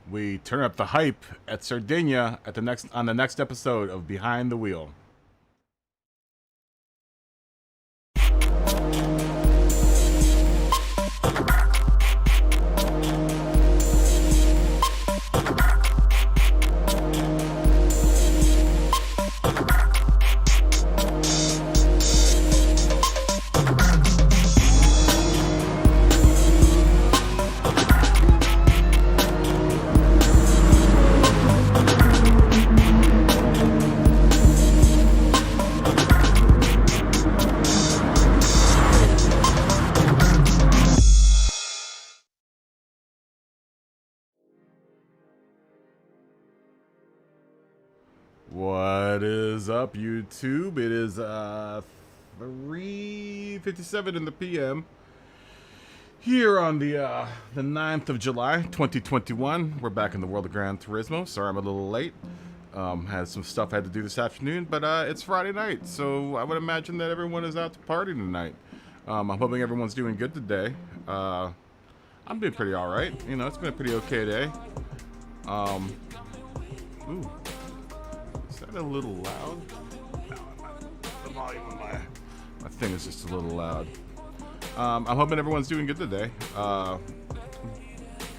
We turn up the hype at Sardinia on the next episode of Behind the Wheel. What is up, YouTube? It is 3:57 in the PM here on the 9th of July, 2021. We're back in the world of Gran Turismo. Sorry I'm a little late. Had some stuff I had to do this afternoon, but it's Friday night, so I would imagine that everyone is out to party tonight. I'm hoping everyone's doing good today. I'm doing pretty all right. You know, it's been a pretty okay day. Ooh. Is that a little loud? The volume of my thing is just a little loud. I'm hoping everyone's doing good today.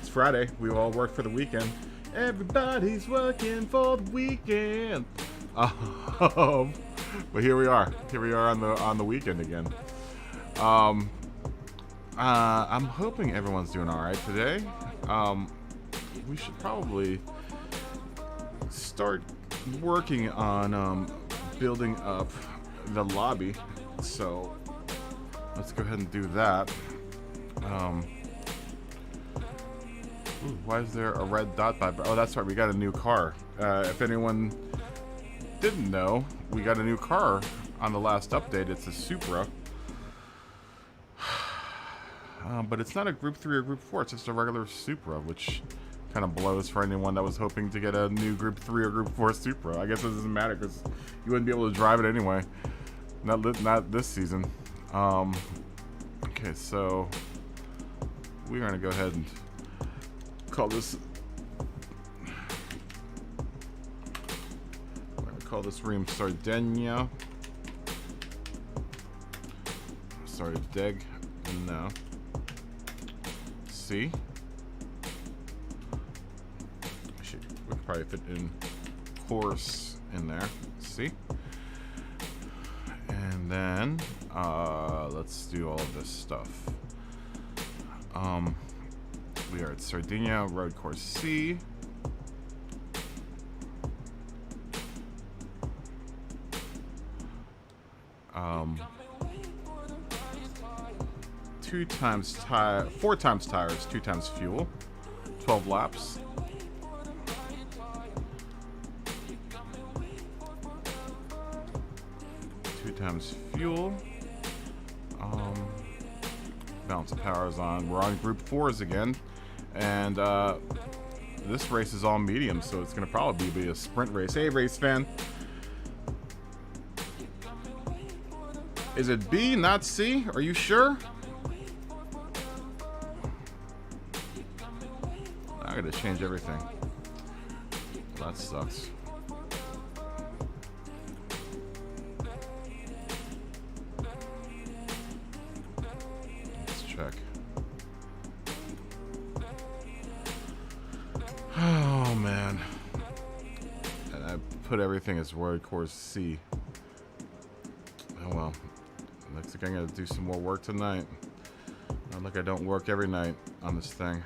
It's Friday. We all work for the weekend. Everybody's working for the weekend. But here we are. Here we are on the weekend again. I'm hoping everyone's doing all right today. We should probably start working on building up the lobby, so let's go ahead and do that. Ooh, why is there a red dot by? Oh, that's right, we got a new car. If anyone didn't know, we got a new car on the last update. It's a Supra, but it's not a Group 3 or Group 4. It's just a regular Supra, which kind of blows for anyone that was hoping to get a new Group 3 or Group 4 Supra. I guess it doesn't matter because you wouldn't be able to drive it anyway. Not this season. Okay, so we're gonna go ahead and call this. We're gonna call this room Sardegna. No. See. We could probably fit in course in there. See? And then let's do all of this stuff. We are at Sardinia, Road Course C. Four times tires, 2 times fuel, 12 laps. 2 times fuel. Balance of power is on. We're on Group 4s again, and this race is all medium, so it's gonna probably be a sprint race. Hey, race fan. Is it B, not C? Are you sure? I gotta change everything. Well, that sucks. Let's check. Oh man. And I put everything as Road Course C. Oh well. Looks like I'm gonna do some more work tonight. Not like I don't work every night on this thing.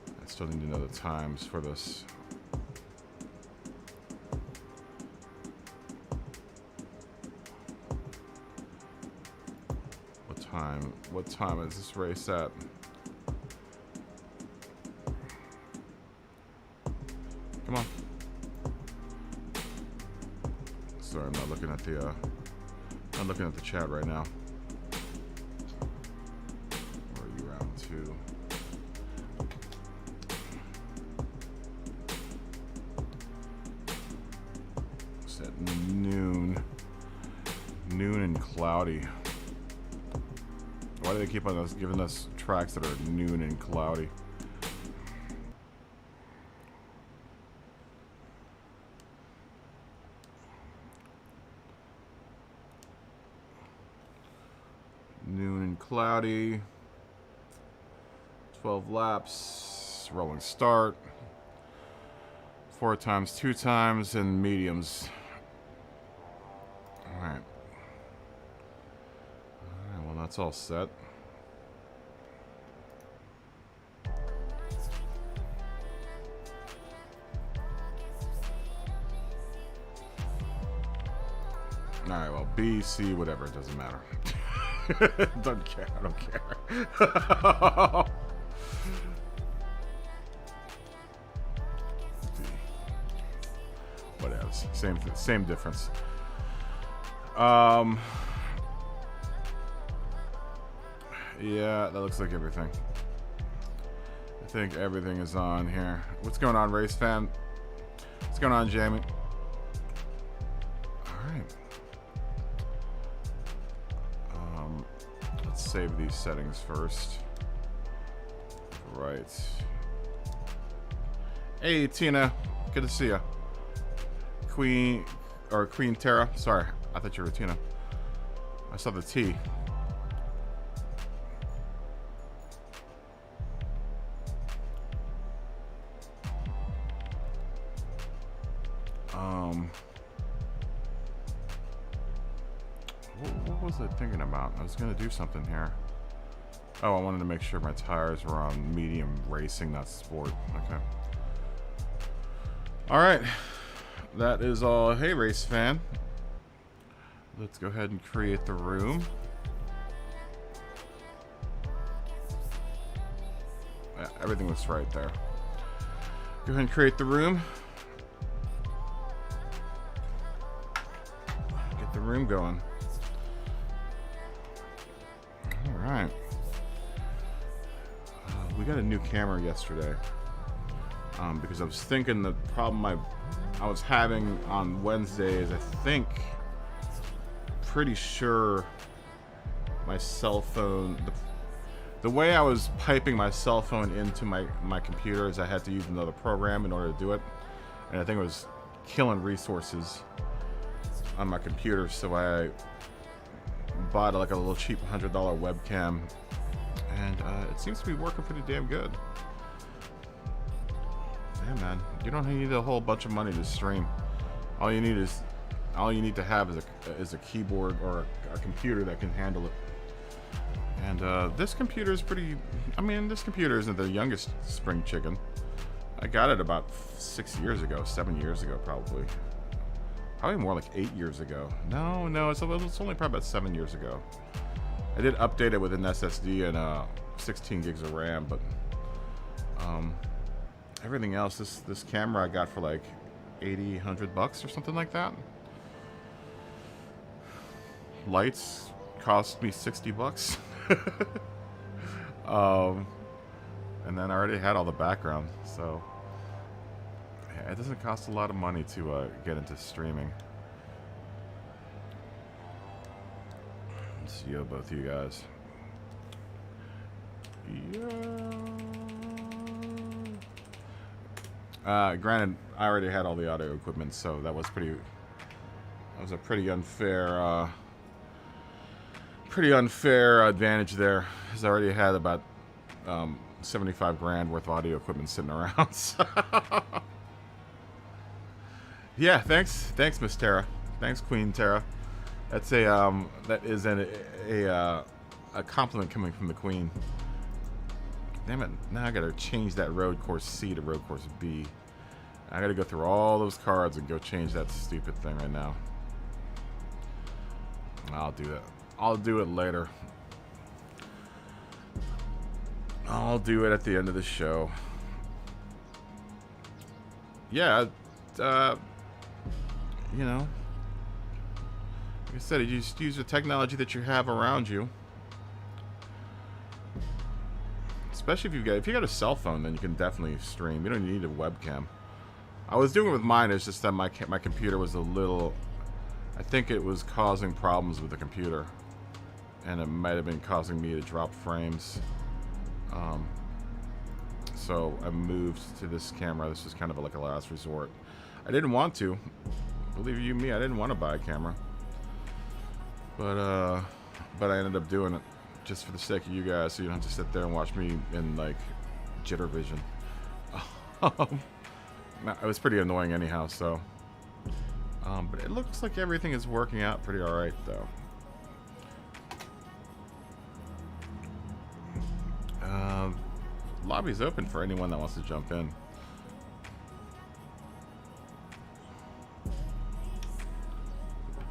I still need to know the times for this. What time is this race at? Come on. Sorry, I'm not looking at the chat right now. Where are you, round 2? It's at noon and cloudy. Why do they keep on us giving us tracks that are noon and cloudy? Noon and cloudy. 12 laps. Rolling start. 4 times, 2 times, and mediums. Alright. Alright, well, that's all set. Alright, well, B, C, whatever, it doesn't matter. Don't care, I don't care. Whatever, same difference. Yeah, that looks like everything. I think everything is on here. What's going on, race fan? What's going on, Jamie? Alright. Let's save these settings first. Right. Hey, Tina. Good to see ya. Queen Tara. Sorry, I thought you were Tina. I saw the T. What was I thinking about? I was gonna do something here. Oh, I wanted to make sure my tires were on medium racing, not sport. Okay. All right. That is all. Hey, race fan. Let's go ahead and create the room. Yeah, everything looks right there. Go ahead and create the room. Get the room going. All right. We got a new camera yesterday. Because I was thinking the problem I was having on Wednesdays, I think, pretty sure my cell phone, the way I was piping my cell phone into my computer is I had to use another program in order to do it, and I think it was killing resources on my computer, so I bought like a little cheap $100 webcam, and it seems to be working pretty damn good. Yeah, man, you don't need a whole bunch of money to stream. All you need to have is a keyboard or a computer that can handle it. And this computer is pretty. I mean, this computer isn't the youngest spring chicken. I got it about 6 years ago, 7 years ago, probably more like 8 years ago. No, it's only probably about 7 years ago. I did update it with an SSD and 16 gigs of RAM, but everything else, this camera I got for like $80-100 or something like that. Lights cost me $60. And then I already had all the background, so yeah, it doesn't cost a lot of money to get into streaming. Let's see both of you guys. Yeah. Granted, I already had all the audio equipment, so that was a pretty unfair advantage there, because I already had about 75 grand worth of audio equipment sitting around. So. Yeah, thanks, Miss Tara. Thanks, Queen Tara. That's that is a compliment coming from the Queen. Damn it! Now I gotta change that road course C to road course B. I gotta go through all those cards and go change that stupid thing right now. I'll do that. I'll do it later. I'll do it at the end of the show. Yeah, you know, like I said, you just use the technology that you have around you. Especially if you got a cell phone, then you can definitely stream. You don't need a webcam. I was doing it with mine. It's just that my computer was a little. I think it was causing problems with the computer. and it might have been causing me to drop frames. So I moved to this camera. This is kind of like a last resort. I didn't want to. Believe you me, I didn't want to buy a camera. But I ended up doing it just for the sake of you guys, so you don't have to sit there and watch me in like jitter vision. It was pretty annoying anyhow, so. But it looks like everything is working out pretty alright though. Lobby's open for anyone that wants to jump in.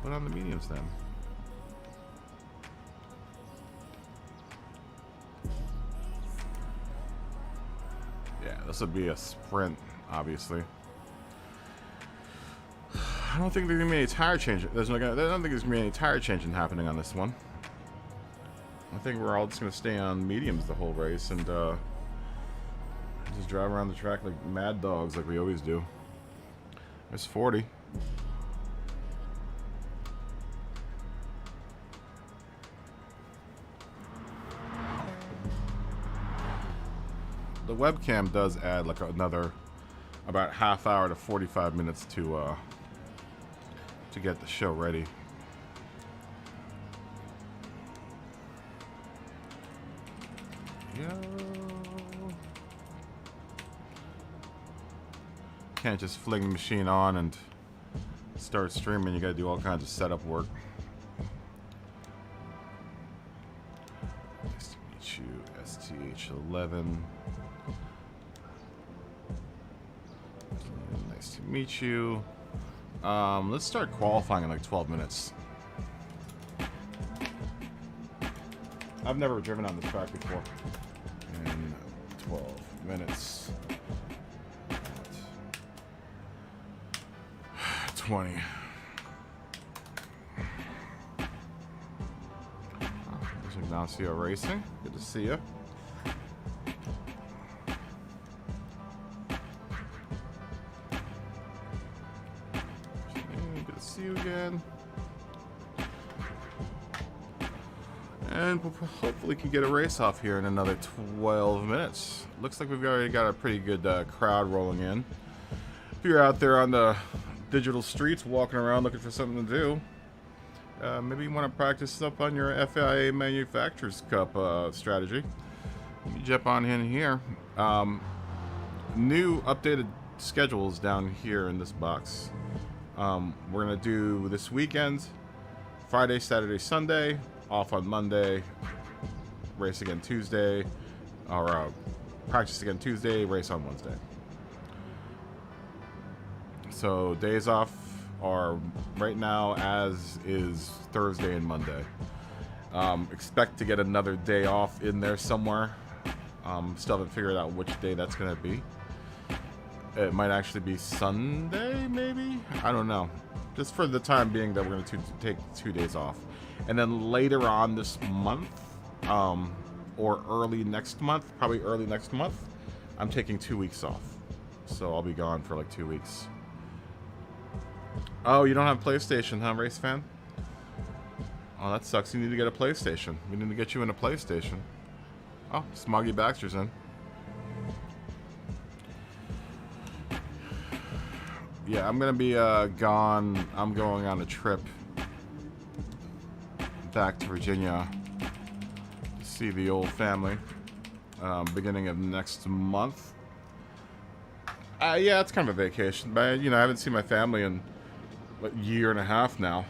Put on the mediums then. Yeah, this would be a sprint, obviously. I don't think there's gonna be any tire change. I don't think there's gonna be any tire changing happening on this one. I think we're all just gonna stay on mediums the whole race and just drive around the track like mad dogs, like we always do. There's 40. The webcam does add like another about half hour to 45 minutes to get the show ready. Yo. Can't just fling the machine on and start streaming. You gotta do all kinds of setup work. Nice to meet you, STH11. Nice to meet you. Let's start qualifying in like 12 minutes. I've never driven on this track before. In 12 minutes. 20. There's Ignacio Racing. Good to see you. Good to see you again. And we'll hopefully can get a race off here in another 12 minutes. Looks like we've already got a pretty good crowd rolling in. If you're out there on the digital streets walking around looking for something to do, maybe you want to practice up on your FIA Manufacturers Cup strategy. Let me jump on in here. New updated schedules down here in this box. We're going to do this weekend, Friday, Saturday, Sunday, off on Monday, race again Tuesday, or practice again Tuesday, race on Wednesday. So days off are right now as is Thursday and Monday. Expect to get another day off in there somewhere. Still haven't figured out which day that's going to be. It might actually be Sunday, maybe? I don't know. Just for the time being that we're going to take 2 days off. And then later on this month, or early next month, probably early next month, I'm taking 2 weeks off. So I'll be gone for like 2 weeks. Oh, you don't have PlayStation, huh, Race Fan? Oh, that sucks. You need to get a PlayStation. We need to get you in a PlayStation. Oh, Smoggy Baxter's in. Yeah, I'm gonna be gone. I'm going on a trip back to Virginia to see the old family, beginning of next month. Yeah, it's kind of a vacation, but you know, I haven't seen my family in a year and a half now.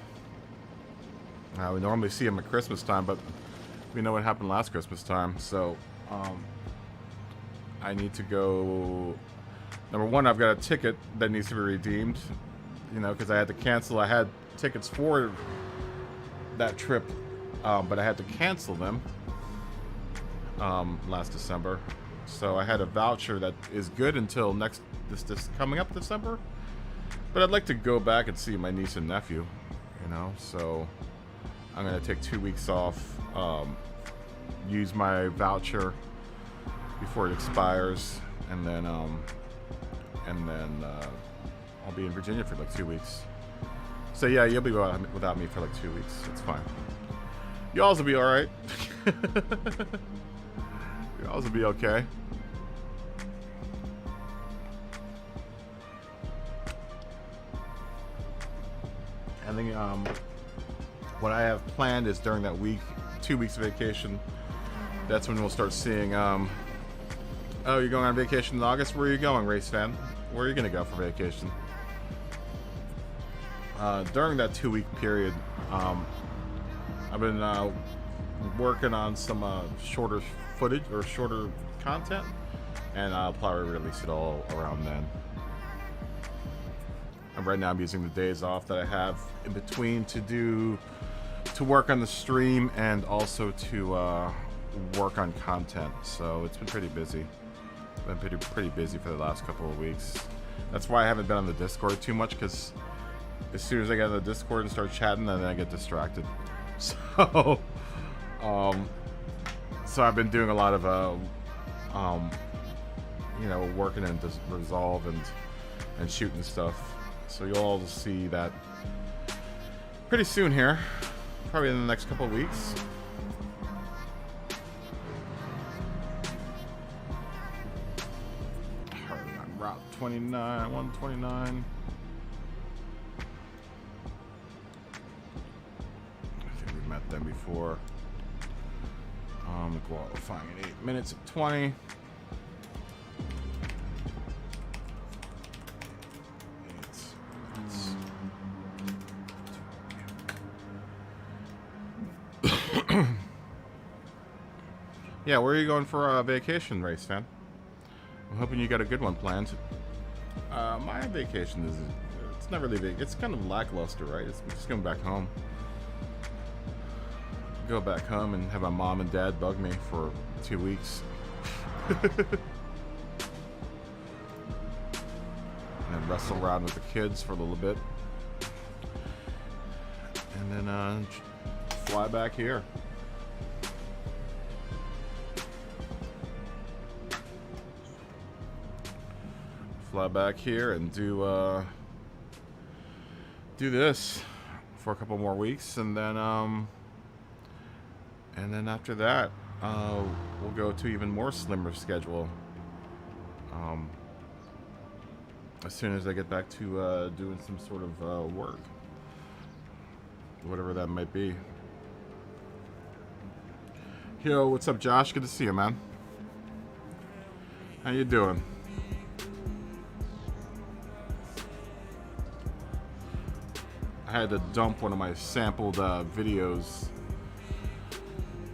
We normally see them at Christmas time, but we know what happened last Christmas time, so I need to go. Number one, I've got a ticket that needs to be redeemed, you know, because I had to cancel. I had tickets for that trip, but I had to cancel them last December. So I had a voucher that is good until this coming up December. But I'd like to go back and see my niece and nephew, you know. So I'm gonna take 2 weeks off, use my voucher before it expires, and then I'll be in Virginia for like 2 weeks. So yeah, you'll be without me for like 2 weeks. It's fine. Y'all's will be all right. Y'all's will be okay. I think what I have planned is during that week, 2 weeks of vacation, that's when we'll start seeing. Oh, you're going on vacation in August? Where are you going, race fan? Where are you going to go for vacation? During that 2 week period, I've been working on some shorter footage or shorter content, and I'll probably release it all around then. And right now I'm using the days off that I have in between to work on the stream and also to work on content. So it's been pretty busy. Been pretty busy for the last couple of weeks. That's why I haven't been on the Discord too much, because as soon as I get on the Discord and start chatting, then I get distracted. So, so I've been doing a lot of, you know, working in Resolve and shooting stuff. So you'll all see that pretty soon here, probably in the next couple of weeks. Route 29, 129. I think we've met them before. Qualifying in 8 minutes of 20. Yeah, where are you going for a vacation, race fan? I'm hoping you got a good one planned. My vacation it's not really big. It's kind of lackluster, right? It's just going back home. Go back home and have my mom and dad bug me for 2 weeks. And then wrestle around with the kids for a little bit. And then fly back here. Fly back here and do this for a couple more weeks, and then after that we'll go to even more slimmer schedule as soon as I get back to doing some sort of work, whatever that might be. Yo, what's up, Josh? Good to see you, man. How you doing? I had to dump one of my sampled videos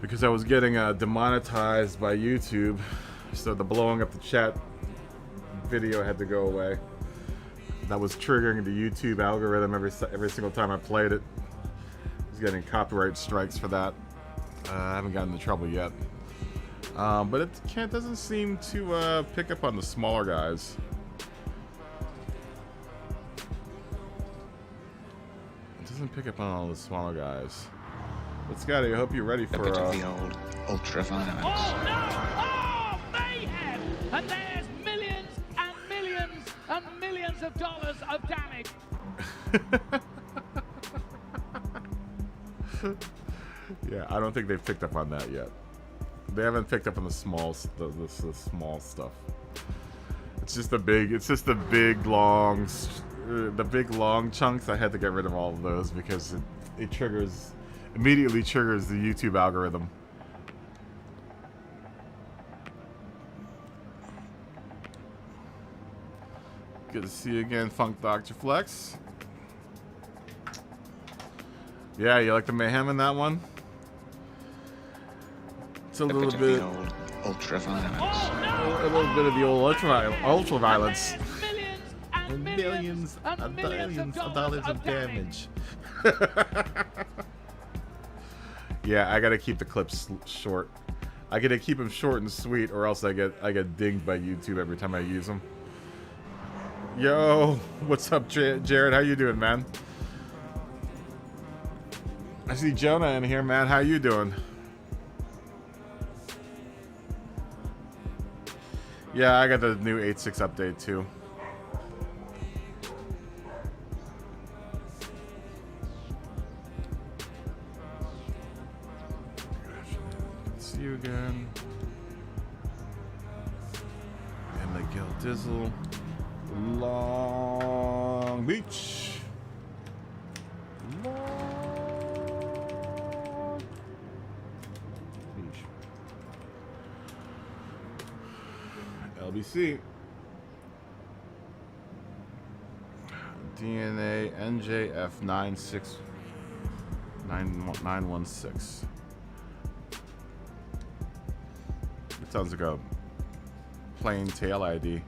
because I was getting demonetized by YouTube, so the blowing up the chat video had to go away. That was triggering the YouTube algorithm every single time I played it. I was getting copyright strikes for that. I haven't gotten into trouble yet, but it doesn't seem to pick up on the smaller guys. Doesn't pick up on all the smaller guys. But Scotty, I hope you're ready for a bit of the old ultraviolet. Oh no! Oh, mayhem! And there's millions and millions and millions of dollars of damage. Yeah, I don't think they've picked up on that yet. They haven't picked up on the small stuff. It's just the big long chunks. I had to get rid of all of those because it immediately triggers the YouTube algorithm. Good to see you again, Funk Dr. Flex. Yeah, you like the mayhem in that one? It's a little bit ultraviolet. Oh no! A little bit of the old ultraviolence. And millions and millions of dollars of damage. Yeah, I gotta keep the clips short. I gotta keep them short and sweet, or else I get dinged by YouTube every time I use them. Yo, what's up, Jared? How you doing, man? I see Jonah in here, man. How you doing? Yeah, I got the new 8.6 update too. see you again. And Miguel Dizzle. Long Beach. Long Beach. LBC. DNA NJF 916. It sounds like a plain tail ID.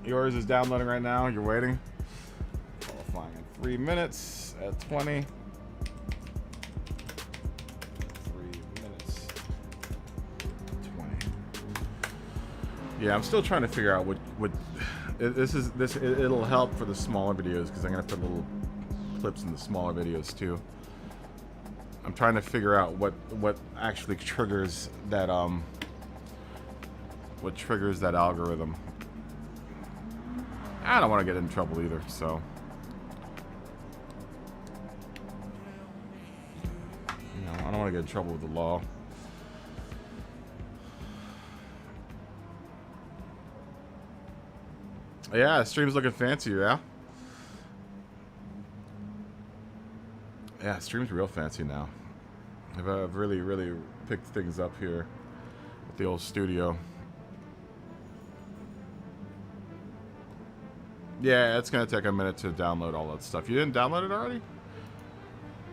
Yours is downloading right now. You're waiting. Qualifying in 3 minutes at 20. 3 minutes. 20. Yeah, I'm still trying to figure out what it'll help for the smaller videos because I'm gonna put little clips in the smaller videos too. I'm trying to figure out what actually triggers that algorithm. I don't want to get in trouble either, so I don't want to get in trouble with the law. Yeah, stream's looking fancy, yeah. Yeah, stream's real fancy now. I've really picked things up here at the old studio. Yeah, it's gonna take a minute to download all that stuff. You didn't download it already?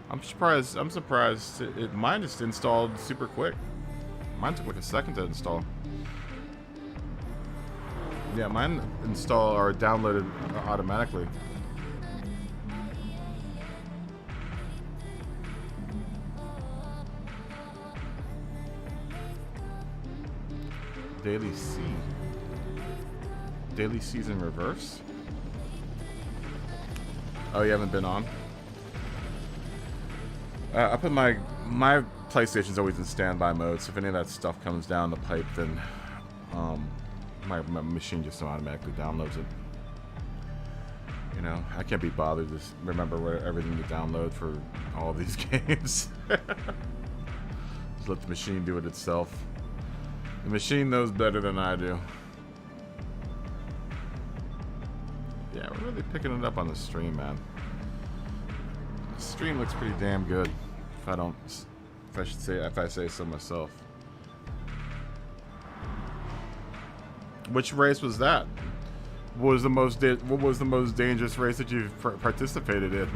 I'm surprised. Mine just installed super quick. Mine took like a second to install. Yeah, mine install or downloaded automatically. Daily C. Daily C's in reverse? Oh, you haven't been on? I put my PlayStation's always in standby mode, so if any of that stuff comes down the pipe, then my machine just automatically downloads it. You know, I can't be bothered to remember everything to download for all these games. Just let the machine do it itself. The machine knows better than I do. Yeah, we're really picking it up on the stream, man. The stream looks pretty damn good. If I say so myself. Which race was that? What was the most dangerous race that you've participated in?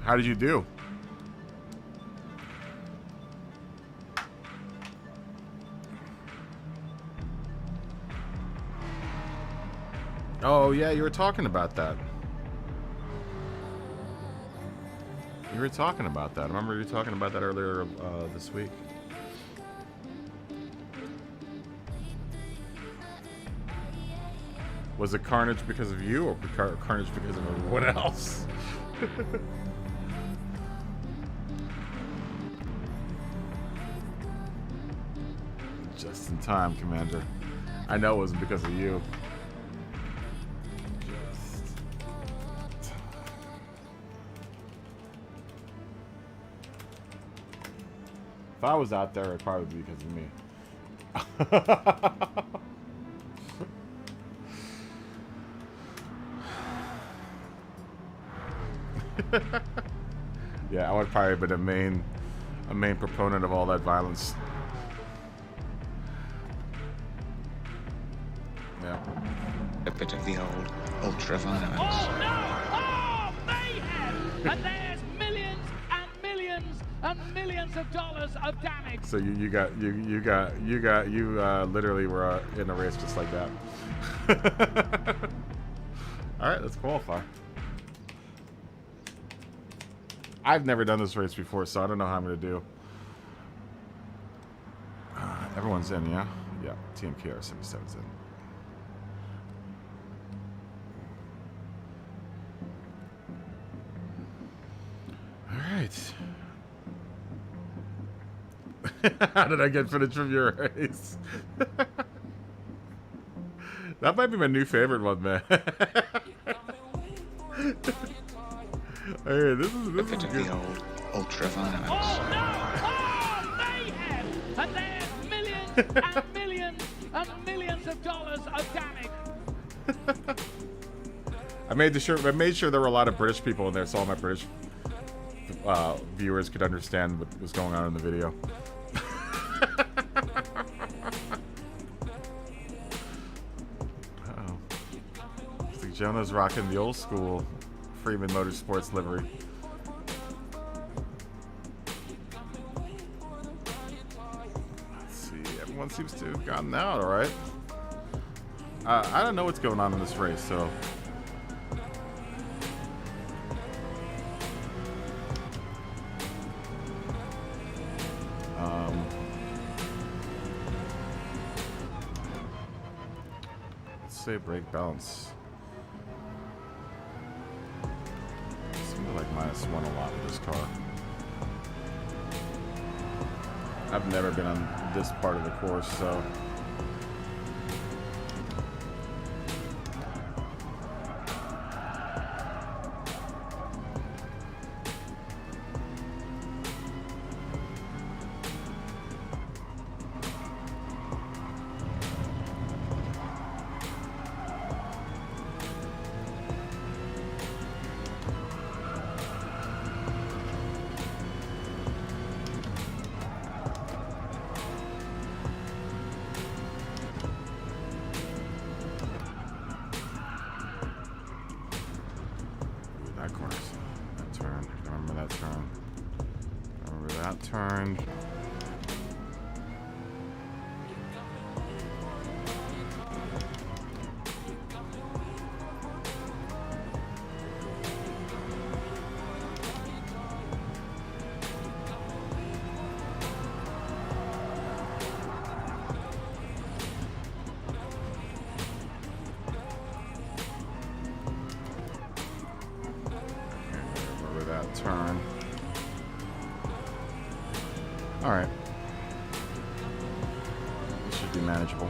How did you do? Oh yeah, you were talking about that. You were talking about that. I remember you talking about that earlier this week. Was it carnage because of you, or carnage because of everyone else? Just in time, Commander. I know it wasn't because of you. If I was out there, it'd probably be because of me. Yeah, I would probably have been a main proponent of all that violence. Yeah. A bit of the old ultraviolet. Oh no! Oh, mayhem! And there's millions and millions and millions of dollars of damage. So you literally were in a race just like that. All right, let's qualify. I've never done this race before, so I don't know how I'm gonna do. Everyone's in, yeah? Yeah, TMKR 77's in. Alright. How did I get footage from your race? That might be my new favorite one, man. Hey, this A is bit of good. the old ultra violence. Oh no! Oh, mayhem! And there's millions and millions and millions of dollars of damage. I made sure there were a lot of British people in there, so all my British viewers could understand what was going on in the video. Uh-oh. Looks like Jonah's rocking the old school Freeman Motorsports livery. Let's see, everyone seems to have gotten out, alright. I don't know what's going on in this race, so... let's say brake balance. Something like -1 a lot with this car. I've never been on this part of the course, so... That corner, that turn. I remember that turn. I remember that turn. Turn. All right. This should be manageable.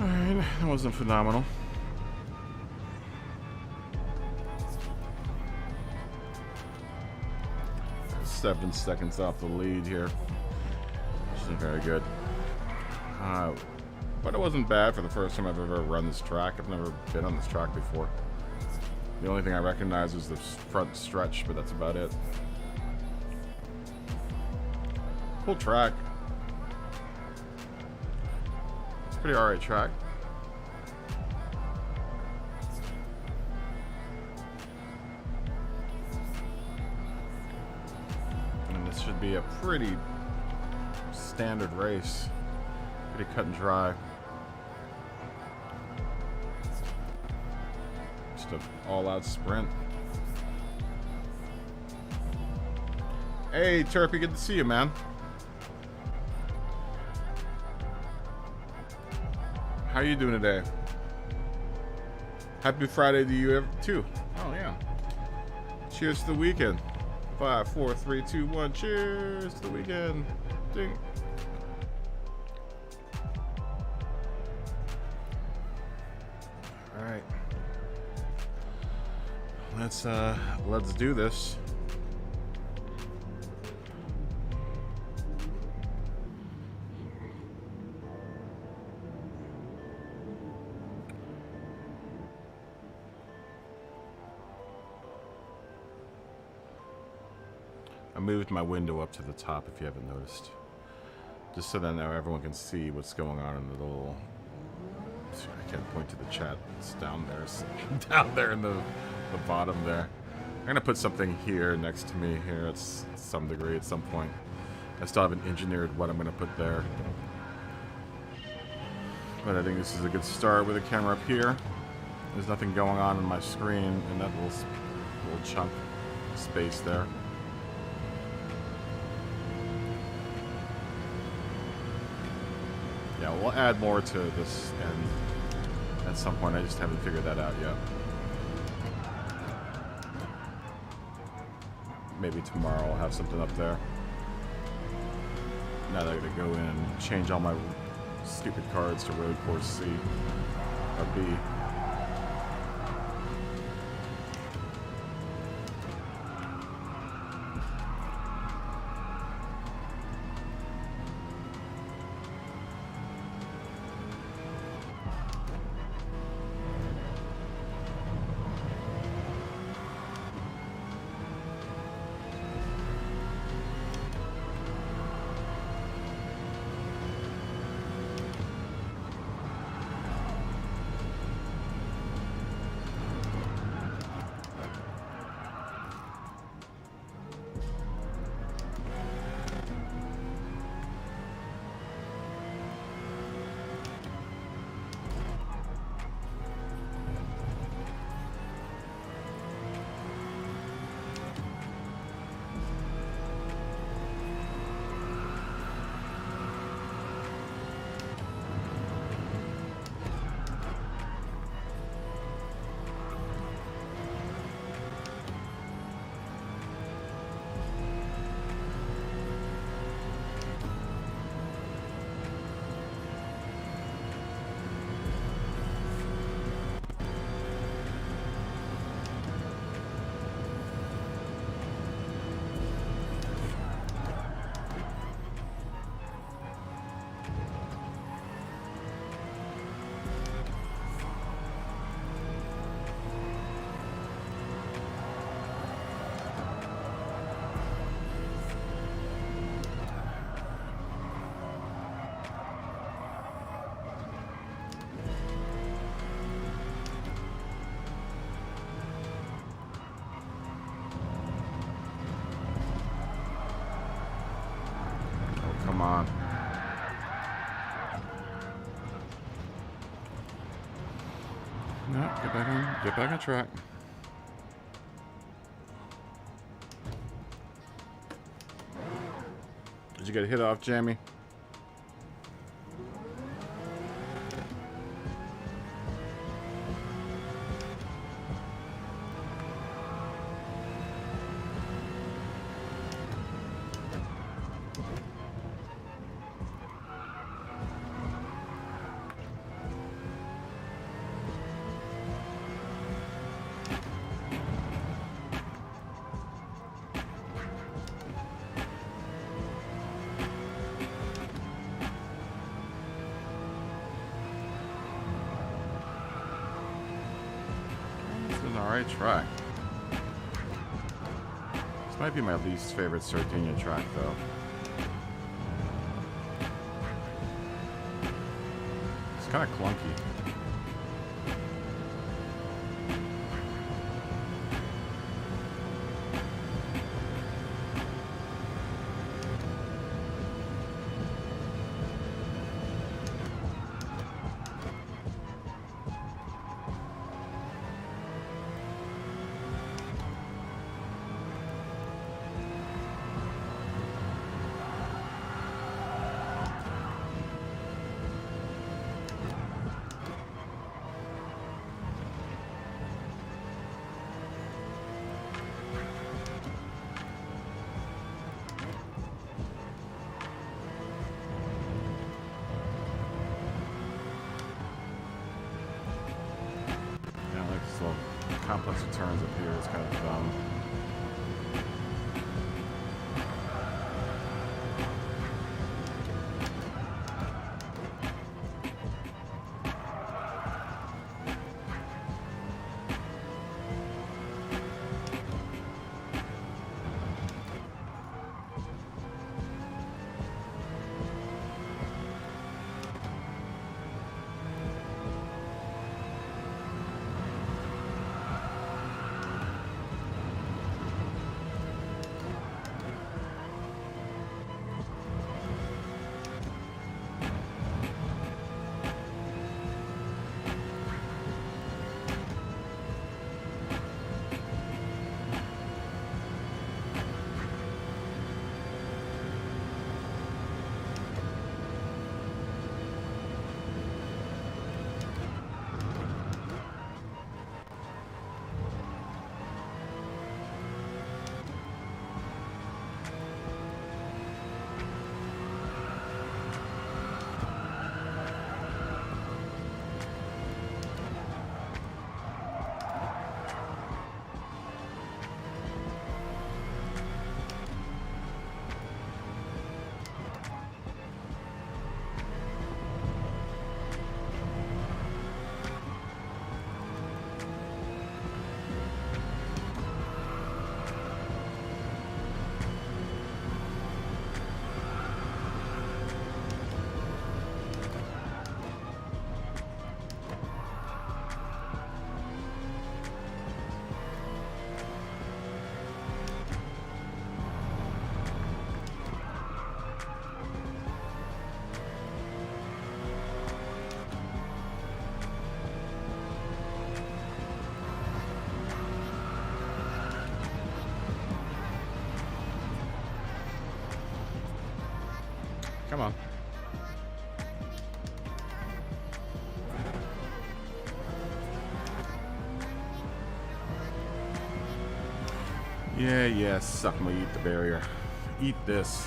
Alright, that wasn't phenomenal. There's 7 seconds off the lead here. Which isn't very good. But it wasn't bad for the first time I've ever run this track. I've never been on this track before. The only thing I recognize is the front stretch, but that's about it. Cool track. It's a pretty alright track. And this should be a pretty standard race. Pretty cut and dry. Just an all-out sprint. Hey, Turpy, good to see you, man. How you doing today? Happy Friday to you too. Oh yeah. Cheers to the weekend. 5, 4, 3, 2, 1. Cheers to the weekend. Ding. All right. Let's do this. I moved my window up to the top if you haven't noticed. Just so that now everyone can see what's going on in the little... Sorry, I can't point to the chat. It's down there. It's down there in the bottom there. I'm going to put something here next to me here at some degree at some point. I still haven't engineered what I'm going to put there. But I think this is a good start with the camera up here. There's nothing going on my screen in that little chunk of space there. Yeah, we'll add more to this end at some point. I just haven't figured that out yet. Maybe tomorrow I'll have something up there. Now that I gotta go in and change all my stupid cards to road course C or B. On. No, get back on track. Did you get a hit off, Jamie? Alright track. This might be my least favorite Sardinia track, though. It's kind of clunky. Complex of turns up here is kind of dumb. Come on. Yeah, suck me, eat the barrier. Eat this.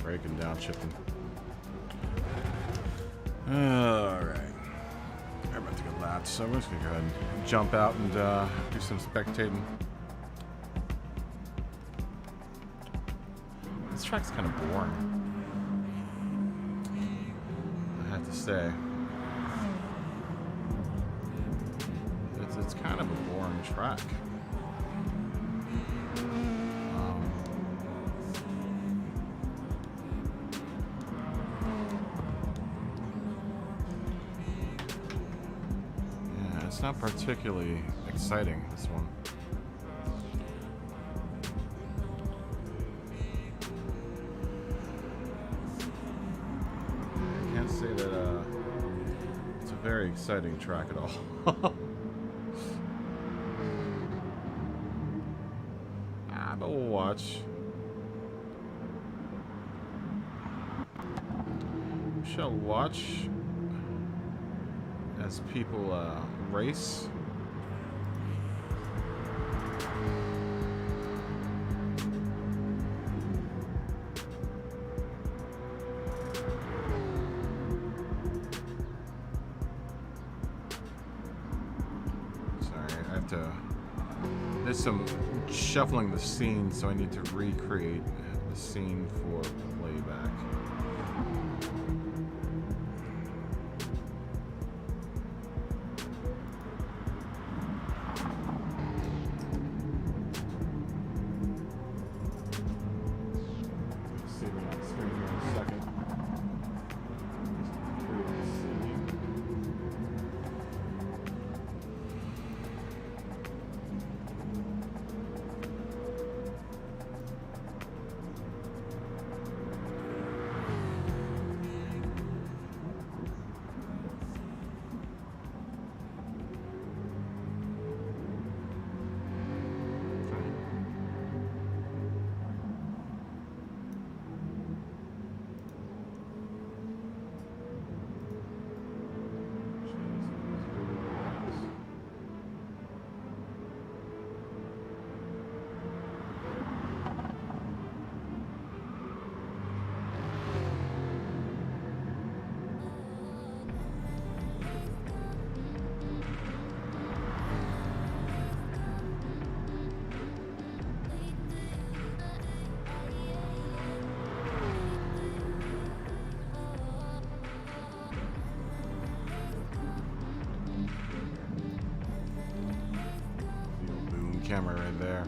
Breaking down, chipping. Alright. I'm about to get lapped, so I'm just gonna go ahead and jump out and do some spectating. This track's kind of boring, I have to say. It's kind of a boring track. Yeah, it's not particularly exciting, this one. I can't say that it's a very exciting track at all. But we'll watch. We shall watch as people race. Sorry, I have to. There's some shuffling the scene, so I need to recreate the scene for playback. See me on the screen here in a second. Camera right there.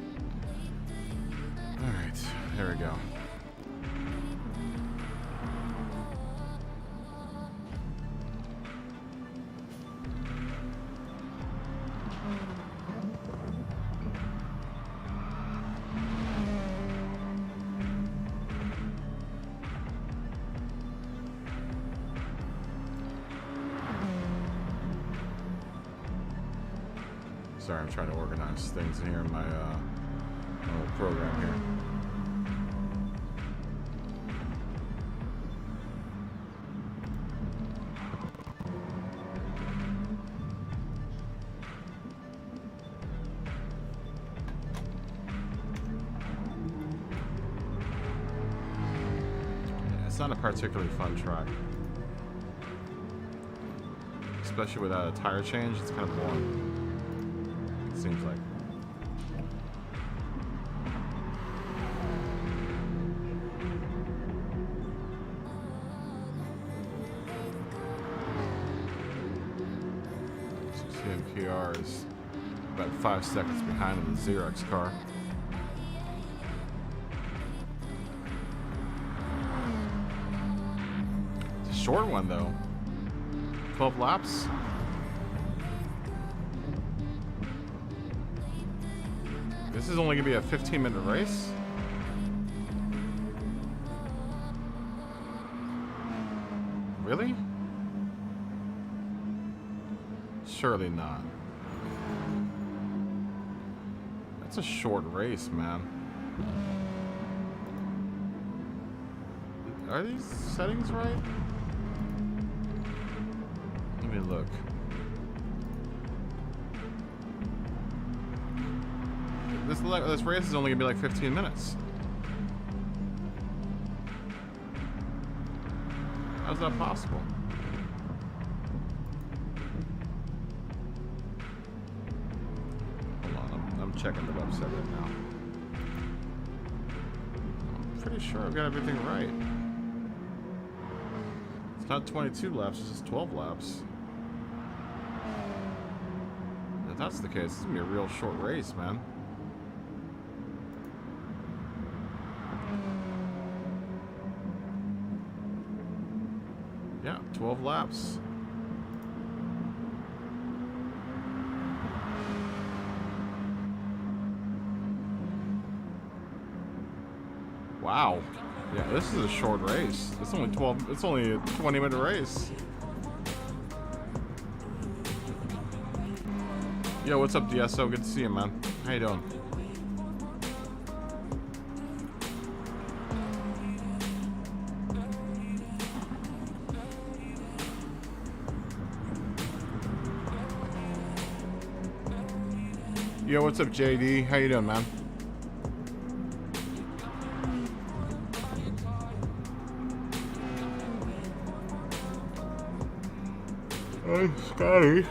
Alright, there we go. Sorry, I'm trying to organize things here in my little program here. Yeah, it's not a particularly fun track. Especially without a tire change, it's kind of boring. Seems like. CMPR is about 5 seconds behind in the Xerox car. It's a short one though. 12 laps. This is only going to be a 15-minute race? Really? Surely not. That's a short race, man. Are these settings right? Let me look. This race is only gonna be like 15 minutes. How's that possible? Hold on, I'm checking the website right now. I'm pretty sure I've got everything right. It's not 22 laps, it's just 12 laps. If that's the case, it's gonna be a real short race, man. Yeah, 12 laps. Wow. Yeah, this is a short race. It's only 12. It's only a 20-minute race. Yo, what's up, DSO? Good to see you, man. How you doing? Yo, what's up, JD? How you doing, man? Hey, Scotty.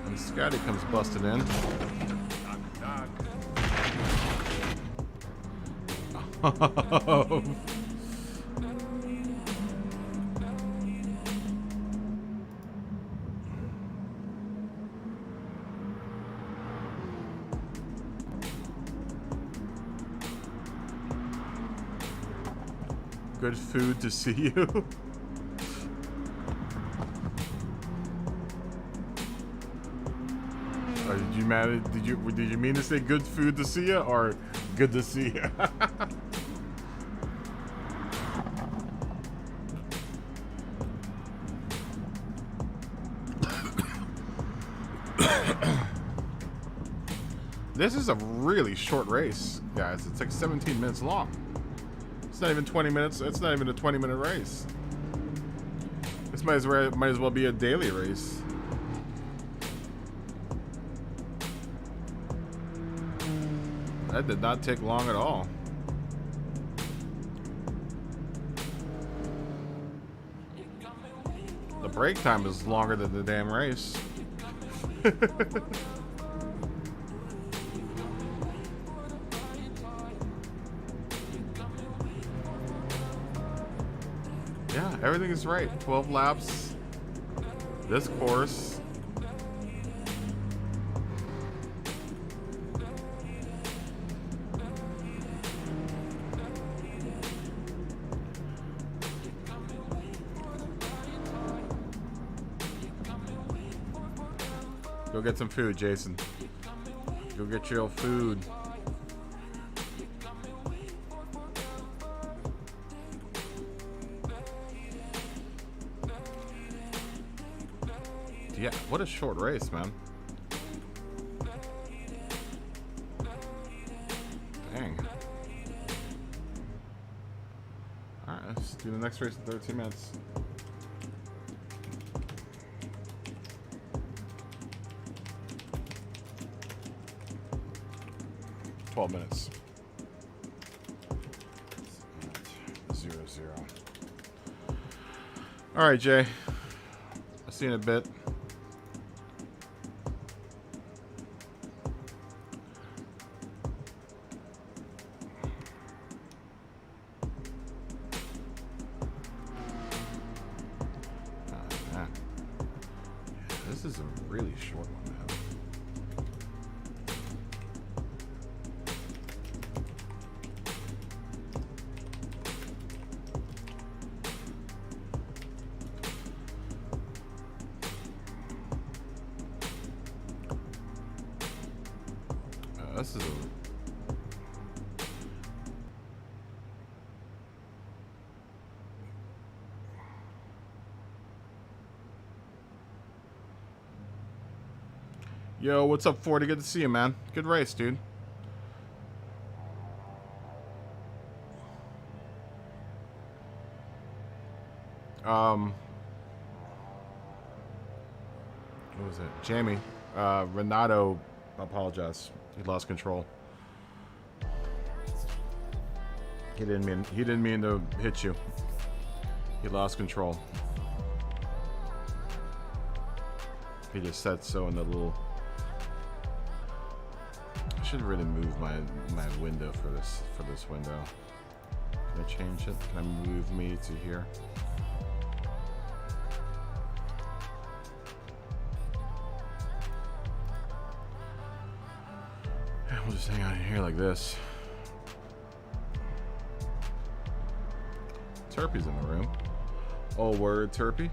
And Scotty comes busting in. Oh. Good food to see you. Did you mean to say good food to see you or good to see you? This is a really short race, guys. It's like 17 minutes long. It's not even 20 minutes. It's not even a 20-minute race. This might as well be a daily race. That did not take long at all. The break time is longer than the damn race. Yeah, everything is right. 12 laps. This course. Go get some food, Jason. Go get your old food. Yeah, what a short race, man. Dang. Alright, let's do the next race in 13 minutes. Minutes. 0-0. All right, Jay. I'll see you in a bit. Man. Yeah, this is a really short one, man. This is a... Yo, what's up, 40? Good to see you, man. Good race, dude. What was it? Jamie. Renato, I apologize. He lost control. He didn't mean to hit you. He lost control. He just said so in the little. I should really move my window for this window. Can I change it? Can I move me to here? Yeah, we'll just hang out in here like this. Turpy's in the room. Oh, word, Turpy.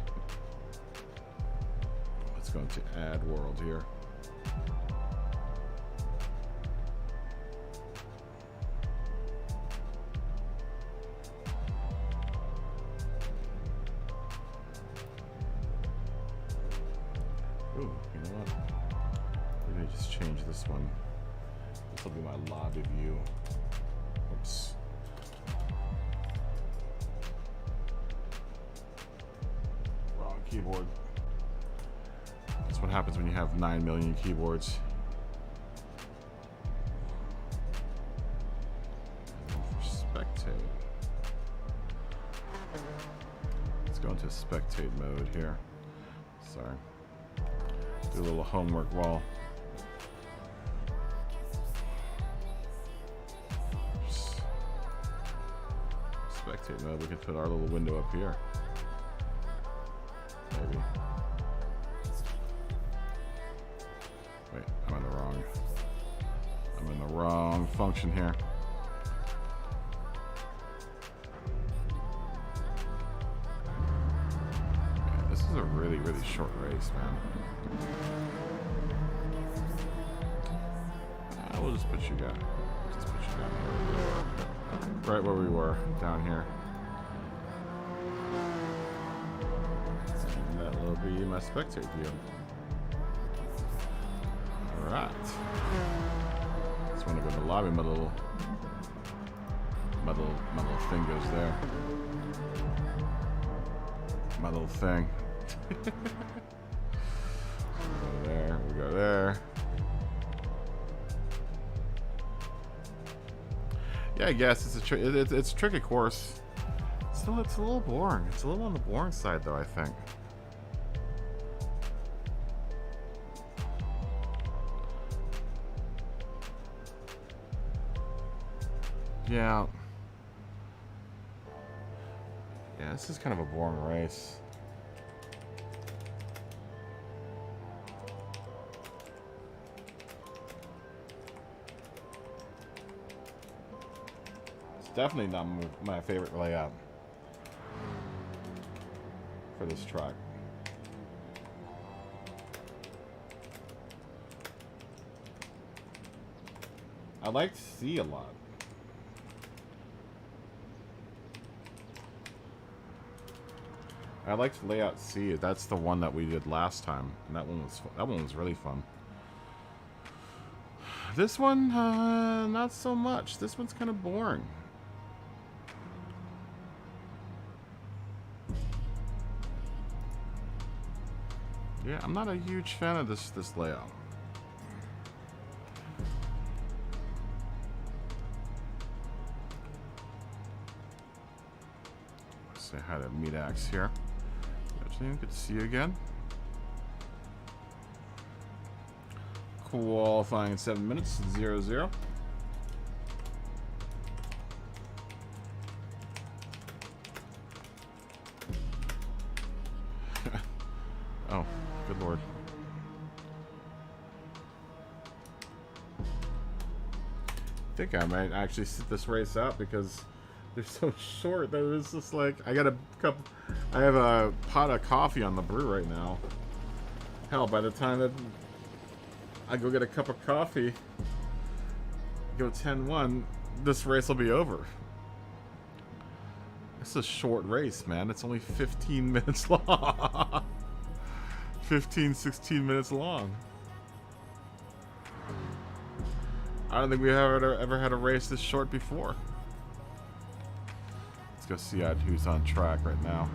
Let's go into add world here. Ooh, you know what? Maybe I just change this one. This will be my lobby view. Oops. Wrong keyboard. That's what happens when you have 9 million keyboards. And for spectate. Let's go into spectate mode here. Sorry. Do a little homework while. Spectate mode. We can put our little window up here. Maybe. Wait, I'm in the wrong function here. Yeah, this is a really, really short race, man. We'll just put you down. Right where we were, down here. And that will be my spectate view. Alright. Just want to go to the lobby. My little thing goes there. My little thing. We go there. We go there. Yeah, I guess it's a tricky course. Still, it's a little boring. It's a little on the boring side, though, I think. Yeah. Yeah, this is kind of a boring race. Definitely not my favorite layout for this track. I like C a lot. I liked layout C. That's the one that we did last time, and that one was really fun. This one, not so much. This one's kind of boring. Yeah, I'm not a huge fan of this layout. Say hi to Meatax here. Actually, good to see you again. Qualifying in 7 minutes, 0-0. Oh, good lord. I think I might actually sit this race out because they're so short that it's just like I have a pot of coffee on the brew right now. Hell, by the time that I go get a cup of coffee, go 10-1, this race will be over. It's a short race, man. It's only 15 minutes long. 15, 16 minutes long. I don't think we ever had a race this short before. Let's go see who's on track right now.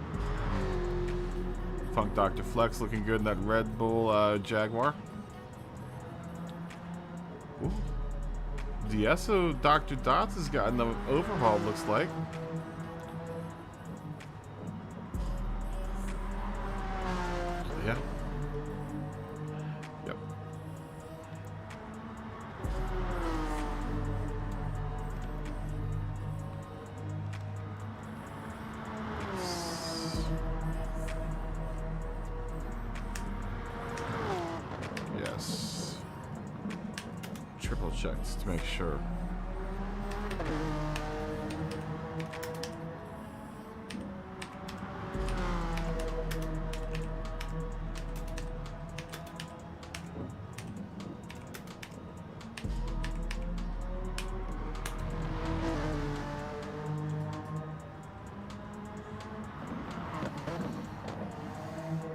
Funk Dr. Flex looking good in that Red Bull Jaguar. Ooh. Dieso Dr. Dots has gotten an overhaul, looks like. Yeah. Yep. Yes. Triple checked to make sure.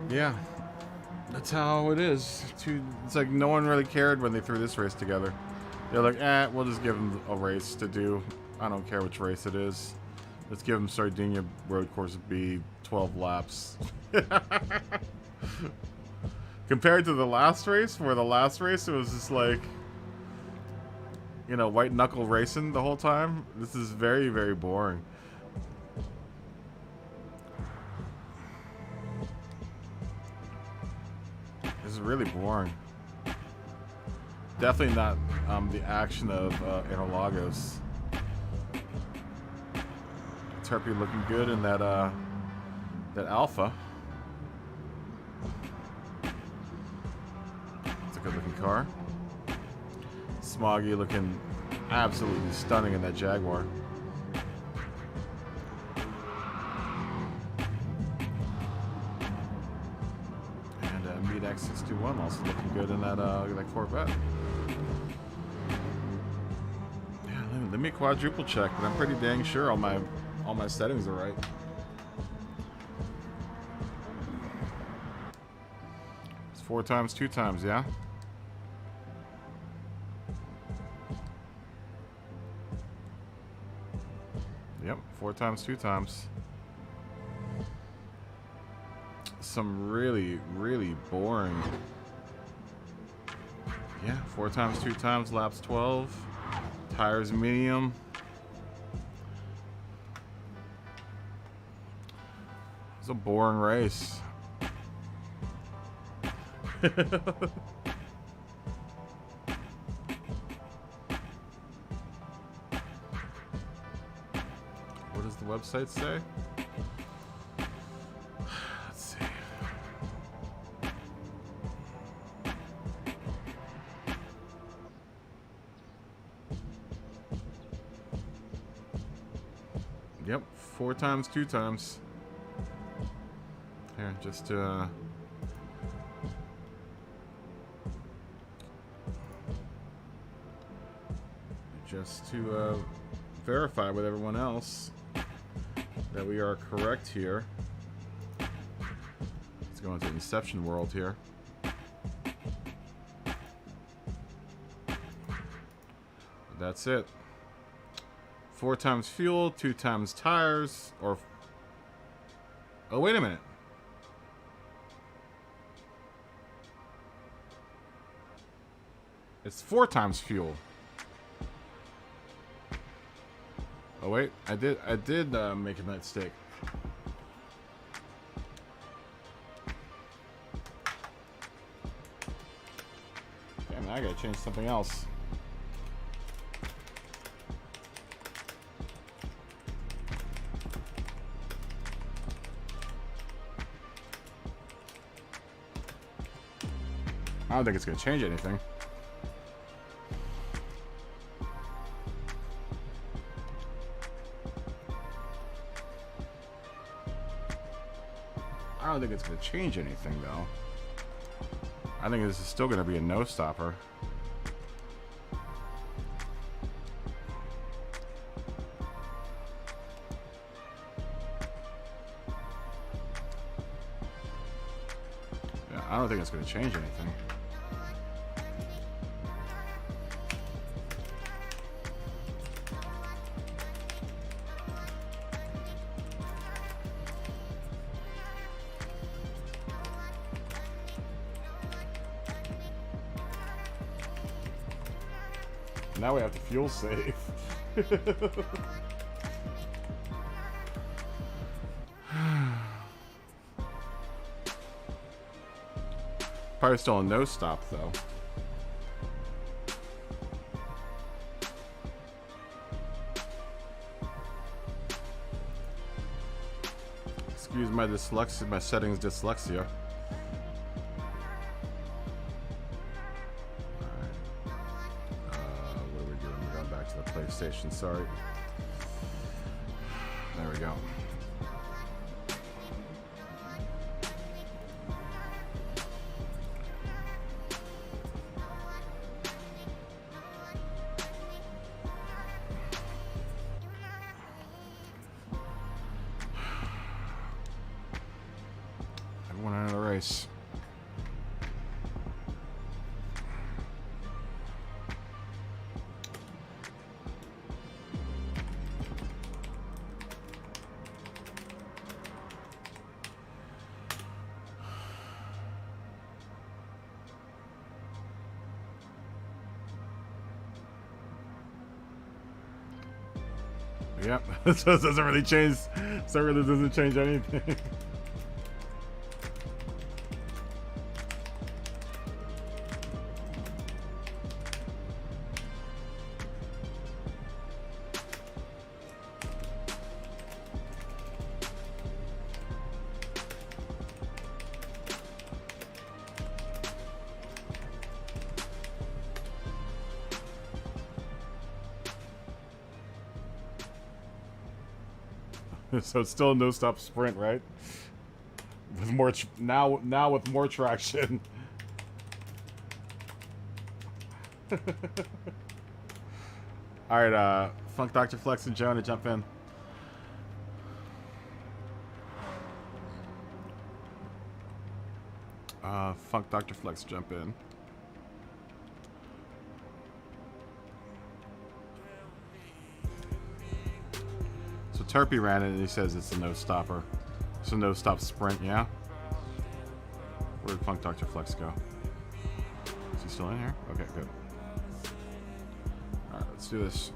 Yeah, that's how it is. It's like no one really cared when they threw this race together. They're like, we'll just give them a race to do. I don't care which race it is. Let's give them Sardinia Road Course B, 12 laps. Compared to the last race, where the last race it was just like, you know, white knuckle racing the whole time. This is very, very boring. This is really boring. Definitely not the action of Interlagos. Turpy looking good in that that Alpha. It's a good looking car. Smoggy looking absolutely stunning in that Jaguar. And Meat X621 also looking good in that that Corvette. Yeah, let me quadruple check, but I'm pretty dang sure all my settings are right. It's 4 times 2 times, yeah? Yep, 4 times 2 times. Some really, really boring. Yeah, 4 times 2 times, laps 12. Tires medium. It's a boring race. What does the website say? Let's see. Yep, 4 times 2 times. Here, just to verify with everyone else that we are correct here. Let's go into Inception World here. That's it. 4 times fuel, 2 times tires, or... Oh, wait a minute. It's 4 times fuel. Oh wait, I did make a mistake. Damn, I gotta change something else. I don't think it's gonna change anything. I don't think it's going to change anything, though. I think this is still going to be a no-stopper. Yeah, I don't think it's going to change anything. Now we have to fuel save. Probably still a no stop though. Excuse my dyslexia, my settings dyslexia. What are we doing? We're going back to the PlayStation, sorry. There we go. Everyone out of the race. Yep, so it doesn't really change. So it really doesn't change anything. So it's still a no-stop sprint, right? With more now with more traction. All right, Funk Dr. Flex and Jonah, jump in. Funk Dr. Flex, jump in. Turpy ran it and he says it's a no-stopper. It's a no-stop sprint, yeah? Where did Funk Dr. Flex go? Is he still in here? Okay, good. Alright, let's do this.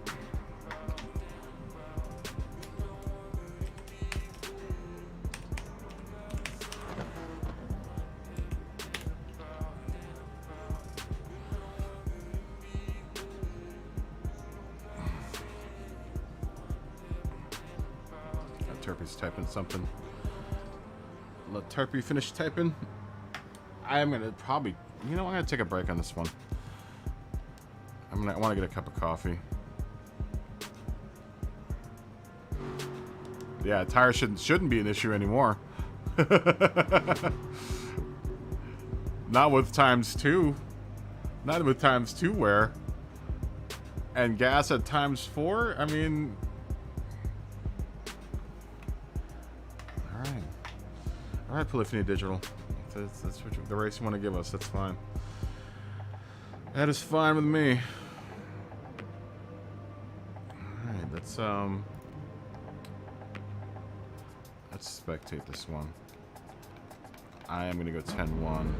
Turpy's typing something. Let Turpy finish typing. I'm gonna probably, you know, I'm gonna take a break on this one. I want to get a cup of coffee. Yeah, tires shouldn't be an issue anymore. Not with ×2. Not with ×2 wear. And gas at ×4. I mean. All right, Polyphony Digital. That's what the race you want to give us. That's fine. That is fine with me. All right, let's spectate this one. I am gonna go 10-1,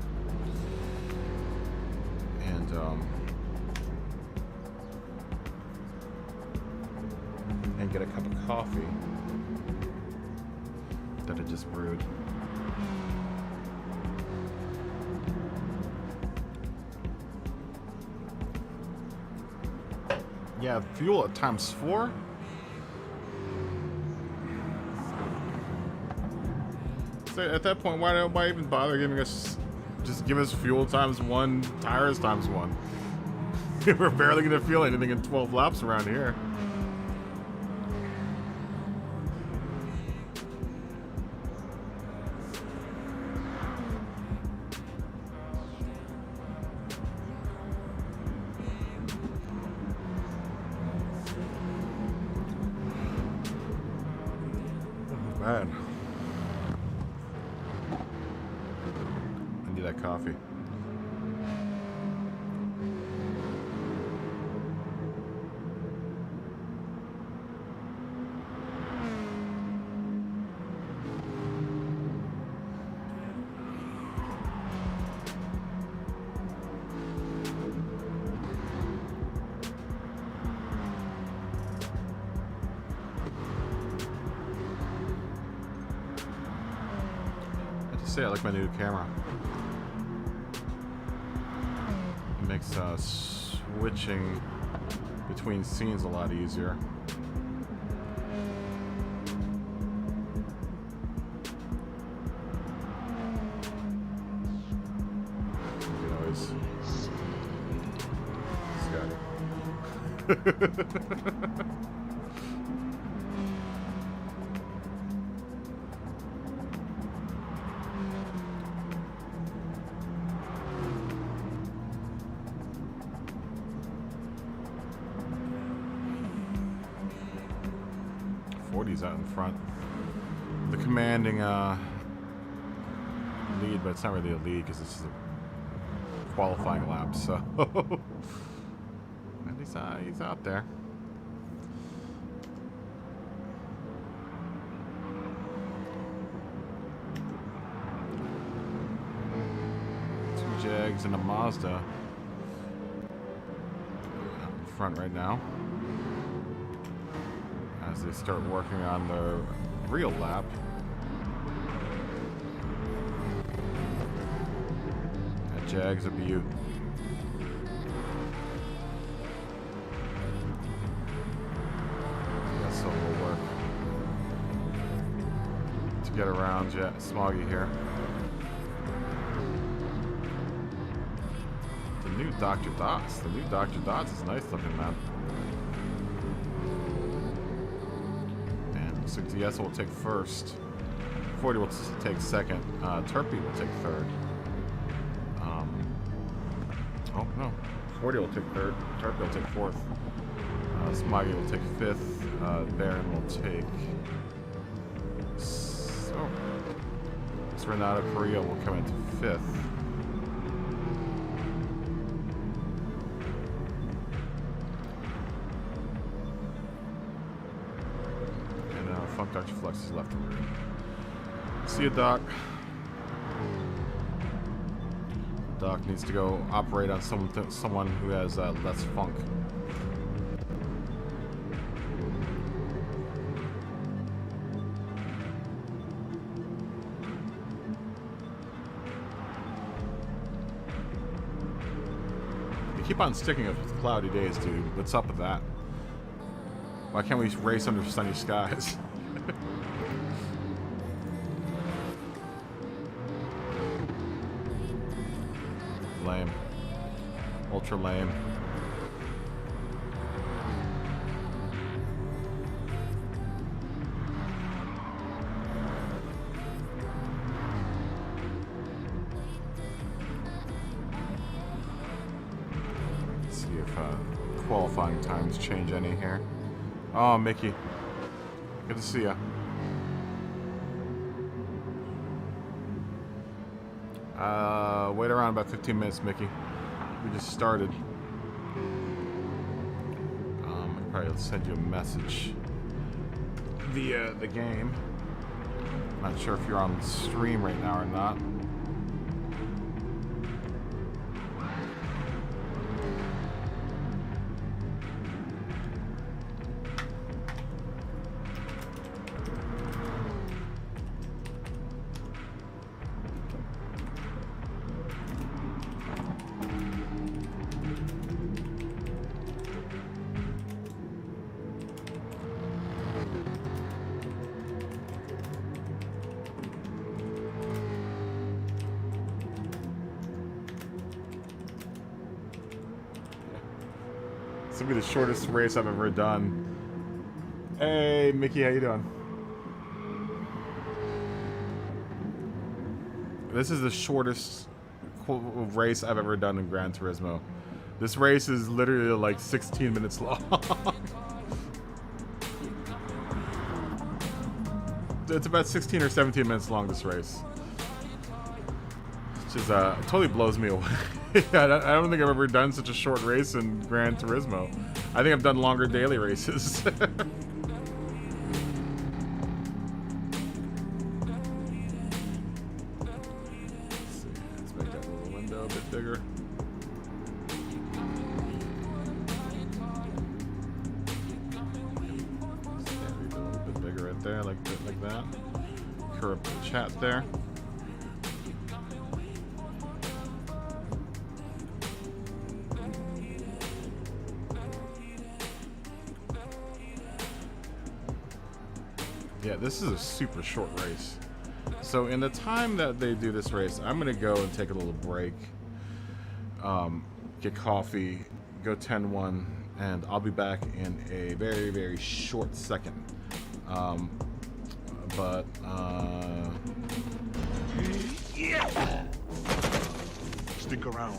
and get a cup of coffee that I just brewed. Yeah, fuel at ×4. So at that point, why even bother giving us? Just give us fuel ×1, tires ×1. We're barely gonna feel anything in 12 laps around here. Man, I need that coffee. say I like my new camera. It makes switching between scenes a lot easier. Scotty. 40's out in front. The commanding lead, but it's not really a lead because this is a qualifying lap, so and he's out there. Two Jags and a Mazda out in front right now as they start working on the real lap. That Jag's a beaut. Yes, so will work to get around Smoggy here. The new Dr. Dots. The new Dr. Dots is nice looking, man. So DS will take first. 40 will take second. Turpy will take third. Oh no, 40 will take third. Turpy will take fourth. Smoggy will take fifth. Baron will take. So Renata Korea will come into fifth. Dr. Flex is left and right. See you, Doc. Doc needs to go operate on someone who has less funk. You keep on sticking us with cloudy days, dude. What's up with that? Why can't we race under sunny skies? Lame. Ultra lame. Let's see if qualifying times change any here. Oh, Mickey. Good to see ya. Wait around about 15 minutes, Mickey. We just started. I'll probably send you a message via the game. Not sure if you're on stream right now or not. This will be the shortest race I've ever done. Hey, Mickey, how you doing? This is the shortest race I've ever done in Gran Turismo. This race is literally like 16 minutes long. It's about 16 or 17 minutes long, this race. Which is, totally blows me away. I don't think I've ever done such a short race in Gran Turismo. I think I've done longer daily races. Let's make that little window a bit bigger. A little bit bigger right there, like that. Curve the chat there. Yeah, this is a super short race. So in the time that they do this race, I'm going to go and take a little break, get coffee, go 10-1, and I'll be back in a very, very short second. Yeah. Stick around.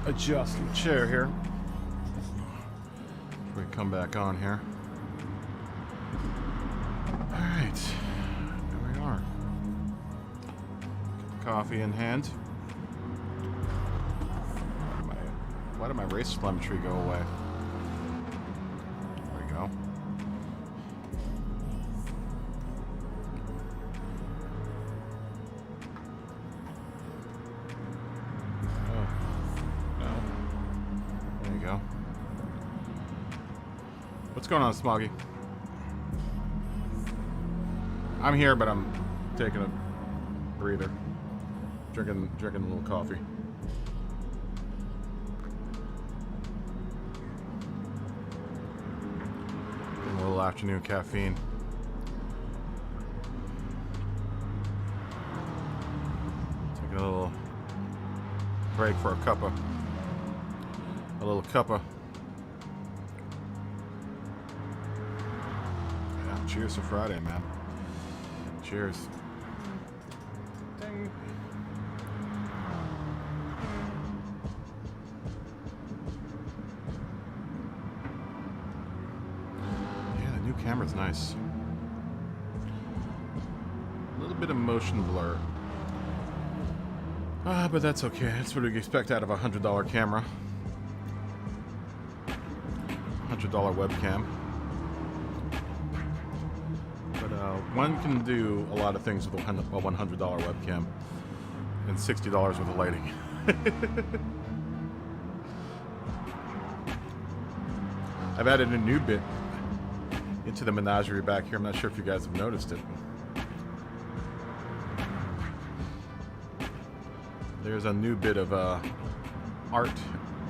adjust the chair here. We come back on here. Alright. There we are. Coffee in hand. Why did my race telemetry go away? There we go. Oh. No. There you go. What's going on, Smoggy? I'm here, but I'm taking a breather. Drinking a little coffee. Getting a little afternoon caffeine. Taking a little break for a cuppa. A little cuppa. Yeah, cheers to Friday, man. Cheers. Ding. Camera's nice. A little bit of motion blur. But that's okay. That's what we expect out of a $100 camera. $100 webcam. But one can do a lot of things with a $100 webcam and $60 with the lighting. I've added a new bit into the menagerie back here. I'm not sure if you guys have noticed it. There's a new bit of art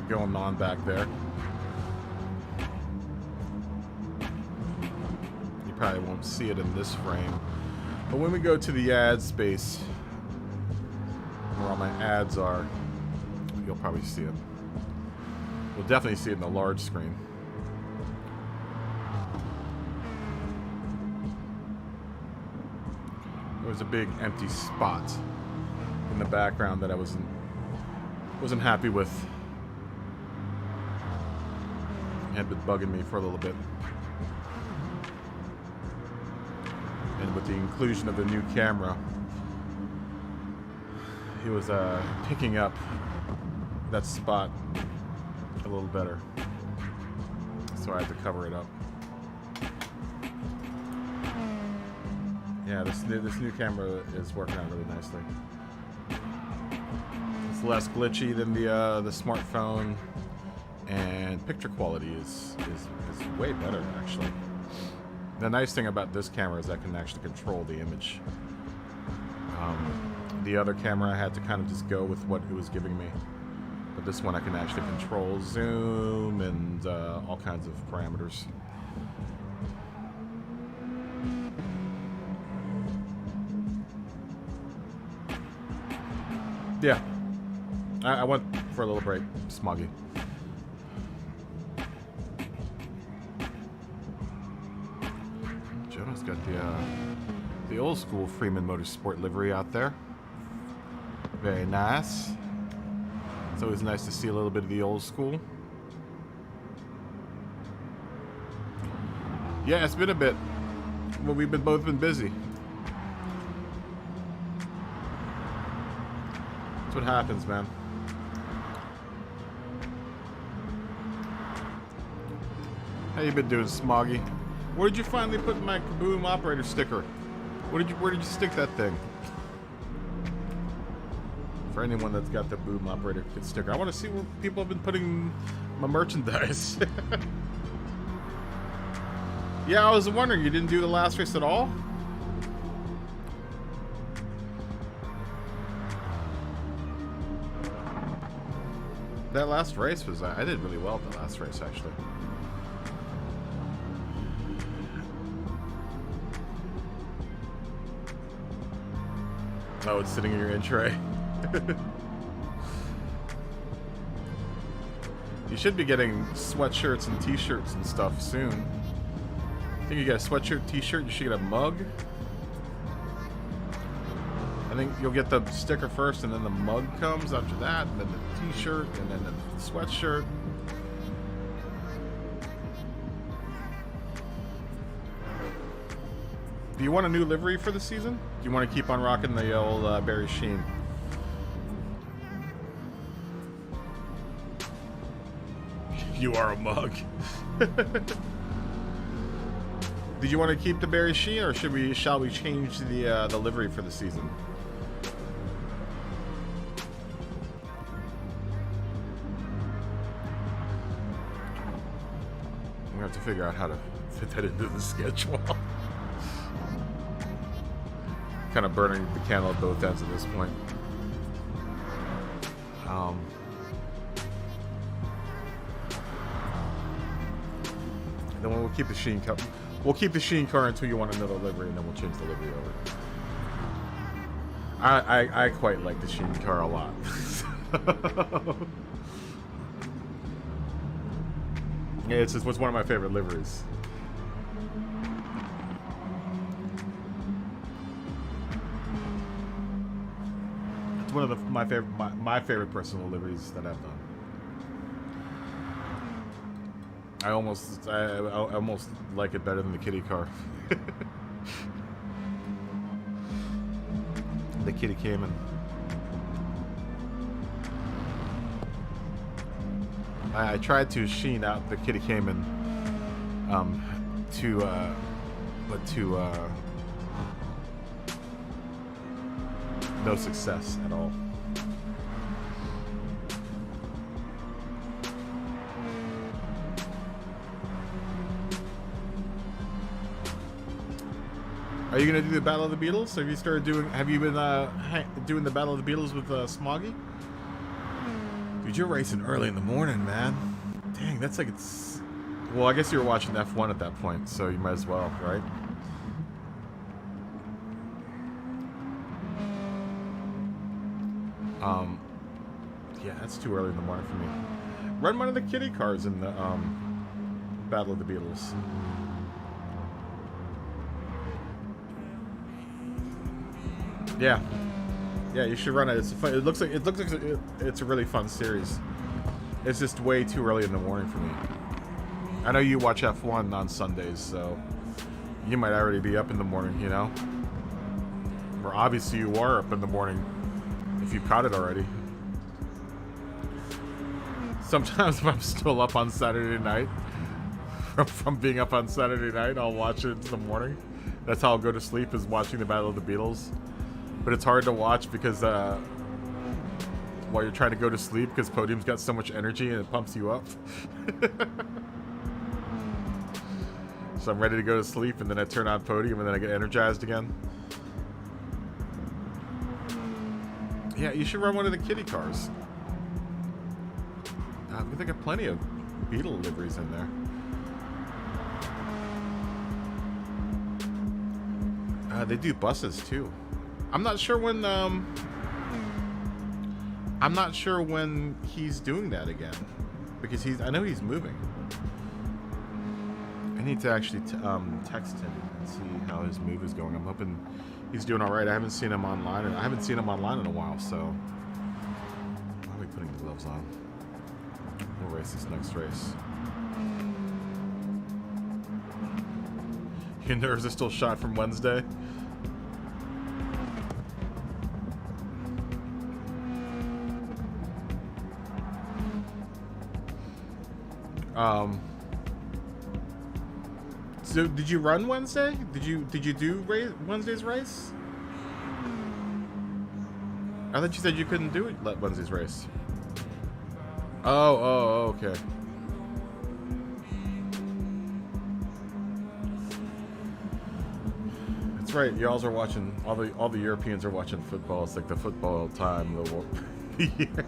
going on back there. You probably won't see it in this frame, but when we go to the ad space where all my ads are, you'll probably see it. You'll definitely see it in the large screen. There was a big empty spot in the background that I wasn't happy with. It had been bugging me for a little bit. And with the inclusion of the new camera, it was picking up that spot a little better. So I had to cover it up. Yeah, this new camera is working out really nicely. It's less glitchy than the smartphone, and picture quality is way better actually. The nice thing about this camera is I can actually control the image. The other camera I had to kind of just go with what it was giving me, but this one I can actually control zoom and all kinds of parameters. Yeah, I went for a little break, Smoggy. Jonah's got the old school Freeman Motorsport livery out there. Very nice. It's always nice to see a little bit of the old school. Yeah, it's been a bit. Well, we've both been busy. That's what happens, man. How you been doing, Smoggy? Where did you finally put my Kaboom operator sticker? Where did you stick that thing? For anyone that's got the Boom operator kit sticker, I want to see where people have been putting my merchandise. Yeah, I was wondering, you didn't do the last race at all? That last race was, I did really well at the last race, actually. Oh, it's sitting in your in tray. You should be getting sweatshirts and t-shirts and stuff soon. I think you get a sweatshirt, t-shirt, you should get a mug. I think you'll get the sticker first, and then the mug comes after that, and then the t-shirt, and then the sweatshirt. Do you want a new livery for the season? Do you want to keep on rocking the old Barry Sheen? You are a mug. Did you want to keep the Barry Sheen, or shall we change the livery for the season? We have to figure out how to fit that into the schedule. Kind of burning the candle at both ends at this point. Then we'll keep the Sheen car. We'll keep the Sheen car until you want another livery, and then we'll change the livery over. I quite like the Sheen car a lot. Yeah, it's one of my favorite liveries. It's one of my favorite personal liveries that I've done. I almost like it better than the kitty car. The kitty Cayman. I tried to Sheen out the kitty Cayman, no success at all. Are you gonna do the Battle of the Beatles? Have you started doing? Have you been doing the Battle of the Beatles with Smoggy? Dude, you're racing early in the morning, man. Dang, that's like it's. Well, I guess you were watching F1 at that point, so you might as well, right? Yeah, that's too early in the morning for me. Run one of the kitty cars in the Battle of the Beatles. Yeah, you should run it. It's fun. It looks like it's a really fun series. It's just way too early in the morning for me. I know you watch F1 on Sundays, so you might already be up in the morning, you know. Or obviously you are up in the morning if you've caught it already. Sometimes if I'm still up on Saturday night, from being up on Saturday night, I'll watch it in the morning. That's how I'll go to sleep, is watching the Battle of the Beatles. But it's hard to watch because while you're trying to go to sleep, because Podium's got so much energy and it pumps you up. So I'm ready to go to sleep, and then I turn on Podium, and then I get energized again. Yeah, you should run one of the kitty cars. I think they got plenty of Beetle liveries in there. They do buses too. I'm not sure when he's doing that again, because I know he's moving. I need to actually text him and see how his move is going. I'm hoping he's doing all right. I haven't seen him online, and I haven't seen him online in a while. So why are we putting the gloves on? We'll race this next race. Your nerves are still shot from Wednesday. So did you run Wednesday? Did you do Wednesday's race? I thought you said you couldn't do it Wednesday's race. Oh, okay. That's right. Y'all are watching. All the Europeans are watching football. It's like the football time of the year.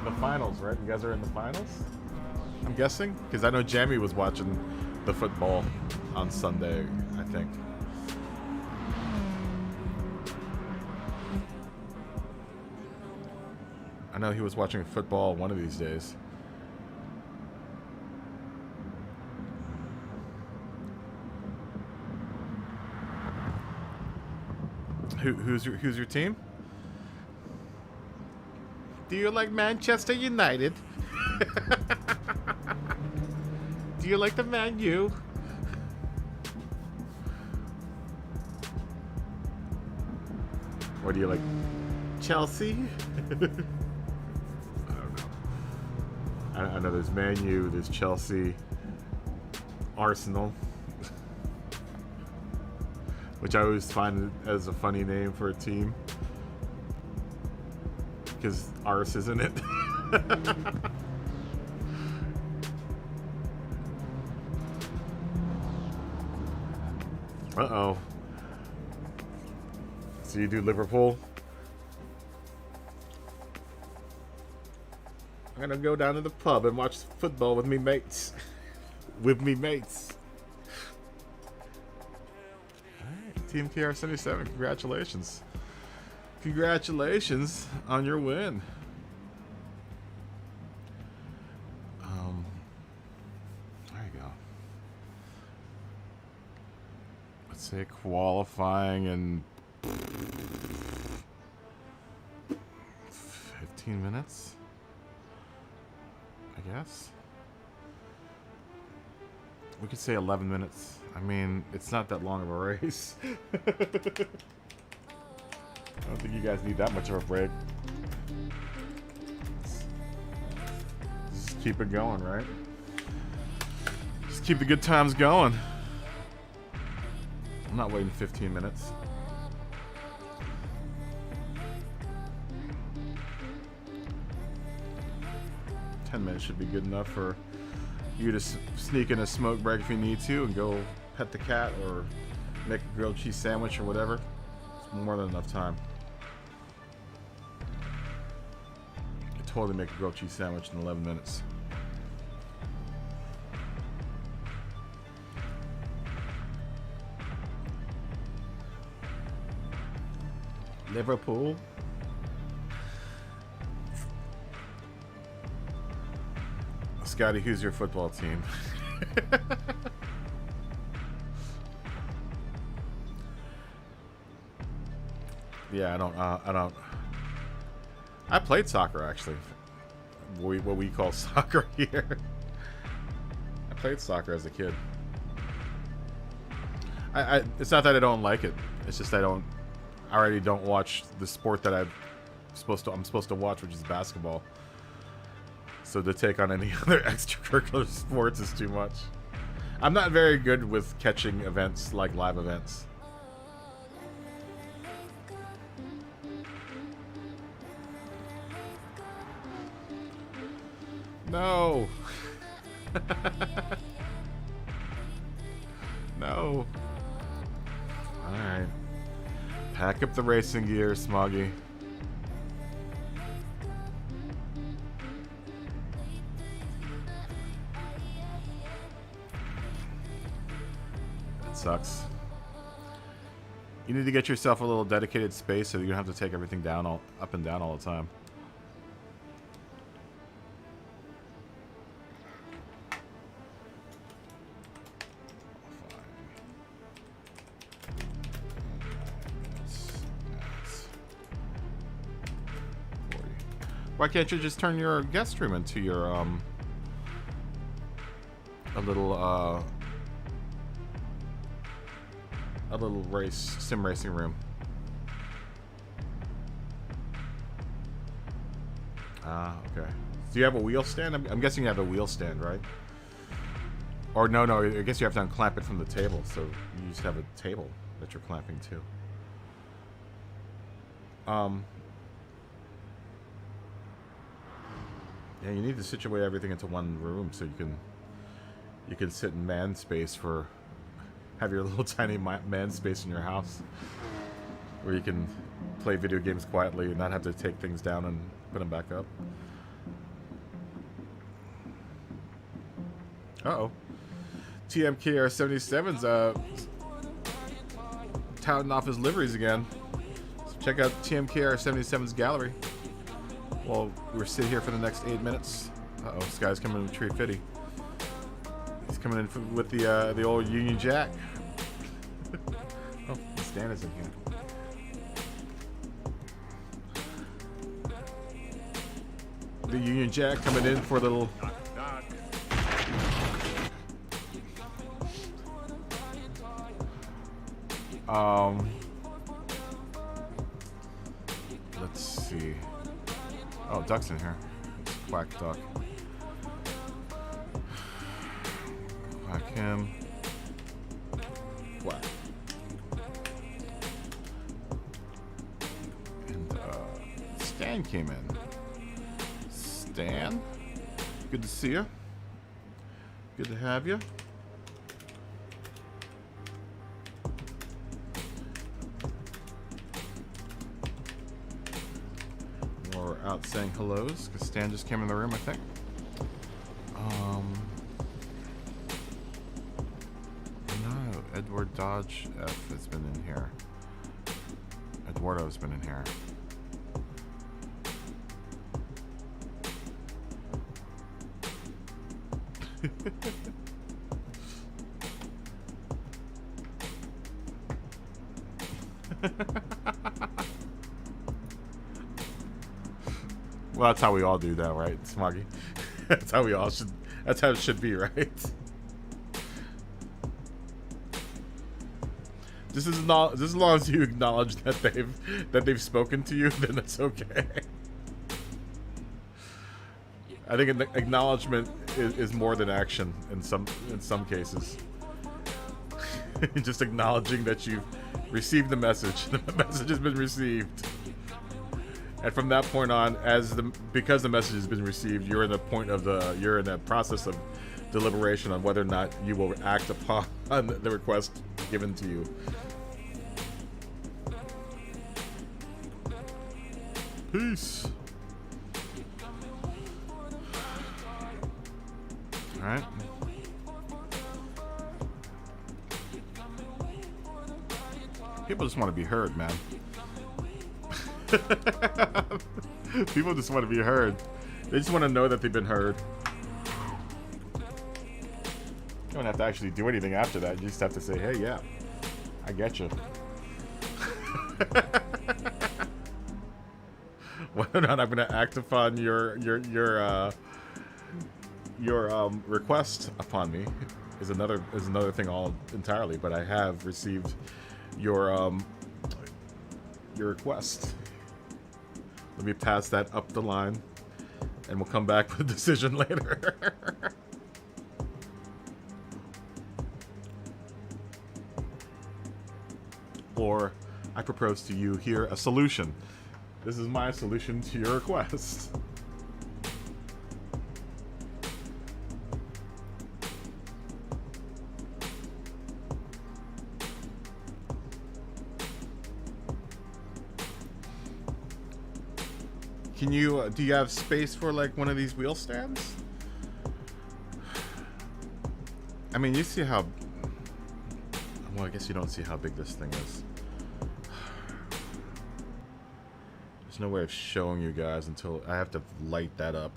The finals, right? You guys are in the finals, I'm guessing, because I know Jamie was watching the football on Sunday, I think. I know he was watching football one of these days. Who's your team? Do you like Manchester United? Do you like the Man U? Or do you like Chelsea? I don't know. I know there's Man U, there's Chelsea, Arsenal, which I always find as a funny name for a team because Ars is in it. Uh-oh. So you do Liverpool? I'm gonna go down to the pub and watch football with me mates. With me mates. Alright, Team KR77, congratulations. Congratulations on your win. There you go. Let's say qualifying in 15 minutes, I guess. We could say 11 minutes. I mean, it's not that long of a race. I don't think you guys need that much of a break. Just keep it going, right? Just keep the good times going. I'm not waiting 15 minutes. Minutes should be good enough for you to sneak in a smoke break if you need to and go pet the cat or make a grilled cheese sandwich or whatever. It's more than enough time. You can totally make a grilled cheese sandwich in 11 minutes. Liverpool. Scotty, who's your football team? Yeah, I don't. I played soccer actually. What we call soccer here. I played soccer as a kid. It's not that I don't like it. It's just I already don't watch the sport that I'm supposed to watch, which is basketball. So to take on any other extracurricular sports is too much. I'm not very good with catching events like live events. No. No. Alright. Pack up the racing gear, Smoggy. Sucks. You need to get yourself a little dedicated space so you don't have to take everything down up and down all the time. Why can't you just turn your guest room into your a little sim racing room? Ah, okay. Do you have a wheel stand? I'm guessing you have a wheel stand, right? Or no, I guess you have to unclamp it from the table, so you just have a table that you're clamping to. Yeah, you need to situate everything into one room so you can sit in man space for have your little tiny man space in your house where you can play video games quietly and not have to take things down and put them back up. Uh-oh. TMKR77's touting off his liveries again. So check out TMKR77's gallery while we're sitting here for the next 8 minutes. Uh-oh, this guy's coming in with Tree Fitty. He's coming in with the old Union Jack. Oh, Stan is in here. the Union Jack coming in for a little. Let's see. Oh, Duck's in here. It's Quack Duck. Quack him. Quack. And Stan came in. Stan, good to see you. Good to have you. We're out saying hellos because Stan just came in the room, I think. No, Edward Dodge F has been in here. Eduardo's been in here. Well, that's how we all do that, right, Smoggy? That's how we all should. That's how it should be, right? Just as long as you acknowledge that they've spoken to you, then that's okay. I think an acknowledgement is more than action in some cases. Just acknowledging that you've received the message. The message has been received. And from that point on, because the message has been received, you're in the process of deliberation on whether or not you will act upon the request given to you. Peace. All right. People just want to be heard, man. People just want to be heard. They just want to know that they've been heard. You don't have to actually do anything after that. You just have to say, hey, yeah, I get you. Whether or not I'm going to act upon your request upon me is another thing all entirely. But I have received your request. Let me pass that up the line, and we'll come back with a decision later. Or I propose to you here a solution. This is my solution to your request. Can you, do you have space for like one of these wheel stands? I mean, you see how, well, I guess you don't see how big this thing is. There's no way of showing you guys until I have to light that up,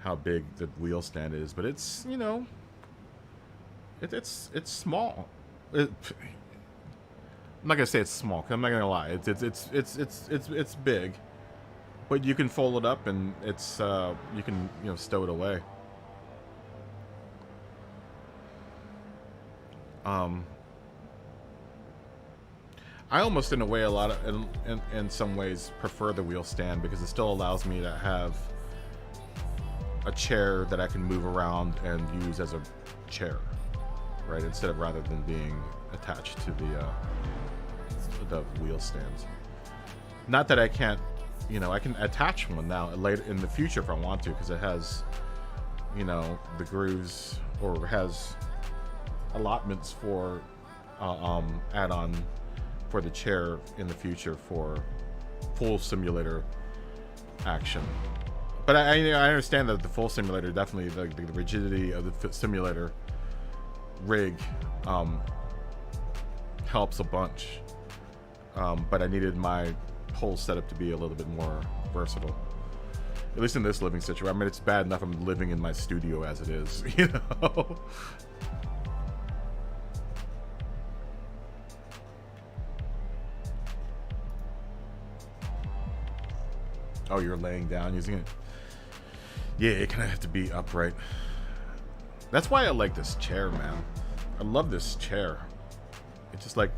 how big the wheel stand is, but it's, you know, it's small. I'm not gonna say it's small, 'cause I'm not gonna lie. It's big. But you can fold it up and it's you can, you know, stow it away. I almost in a way in some ways prefer the wheel stand because it still allows me to have a chair that I can move around and use as a chair, right? Rather than being attached to the wheel stands. Not that I can't. You know, I can attach one now later in the future if I want to, because it has, you know, the grooves or has allotments for add-on for the chair in the future for full simulator action. But I understand that the full simulator definitely the rigidity of the simulator rig helps a bunch. But I needed my whole setup to be a little bit more versatile, at least in this living situation. I mean, it's bad enough I'm living in my studio as it is, you know. Oh, you're laying down using it. Yeah, it kind of have to be upright. That's why I like this chair, man. I love this chair. It's just like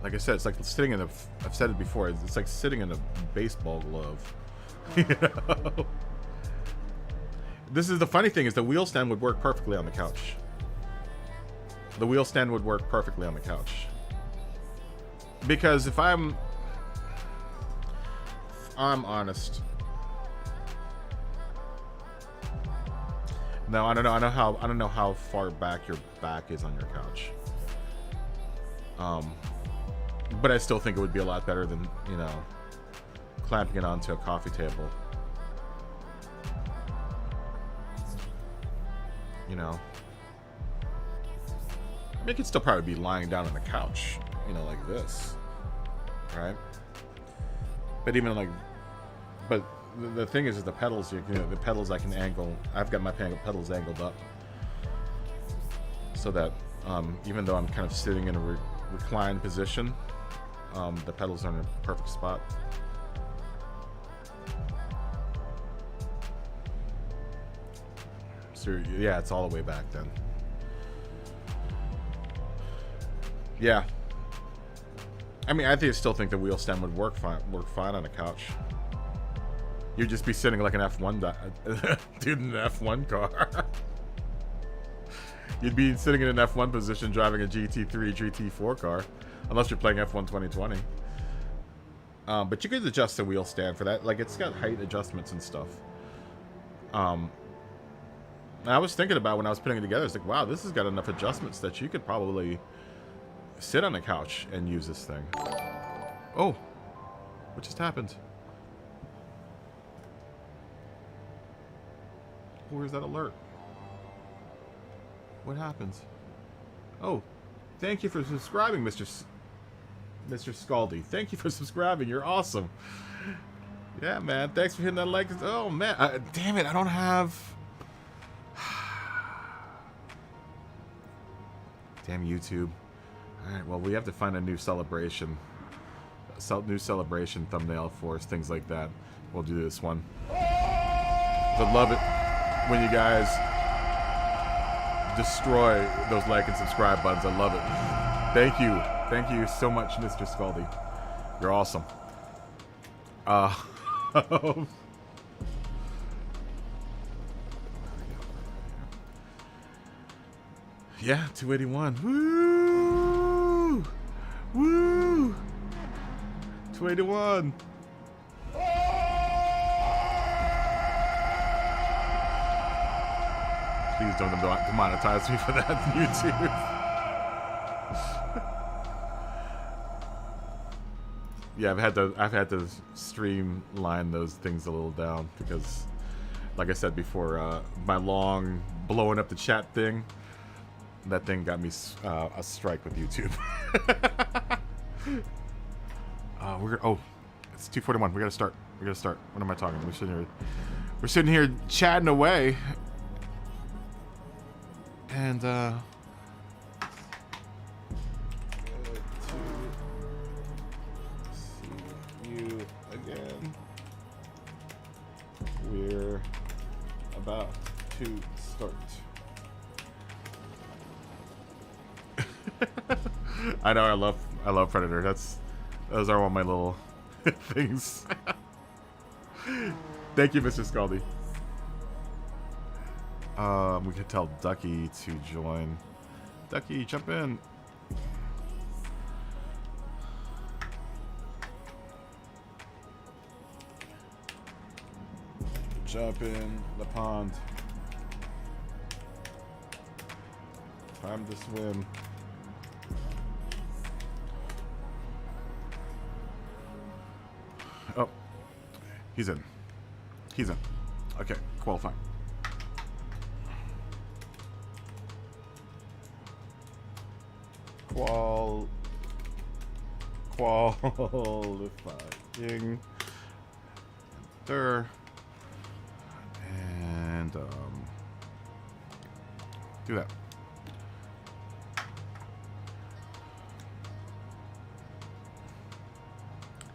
I said, it's like sitting in a. I've said it before. It's like sitting in a baseball glove. You know? This is the funny thing is the wheel stand would work perfectly on the couch. The wheel stand would work perfectly on the couch. Because if I'm honest. No, I don't know. I don't know how far back your back is on your couch. But I still think it would be a lot better than, you know, clamping it onto a coffee table. You know, I mean, it could still probably be lying down on the couch, you know, like this, right? But even like, but the thing is the pedals. You know, the pedals I can angle. I've got my pedals angled up, so that even though I'm kind of sitting in a reclined position, the pedals are in a perfect spot. So yeah, it's all the way back then. Yeah. I mean, still think the wheel stem would work fine on a couch. You'd just be sitting like an F1 dude in an F1 car. You'd be sitting in an F1 position driving a GT3, GT4 car, unless you're playing F1 2020. But you could adjust the wheel stand for that. Like, it's got height adjustments and stuff. I was thinking about when I was putting it together, it's like, wow, this has got enough adjustments that you could probably sit on the couch and use this thing. Oh, what just happened? Where's that alert? What happens? Oh, thank you for subscribing, Mr. Scaldy. Thank you for subscribing. You're awesome. Yeah, man. Thanks for hitting that like. Oh, man. Damn it. I don't have... Damn YouTube. Alright, well, we have to find a new celebration. New celebration thumbnail for us, things like that. We'll do this one. I'd love it when you guys destroy those like and subscribe buttons. I love it. Thank you. Thank you so much, Mr. Scaldy. You're awesome. Yeah, 281. Woo! Woo! 281. Please don't demonetize me for that, YouTube. Yeah, I've had to streamline those things a little down because, like I said before, my long blowing up the chat thing. That thing got me a strike with YouTube. It's 2:41. We gotta start. What am I talking? We're sitting here chatting away, and to see you again. We're about to start. I know, I love Predator. Those are one of my little things. Thank you, Mr. Scaldy. We could tell Ducky to join. Ducky, jump in. Jump in the pond. Time to swim. Oh, he's in. Okay, qualifying. Qualifying. There. And do that.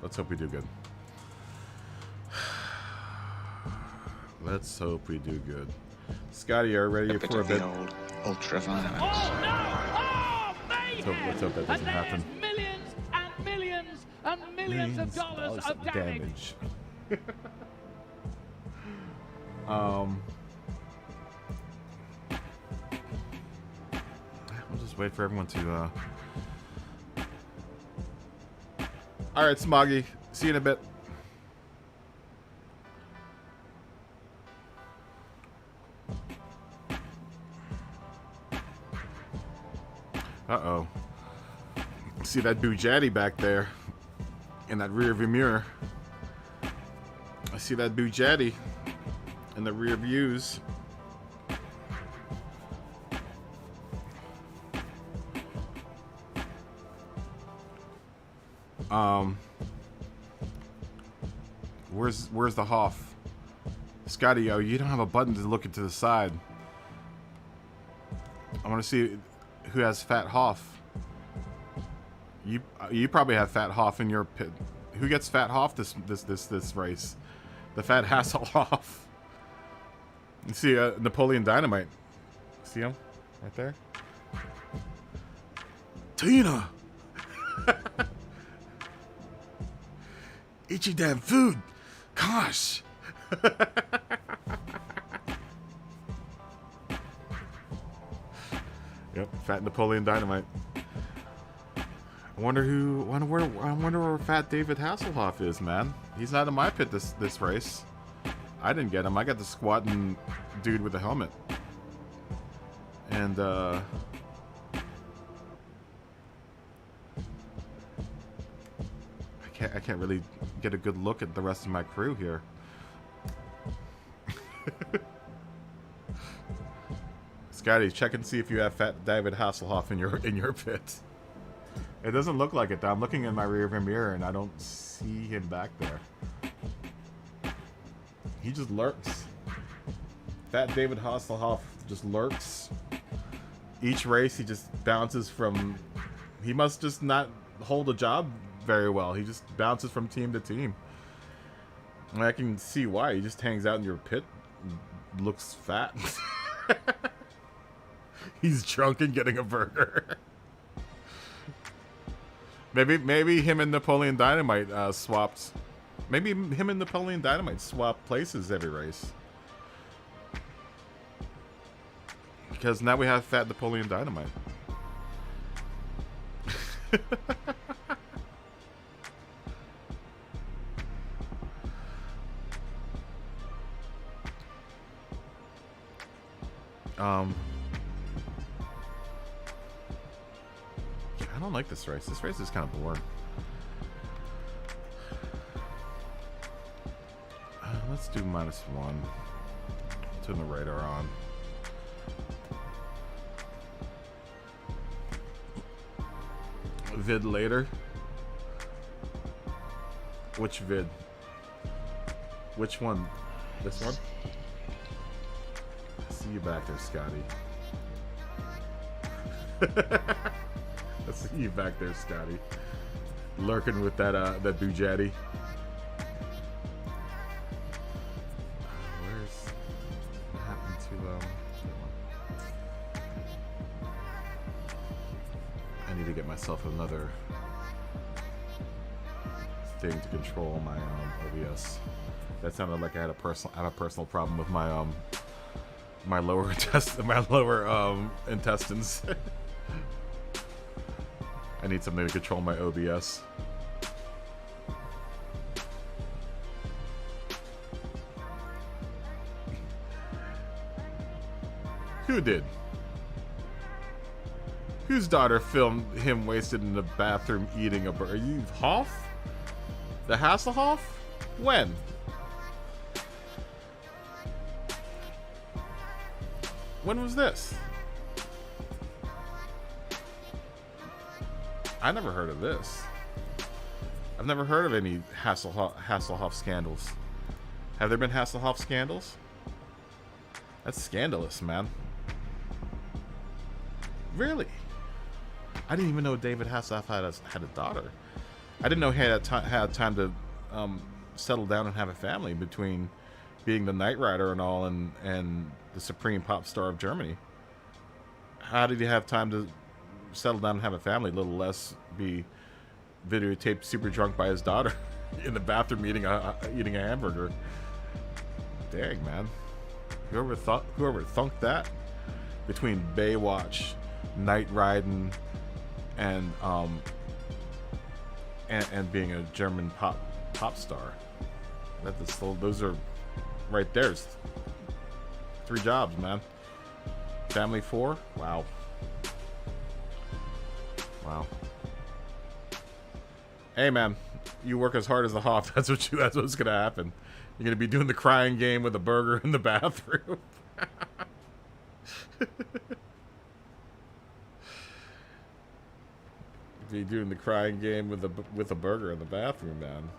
Let's hope we do good. Let's hope we do good. Scotty, are you ready A bit for a of the bit? old ultraviolet. Oh no! Oh, mayhem! Let's hope that doesn't and happen. there's millions and millions and millions of dollars of damage. We'll just wait for everyone to. All right, Smoggy. See you in a bit. Uh-oh. See that Bugatti back there in that rear view mirror. I see that Bugatti in the rear views. Where's the Hoff? Scotty, oh, you don't have a button to look into the side. I want to see who has Fat Hoff. You probably have Fat Hoff in your pit. Who gets Fat Hoff this race? The Fat Hasselhoff. You see Napoleon Dynamite. See him right there? Tina. Eat your damn food. Gosh. Yep, Fat Napoleon Dynamite. I wonder where Fat David Hasselhoff is, man. He's not in my pit this race. I didn't get him. I got the squatting dude with the helmet. And I can't really get a good look at the rest of my crew here. Scotty, check and see if you have Fat David Hasselhoff in your pit. It doesn't look like it, though. I'm looking in my rearview mirror and I don't see him back there. He just lurks. Fat David Hasselhoff just lurks. Each race he just bounces from. He must just not hold a job very well. He just bounces from team to team. And I can see why. He just hangs out in your pit. Looks fat. He's drunk and getting a burger. Maybe him and Napoleon Dynamite swapped. Maybe him and Napoleon Dynamite swapped places every race. Because now we have Fat Napoleon Dynamite. I don't like this race. This race is kind of boring. Let's do -1. Turn the radar on. Vid later. Which vid? Which one? This one? See you back there, Scotty. I see you back there, Scotty. Lurking with that Bugatti. What happened to I need to get myself another thing to control my OBS. That sounded like I had a personal problem with my my lower intestines. I need something to control my OBS. Who did? Whose daughter filmed him wasted in the bathroom eating a burger? Are you Hoff? The Hasselhoff? When? When was this? I never heard of this. I've never heard of any Hasselhoff scandals. Have there been Hasselhoff scandals? That's scandalous, man. Really? I didn't even know David Hasselhoff had a daughter. I didn't know he had time to settle down and have a family between being the Knight Rider and all, and the supreme pop star of Germany. How did he have time to settle down and have a family, little less be videotaped super drunk by his daughter in the bathroom eating a hamburger? Dang, man. Whoever thunk that? Between Baywatch, Knight Riding, and being a German pop star. Those are right there. 3 jobs, man. Family 4? Wow. Wow. Hey, man, you work as hard as the Hoff. That's what's gonna happen. You're gonna be doing the crying game with a burger in the bathroom. Be doing the crying game with a burger in the bathroom, man.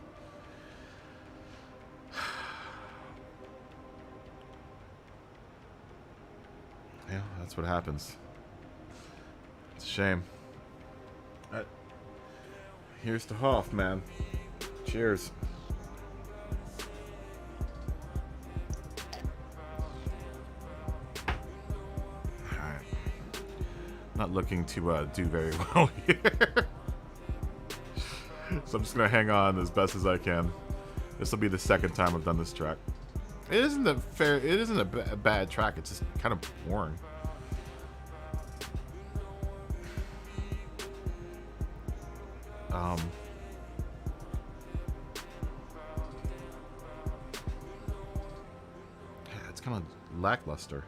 Yeah, that's what happens. It's a shame. Here's to Hoff, man. Cheers. Alright. Not looking to do very well here. So I'm just gonna hang on as best as I can. This will be the 2nd time I've done this track. It isn't a bad track. It's just kind of boring. Yeah, it's kind of lackluster.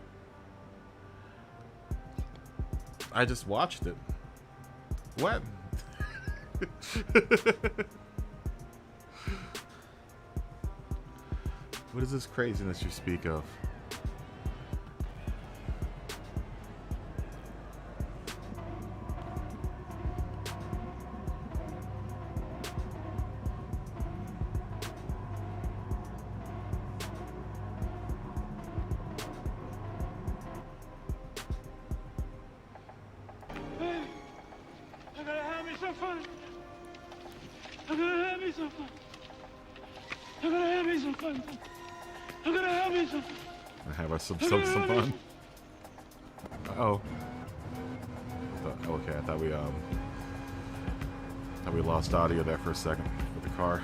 I just watched it. What? What is this craziness you speak of? Some fun. Uh-oh. Okay, I thought we lost audio there for a second with the car.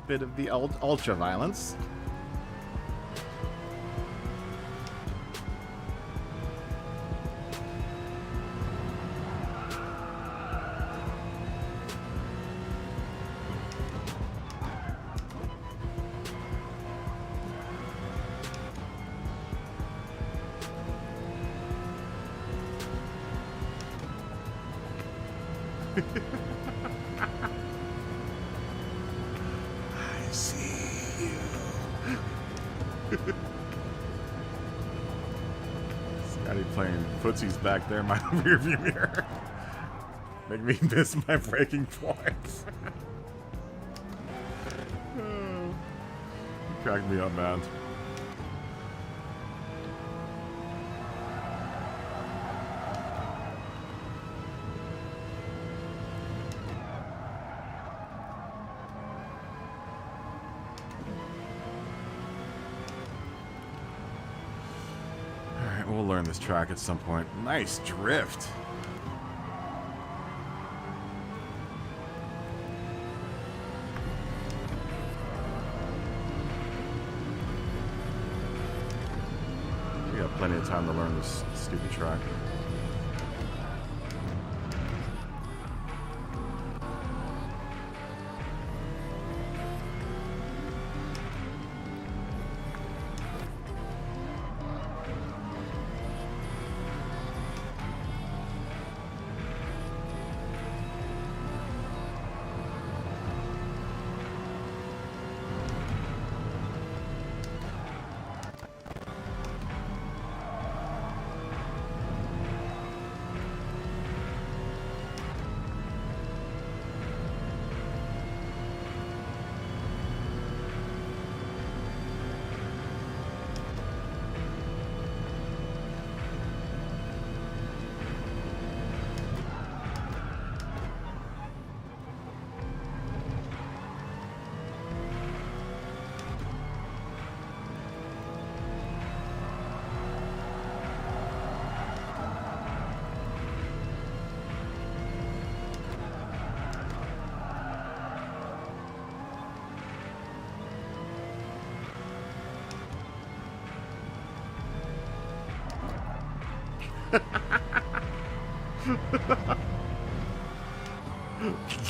Bit of the ultra violence. I see you. Scotty playing footsies back there in my rearview mirror. Make me miss my breaking points. You cracked me up, man. We'll learn this track at some point. Nice drift. We got plenty of time to learn this stupid track.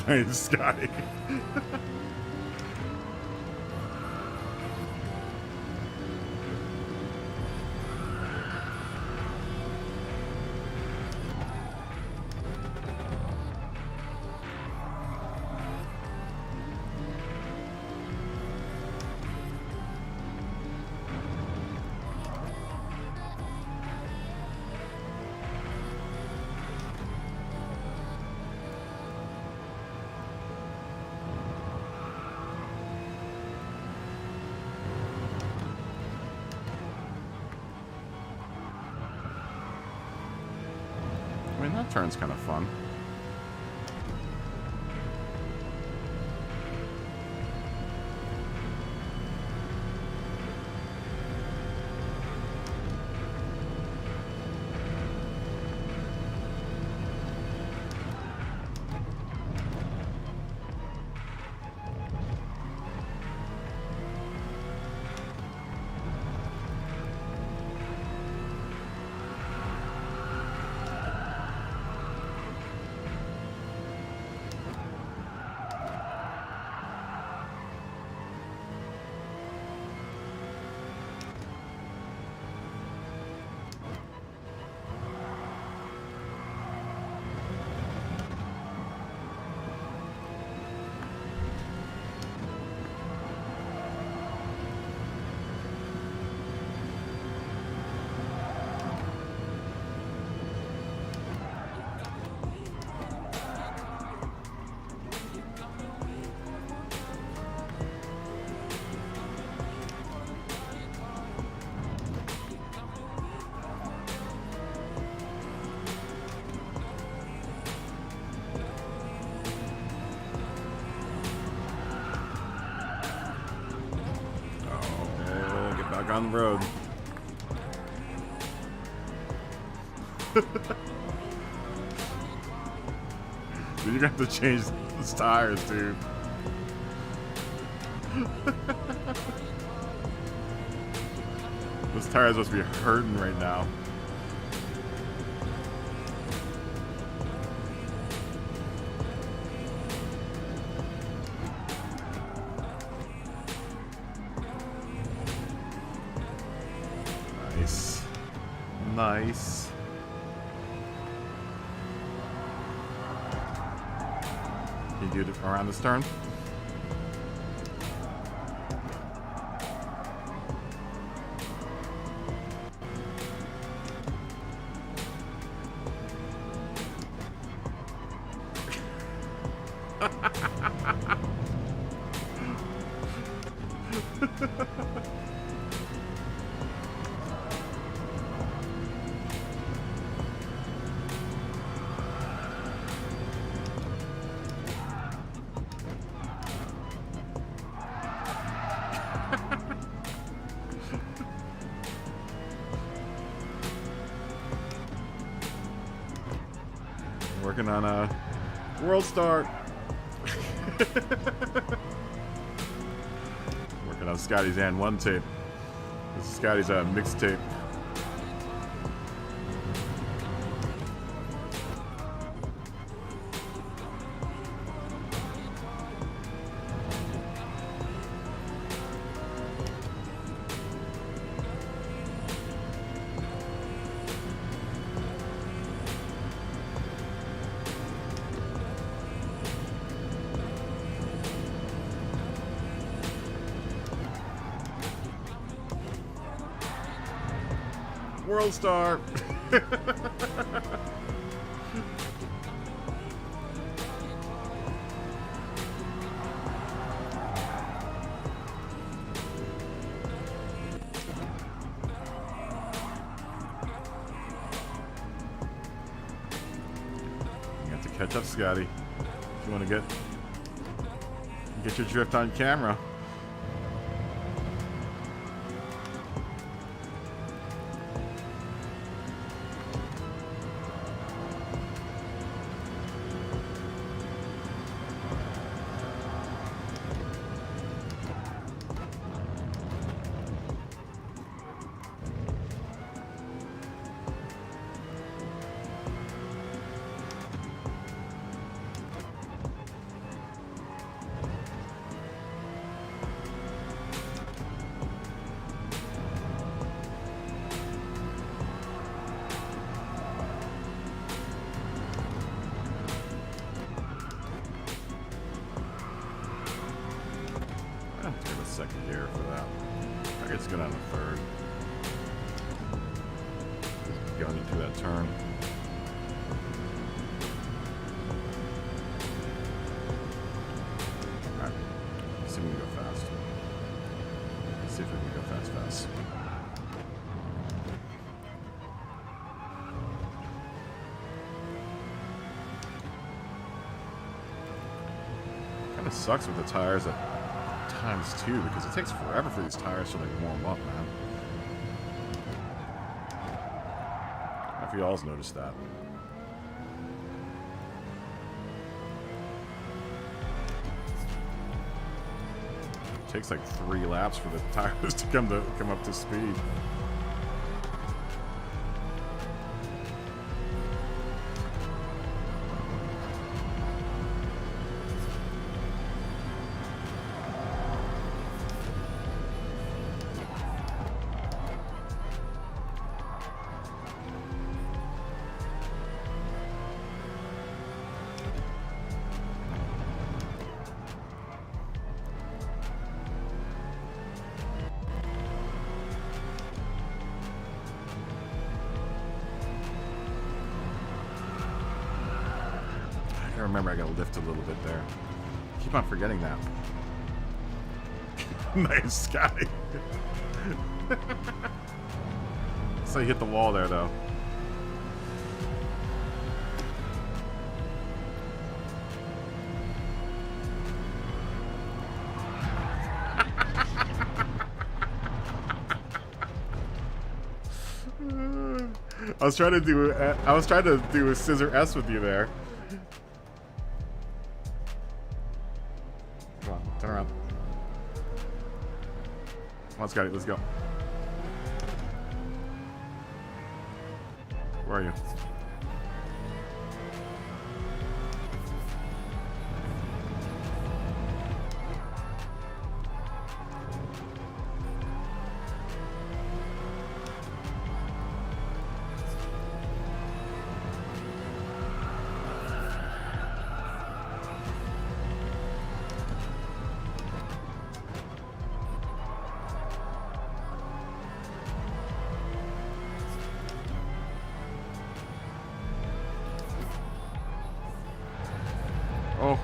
Nice, Scotty. I mean, that turn's kind of fun. On the road. You're gonna have to change those tires, dude. Those tires must be hurting right now. Nice. Can you do it around this turn? Working on a World Star. Working on Scotty's and one tape. This is Scotty's mixtape. World Star. You got to catch up, Scotty. If you want to get your drift on camera. Second gear for that. I guess go down to third. Going into that turn. Alright. Let's see if we can go fast. Let's see if we can go fast. Kinda sucks with the tires at times too, because it takes forever for these tires to like warm up, man. I don't know if you all's noticed that. It takes like 3 laps for the tires to come up to speed. I remember I gotta lift a little bit there. Keep on forgetting that. Nice, Scotty. So you hit the wall there, though. I was trying to do a scissor S with you there. Come on, turn around. Come on, Scotty, let's go. Where are you? Oh.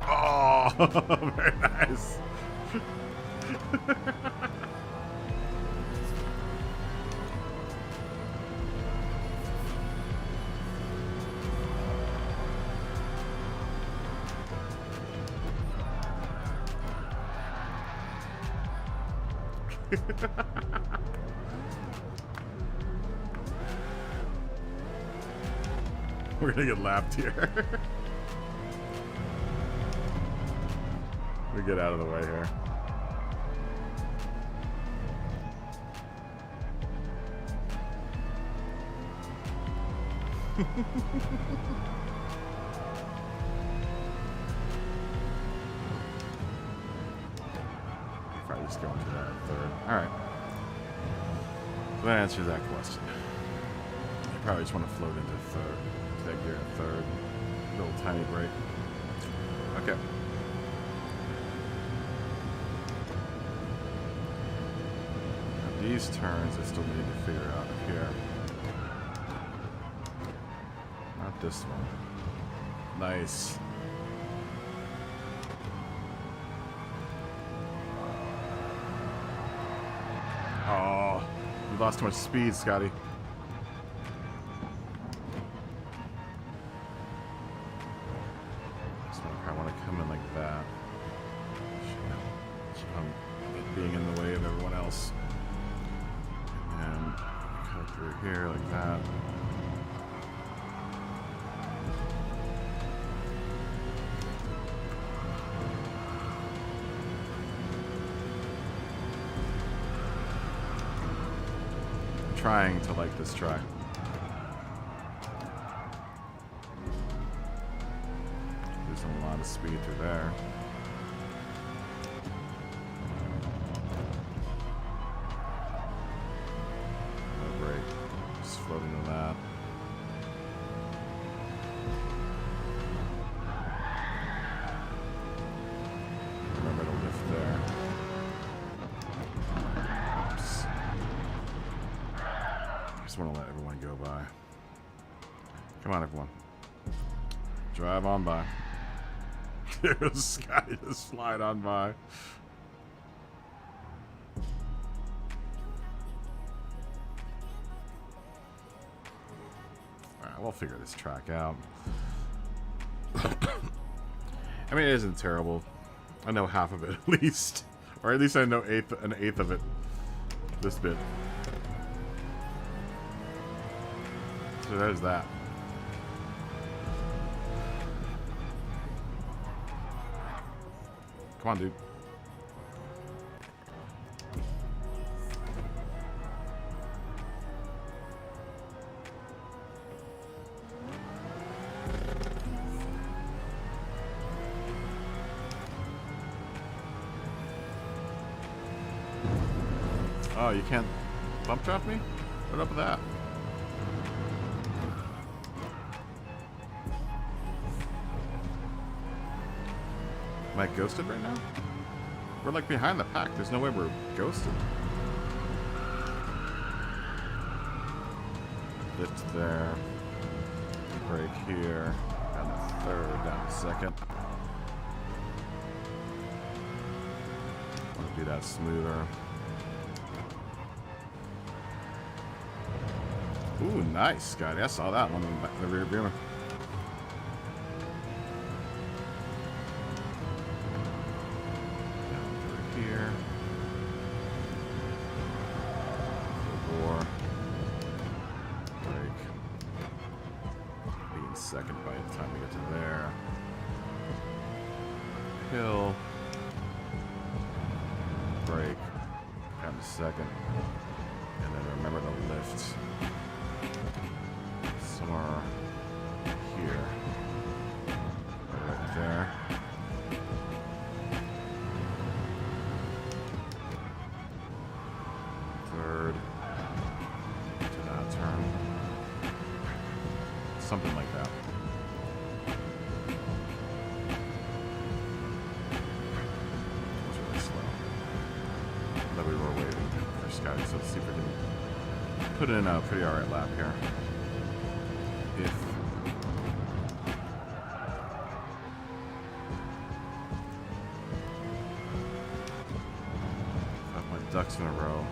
Oh, very nice. We're gonna get lapped here. We get out of the way here. Probably just going to that third. Alright. So that answers that question. You probably just want to float into third. Take gear in third. Little tiny break. Okay. Now these turns I still need to figure out here. Not this one. Nice. Oh, you lost too much speed, Scotty. So I want to come in like that. I'm being in the way of everyone else. And cut through here like that. Trying to like this track. Losing a lot of speed through there. No break. Just floating to that. Remember to lift there. Want to let everyone go by. Come on, everyone. Drive on by. There's Sky just slide on by. Alright, we'll figure this track out. I mean, it isn't terrible. I know half of it at least. Or at least I know an eighth of it. This bit. So there's that. Come on, dude. Oh, you can't bump drop me? What up with that? Am I ghosted right now? We're like behind the pack. There's no way we're ghosted. Lift there. Break here. Down to third. Down to second. Want to do that smoother. Ooh, nice, Scotty. I saw that one in the rear view. Here. Four. Break. Be in second by the time we get to there. Hill. Break. Down to second. And then remember to lift. Somewhere here. Right there. Third to that turn. Something like that. It was really slow. But we were waiting for Scotty, so let's see if we can put in a pretty alright lap here. If got my ducks in a row,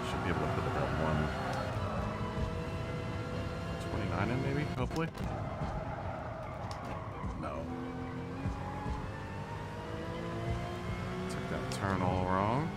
should be able to put about 129 in maybe, hopefully. No. Took that turn all wrong.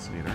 That's neater.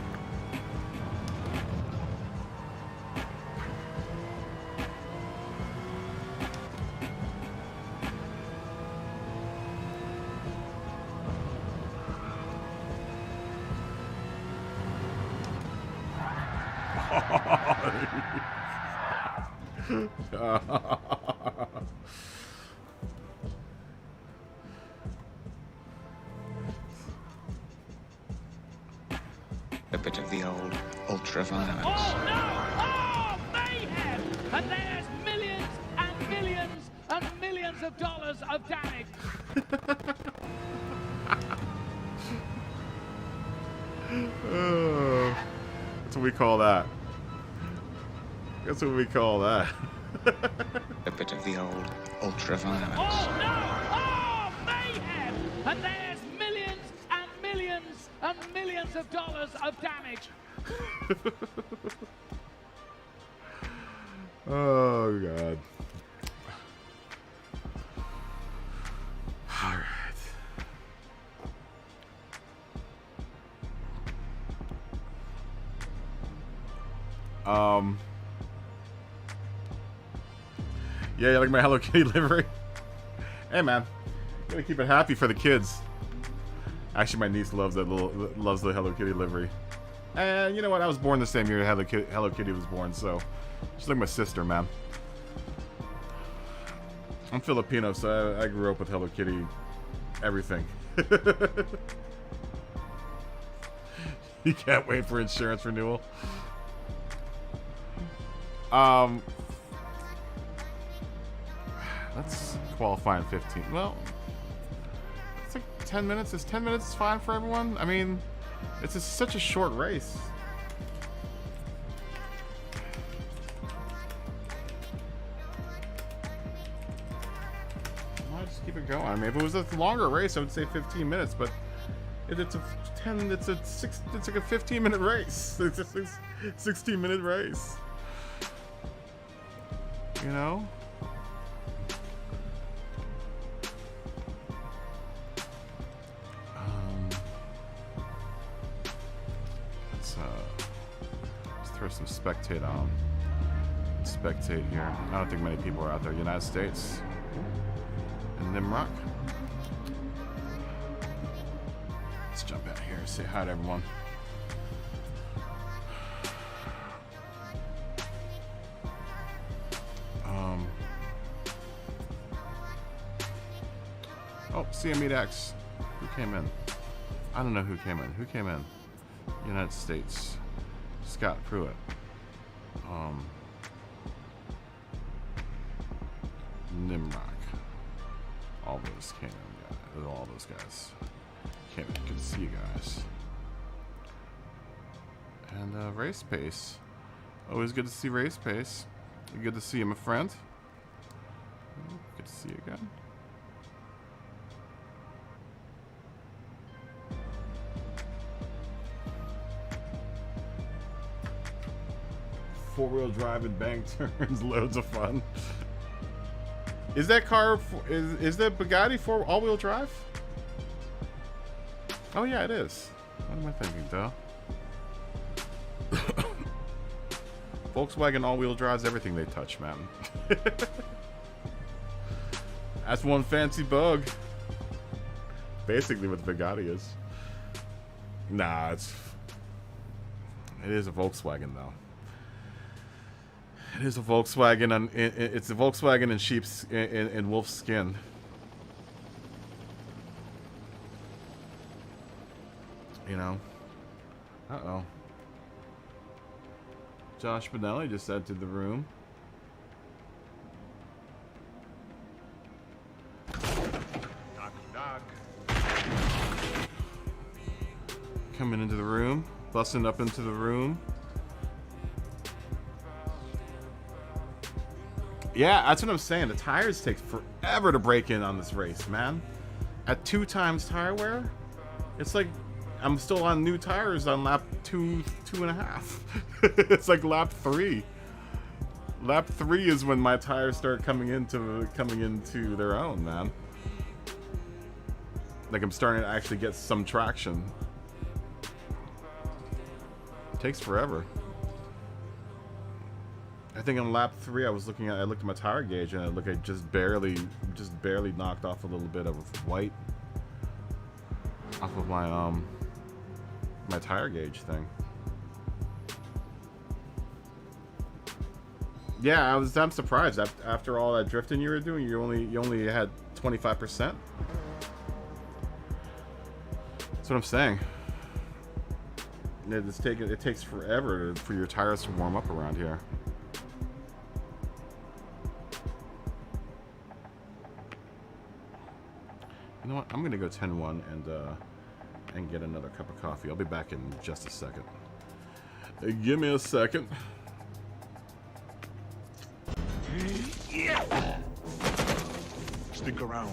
A bit of the old ultra-violence. Oh no! Oh, mayhem! And there's millions and millions and millions of dollars of damage. That's what we call that. That's what we call that. A bit of the old ultra-violence. Oh no! Oh, mayhem! And there's millions and millions and millions of dollars of damage. Oh God. All right. Yeah, you like my Hello Kitty livery? Hey man, gotta keep it happy for the kids. Actually, my niece loves the Hello Kitty livery. And you know what? I was born the same year Hello Kitty was born, so she's like my sister, man. I'm Filipino, so I grew up with Hello Kitty, everything. You can't wait for insurance renewal. Let's qualify in 15. Well, it's like 10 minutes. Is 10 minutes fine for everyone? I mean, it's just such a short race. I'll just keep it going. I mean, if it was a longer race, I would say 15 minutes, but it's a 10. It's like a 15-minute race. It's a 16-minute race. You know? Let's throw some spectate on. Spectate here. I don't think many people are out there. United States. And Nimrock. Let's jump out here and say hi to everyone. Oh, CMEDX. Who came in? I don't know who came in. Who came in? United States. Scott Pruitt. Nimrock. All those came in, guys. All those guys. Can't good to see you guys. And Race Pace. Always good to see Race Pace. Good to see you, my friend. Good to see you again. Four-wheel drive and bank turns, loads of fun. Is that car? Is that Bugatti all-wheel drive? Oh yeah, it is. What am I thinking, though? Volkswagen all-wheel drives everything they touch, man. That's one fancy bug. Basically, what the Bugatti is. Nah, it is a Volkswagen though. It is a Volkswagen, and it's a Volkswagen in sheep's in wolf skin. You know. Uh-oh. Josh Benelli just entered the room. Knock, knock. Coming into the room, busting up into the room. Yeah, that's what I'm saying. The tires take forever to break in on this race, man. At 2 times tire wear, it's like I'm still on new tires on lap 2.5. It's like lap 3. Lap 3 is when my tires start coming into their own, man. Like I'm starting to actually get some traction. Takes forever. I think on lap 3 I looked at my tire gauge and I look at just barely knocked off a little bit of white off of my my tire gauge thing. Yeah, I'm surprised after all that drifting you were doing, you only had 25%. That's what I'm saying. It takes forever for your tires to warm up around here. You know what? I'm gonna go 10-1 and get another cup of coffee. I'll be back in just a second. Give me a second. Yeah. Stick around.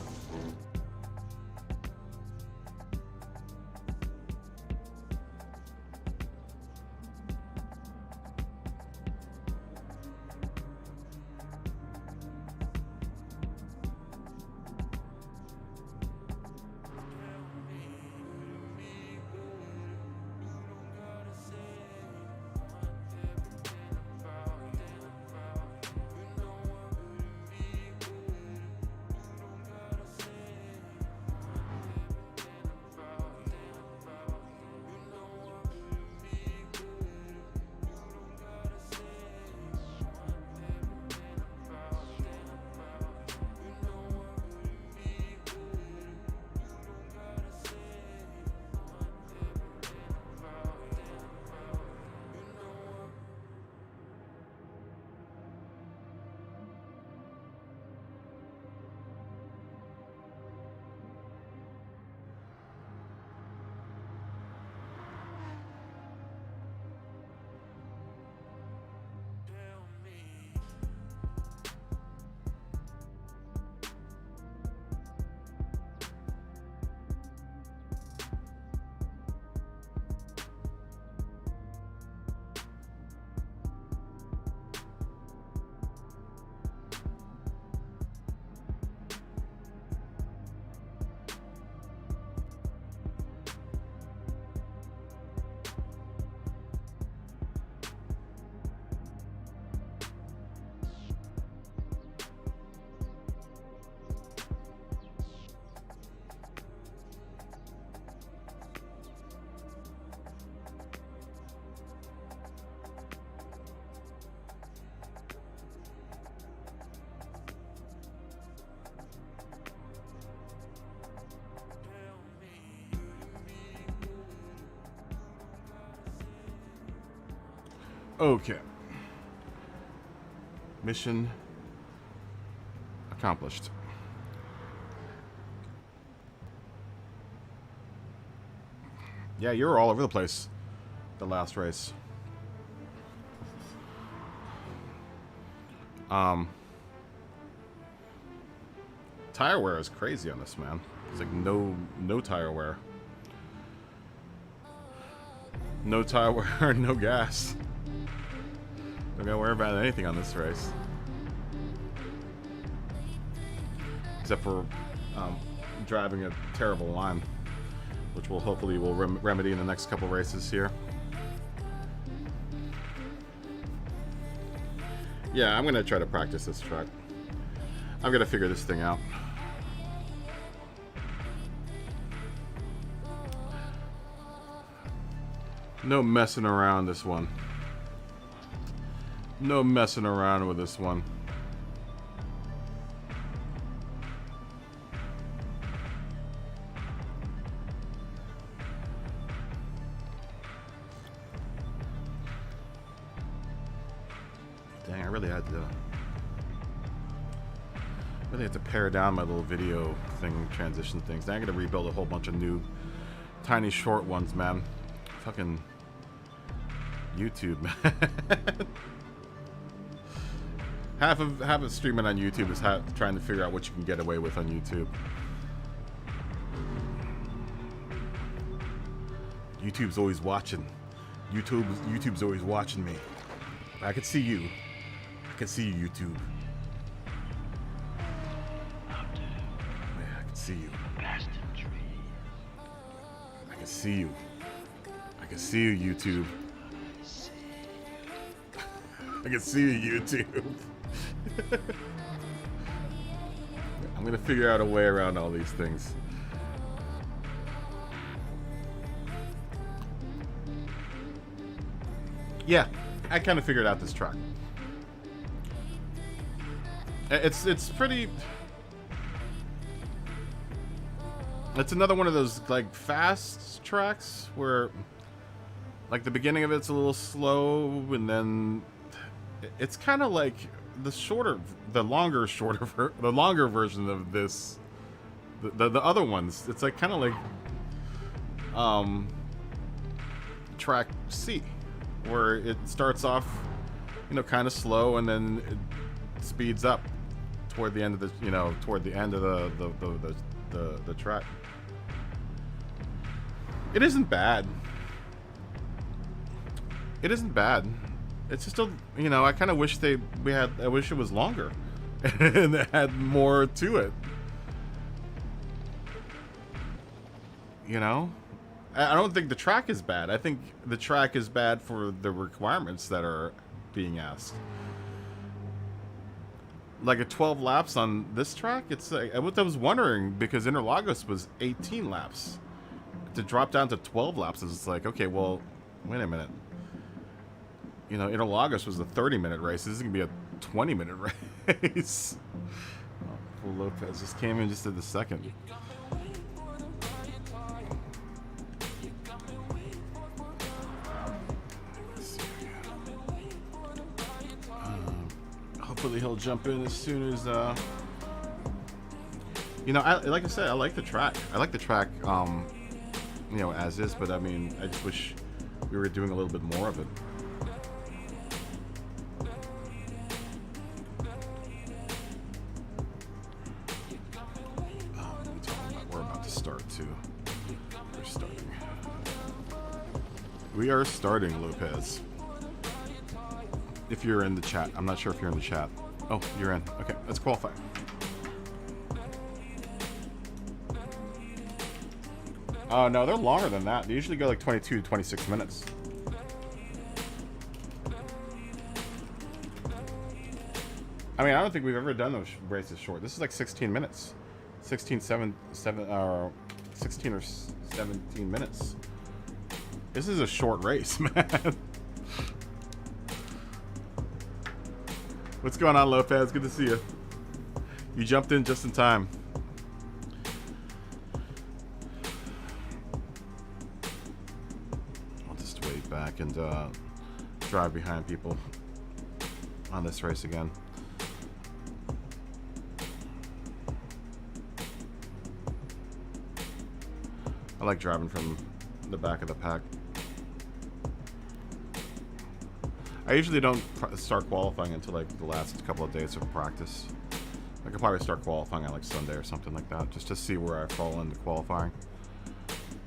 Okay. Mission accomplished. Yeah, you were all over the place the last race. Tire wear is crazy on this, man. It's like no tire wear. No tire wear, no gas. Don't gotta worry about anything on this race. Except for driving a terrible line, which will hopefully remedy in the next couple races here. Yeah, I'm gonna try to practice this track. I'm gonna figure this thing out. No messing around this one. No messing around with this one. Dang, I really had to pare down my little video thing, transition things. Now I gotta rebuild a whole bunch of new, tiny, short ones, man. Fucking YouTube, man. Half of streaming on YouTube is trying to figure out what you can get away with on YouTube. YouTube's always watching. YouTube's always watching me. I can see you. I can see you, YouTube. Yeah, I can see you. I can see you. I can see you, YouTube. I can see you, YouTube. I'm gonna figure out a way around all these things. Yeah, I kind of figured out this track. It's pretty. It's another one of those like fast tracks where, like, the beginning of it's a little slow, and then it's kind of like the longer version of this. The other ones, it's like kind of like track C, where it starts off, you know, kind of slow, and then it speeds up toward the end of the the track. It isn't bad. It isn't bad. It's just a, you know, I kind of wish I wish it was longer and it had more to it. You know? I don't think the track is bad. I think the track is bad for the requirements that are being asked. Like a 12 laps on this track, it's like, I was wondering, because Interlagos was 18 laps. To drop down to 12 laps is like, okay, well, wait a minute. You know, Interlagos was a 30-minute race. This is going to be a 20-minute race. Oh, Lopez just came in just at the second. Hopefully he'll jump in as soon as, you know, like I said, I like the track. I like the track, you know, as is, but I mean, I just wish we were doing a little bit more of it. We're about to start too. We're starting. We are starting, Lopez. If you're in the chat. I'm not sure if you're in the chat. Oh, you're in. Okay, let's qualify. Oh, no, they're longer than that. They usually go like 22 to 26 minutes. I mean, I don't think we've ever done those races short. This is like 16 minutes. 16 or 17 minutes. This is a short race, man. What's going on, Lopez? Good to see you. You jumped in just in time. I'll just wait back and drive behind people on this race again. I like driving from the back of the pack. I usually don't start qualifying until like the last couple of days of practice. I could probably start qualifying on like Sunday or something like that, just to see where I fall into qualifying.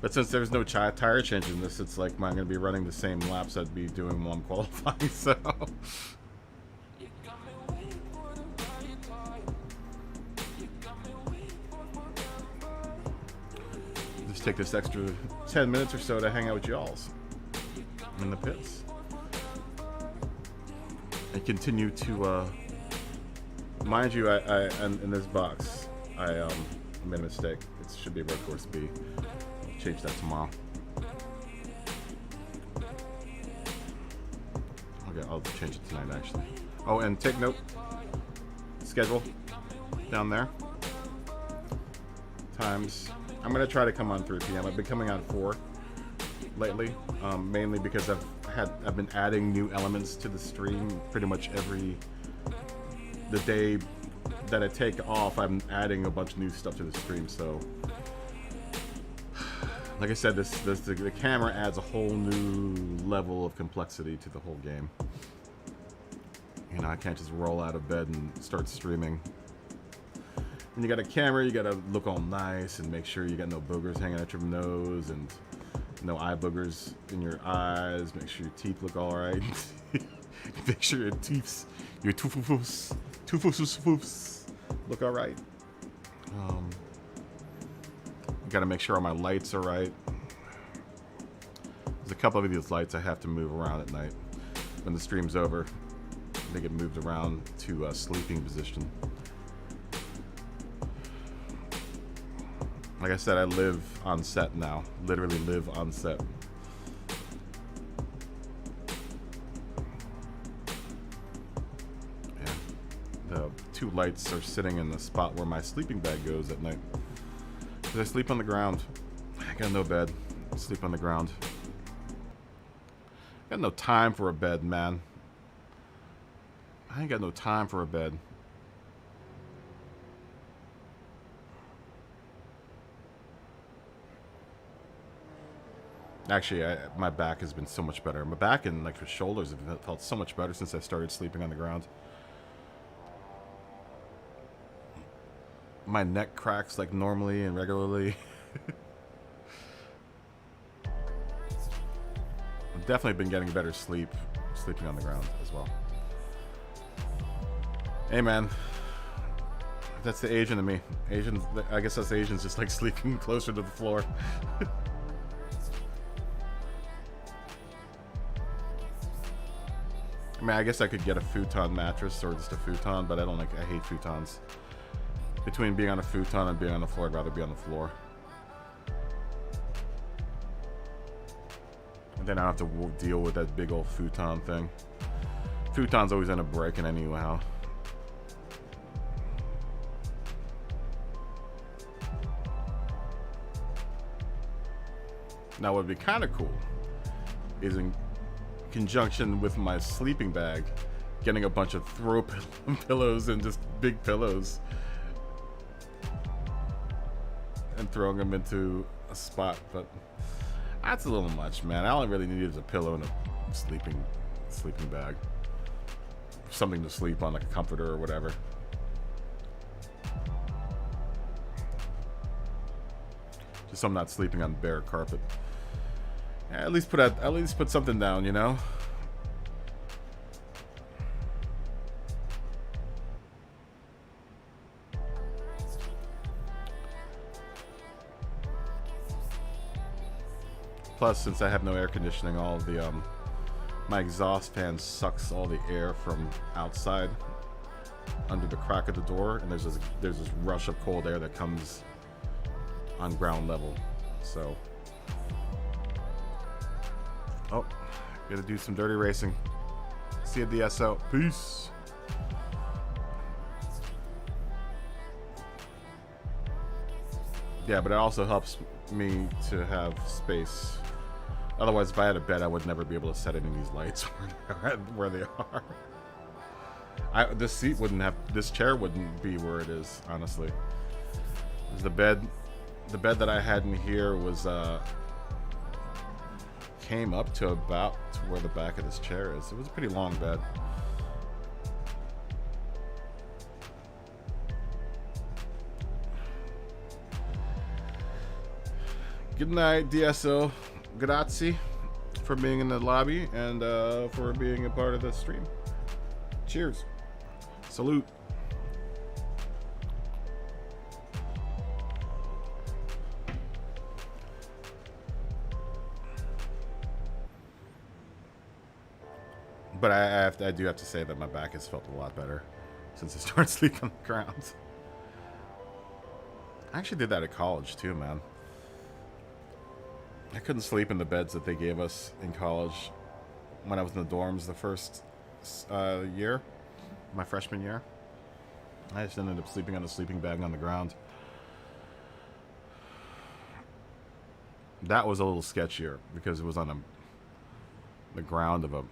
But since there's no tire change in this, it's like I'm going to be running the same laps I'd be doing while I'm qualifying, so... Just take this extra 10 minutes or so to hang out with y'alls in the pits. And continue to, mind you, I in this box, I made a mistake. It should be road course B. I'll change that tomorrow. Okay, I'll change it tonight, actually. Oh, and take note, schedule down there. Times. I'm gonna try to come on 3 p.m. I've been coming on 4 lately, mainly because I've been adding new elements to the stream pretty much the day that I take off. I'm adding a bunch of new stuff to the stream, so like I said, the camera adds a whole new level of complexity to the whole game. You know, I can't just roll out of bed and start streaming. When you got a camera, you gotta look all nice and make sure you got no boogers hanging out your nose and no eye boogers in your eyes. Make sure your teeth look all right. Make sure your toofs look all right. Got to make sure all my lights are right. There's a couple of these lights I have to move around at night when the stream's over. they get moved around to a sleeping position. Like I said, I live on set now. Literally live on set. Yeah. The two lights are sitting in the spot where my sleeping bag goes at night. Because I sleep on the ground. I got no bed. I sleep on the ground. I got no time for a bed, man. I ain't got no time for a bed. Actually, my back has been so much better. My back and like the shoulders have felt so much better since I started sleeping on the ground. My neck cracks like normally and regularly. I've definitely been getting better sleep sleeping on the ground as well. Hey man, that's the Asian in me. Asians, I guess us Asians just like sleeping closer to the floor. I mean, I guess I could get a futon mattress or just a futon, but I don't like. I hate futons. Between being on a futon and being on the floor, I'd rather be on the floor. And then I don't have to deal with that big old futon thing. Futons always end up breaking anyhow. Now, what would be kind of cool is in conjunction with my sleeping bag, getting a bunch of throw pillows and just big pillows and throwing them into a spot, but that's a little much, man. All I really need is a pillow and a sleeping bag, something to sleep on, like a comforter or whatever. Just so I'm not sleeping on bare carpet. Yeah, at least put something down, you know. Plus, since I have no air conditioning, all of the my exhaust fan sucks all the air from outside under the crack of the door, and there's this rush of cold air that comes on ground level. So, oh, gotta do some dirty racing. See you, DSO. Peace. Yeah, but it also helps me to have space. Otherwise, if I had a bed, I would never be able to set any of these lights where they are. This seat wouldn't have, this chair wouldn't be where it is, honestly. The bed that I had in here was came up to about to where the back of this chair is. It was a pretty long bed. Good night, DSO. Grazie for being in the lobby and for being a part of the stream. Cheers. Salute. But I do have to say that my back has felt a lot better since I started sleeping on the ground. I actually did that at college too, man. I couldn't sleep in the beds that they gave us in college when I was in the dorms the first year, my freshman year. I just ended up sleeping on a sleeping bag on the ground. That was a little sketchier because it was on the ground of a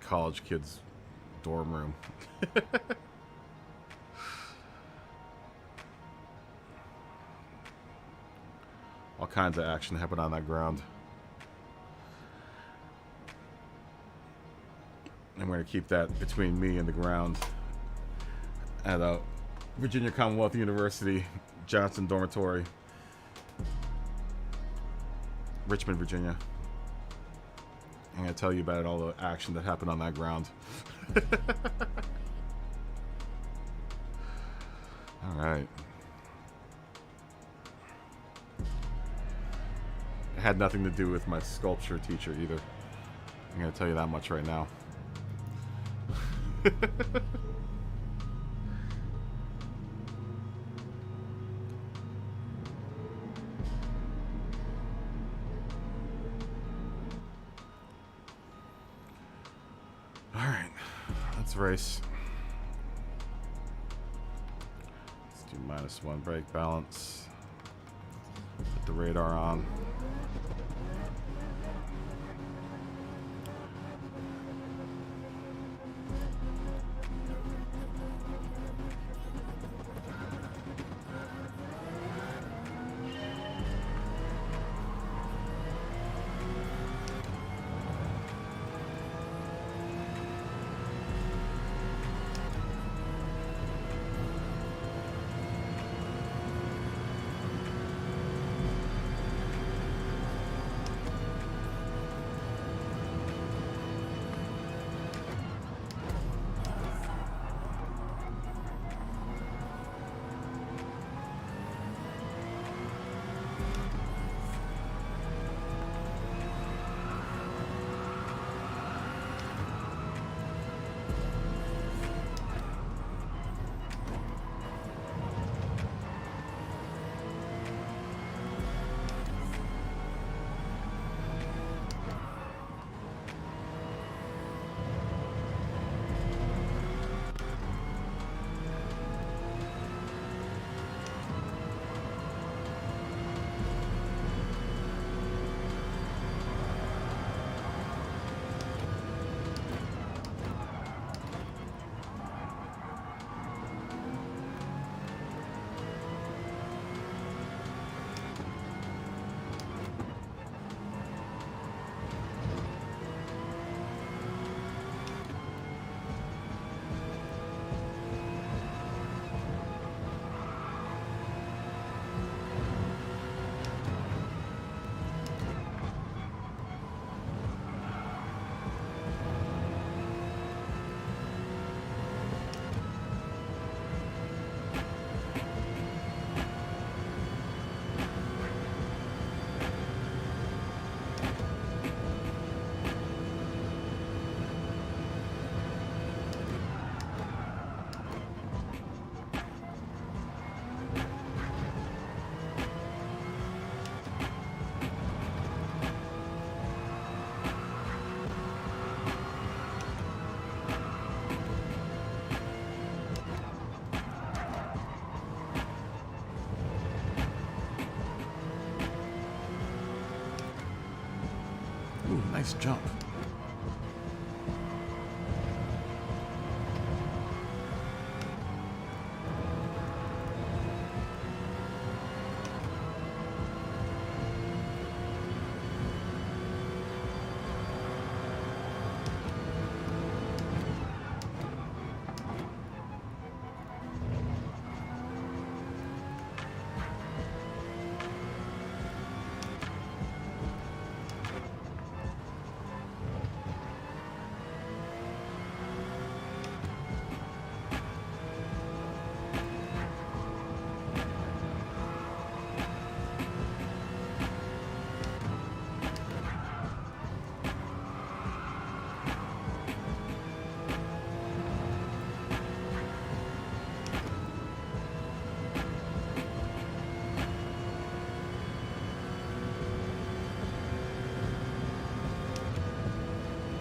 college kid's dorm room. All kinds of action happened on that ground. And we're going to keep that between me and the ground at Virginia Commonwealth University, Johnson Dormitory, Richmond, Virginia. I'm going to tell you about all the action that happened on that ground. All right. It had nothing to do with my sculpture teacher either. I'm going to tell you that much right now. Alright, let's race. Let's do -1 brake balance. Put the radar on. Ooh, nice jump.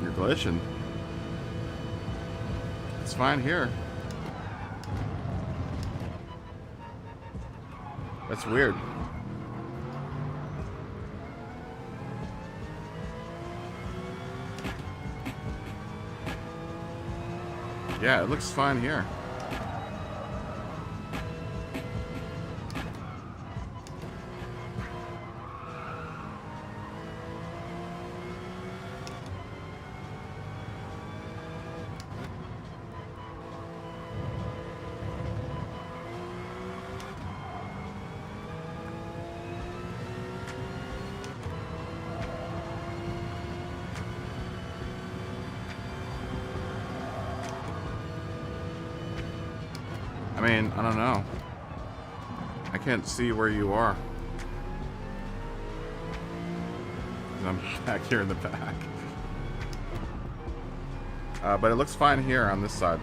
You're glitching. It's fine here. That's weird. Yeah, it looks fine here. I mean, I don't know. I can't see where you are. I'm back here in the back. But it looks fine here on this side.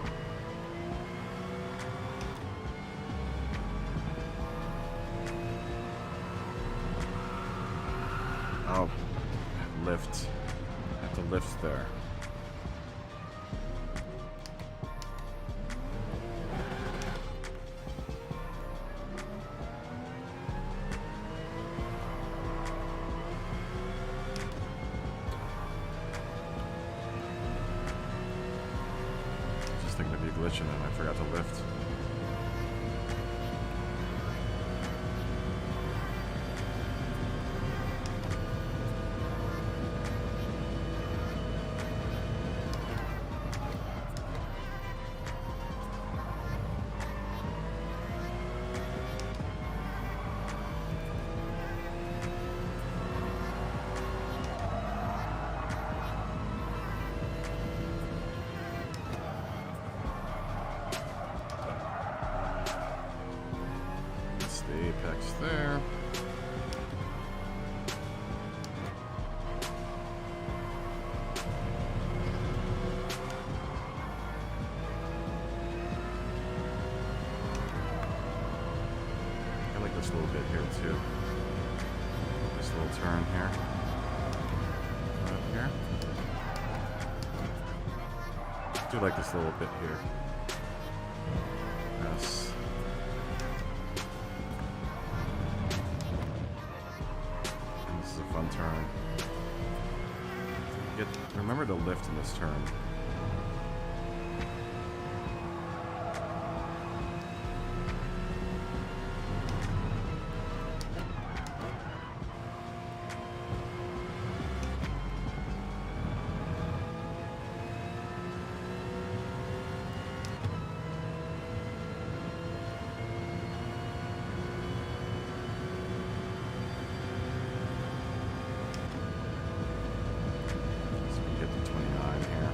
Oh, lift. I have to lift there. Just thinking of you glitching and I forgot to lift. Apex there. I like this little bit here too. This little turn here. Up here. I do like this little bit here. Yes. Fun turn. Remember to lift in this turn. So we get to 29 here.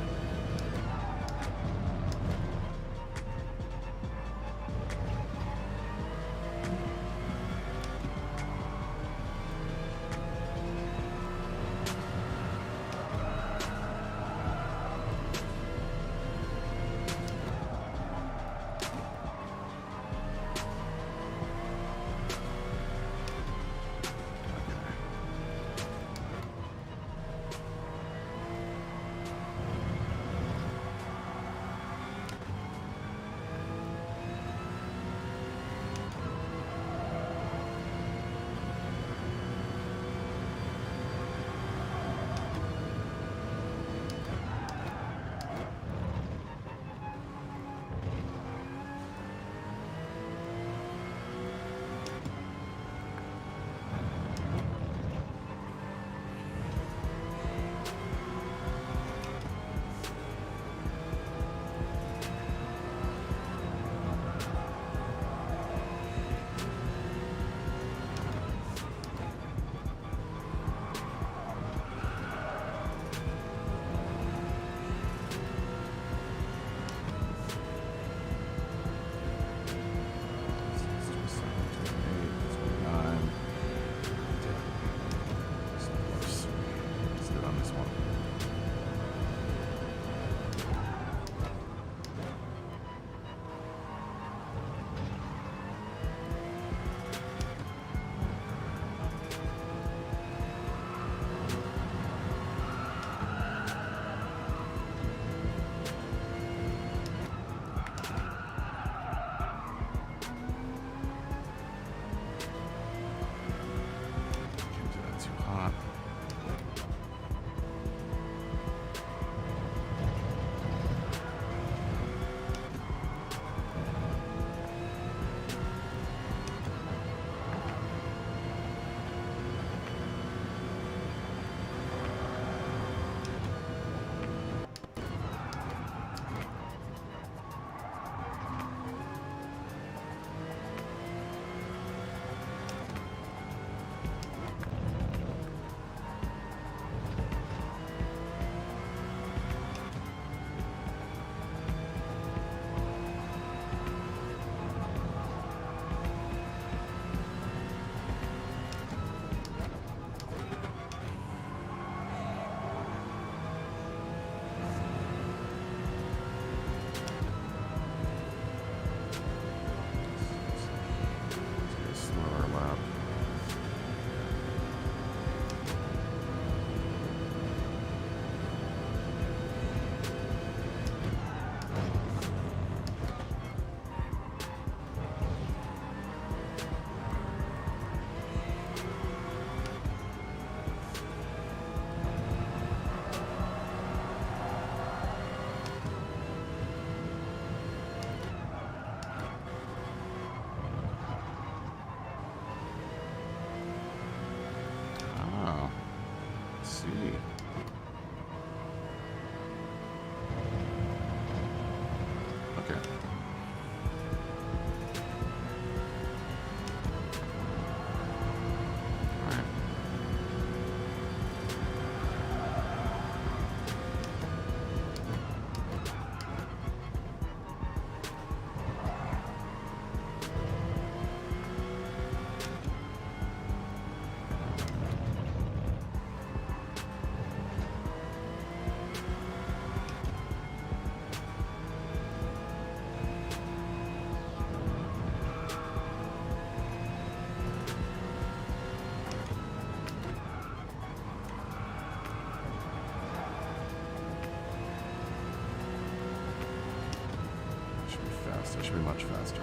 So it should be much faster.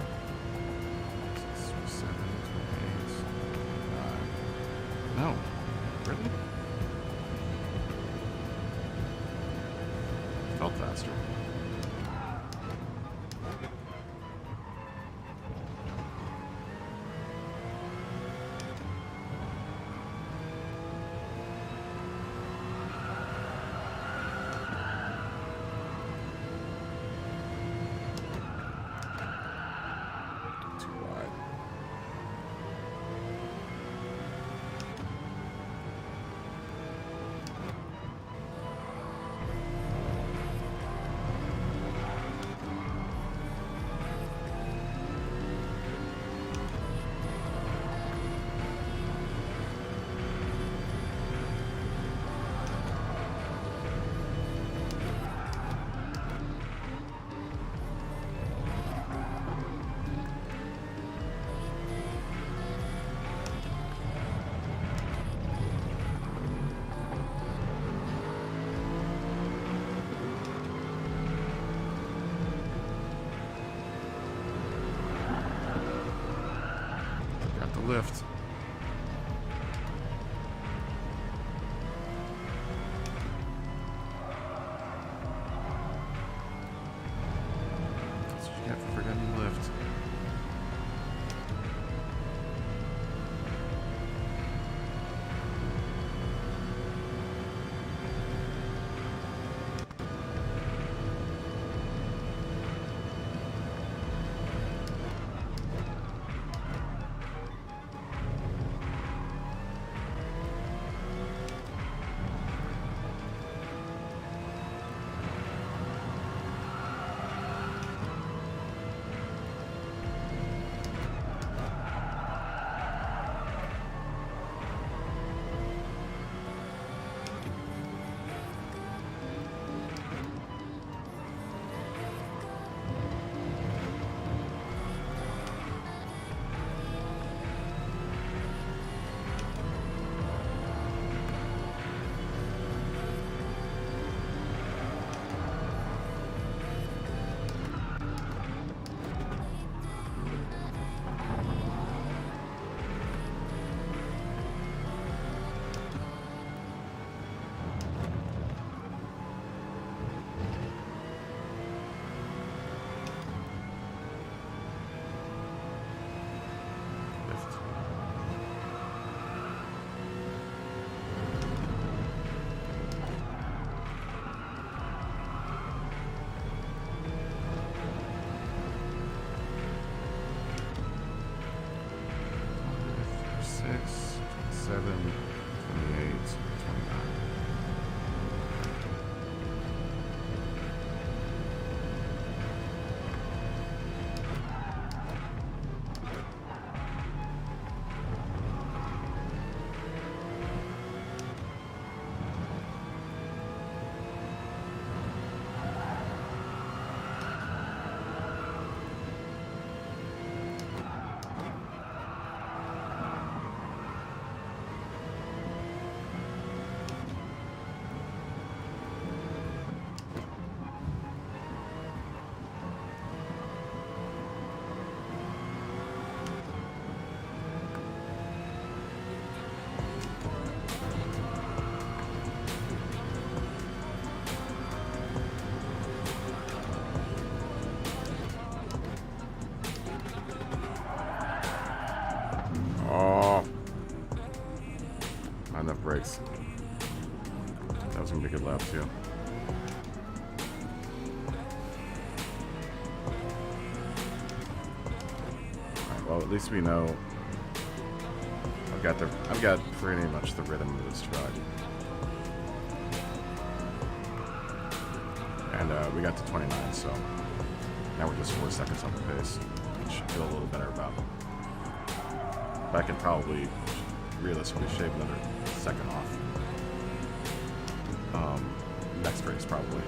6, 7, 8, 9. No. Really? Felt faster. Too wide. Got the lift. That's what you get for forgetting the lift. Lift. Six, 7, 28, 29. Oh. Not enough brakes. That was gonna be a good lap too. Alright, well at least we know I've got pretty much the rhythm of this truck. And we got to 29, so now we're just 4 seconds off the pace. Which I feel a little better about. But I can probably realistically shave another second off. Next race probably.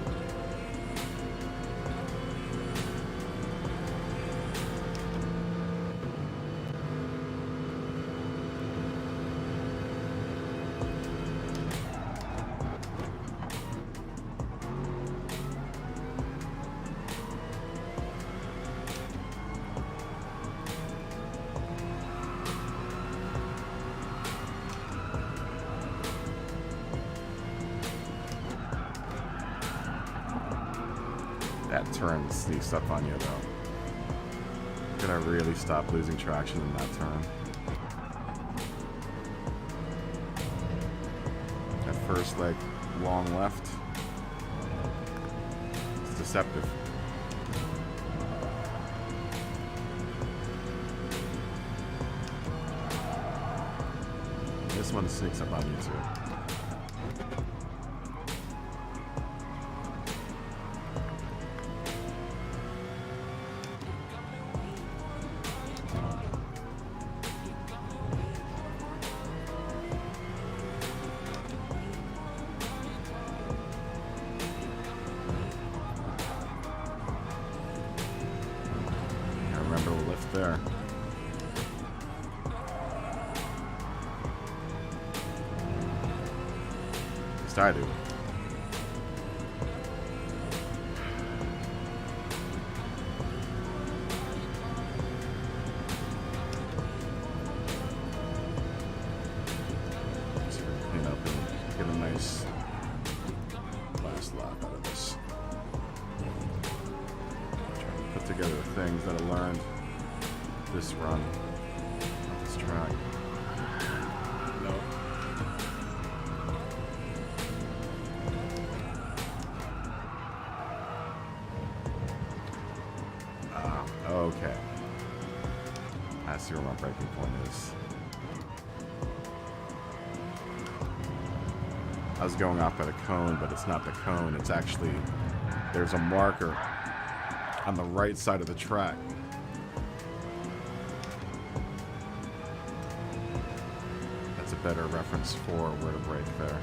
That turn sneaks up on you, though. Gotta really stop losing traction in that turn. That first, like, long left. It's deceptive. This one sneaks up on you, too. There. At least I do. Let's clean up and get a nice last lap out of this. Trying to put together the things that I learned this run on this track. No. Okay. I see where my breaking point is. I was going off at a cone, but it's not the cone. It's actually, there's a marker on the right side of the track. Better reference for where to brake there.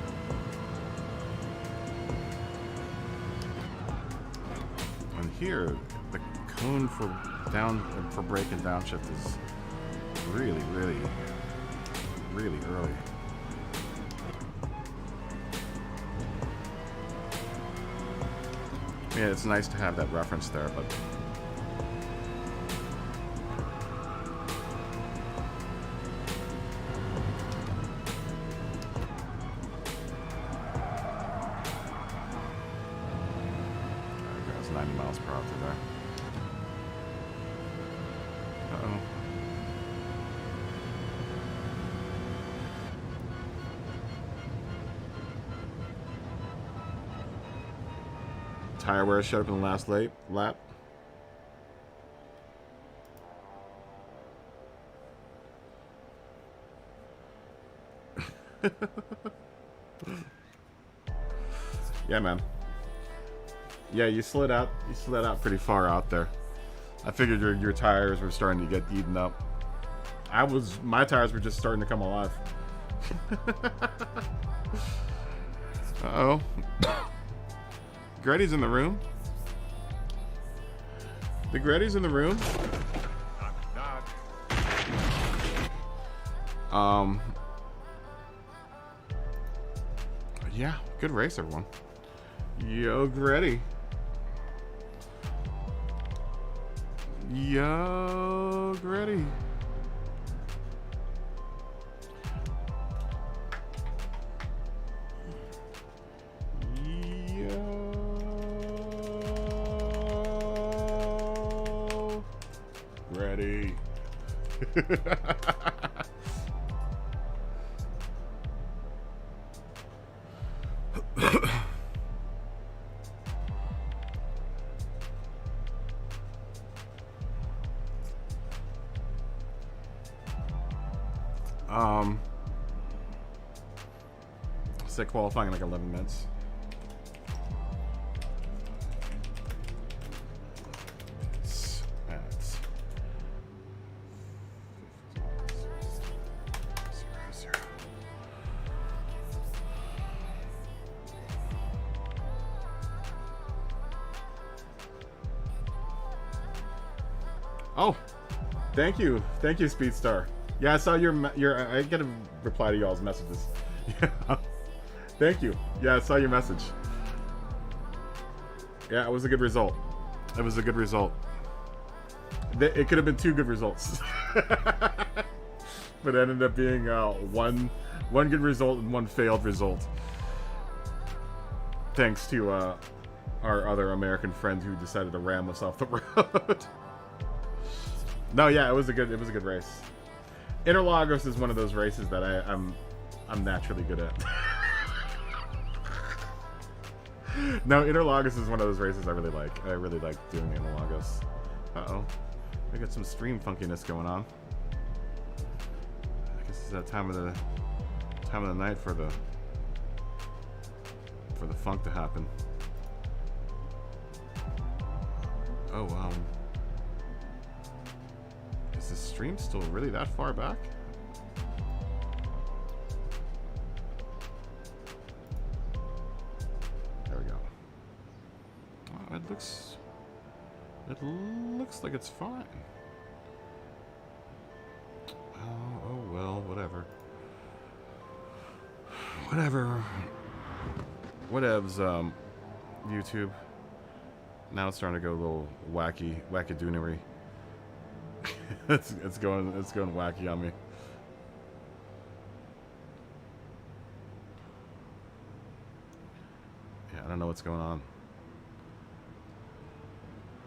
And here, the cone for brake and downshift is really, really, really early. Yeah, it's nice to have that reference there, but tire wear showed up in the last lap. Yeah, man. Yeah, you slid out. You slid out pretty far out there. I figured your tires were starting to get eaten up. My tires were just starting to come alive. Uh-oh. Gretty's in the room. The Gretty's in the room. Yeah, good race, everyone. Yo, Gretty. Yo, Gretty. Yo, Gretty. Set qualifying in like 11 minutes. Oh, thank you, Speedstar. Yeah, I saw your. I get to reply to y'all's messages. Yeah. Thank you. Yeah, I saw your message. Yeah, it was a good result. It was a good result. It could have been two good results, but it ended up being one good result and one failed result. Thanks to our other American friend who decided to ram us off the road. No, yeah, it was a good race. Interlagos is one of those races that I'm naturally good at. No, Interlagos is one of those races I really like. I really like doing Interlagos. Uh-oh. We got some stream funkiness going on. I guess it's that time of the night for the funk to happen. Oh, is the stream still really that far back? There we go. Oh, it looks like it's fine. Oh well, whatever. Whatevs, YouTube. Now it's starting to go a little wackadoonery. it's going wacky on me. Yeah, I don't know what's going on.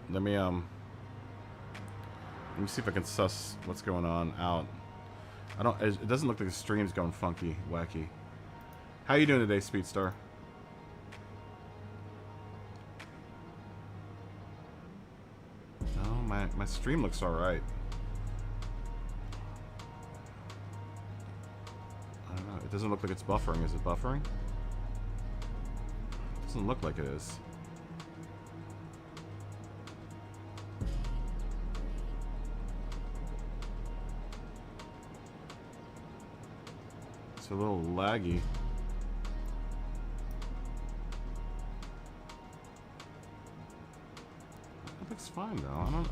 Let me see if I can suss what's going on out. It doesn't look like the stream's going funky, wacky. How you doing today, Speedstar? No, my stream looks alright. I don't know. It doesn't look like it's buffering. Is it buffering? It doesn't look like it is. It's a little laggy. It looks fine though.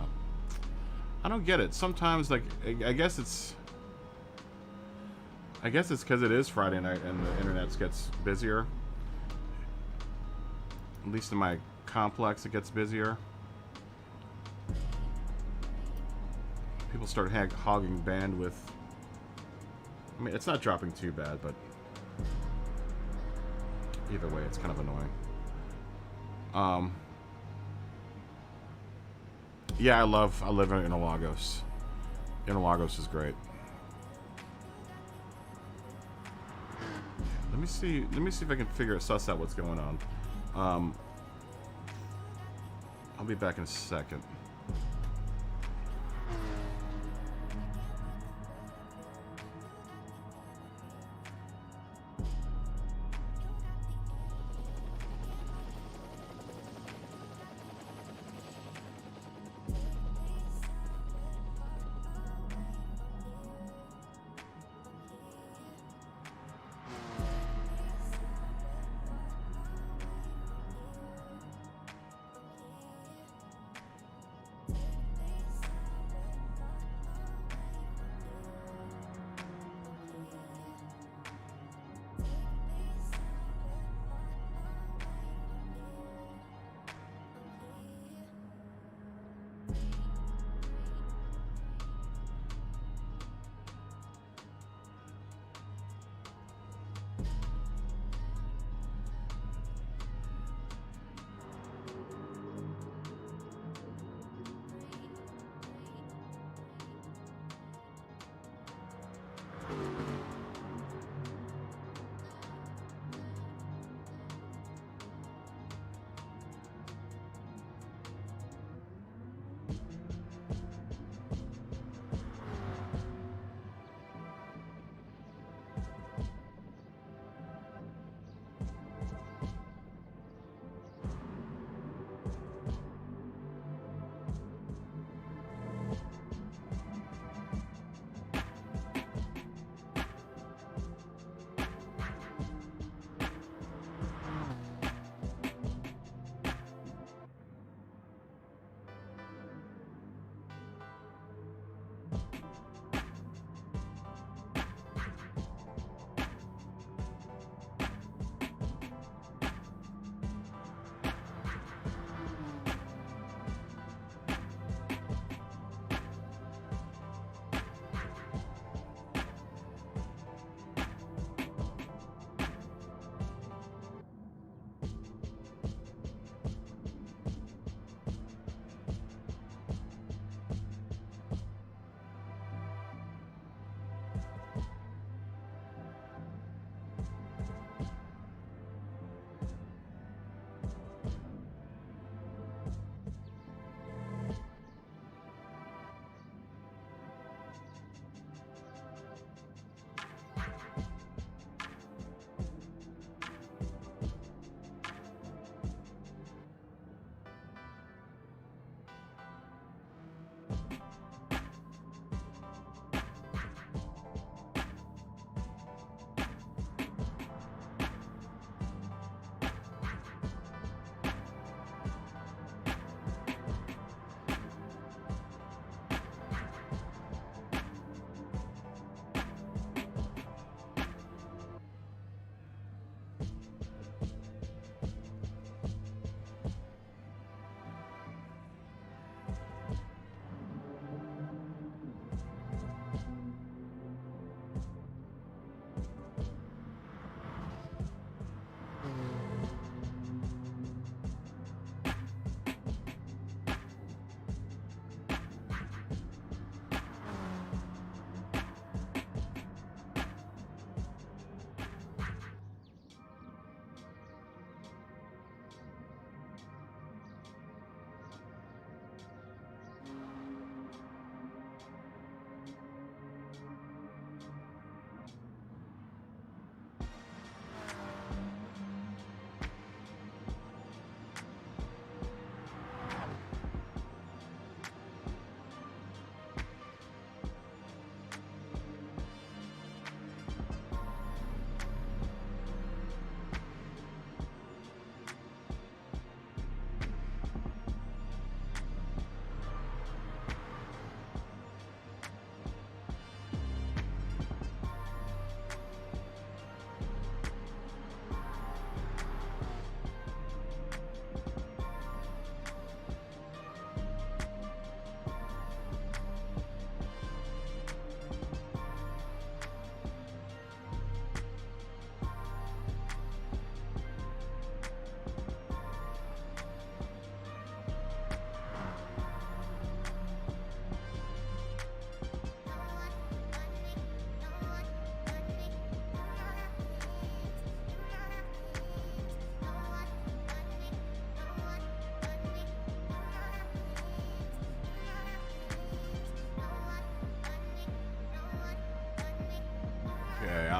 I don't get it. Sometimes, like, I guess it's because it is Friday night and the internet gets busier. At least in my complex, it gets busier. People start hogging bandwidth. I mean, it's not dropping too bad, but either way, it's kind of annoying. Yeah, I live in Interlagos. Interlagos is great. Let me see if I can suss out what's going on. I'll be back in a second.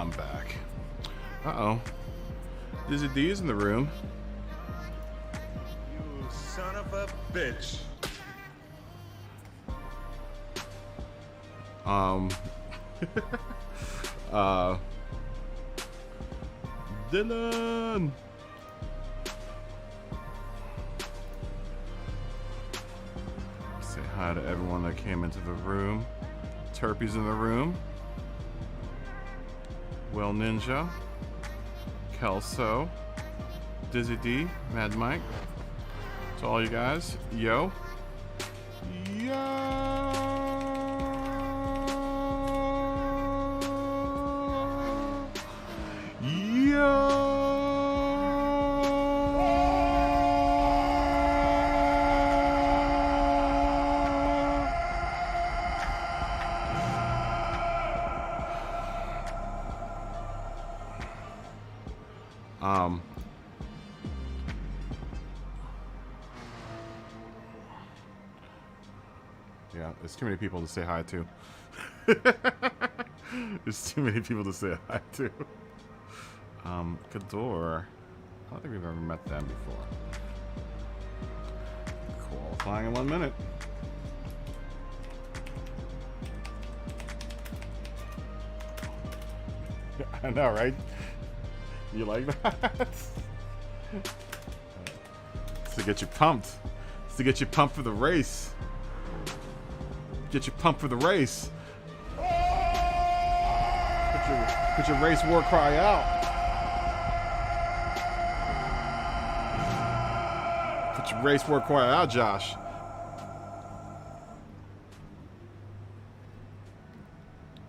I'm back. Uh-oh. Dizzy D is in the room. You son of a bitch. Dylan! Say hi to everyone that came into the room. Turpy's in the room. Well Ninja. Kelso. Dizzy D. Mad Mike. To all you guys. Yo. Yeah, there's too many people to say hi to. There's too many people to say hi to. Kador. I don't think we've ever met them before. Qualifying in 1 minute. I know, right? You like that? It's to get you pumped. It's to get you pumped for the race. Get you pumped for the race. Put your race war cry out. Put your race war cry out, Josh.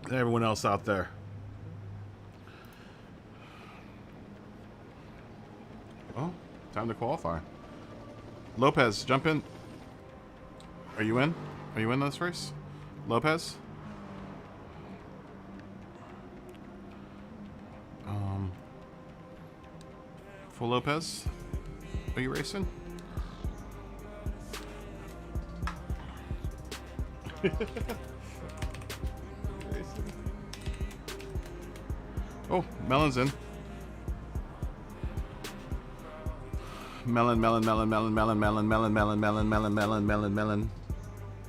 And everyone else out there. Oh, time to qualify. Lopez, jump in. Are you in? Are you in this race? Lopez? Full Lopez? Are you racing? Oh, Melon's in. Melon.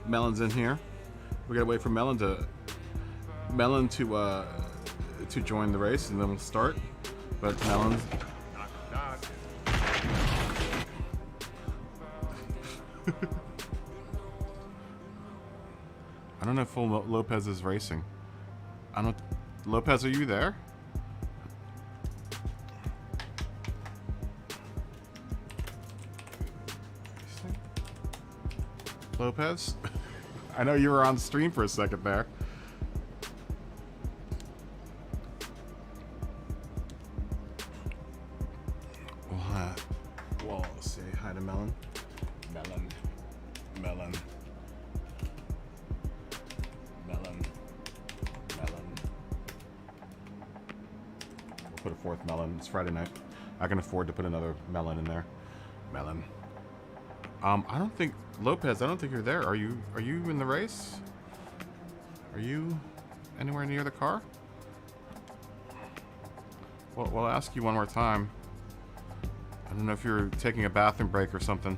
Melon's in here. We gotta wait for Melon to join the race, and then we'll start. But Melon's. I don't know if Full Lopez is racing. I don't. Lopez, are you there? Lopez? I know you were on stream for a second there. Well, say hi to Melon. Melon. We'll put a fourth Melon. It's Friday night. I can afford to put another Melon in there. Melon. I don't think Lopez. I don't think you're there. Are you? Are you in the race? Are you anywhere near the car? Well, we'll ask you one more time. I don't know if you're taking a bathroom break or something.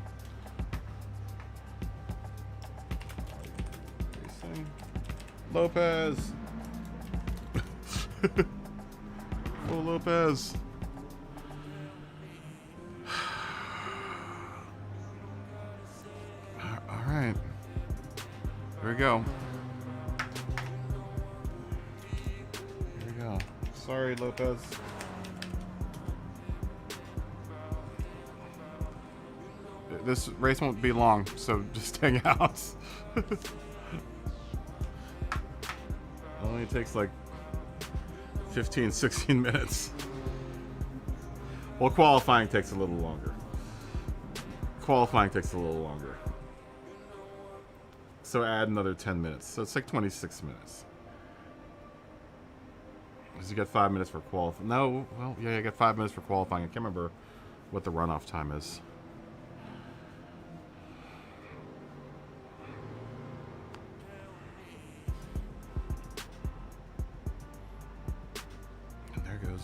Lopez. Oh, Lopez. Alright. Here we go. Here we go. Sorry, Lopez. This race won't be long, so just hang out. It only takes like 15, 16 minutes. Well, qualifying takes a little longer. So add another 10 minutes. So it's like 26 minutes. Because you get 5 minutes for qualifying. No, well, yeah, you get 5 minutes for qualifying. I can't remember what the runoff time is.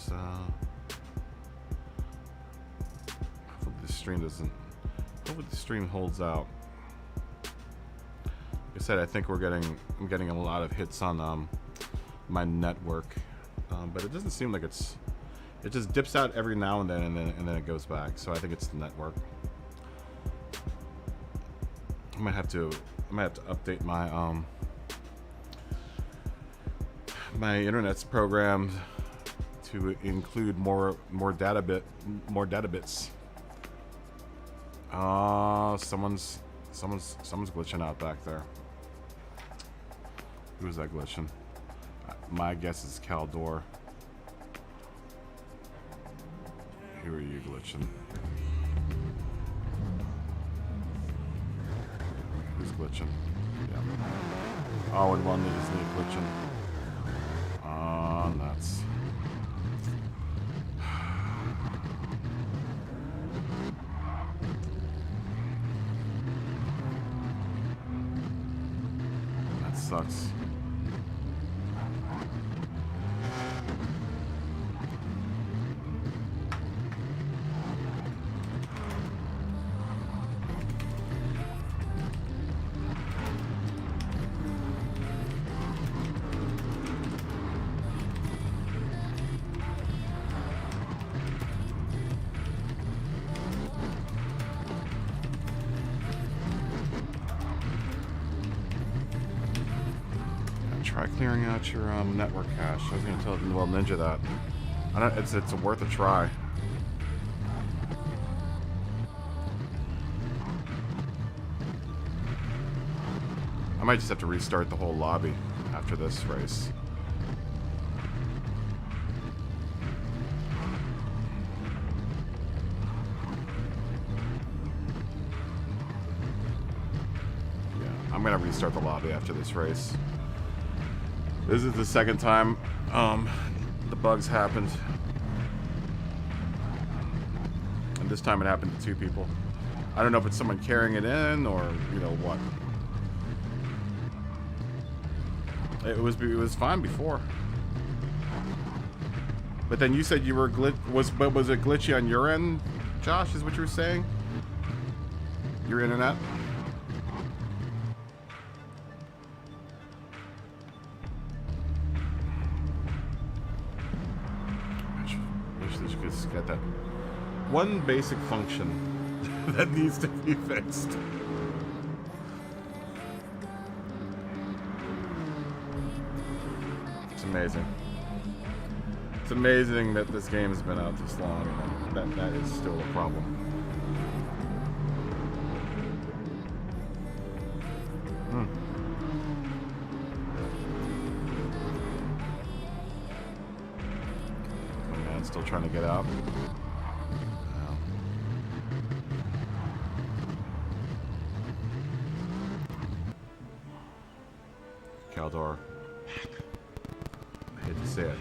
Hopefully the stream doesn't. Hopefully the stream holds out. Like I said, I think I'm getting a lot of hits on my network, but it doesn't seem like it's. It just dips out every now and then, and then it goes back. So I think it's the network. I might have to update my my internet's programmed to include more data bits. Someone's glitching out back there. Who's that glitching? My guess is Caldor. Who are you glitching? Who's glitching? Yeah. Oh, and one is me glitching. Oh, nuts. That sucks. Try clearing out your network cache. I was gonna tell well Ninja that. I don't. It's worth a try. I might just have to restart the whole lobby after this race. Yeah, I'm gonna restart the lobby after this race. This is the second time the bugs happened. And this time it happened to 2 people. I don't know if it's someone carrying it in or, you know, what. It was fine before. But then you said you were was it glitchy on your end, Josh, is what you were saying? Your internet? Got that one basic function that needs to be fixed. It's amazing. It's amazing that this game has been out this long and that is still a problem. Still trying to get out. Oh. Caldor. I hate to say it.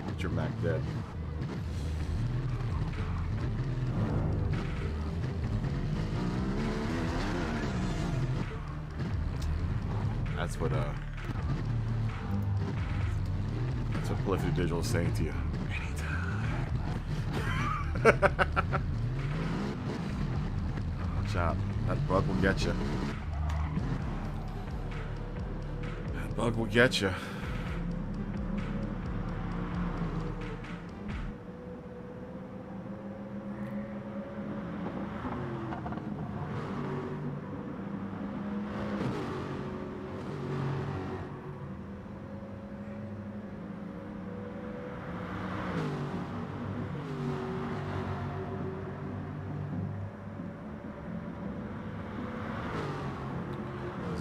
But your Mac dead. That's what That's what Polyphony Digital is saying to you. Anytime. Watch out. That bug will get you. That bug will get you.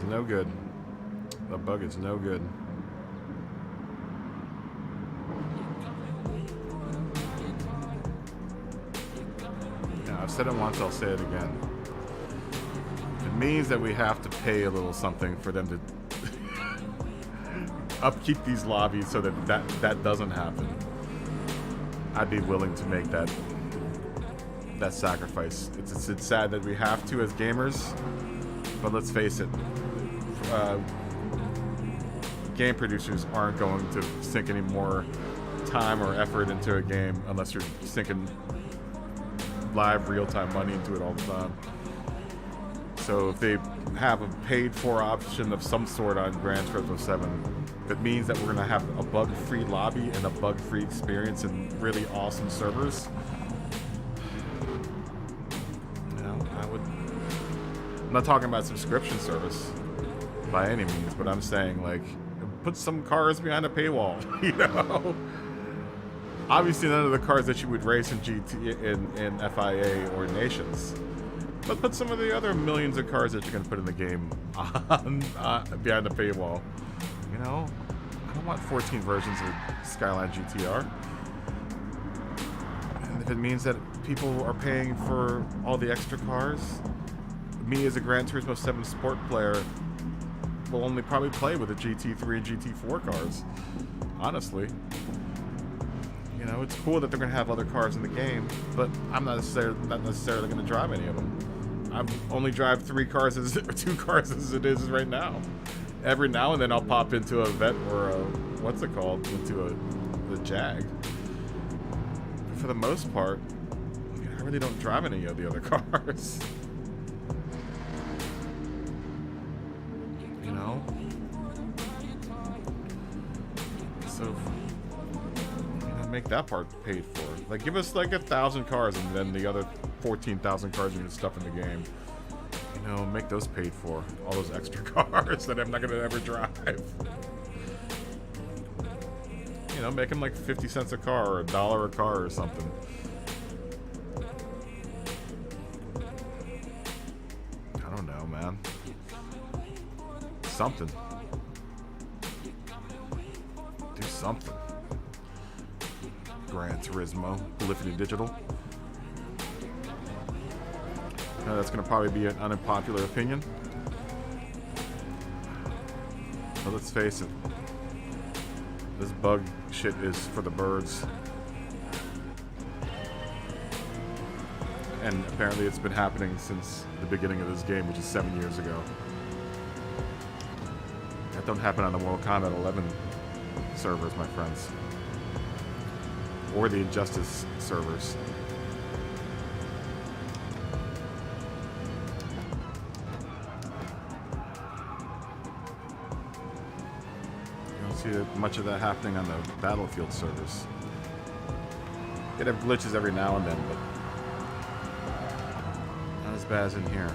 No good. The bug is no good. Yeah, I've said it once, I'll say it again. It means that we have to pay a little something for them to upkeep these lobbies so that doesn't happen. I'd be willing to make that sacrifice. It's sad that we have to as gamers, but let's face it. Game producers aren't going to sink any more time or effort into a game unless you're sinking live real-time money into it all the time. So if they have a paid-for option of some sort on Gran Turismo 7, it means that we're going to have a bug-free lobby and a bug-free experience and really awesome servers. You know, I'm not talking about subscription service by any means, but I'm saying, like, put some cars behind a paywall, you know? Obviously, none of the cars that you would race in in FIA or Nations. But put some of the other millions of cars that you're going to put in the game on, behind the paywall. You know, I don't want 14 versions of Skyline GTR. And if it means that people are paying for all the extra cars, me as a Gran Turismo 7 Sport player will only probably play with the GT3 and GT4 cars. Honestly. You know, it's cool that they're going to have other cars in the game, but I'm not necessarily going to drive any of them. I've only drive 2 cars as it is right now. Every now and then I'll pop into a Vet or a, what's it called, into the Jag. But for the most part, I really don't drive any of the other cars. You know? So, make that part paid for. Like, give us like 1,000 cars and then the other 14,000 cars you can stuff in the game. You know, make those paid for. All those extra cars that I'm not going to ever drive. You know, make them like 50 cents a car or $1 a car or something. I don't know, man. Something. Do something. Gran Turismo, Polyphony Digital. Now that's going to probably be an unpopular opinion. But let's face it, this bug shit is for the birds. And apparently it's been happening since the beginning of this game, which is 7 years ago. That don't happen on the Mortal Kombat 11 servers, my friends. Or the Injustice servers. You don't see much of that happening on the Battlefield servers. You'd have glitches every now and then, but not as bad as in here.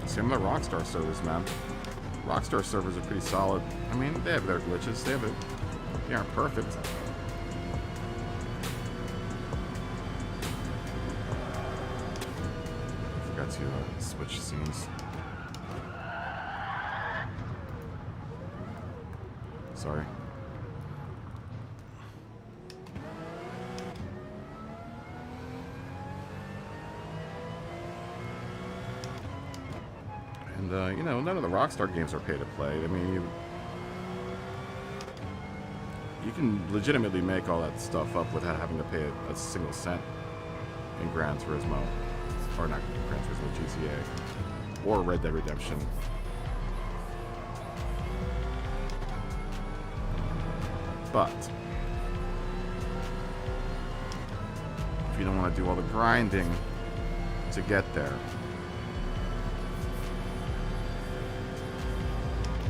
Same with the Rockstar servers, man. Rockstar servers are pretty solid. I mean, they have their glitches. They aren't perfect. I forgot to switch scenes. Sorry. And, you know, none of the Rockstar games are pay to play. I mean, you can legitimately make all that stuff up without having to pay a single cent in Gran Turismo. Or not Gran Turismo, GTA. Or Red Dead Redemption. But if you don't want to do all the grinding to get there,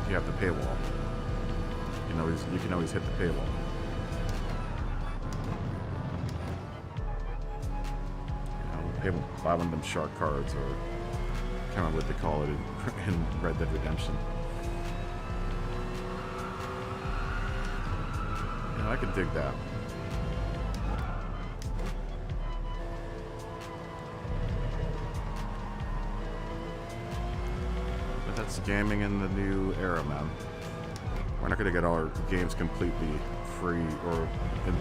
you have the paywall. You can always hit the paywall. You know, buy one of them shark cards, or I can't remember what they call it in Red Dead Redemption. You know, I can dig that. But that's gaming in the new era, man. We're not going to get all our games completely free or in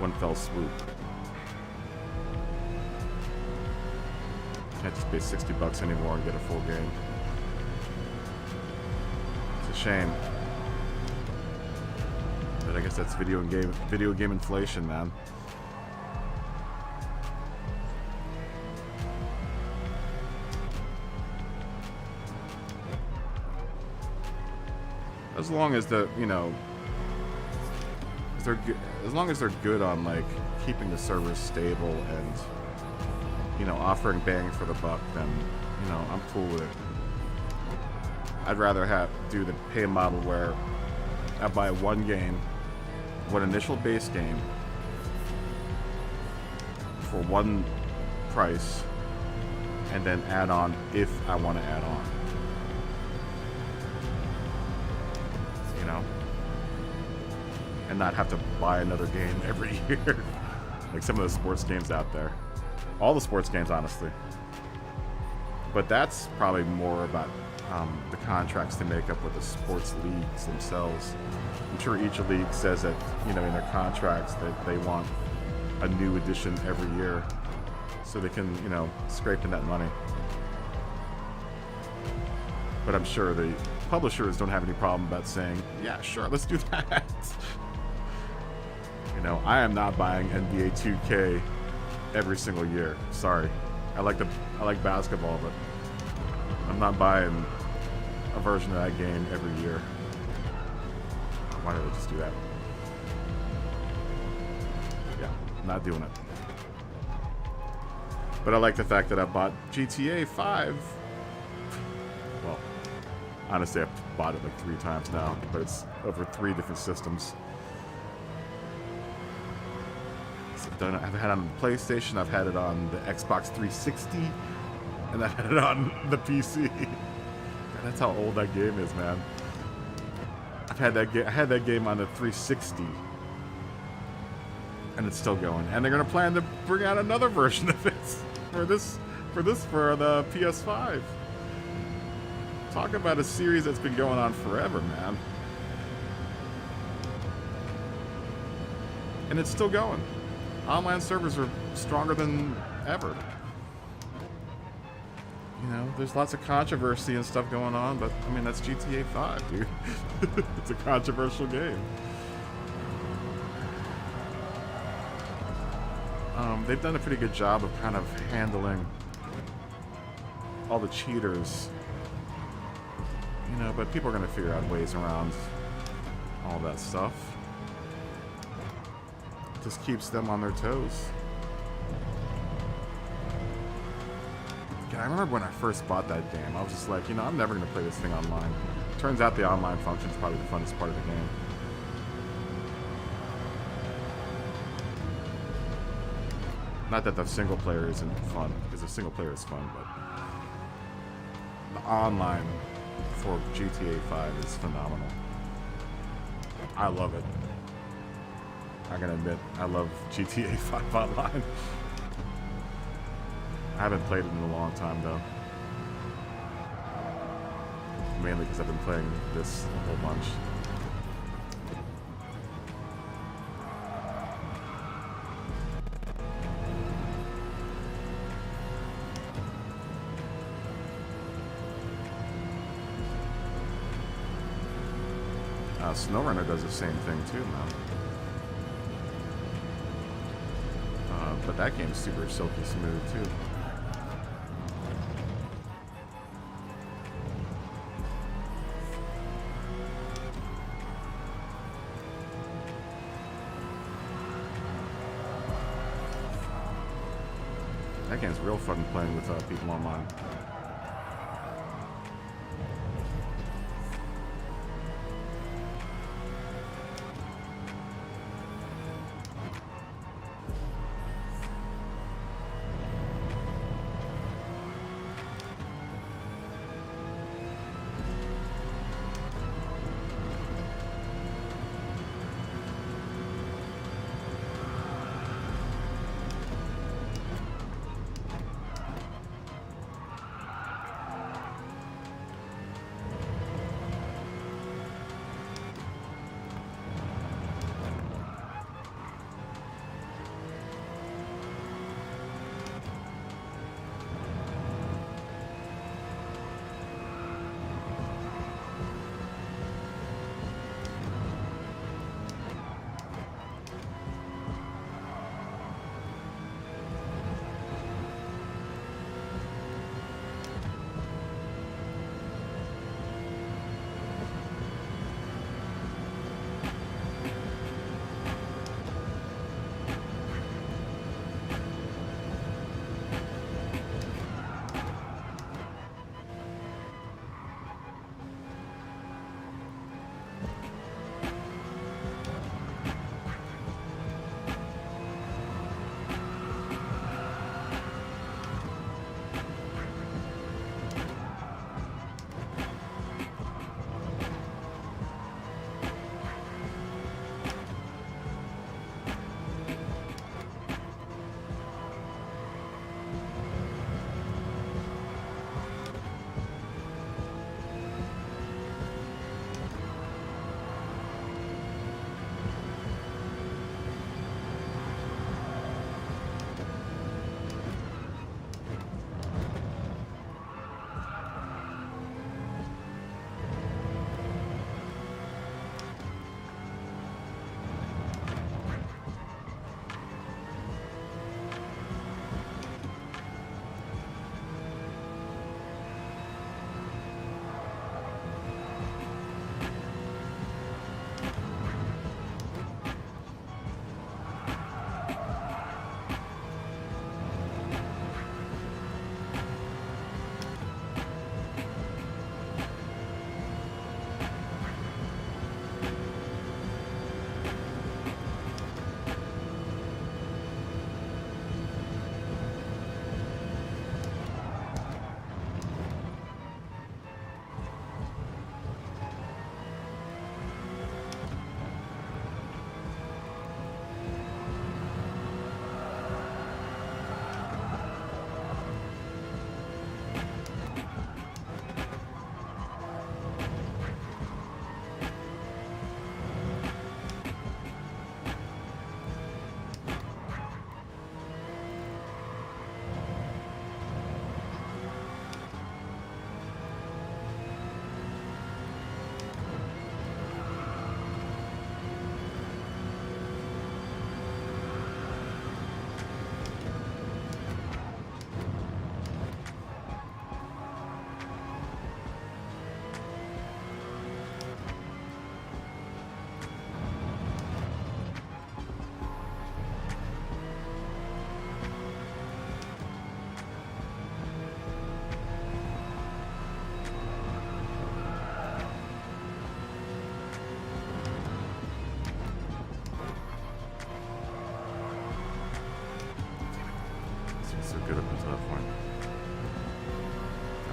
one fell swoop. Can't just pay $60 anymore and get a full game. It's a shame. But I guess that's video game inflation, man. As long as the, you know, as long as they're good on like keeping the servers stable and, you know, offering bang for the buck, then, you know, I'm cool with it. I'd rather do the pay model where I buy one game, one initial base game for one price, and then add on if I want to add on. You know? And not have to buy another game every year. Like some of the sports games out there. All the sports games, honestly. But that's probably more about the contracts they make up with the sports leagues themselves. I'm sure each league says that, you know, in their contracts that they want a new edition every year so they can, you know, scrape in that money. But I'm sure the publishers don't have any problem about saying, yeah, sure, let's do that. You know, I am not buying NBA 2K every single year. Sorry. I like basketball, but I'm not buying a version of that game every year. Why don't they just do that? Yeah, not doing it. But I like the fact that I bought GTA 5. Well, honestly, I've bought it like 3 times now, but it's over 3 different systems. So I've had it on the PlayStation, I've had it on the Xbox 360, and I've had it on the PC. God, that's how old that game is, man. I had that game on the 360, and it's still going. And they're gonna plan to bring out another version of it for the PS5. Talk about a series that's been going on forever, man. And it's still going. Online servers are stronger than ever. You know, there's lots of controversy and stuff going on, but I mean, that's GTA 5, dude. It's a controversial game. They've done a pretty good job of kind of handling all the cheaters. You know, but people are going to figure out ways around all that stuff. Just keeps them on their toes. I remember when I first bought that game, I was just like, you know, I'm never going to play this thing online. Turns out the online function is probably the funnest part of the game. Not that the single player isn't fun, because the single player is fun, but the online for GTA 5 is phenomenal. I love it. I gotta admit, I love GTA 5 online. I haven't played it in a long time, though. Mainly because I've been playing this a whole bunch. SnowRunner does the same thing too, man. But that game's super silky smooth too. That game's real fun playing with people online.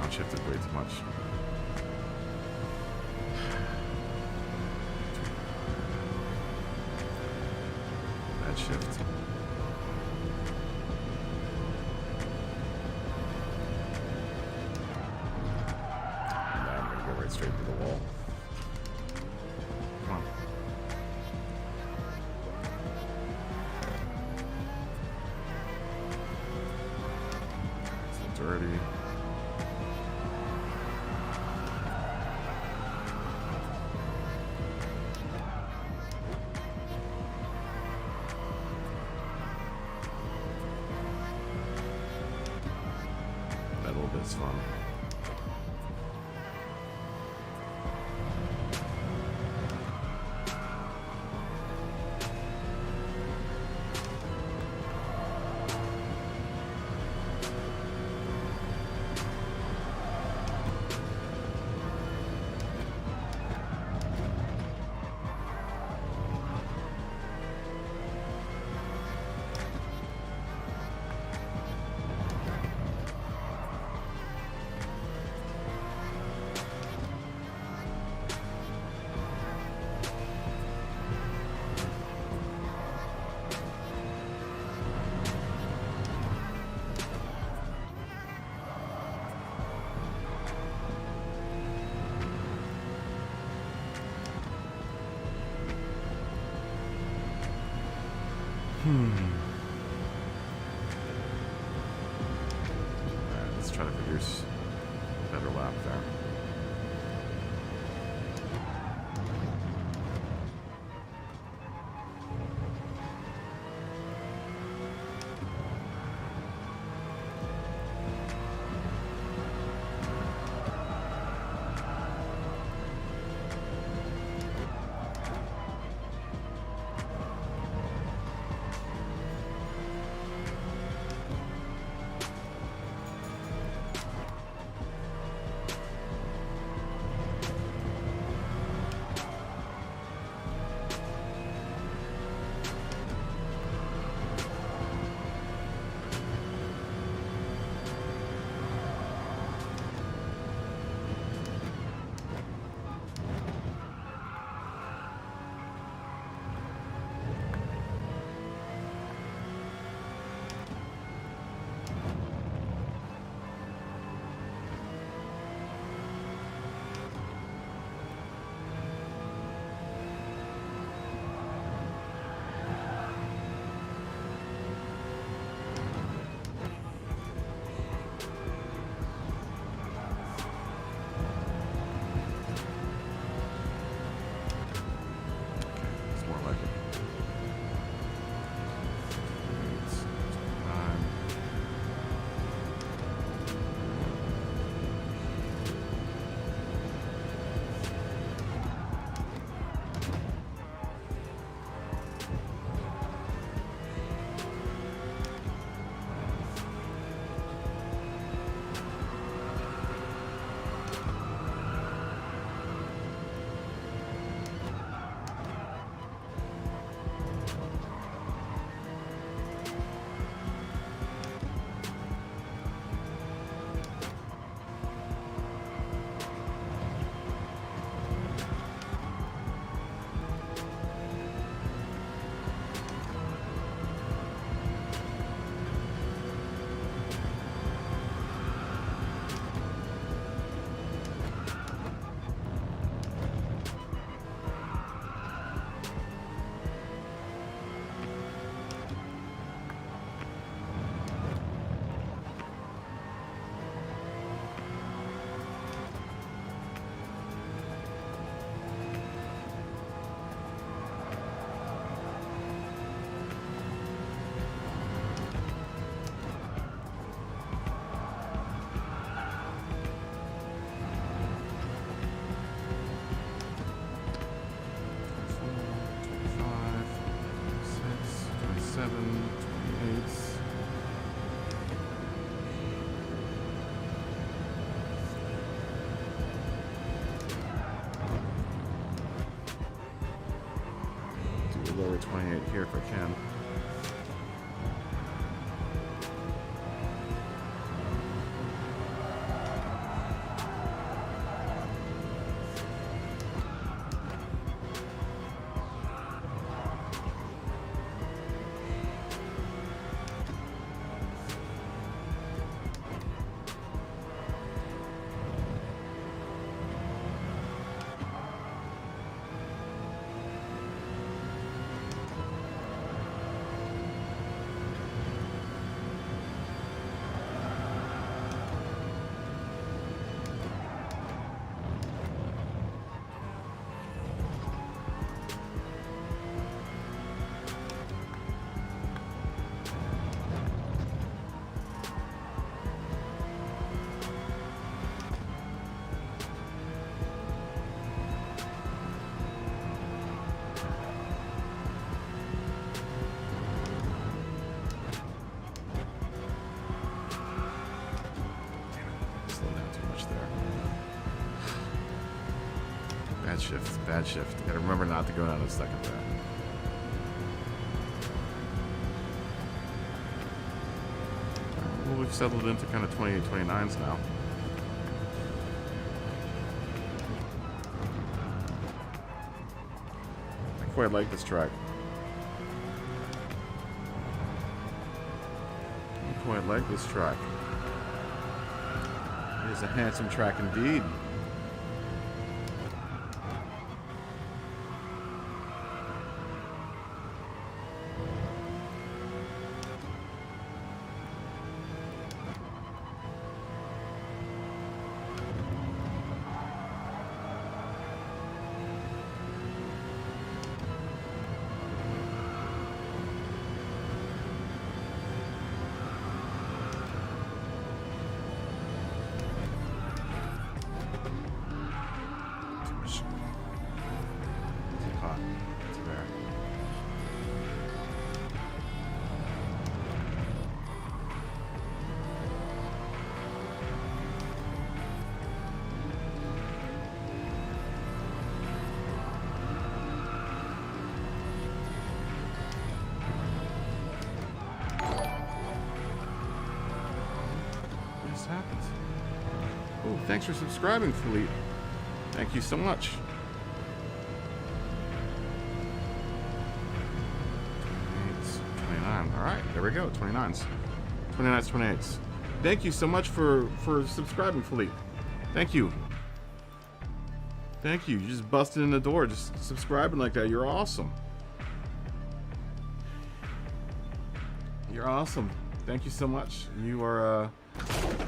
Shifted way too much. That shift. And I'm gonna go right straight to the wall. Come on. So dirty. That little bit's fun. Alright, let's try to produce a better lap there. Lower 28 here if I can. Bad shift. Bad shift. Gotta remember not to go down a second there. Well, we've settled into kind of 28, 29s now. I quite like this track. I quite like this track. It is a handsome track indeed. Happens. Oh, thanks for subscribing, Philippe. Thank you so much. 29. All right, there we go. 29s, 29s, 28s. Thank you so much for subscribing, Philippe. Thank you. Thank you. You just busted in the door, just subscribing like that. You're awesome. You're awesome. Thank you so much. You are.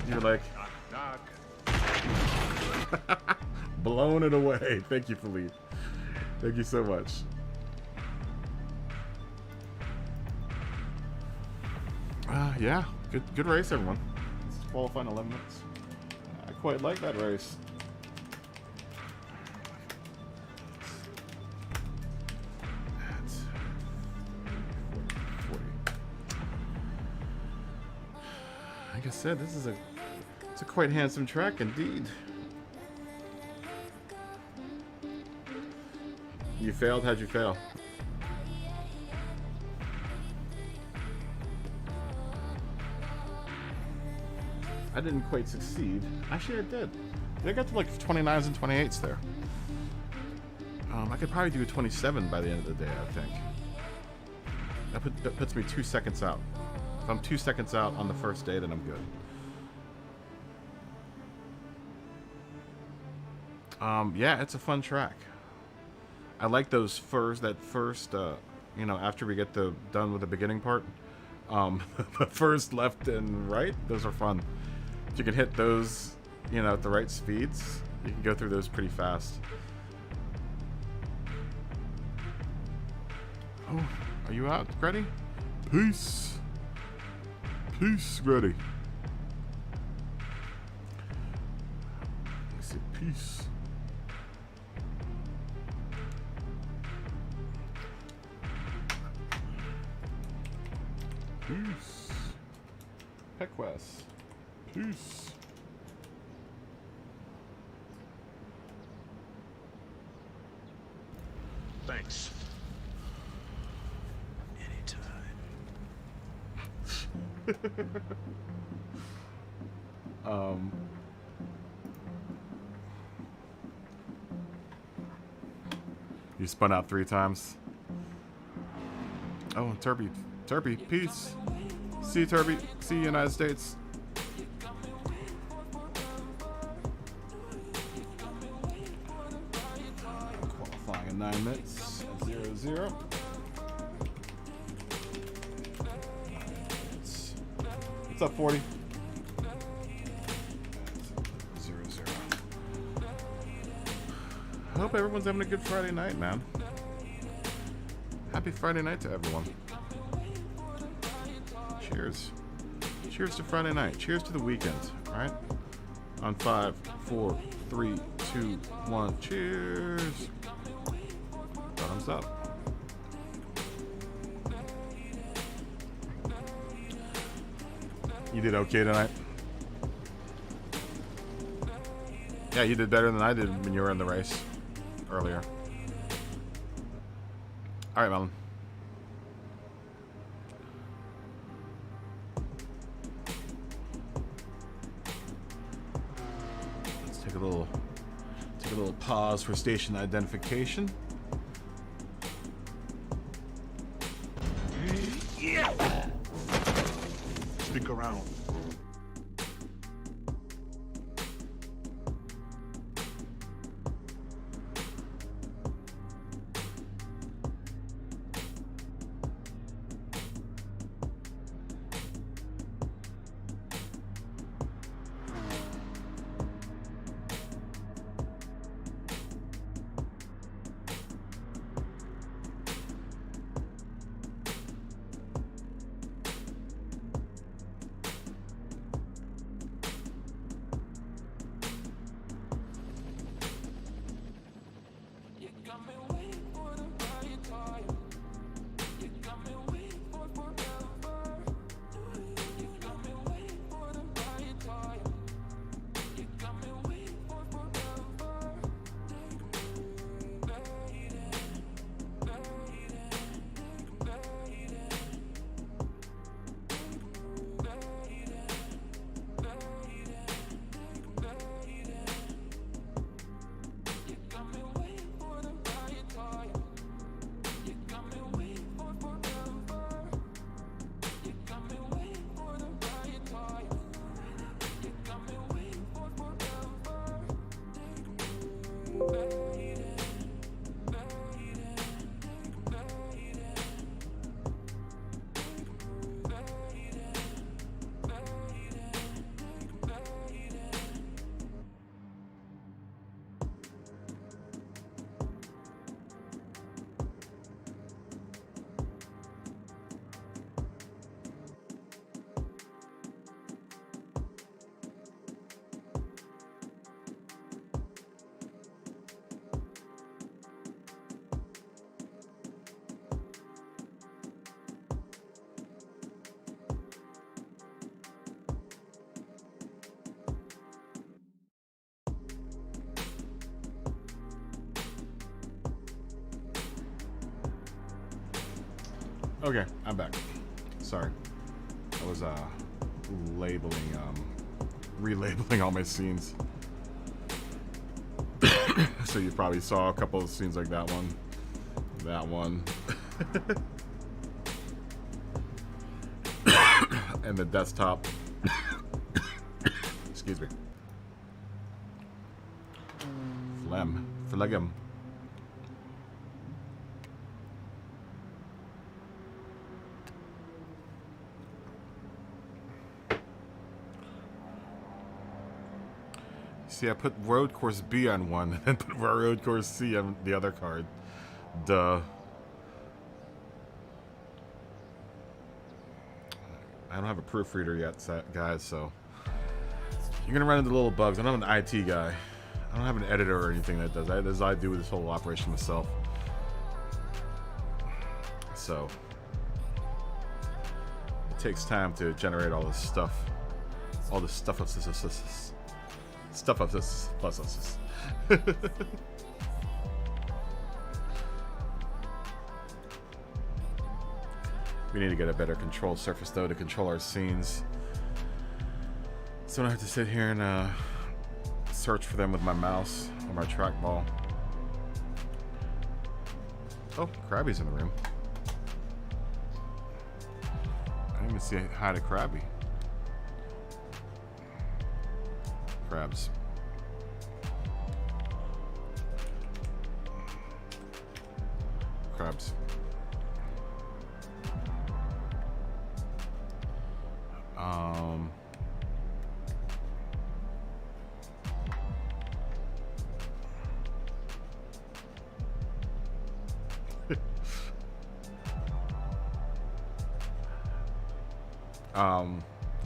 You're like Knock. blowing it away. Thank you, Philippe. Thank you so much. Yeah, good race, everyone. It's qualifying 11 minutes. I quite like that race. That's 40. Like I said, this is it's a quite handsome track indeed. You failed? How'd you fail? I didn't quite succeed. Actually, I did. I got to like 29s and 28s there. I could probably do a 27 by the end of the day, I think. That puts me 2 seconds out. If I'm 2 seconds out on the first day, then I'm good. Yeah, it's a fun track. I like those first, you know, after we get done with the beginning part, the first left and right, those are fun. If you can hit those, you know, at the right speeds, you can go through those pretty fast. Oh, are you out, Grady? Peace. Peace, Grady. I said peace. Peace. Pequest. Peace. Thanks. You spun out 3 times. Oh, Turby, peace. See you, Turby. See you, United States. Qualifying in 9 minutes. 0-0. What's up, 40? 0-0. I hope everyone's having a good Friday night, man. Happy Friday night to everyone. Cheers. Cheers to Friday night. Cheers to the weekend. All right? On 5, 4, 3, 2, 1. Cheers. Thumbs up. You did okay tonight? Yeah, you did better than I did when you were in the race. earlier. All right, Melon. Let's take a little pause for station identification. Stick around. Okay, I'm back. Sorry. I was relabeling all my scenes. So you probably saw a couple of scenes like that one, and the desktop. Excuse me. Phlegm. See, I put Road Course B on one, and then put Road Course C on the other card. Duh. I don't have a proofreader yet, guys, so you're gonna run into little bugs. I'm not an IT guy. I don't have an editor or anything that does that. As I do this whole operation myself. So it takes time to generate all this stuff. All this stuff of this. Stuff of this plus us. We need to get a better control surface though to control our scenes. So I don't have to sit here and search for them with my mouse or my trackball. Oh, Krabby's in the room. I didn't even see hi to Krabby. Crabs.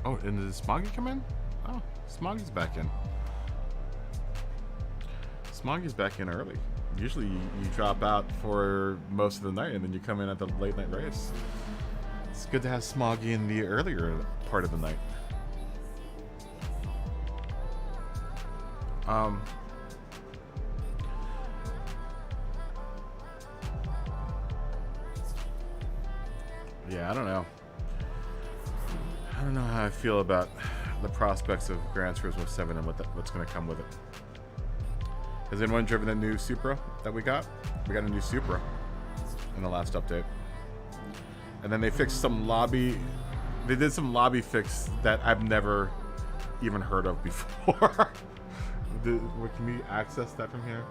Oh, and did Smoggy come in? Oh, Smoggy's back in. Smoggy's back in early. Usually you drop out for most of the night and then you come in at the late night race. It's good to have Smoggy in the earlier part of the night. Yeah, I don't know. I don't know how I feel about the prospects of Gran Turismo 7 and what's going to come with it. Has anyone driven the new Supra that we got? We got a new Supra in the last update. And then they fixed some lobby... They did some lobby fix that I've never even heard of before. Can we access that from here?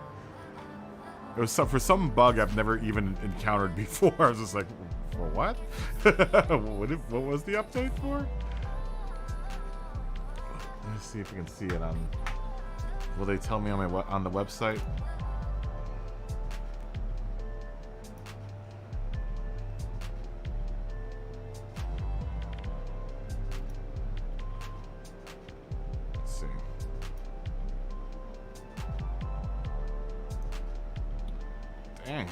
It was for some bug I've never even encountered before. I was just like, for what? What was the update for? Let's see if we can see it on... Will they tell me on the website? Let's see. Dang.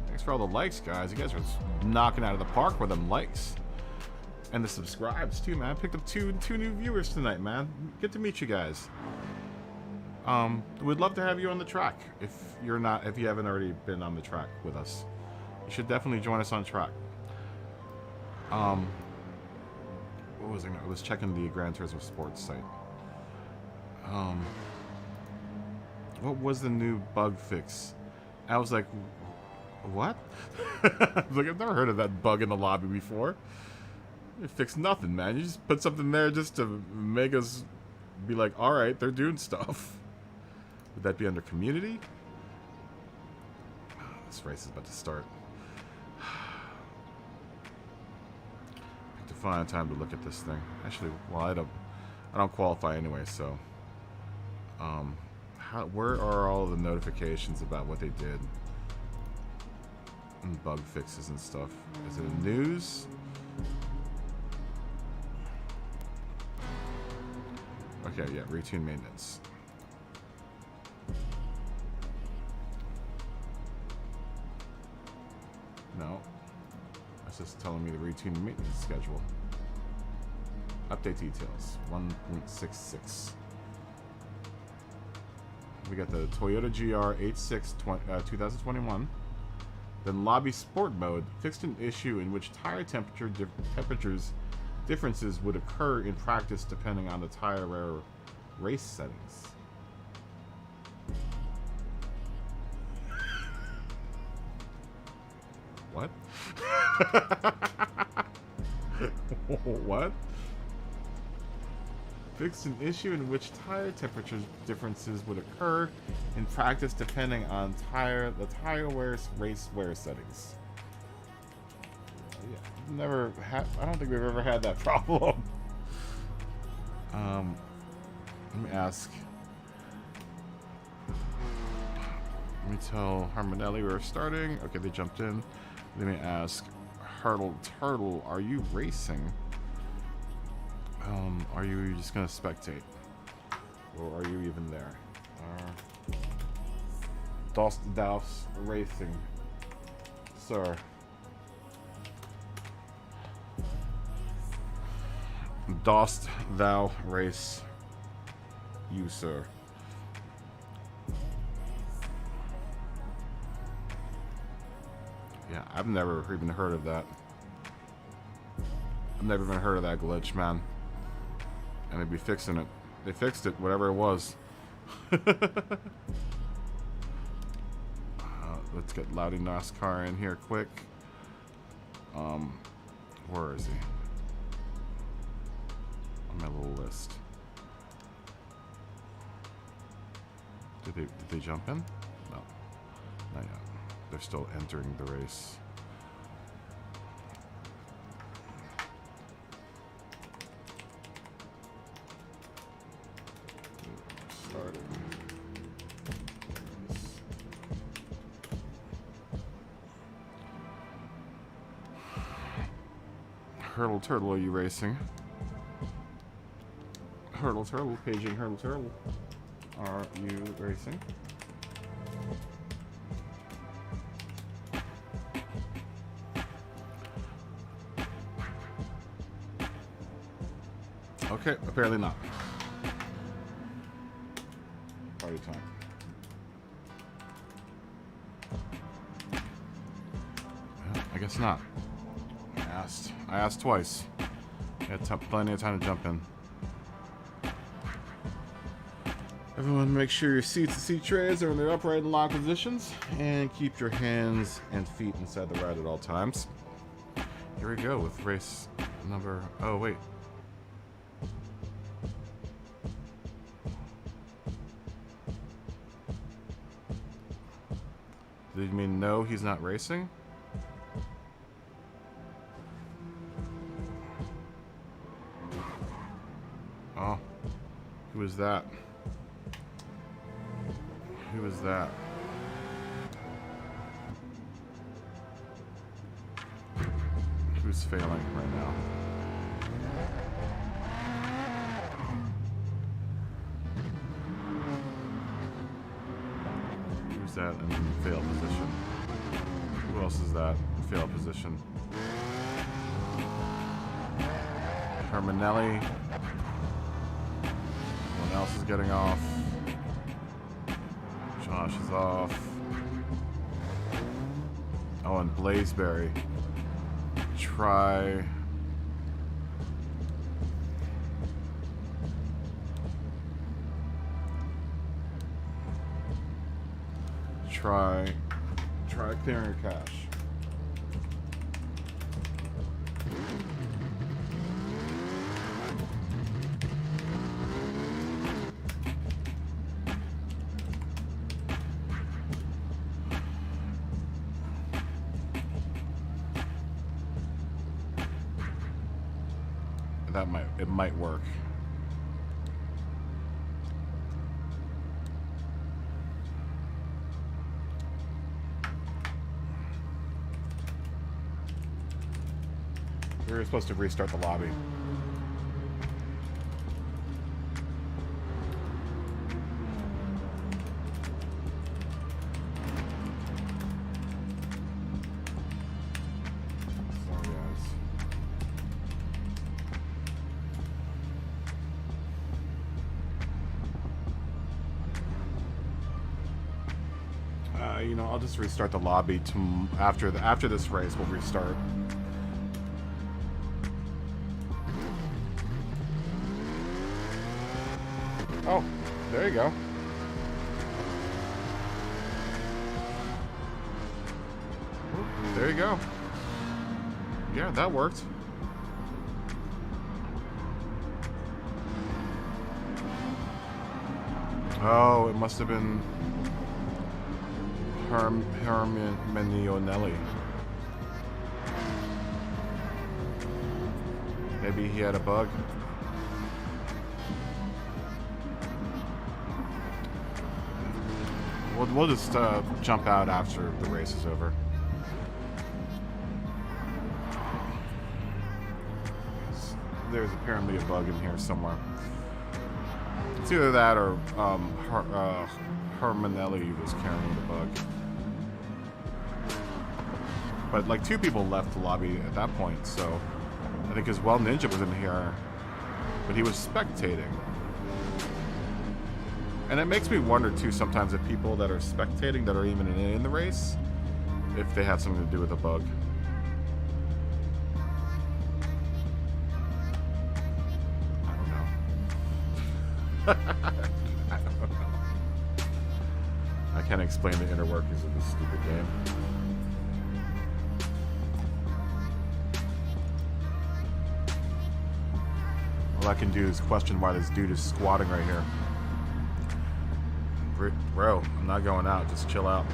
Thanks for all the likes, guys. You guys are knocking out of the park with them likes. And the subscribes too, man. I picked up two new viewers tonight, man. Good to meet you guys. We'd love to have you on the track. If you haven't already been on the track with us, you should definitely join us on track. What was I was checking the Gran Turismo Sports site. What was the new bug fix? I was like, what? I was like, I've never heard of that bug in the lobby before. You fix nothing, man. You just put something there just to make us be like, alright, they're doing stuff. Would that be under community? This race is about to start. I have to find time to look at this thing. Actually, well, I don't qualify anyway, so where are all the notifications about what they did? And bug fixes and stuff. Is it in news? Okay, yeah, routine maintenance. No. That's just telling me the routine maintenance schedule. Update details. 1.66. We got the Toyota GR 86 2021. Then lobby sport mode fixed an issue in which tire temperatures differences would occur in practice depending on the tire wear race settings. What? What? Fixed an issue in which tire temperature differences would occur in practice depending on the tire race wear settings. Yeah, I don't think we've ever had that problem. Let me ask. Let me tell Harmonelli we're starting. Okay, they jumped in. Let me ask Hurdle Turtle, are you racing? Are you just gonna spectate? Or are you even there? Douse Racing. Sir. Dost thou race you, sir? Yeah, I've never even heard of that. I've never even heard of that glitch, man. And they'd be fixing it. They fixed it, whatever it was. Let's get Loudy NASCAR in here quick. Where is he? On my little list. Did they jump in? No. Not yet. They're still entering the race. Started. Hurdle Turtle, are you racing? Hurdle Turtle, paging Hurdle Turtle. Are you racing? Okay, apparently not. Party time. I guess not. I asked twice. I had plenty of time to jump in. Everyone, make sure your seats and seat trays are in their upright and locked positions, and keep your hands and feet inside the ride at all times. Here we go with race number... Oh, wait. Did you mean no, he's not racing? Oh. Who is that? Who is that? Who's failing right now? Who's that in failed position? Who else is that in failed position? Hermanelli. Someone else is getting off. Josh is off. Oh, and Blazeberry. Try. Try clearing your cache. It might work. We were supposed to restart the lobby. You know, I'll just restart the lobby after this race. We'll restart. Oh, there you go. There you go. Yeah, that worked. Oh, it must have been Hermanelli. Maybe he had a bug. We'll just jump out after the race is over. There's apparently a bug in here somewhere. It's either that or Hermanelli was carrying the bug. But like 2 people left the lobby at that point, so I think as well Ninja was in here, but he was spectating. And it makes me wonder too sometimes if people that are spectating that are even in the race, if they have something to do with a bug. I don't know. I don't know. I can't explain the inner workings of this stupid game. All I can do is question why this dude is squatting right here. Bro, I'm not going out. Just chill out.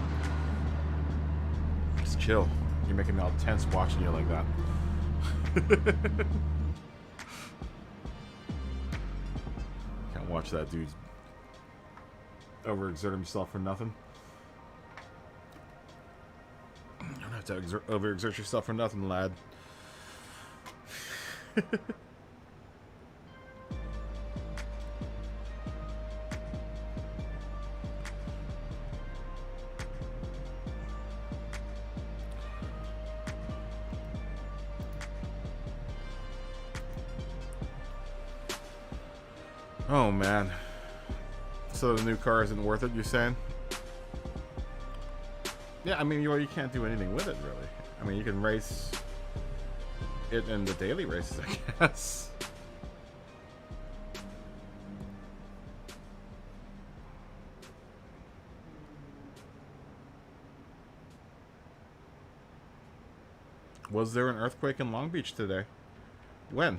Just chill. You're making me all tense watching you like that. Can't watch that dude overexert himself for nothing. You don't have to overexert yourself for nothing, lad. Oh man. So the new car isn't worth it, you're saying? Yeah, I mean, you can't do anything with it, really. I I mean, you can race it in the daily races, I guess. Was there an earthquake in Long Beach today? When?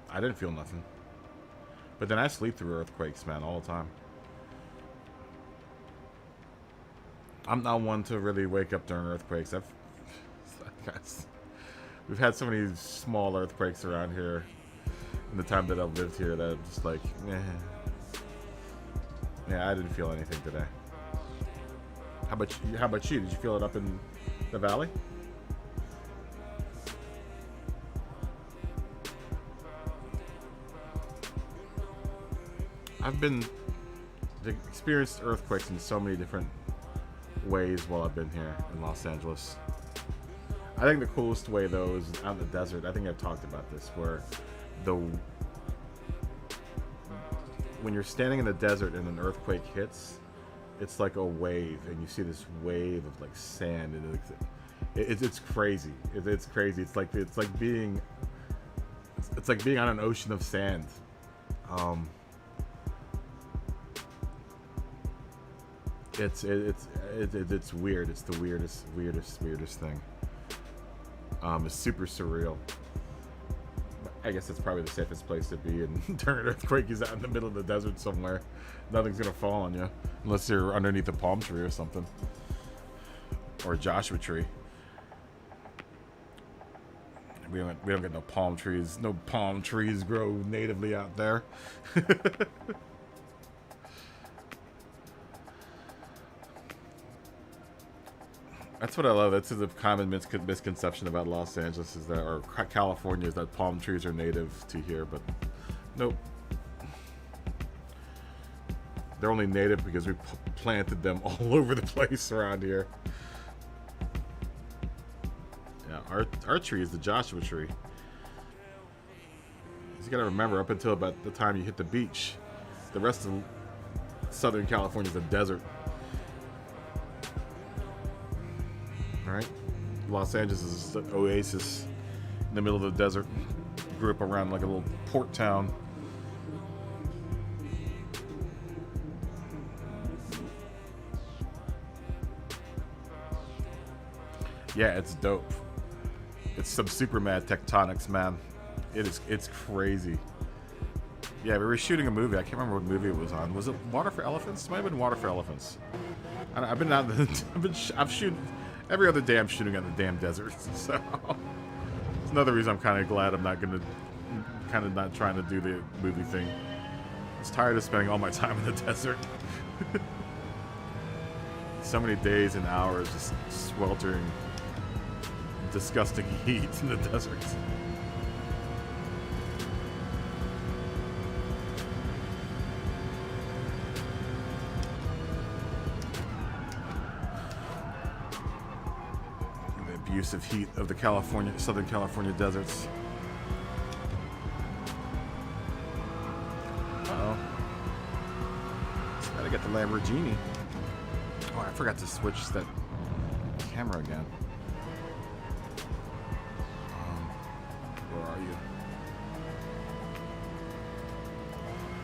I didn't feel nothing. But then I sleep through earthquakes, man, all the time. I'm not one to really wake up during earthquakes. We've had so many small earthquakes around here in the time that I've lived here that I'm just like, eh. Yeah, I didn't feel anything today. How about you? Did you feel it up in the valley? I've experienced earthquakes in so many different ways while I've been here in Los Angeles. I think the coolest way though is out in the desert. I think I've talked about this, where when you're standing in the desert and an earthquake hits, it's like a wave, and you see this wave of like sand, and it's crazy. It's crazy. It's like being on an ocean of sand. It's weird. It's the weirdest thing. It's super surreal. I guess it's probably the safest place to be in during an earthquake is out in the middle of the desert somewhere. Nothing's gonna fall on you unless you're underneath a palm tree or something, or a Joshua tree. We don't get no palm trees. No palm trees grow natively out there. That's what I love. That's the common misconception about Los Angeles is that, or California, is that palm trees are native to here, but nope. They're only native because we planted them all over the place around here. Yeah, our tree is the Joshua tree. You gotta remember, up until about the time you hit the beach, the rest of Southern California is a desert. Right? Los Angeles is an oasis in the middle of the desert. Grew up around like a little port town. Yeah, it's dope. It's some super mad tectonics, man. It's crazy. Yeah, we were shooting a movie. I can't remember what movie it was on. Was it Water for Elephants? It might have been Water for Elephants. I've been out. I'm shooting. Every other day I'm shooting on the damn desert, so it's another reason I'm kind of glad I'm not trying to do the movie thing. I was tired of spending all my time in the desert. So many days and hours just sweltering, disgusting heat in the desert. Abusive heat of the Southern California deserts. Uh-oh. Just gotta get the Lamborghini. Oh, I forgot to switch that camera again. Where are you?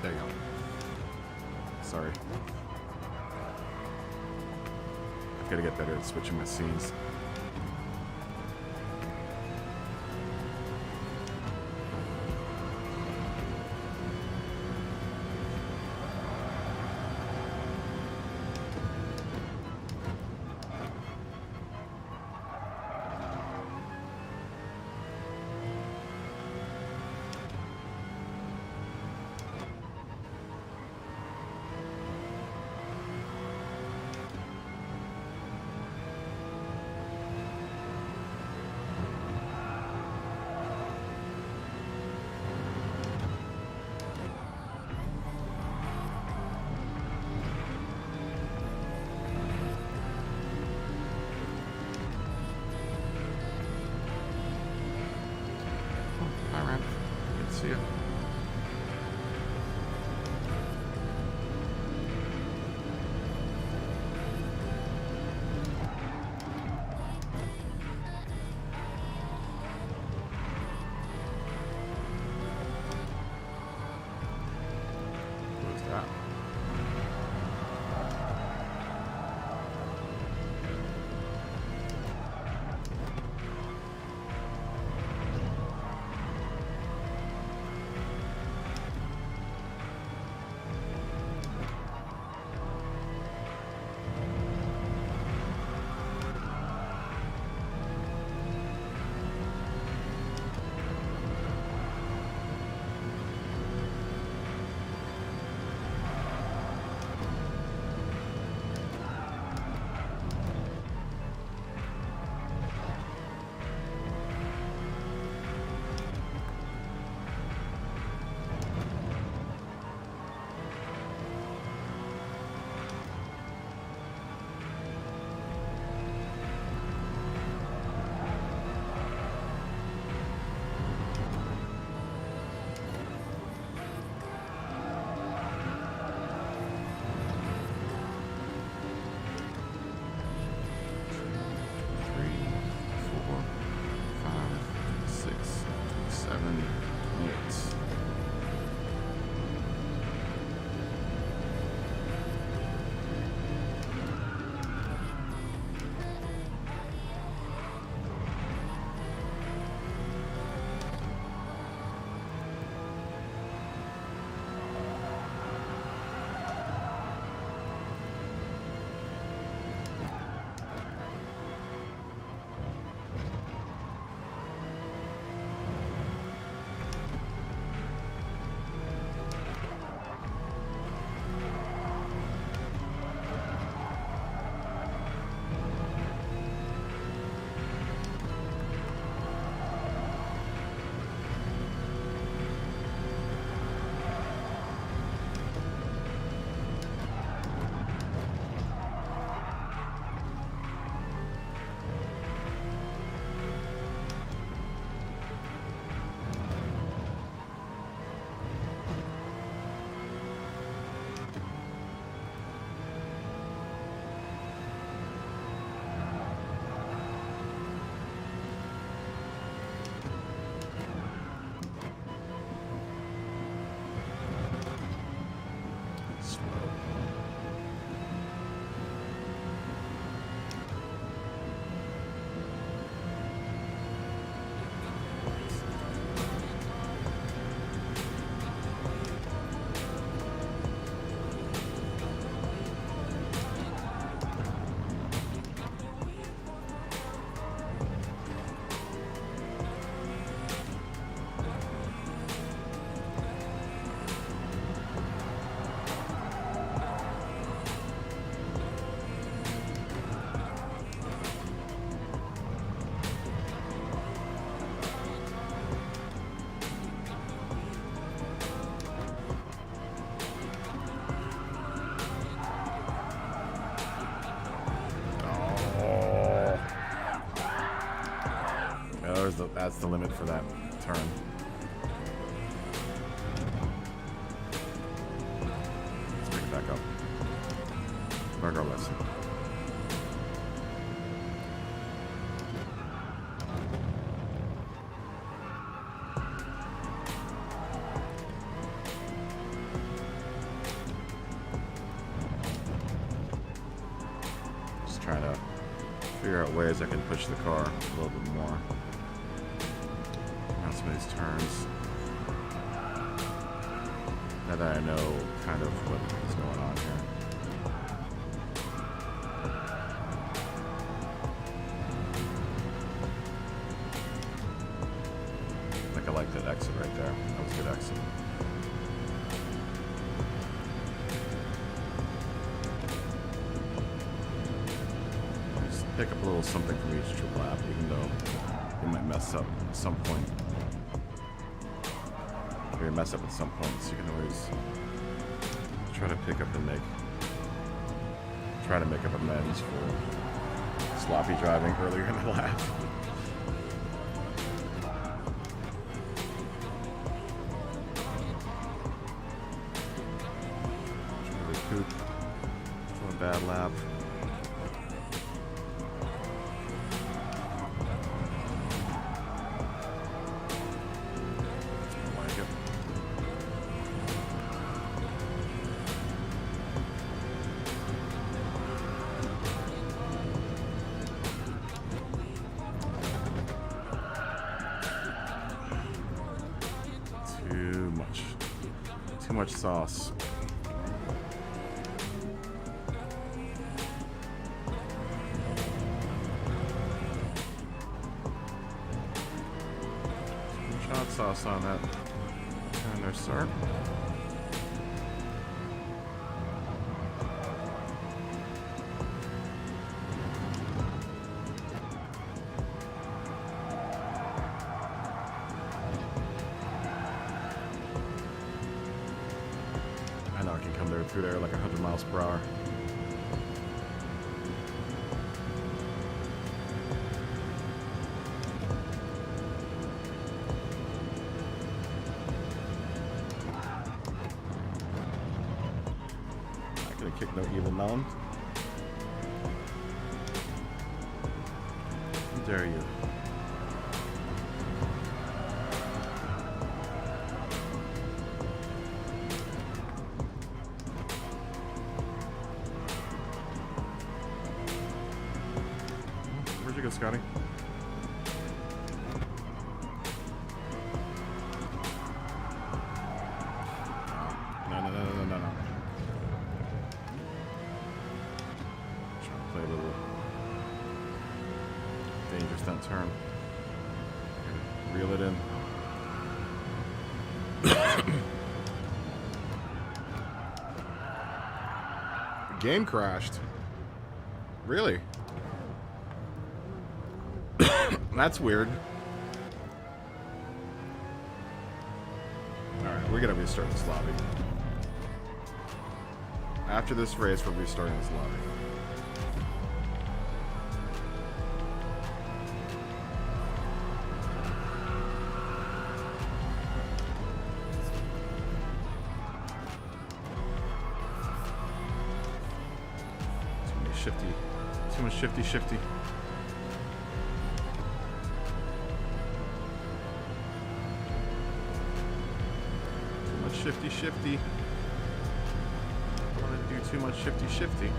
There you go. Sorry. I've gotta get better at switching my scenes. That's the limit for that turn. Let's pick it back up. Learn our lesson. Just trying to figure out ways I can push the car a little bit more. On some of these turns. Now that I know kind of what is going on here. I think I like that exit right there. That was a good exit. Just pick up a little something from each trip lap, even though you might mess up at some point. Or you mess up at some point, so you can always try to pick up and try to make up amends for sloppy driving earlier in the lap. Really poop from a bad lap. Too much sauce. Too much hot sauce on that. And there's SARD. I know I can come there through there like 100 miles per hour. Not gonna kick no evil melon. How dare you? Where'd you go, Scotty? No. Trying to play a little dangerous that turn. Reel it in. The game crashed. Really? That's weird. Alright, we're gonna restart this lobby. After this race, we're restarting this lobby. Too much shifty. Shifty. I don't want to do too much shifty.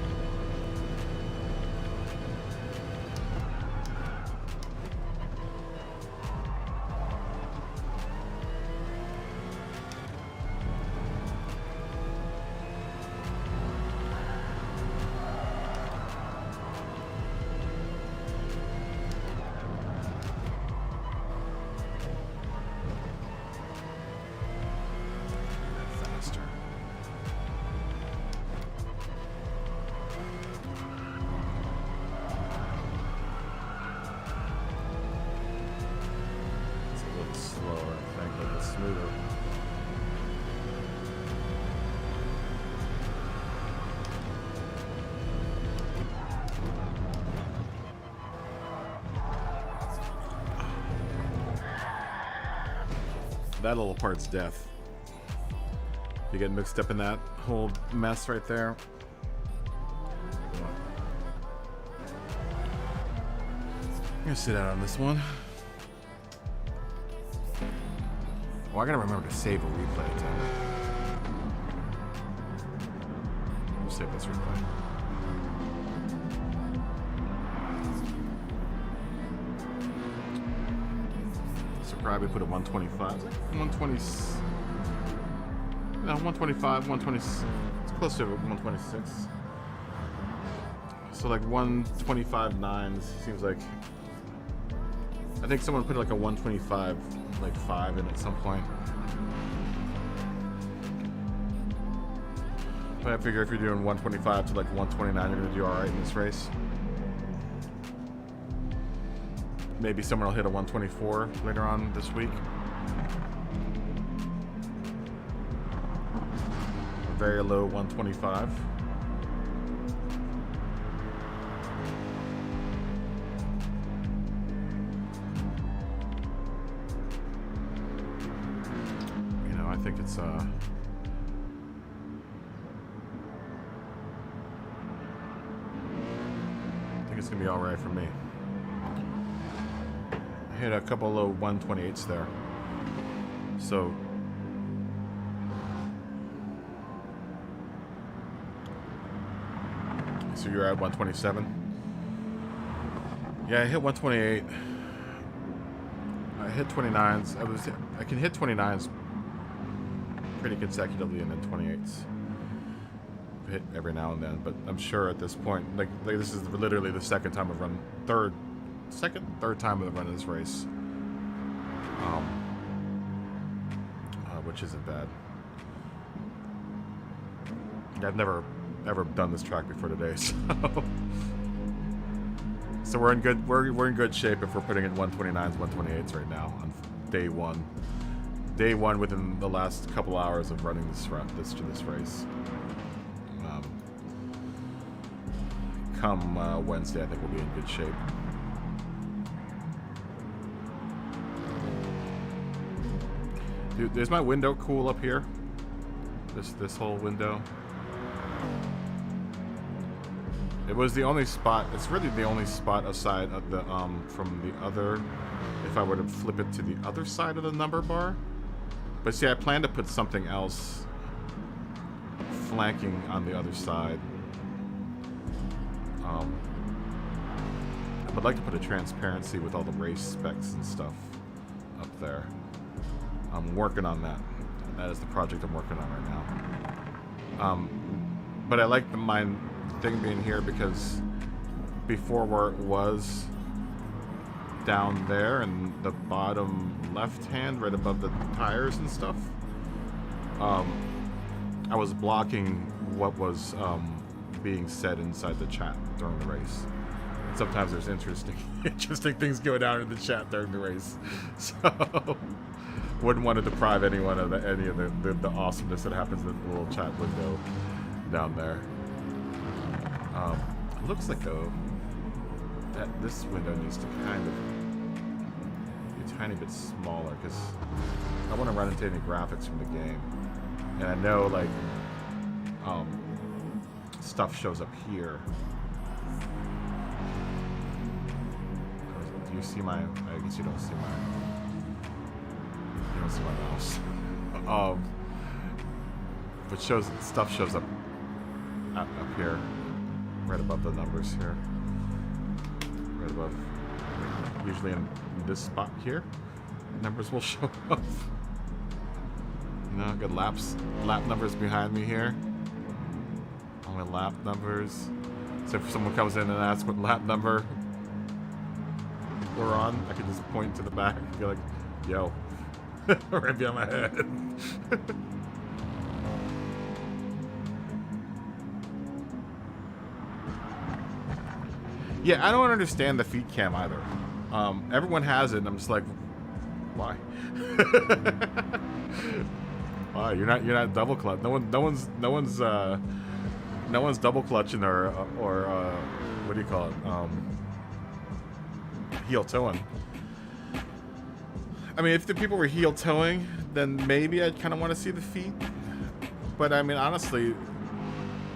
That little part's death. You get mixed up in that whole mess right there. I'm gonna sit out on this one. Oh, I gotta remember to save a replay time. We'll save this replay. So probably put a 125. 120. No, 125, 120. It's close to 126. So like 125.9 seems like. I think someone put like a 125, like 5 in at some point. But I figure if you're doing 125 to like 129, you're gonna do all right in this race. Maybe someone will hit a 124 later on this week. A very low 125. I think it's I think it's gonna be all right for me. I hit a couple low 128s there, so you're at 127. Yeah, I hit 128. I hit 29s. I can hit 29s pretty consecutively, and then 28s hit every now and then. But I'm sure at this point, like this is literally the second time I've run, third time I've run this race, which isn't bad. I've never ever done this track before today, so we're in good shape if we're putting in 129s, 128s right now on day one. Day one within the last couple hours of running this race. Come Wednesday, I think we'll be in good shape. Dude, is my window cool up here? This whole window. It was the only spot. It's really the only spot aside of the from the other. If I were to flip it to the other side of the number bar. But see, I plan to put something else flanking on the other side. I would like to put a transparency with all the race specs and stuff up there. I'm working on that. That is the project I'm working on right now. But I like my thing being here because before where it was down there and the bottom left hand right above the tires and stuff, I was blocking what was being said inside the chat during the race. And sometimes there's interesting things going down in the chat during the race, so wouldn't want to deprive anyone of any of the awesomeness that happens in the little chat window down there. It looks like though that this window needs to kind of be a tiny bit smaller because I want to run into any graphics from the game, and I know like stuff shows up here. Do you see my? I guess you don't see my. You don't see my mouse. But stuff shows up here, right above the numbers here, right above. Usually in this spot here, numbers will show up. No, good lap numbers behind me here. All my lap numbers. So if someone comes in and asks what lap number we're on, I can just point to the back and be like, "Yo." Right behind my head. Yeah, I don't understand the feet cam either. Everyone has it, and I'm just like, why? Why? You're not double clutch. No one's double clutching or what do you call it? Heel towing. I mean, if the people were heel towing then maybe I'd kind of want to see the feet. But I mean, honestly,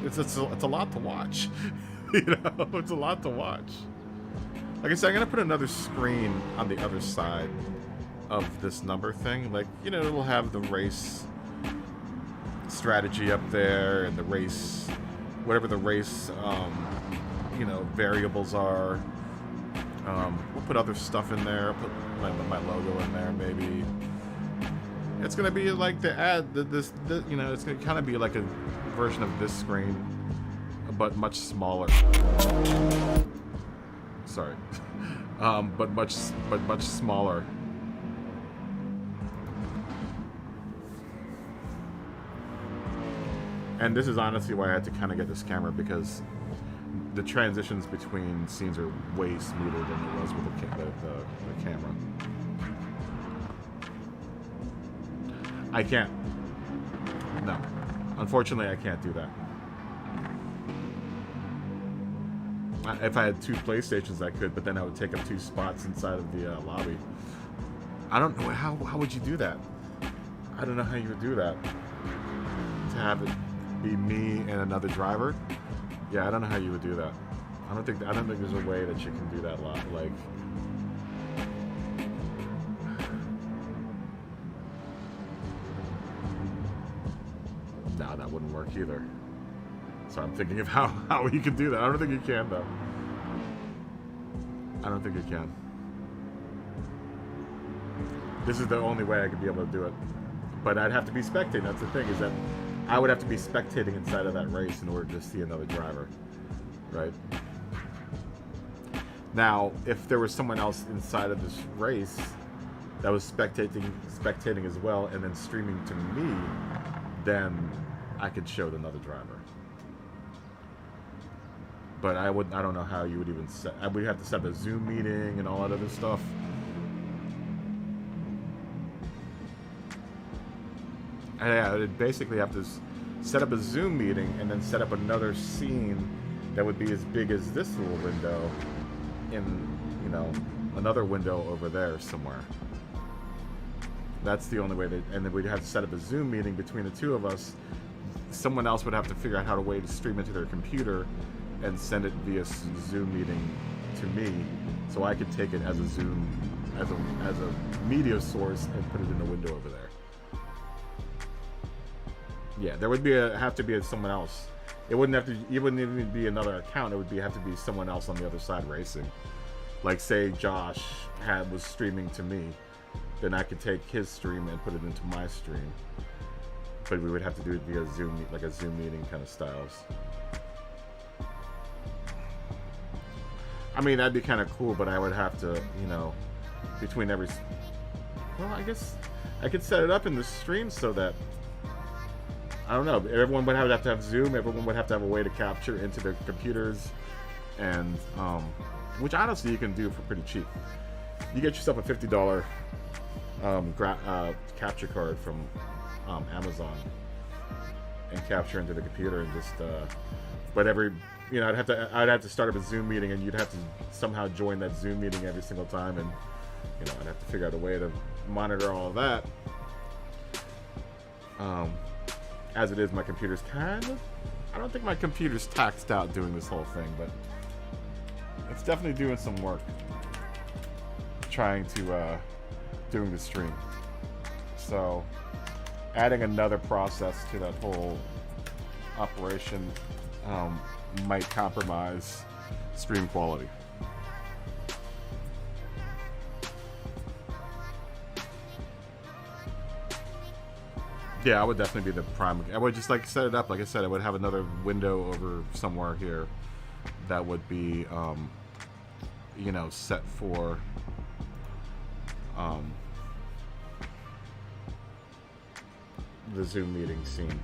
it's a lot to watch. You know, it's a lot to watch. Like I said, I'm gonna put another screen on the other side of this number thing. Like, you know, it'll have the race strategy up there and the race, whatever the race, you know, variables are. We'll put other stuff in there. Put my logo in there, maybe. It's gonna be like the ad. This, you know, it's gonna kind of be like a version of this screen, but much smaller. Sorry, but much smaller. And this is honestly why I had to kind of get this camera, because the transitions between scenes are way smoother than it was with the camera. I can't. No. Unfortunately, I can't do that. If I had 2 PlayStations, I could, but then I would take up 2 spots inside of the lobby. I don't know. How would you do that? I don't know how you would do that. To have it be me and another driver? Yeah, I don't know how you would do that. I don't think there's a way that you can do that lot. Like, no, that wouldn't work either. So I'm thinking of how you can do that. I don't think you can, though. I don't think you can. This is the only way I could be able to do it. But I'd have to be spectating. That's the thing, is that I would have to be spectating inside of that race in order to see another driver, right? Now, if there was someone else inside of this race that was spectating as well, and then streaming to me, then I could show another driver. But I don't know how you would even set. I would have to set up a Zoom meeting and all that other stuff. Yeah, I would basically have to set up a Zoom meeting and then set up another scene that would be as big as this little window in, you know, another window over there somewhere. That's the only way and then we'd have to set up a Zoom meeting between the two of us. Someone else would have to figure out how to stream into their computer and send it via Zoom meeting to me, so I could take it as a Zoom, as a media source and put it in the window over there. Yeah, there would have to be someone else. It wouldn't even be another account. It would have to be someone else on the other side racing. Like, say Josh was streaming to me, then I could take his stream and put it into my stream. But we would have to do it via Zoom, like a Zoom meeting kind of styles. I mean, that'd be kind of cool, but I would have to, you know, between every... Well, I guess I could set it up in the stream so that... I don't know, everyone would have to have Zoom, everyone would have to have a way to capture into their computers, and, which honestly you can do for pretty cheap. You get yourself a $50 capture card from Amazon, and capture into the computer, and just, but you know, I'd have to start up a Zoom meeting, and you'd have to somehow join that Zoom meeting every single time, and, you know, I'd have to figure out a way to monitor all of that. As it is, my computer's I don't think my computer's taxed out doing this whole thing, but it's definitely doing some work trying to, doing the stream. So, adding another process to that whole operation might compromise stream quality. Yeah, I would definitely be the prime. I would just set it up. Like I said, I would have another window over somewhere here that would be, you know, set for the Zoom meeting scene.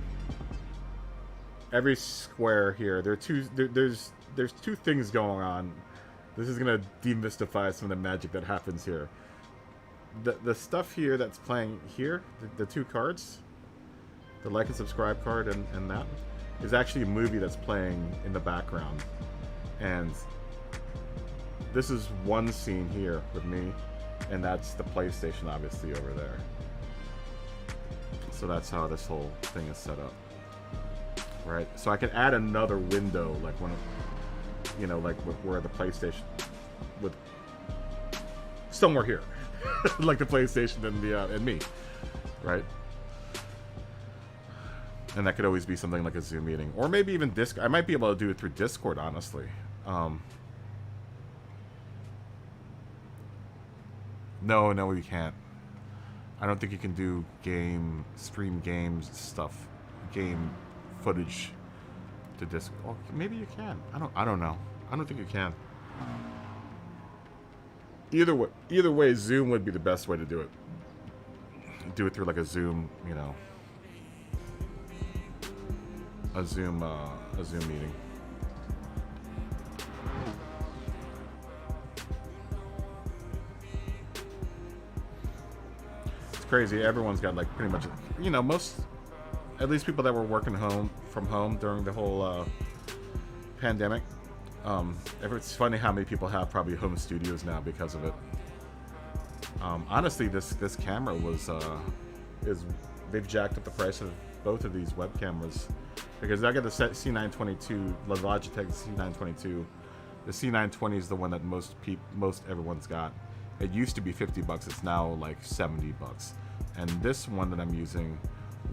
Every square here, there's two things going on. This is gonna demystify some of the magic that happens here. The stuff here that's playing here, the 2 cards. The like and subscribe card and that is actually a movie that's playing in the background. And this is one scene here with me, and that's the PlayStation obviously over there. So that's how this whole thing is set up. Right? So I can add another window, like one of, you know, like with where the PlayStation, with somewhere here, like the PlayStation and me, right? And that could always be something like a Zoom meeting, or maybe even Discord. I might be able to do it through Discord, honestly. No, we can't. I don't think you can do stream games stuff, game footage to Discord. Oh, maybe you can. I don't know. I don't think you can. Either way, Zoom would be the best way to do it. Do it through like a Zoom, you know, a Zoom meeting. It's crazy. Everyone's got like pretty much, you know, at least people that were working from home during the whole pandemic. It's funny how many people have probably home studios now because of it. Honestly, this camera they've jacked up the price of both of these web cameras, because I got the C922, the Logitech C922. The C920 is the one that most everyone's got. It used to be $50. It's now like $70. And this one that I'm using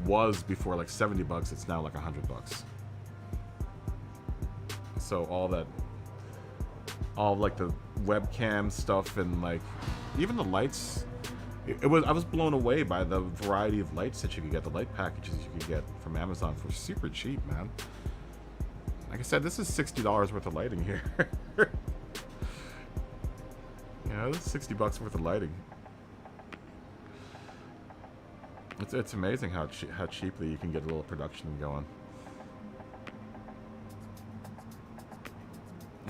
was before like $70. It's now like $100. So all like the webcam stuff and like even the lights, I was blown away by the variety of lights that you could get, the light packages you could get from Amazon for super cheap, man. Like I said, this is $60 worth of lighting here. Yeah, this is $60 worth of lighting. It's amazing how cheaply you can get a little production going.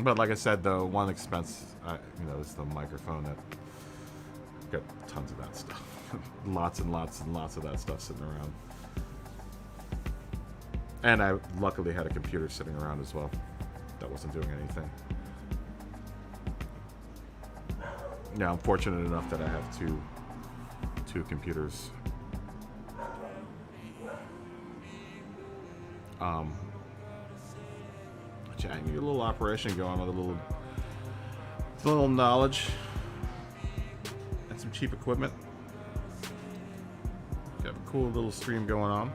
But like I said, the one expense, is the microphone. That got tons of that stuff, lots and lots and lots of that stuff sitting around. And I luckily had a computer sitting around as well that wasn't doing anything. Yeah, I'm fortunate enough that I have two computers. I need a little operation going with a little knowledge and some cheap equipment. Got a cool little stream going on.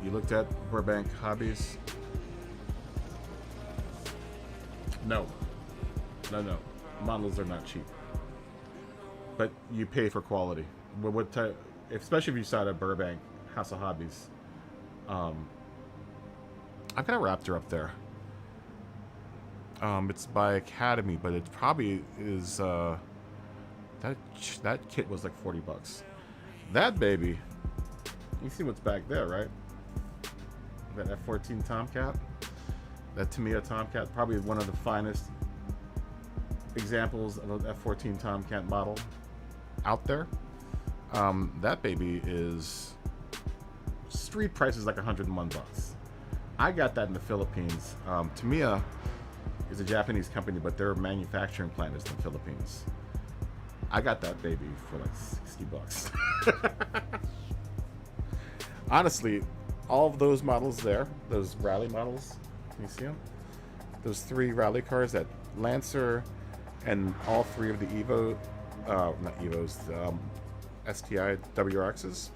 You looked at Burbank Hobbies? No. Models are not cheap. But you pay for quality. What type, especially if you saw it at Burbank House of Hobbies. I've got a Raptor up there. It's by Academy, but it probably is. That kit was like $40. That baby. You see what's back there, right? That F-14 Tomcat. That Tamiya Tomcat, probably one of the finest examples of an F-14 Tomcat model out there. That baby is street price is like $101. I got that in the Philippines. Tamiya is a Japanese company, but their manufacturing plant is in the Philippines. I got that baby for like $60. Honestly, all of those models there, those rally models, can you see them? Those 3 rally cars, that Lancer, and all 3 of the not Evos, the STI WRXs.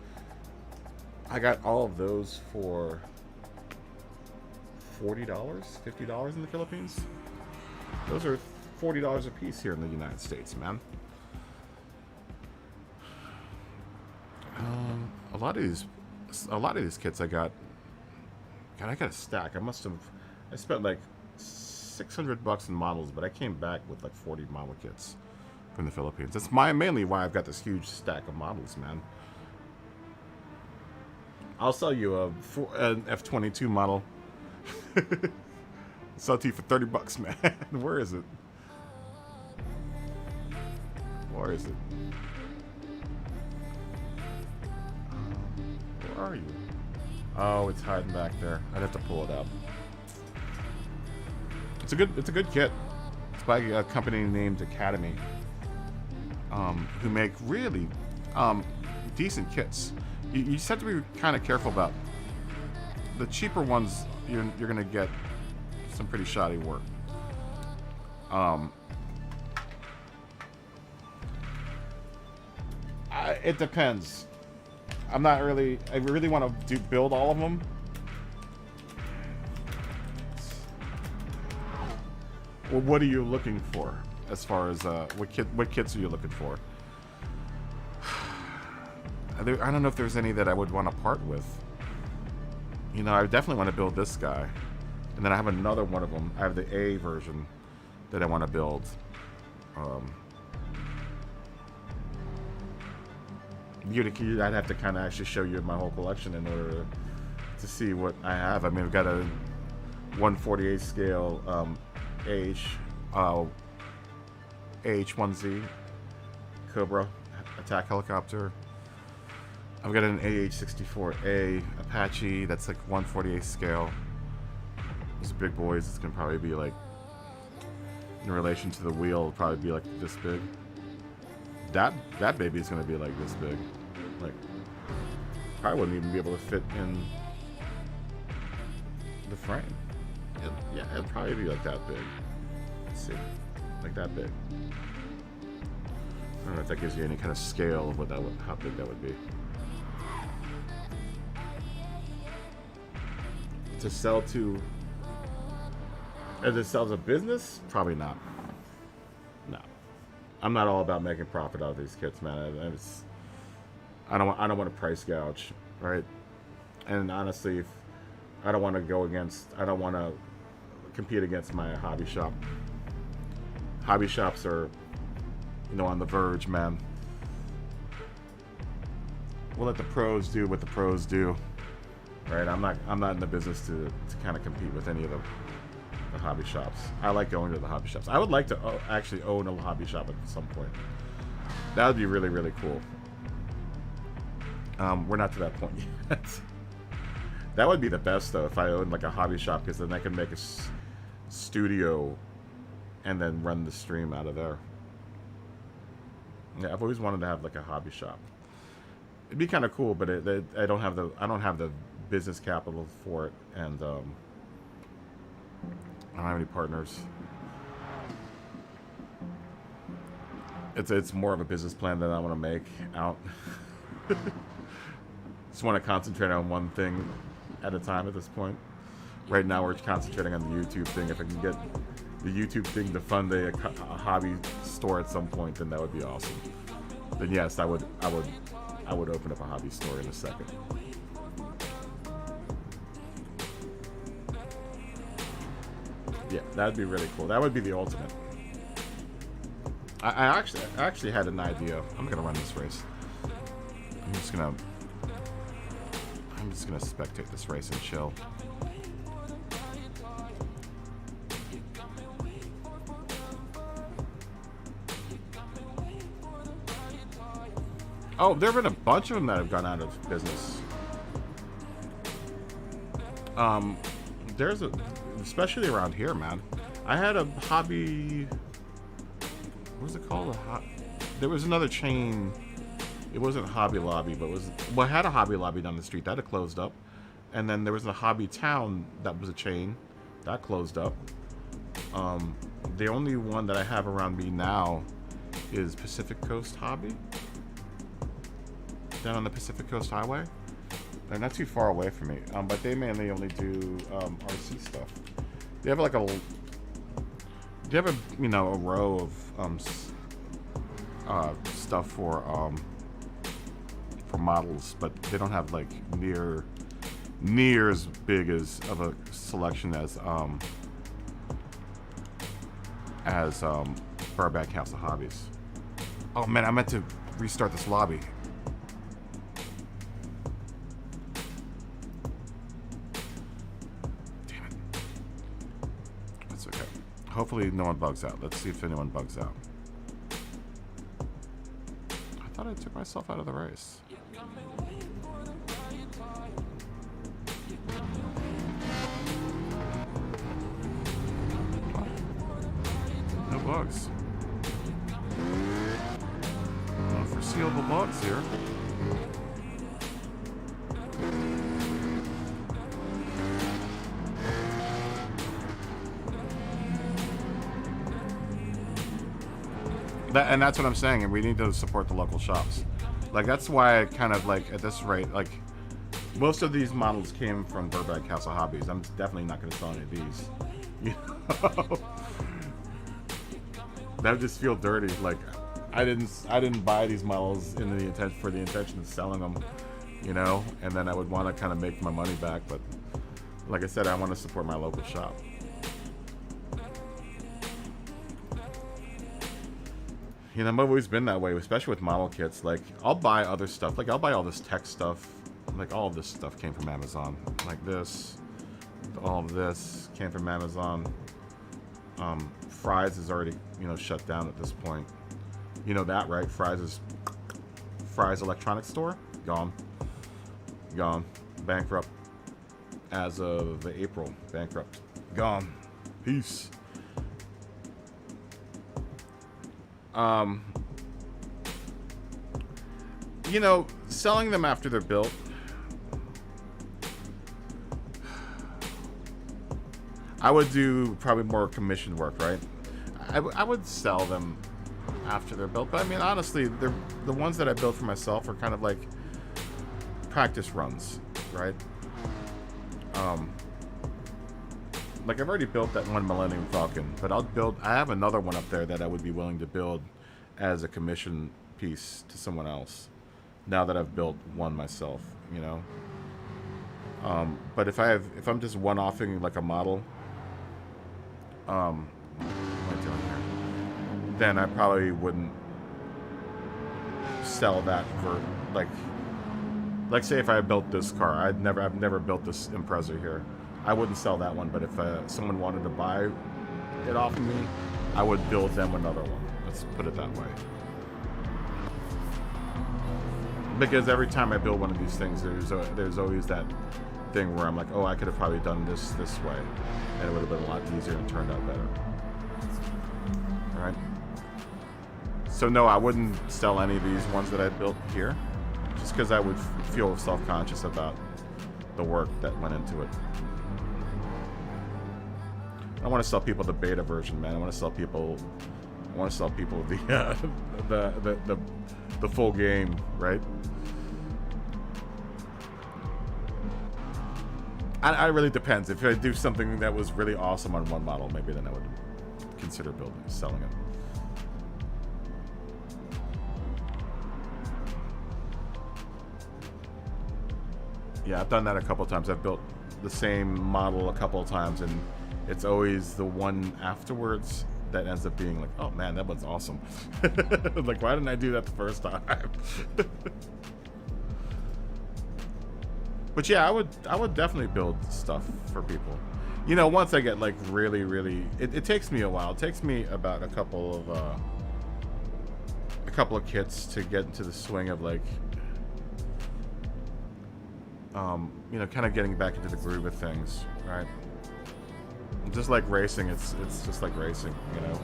I got all of those for $40, $50 in the Philippines. Those are $40 a piece here in the United States, man. A lot of these kits I got. God, I got a stack. I spent like $600 in models, but I came back with like 40 model kits from the Philippines. That's mainly why I've got this huge stack of models, man. I'll sell you an F-22 model. I'll sell it to you for $30, man. Where is it? Where is it? Where are you? Oh, it's hiding back there. I'd have to pull it up. It's a good kit. It's by a company named Academy, who make really decent kits. You just have to be kind of careful about the cheaper ones. You're gonna get some pretty shoddy work. It depends. I'm not really. I really want to build all of them. Well, what are you looking for as far as what kits are you looking for? I don't know if there's any that I would want to part with. You know, I definitely want to build this guy, and then I have another one of them. I have the A version that I want to build. I'd have to kind of actually show you my whole collection in order to see what I have. I mean, I've got a 1/48 scale AH-1Z Cobra attack helicopter. I've got an AH-64A Apache that's like 1/48 scale. Those are big boys. It's gonna probably be like, in relation to the wheel, it'll probably be like this big. That baby is gonna be like this big. Like, probably wouldn't even be able to fit in the frame. Yeah, it'd probably be like that big. Let's see, like that big. I don't know if that gives you any kind of scale of what that would, how big that would be. To sell to, as it sells a business, probably not. No, I'm not all about making profit out of these kits, man. I don't want to price gouge, right? And honestly, I don't want to compete against my hobby shop. Hobby shops are, you know, on the verge, man. We'll let the pros do what the pros do, right? I'm not in the business to kind of compete with any of the hobby shops. I like going to the hobby shops. I would like to actually own a hobby shop at some point. That would be really, really cool. We're not to that point yet. That would be the best, though, if I owned like a hobby shop, because then I could make a studio and then run the stream out of there. Yeah, I've always wanted to have like a hobby shop. It'd be kind of cool, but I don't have the business capital for it, and I don't have any partners. It's more of a business plan that I want to make out. Just want to concentrate on one thing at a time at this point. Right now we're concentrating on the YouTube thing. If I can get the YouTube thing to fund a hobby store at some point, then that would be awesome. Then yes, I would open up a hobby store in a second. Yeah, that'd be really cool. That would be the ultimate. I actually had an idea. I'm gonna run this race. I'm just gonna spectate this race and chill. Oh, there have been a bunch of them that have gone out of business. Especially around here, man. I had a hobby. What was it called? There was another chain. It wasn't Hobby Lobby, but I had a Hobby Lobby down the street that had closed up, and then there was a Hobby Town that was a chain that closed up. The only one that I have around me now is Pacific Coast Hobby, down on the Pacific Coast Highway. They're not too far away from me, but they mainly only do RC stuff. They have a row of stuff for models, but they don't have like near as big of a selection as Burbank House of Hobbies. Oh man, I meant to restart this lobby. Damn it. That's okay. Hopefully no one bugs out. Let's see if anyone bugs out. I thought I took myself out of the race. What? bugs. Unforeseeable bugs here. And that's what I'm saying, and we need to support the local shops. Like, that's why I kind of, like, at this rate, like, most of these models came from Burbank House of Hobbies. I'm definitely not going to sell any of these. You know? That would just feel dirty. Like, I didn't buy these models for the intention of selling them, you know? And then I would want to kind of make my money back, but like I said, I want to support my local shop. You know, I've always been that way, especially with model kits. Like, I'll buy other stuff. Like, I'll buy all this tech stuff. Like, all of this stuff came from Amazon. Like this. All of this came from Amazon. Fry's is already, you know, shut down at this point. You know that, right? Fry's electronics store? Gone. Gone. Bankrupt. As of April. Bankrupt. Gone. Peace. You know, selling them after they're built, I would do probably more commission work, right? I would sell them after they're built, but I mean, honestly, the ones that I built for myself are kind of like practice runs, right? Like, I've already built that one Millennium Falcon, but I have another one up there that I would be willing to build as a commission piece to someone else, now that I've built one myself, you know? But if I'm just one-offing like a model, what am I doing here? Then I probably wouldn't sell that for, like say if I built this car, I've never built this Impreza here. I wouldn't sell that one, but if someone wanted to buy it off of me, I would build them another one. Let's put it that way. Because every time I build one of these things, there's always that thing where I'm like, oh, I could have probably done this way, and it would have been a lot easier and turned out better. All right. So no, I wouldn't sell any of these ones that I built here, just because I would feel self-conscious about the work that went into it. I want to sell people the beta version, man. I want to sell people the full game, right? I really depends. If I do something that was really awesome on one model, maybe then I would consider selling it. Yeah, I've done that a couple of times. I've built the same model a couple of times, and it's always the one afterwards that ends up being like, oh man, that one's awesome. Like, why didn't I do that the first time? But yeah, I would definitely build stuff for people. You know, once I get like really, it takes me a while. It takes me about a couple of kits to get into the swing of like, you know, kind of getting back into the groove of things, right? Just like racing, it's just like racing, you know.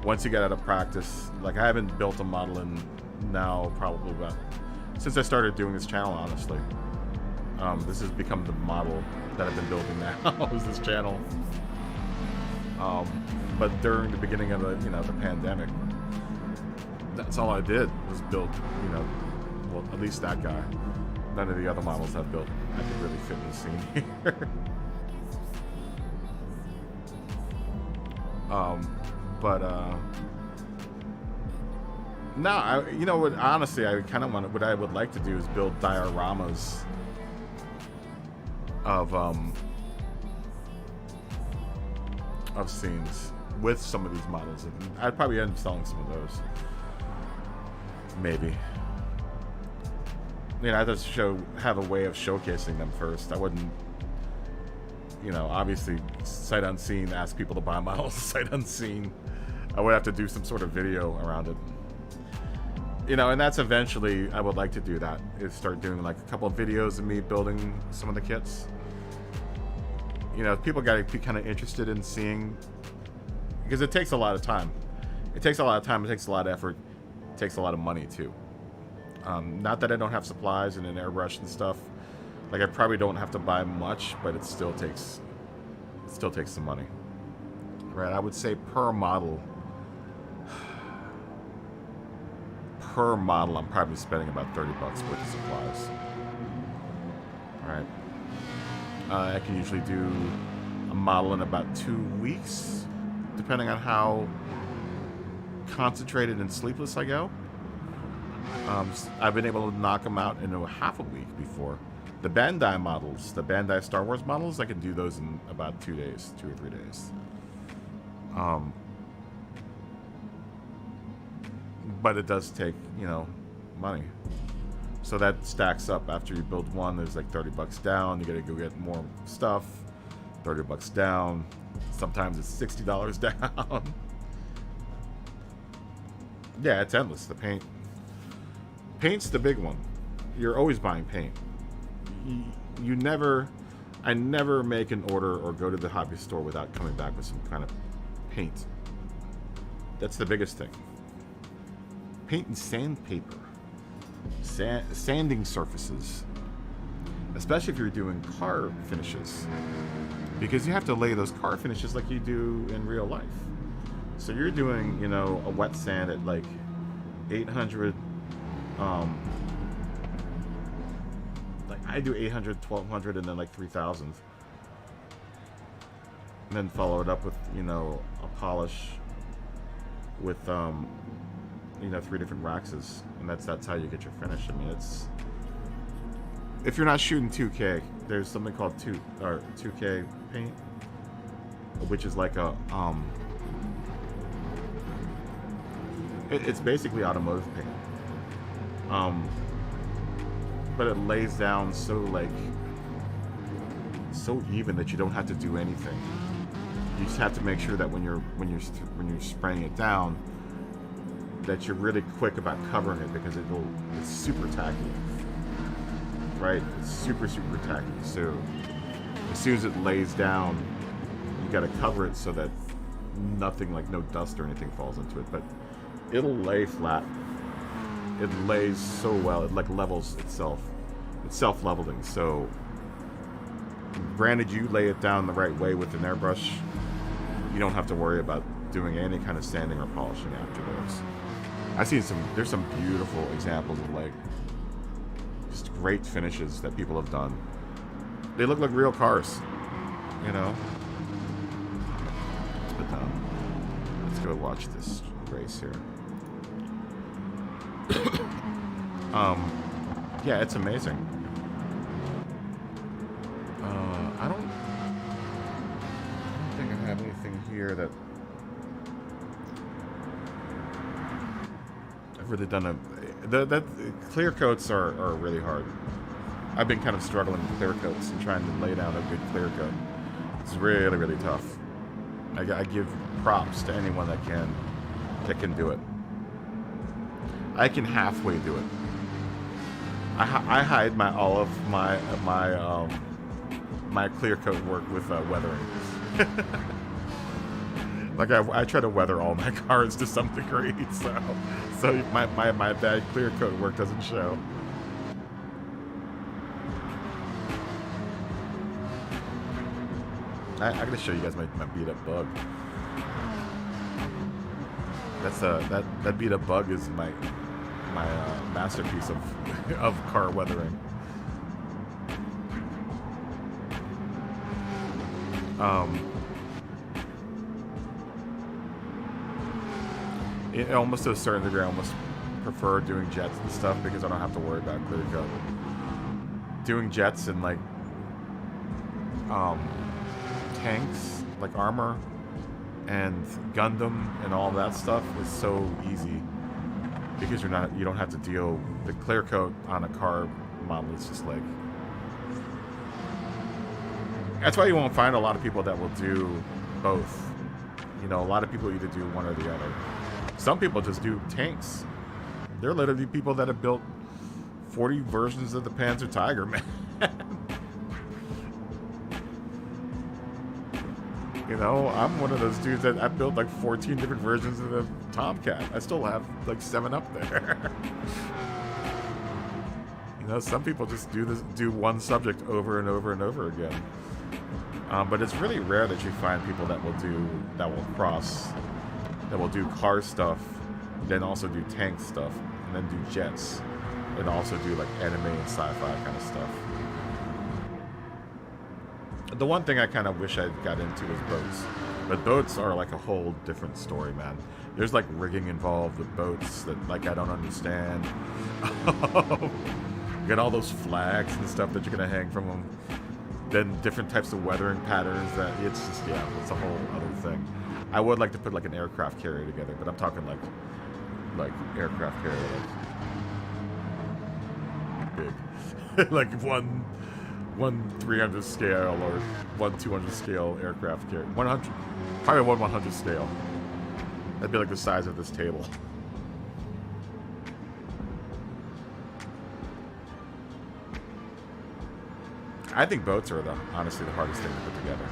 Once you get out of practice, like I haven't built a model in now probably about since I started doing this channel, honestly. This has become the model that I've been building now is this channel. But during the beginning of the pandemic, that's all I did was build, you know, well, at least that guy. None of the other models I've built I could really fit in the scene here. No, you know what? Honestly, I kind of what I would like to do is build dioramas of scenes with some of these models, and I'd probably end up selling some of those. Maybe. You know, I'd just have a way of showcasing them first. I wouldn't, you know, obviously sight unseen, ask people to buy models sight unseen. I would have to do some sort of video around it. You know, and that's eventually, I would like to do that, is start doing like a couple of videos of me building some of the kits. You know, people got to be kind of interested in seeing, because it takes a lot of time. It takes a lot of time. It takes a lot of effort. It takes a lot of money too. Not that I don't have supplies and an airbrush and stuff. Like I probably don't have to buy much, but it still takes some money. Right? I would say per model. Per model, I'm probably spending about $30 worth of supplies. All right. I can usually do a model in about 2 weeks, depending on how concentrated and sleepless I go. I've been able to knock them out in a half a week before. The Bandai models, the Bandai Star Wars models, I can do those in about 2 days, 2 or 3 days. But it does take, you know, money. So that stacks up. After you build one, there's like $30 down. You gotta go get more stuff. $30 down. Sometimes it's $60 down. Yeah, it's endless. The paint. Paint's the big one. You're always buying paint. You never... I never make an order or go to the hobby store without coming back with some kind of paint. That's the biggest thing. Paint and sandpaper. Sanding surfaces. Especially if you're doing car finishes. Because you have to lay those car finishes like you do in real life. So you're doing, you know, a wet sand at like 800... like I do 800, 1200, and then like 3000. And then follow it up with, you know, a polish with, you know, 3 different waxes, and that's how you get your finish. I mean, it's, if you're not shooting 2K, there's something called 2K paint, which is like a it's basically automotive paint. But it lays down so even that you don't have to do anything. You just have to make sure that when you're spraying it down, that you're really quick about covering it, because it's super tacky, right? It's super tacky. So as soon as it lays down, you got to cover it so that nothing, like no dust or anything, falls into it. But it'll lay flat. It lays so well. It like levels itself. It's self-leveling. So granted, you lay it down the right way with an airbrush, you don't have to worry about doing any kind of sanding or polishing afterwards. I've seen there's some beautiful examples of like just great finishes that people have done. They look like real cars, you know? But let's go watch this race here. Yeah, it's amazing. I don't think I have anything here that I've really done. That clear coats are really hard. I've been kind of struggling with clear coats and trying to lay down a good clear coat. It's really tough. I give props to anyone that can do it. I can halfway do it. I hide all of my clear coat work with weathering. Like I try to weather all my cars to some degree, so my bad clear coat work doesn't show. I gotta show you guys my beat up bug. That's that beat up bug is my masterpiece of car weathering. Almost to a certain degree, I almost prefer doing jets and stuff because I don't have to worry about clear coat. Doing jets and like tanks, like armor and Gundam and all that stuff is so easy because you don't have to deal the clear coat on a car model. It's just like, that's why you won't find a lot of people that will do both. You know, a lot of people either do one or the other. Some people just do tanks. There are literally people that have built 40 versions of the Panzer Tiger, man. You know, I'm one of those dudes that I built like 14 different versions of the Tomcat. I still have like 7 up there. You know, some people just do one subject over and over and over again. But it's really rare that you find people that will do car stuff, then also do tank stuff, and then do jets, and also do like anime and sci-fi kind of stuff. The one thing I kind of wish I got into was boats. But boats are like a whole different story, man. There's like rigging involved with boats that like I don't understand. You got all those flags and stuff that you're gonna hang from them. Then different types of weathering patterns that it's just, yeah, it's a whole other thing. I would like to put like an aircraft carrier together, but I'm talking like aircraft carrier, like big. Like one 300 scale or 1 200 scale aircraft carrier. 100, probably 100 scale. That'd be like the size of this table. I think boats are honestly the hardest thing to put together.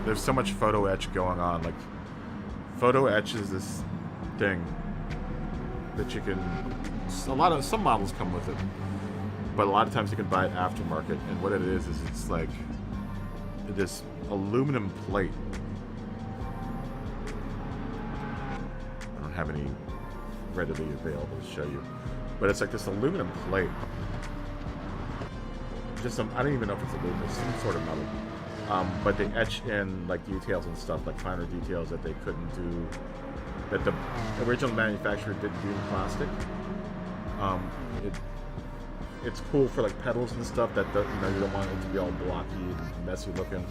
There's so much photo etch going on. Like, photo etch is this thing that you can. Some models come with it, but a lot of times you can buy it aftermarket. And what it is it's like this aluminum plate. I don't have any readily available to show you, but it's like this aluminum plate. I don't even know if it's aluminum, it's some sort of metal. But they etch in like details and stuff, like finer details that they couldn't do, that the original manufacturer didn't do in plastic. It's cool for like pedals and stuff that you don't want it to be all blocky and messy looking.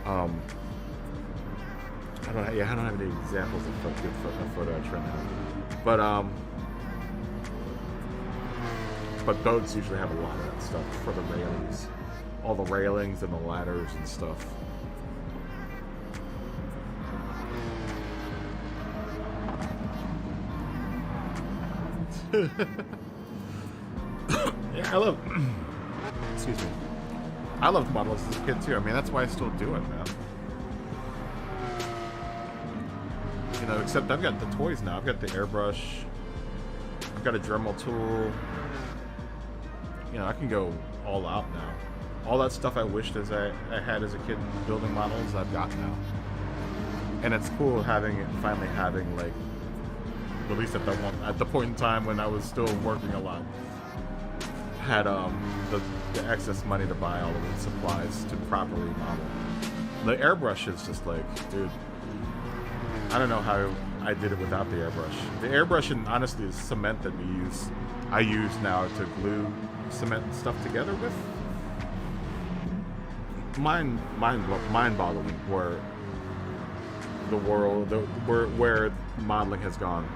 I don't have any examples of good photo etch right now, but boats usually have a lot of that stuff for the railings. All the railings and the ladders and stuff. Yeah, I love... Excuse me. I loved models as a kid too. I mean, that's why I still do it, man. You know, except I've got the toys now. I've got the airbrush. I've got a Dremel tool. You know, I can go all out now. All that stuff I wished I had as a kid building models, I've got now. And it's cool finally having like, at least at the point in time when I was still working a lot, had the excess money to buy all of the supplies to properly model. The airbrush is just like, dude, I don't know how I did it without the airbrush. The airbrush, honestly, is cement that I use now to glue cement and stuff together with. Mind-boggling where the world, where modeling has gone.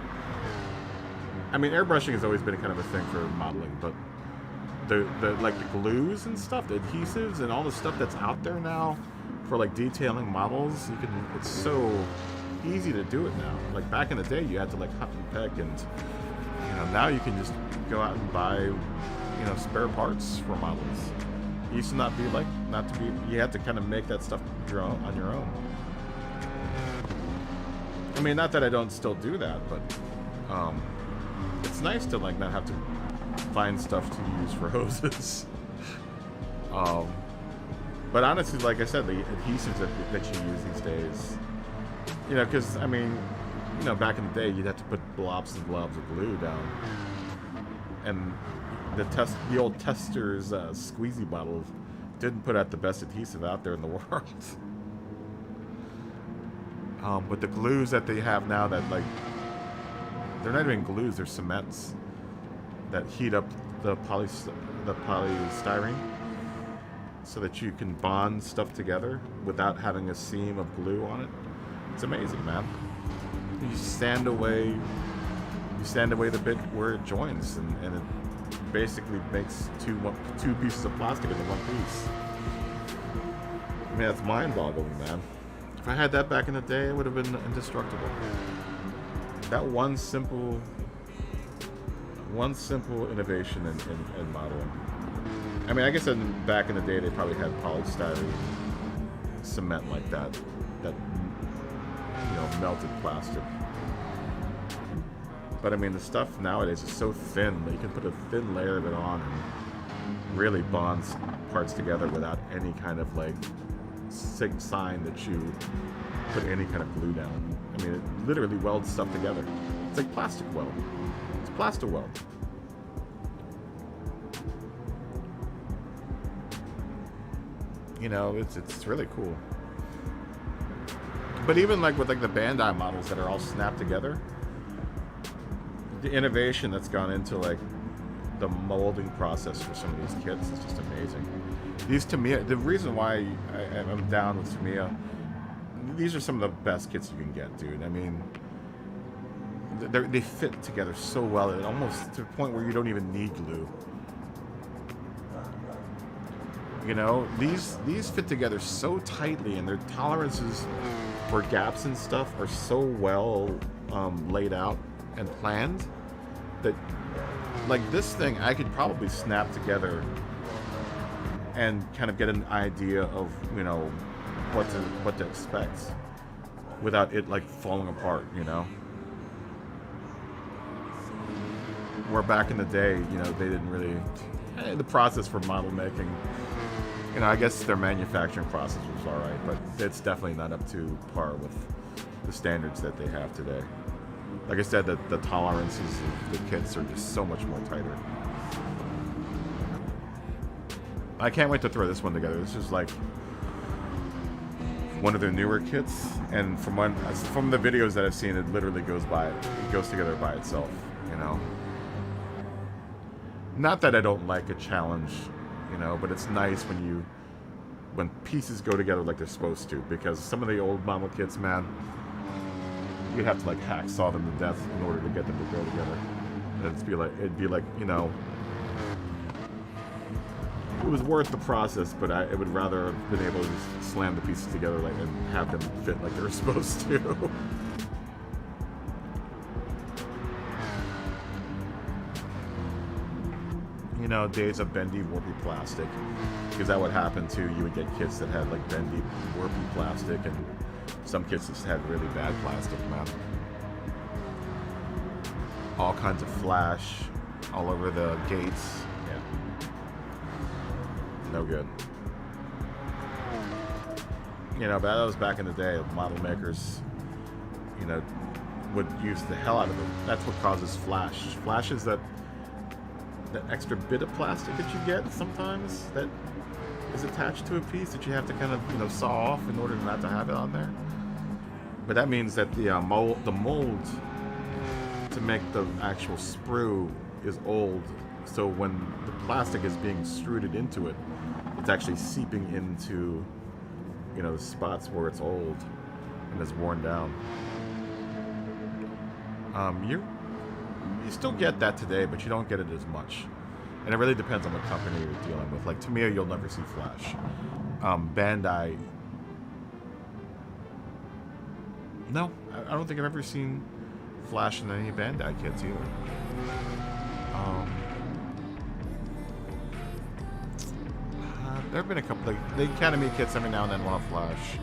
I mean, airbrushing has always been kind of a thing for modeling, but the glues and stuff, the adhesives and all the stuff that's out there now for like detailing models, it's so easy to do it now. Like back in the day, you had to like hunt and peck, and now you can just go out and buy spare parts for models. It used to you had to kind of make that stuff on your own. I mean, not that I don't still do that, but it's nice to like not have to find stuff to use for hoses. But honestly, like I said, the adhesives that you use these days, because I mean, back in the day, you'd have to put blobs and blobs of glue down, and the old Tester's squeezy bottle didn't put out the best adhesive out there in the world. But the glues that they have now, that like, they're not even glues, they're cements that heat up the polystyrene so that you can bond stuff together without having a seam of glue on it. It's amazing, man. You sand away the bit where it joins, and it basically makes two pieces of plastic into one piece. I mean, that's mind-boggling, man. If I had that back in the day, it would have been indestructible. That one simple innovation in modeling. I mean, I guess back in the day they probably had polystyrene cement like that, melted plastic. But I mean, the stuff nowadays is so thin that you can put a thin layer of it on and really bonds parts together without any kind of like sign that you put any kind of glue down. I mean, it literally welds stuff together. It's like plastic weld. It's plaster weld. You know, it's really cool. But even like with like the Bandai models that are all snapped together, the innovation that's gone into like the molding process for some of these kits is just amazing. These Tamiya, the reason why I'm down with Tamiya, these are some of the best kits you can get, dude. I mean, they fit together so well, and almost to the point where you don't even need glue. You know, these fit together so tightly, and their tolerances for gaps and stuff are so well laid out and planned that, like, this thing I could probably snap together and kind of get an idea of, you know, what to expect without it like falling apart, you know. Where back in the day, you know, they didn't really the process for model making, you know, I guess their manufacturing process was all right, but it's definitely not up to par with the standards that they have today. Like I said, the tolerances of the kits are just so much more tighter. I can't wait to throw this one together. This is like one of their newer kits, and from the videos that I've seen, it literally goes together by itself, you know. Not that I don't like a challenge, you know, but it's nice when pieces go together like they're supposed to, because some of the old model kits, man, you'd have to like hacksaw them to death in order to get them to go together. It'd be like, you know, it was worth the process, but I would rather have been able to just slam the pieces together like and have them fit like they're supposed to. You know, days of bendy, warpy plastic, because that would happen too. You would get kits that had like bendy, warpy plastic, and some kits just had really bad plastic, man. All kinds of flash all over the gates. Yeah. No good. You know, but that was back in the day. Model makers, you know, would use the hell out of it. That's what causes flash. Flash is that extra bit of plastic that you get sometimes that is attached to a piece that you have to kind of, you know, saw off in order not to have it on there. But that means that the mold to make the actual sprue is old, so when the plastic is being extruded into it, it's actually seeping into, you know, the spots where it's old and is worn down. You still get that today, but you don't get it as much. And it really depends on the company you're dealing with. Like Tamiya, you'll never see flash. Bandai, no, I don't think I've ever seen flash in any Bandai kits either. There have been a couple, like the Academy kits every now and then will have flash.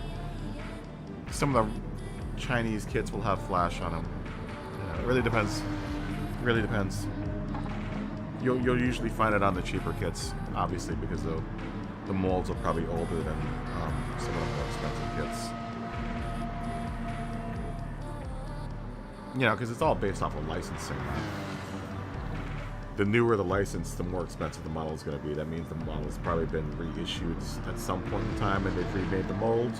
Some of the Chinese kits will have flash on them. It really depends. Really depends. You'll usually find it on the cheaper kits, obviously, because the molds are probably older than some of the more expensive kits. You know, because it's all based off of licensing. The newer the license, the more expensive the model is going to be. That means the model has probably been reissued at some point in time, and they've remade the mold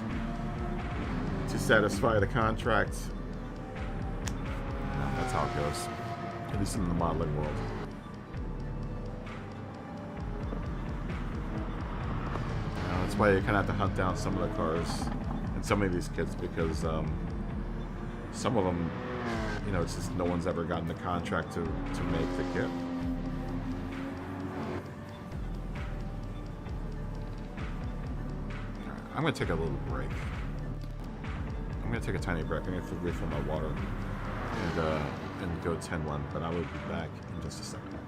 to satisfy the contract. That's how it goes, at least in the modeling world. That's why you kind of have to hunt down some of the cars and some of these kits, because some of them, you know, it's just no one's ever gotten the contract to make the kit. I'm going to take a little break. I'm going to take a tiny break. I'm going to refill my water and go 10-1, but I will be back in just a second.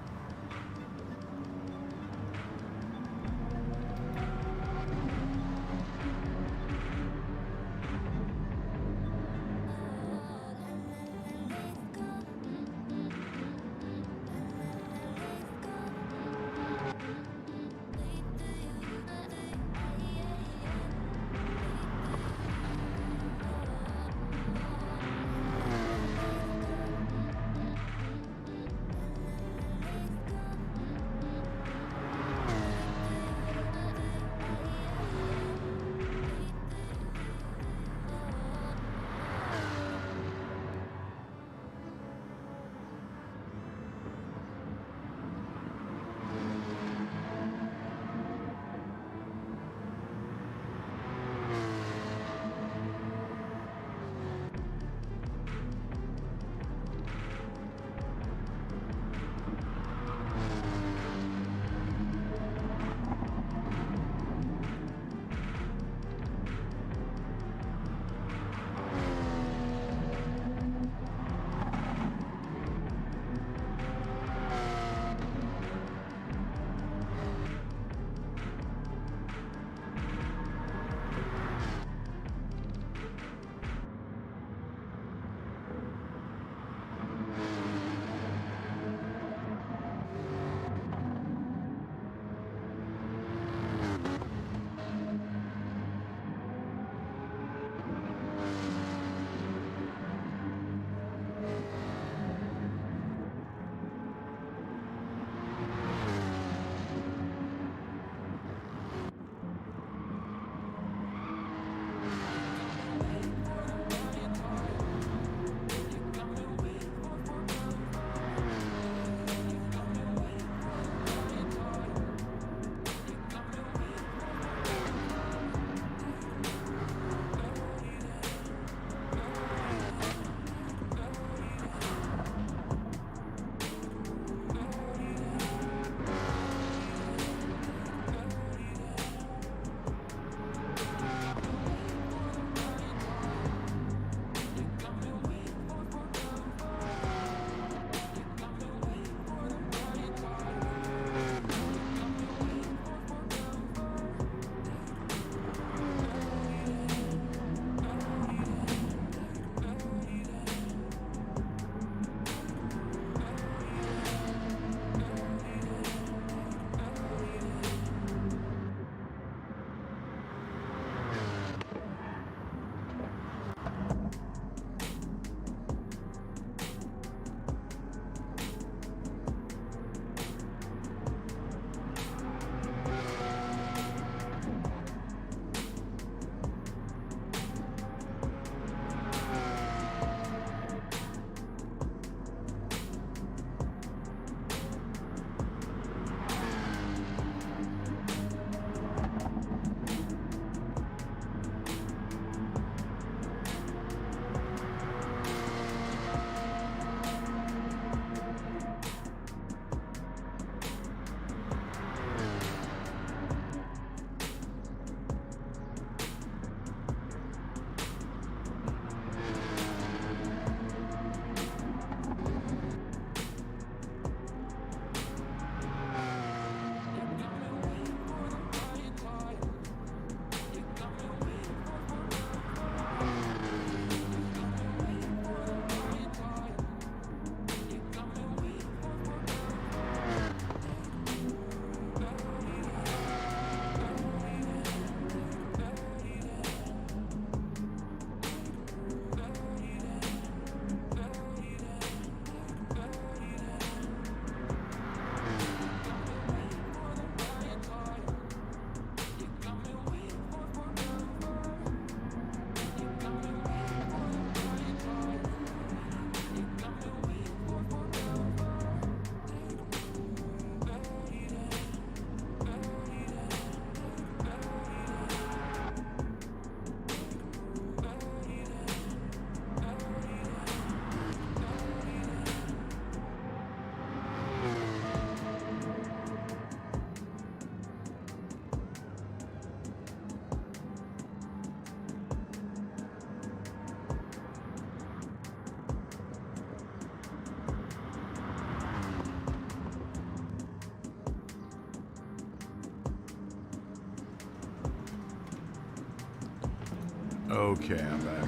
Okay, I'm back.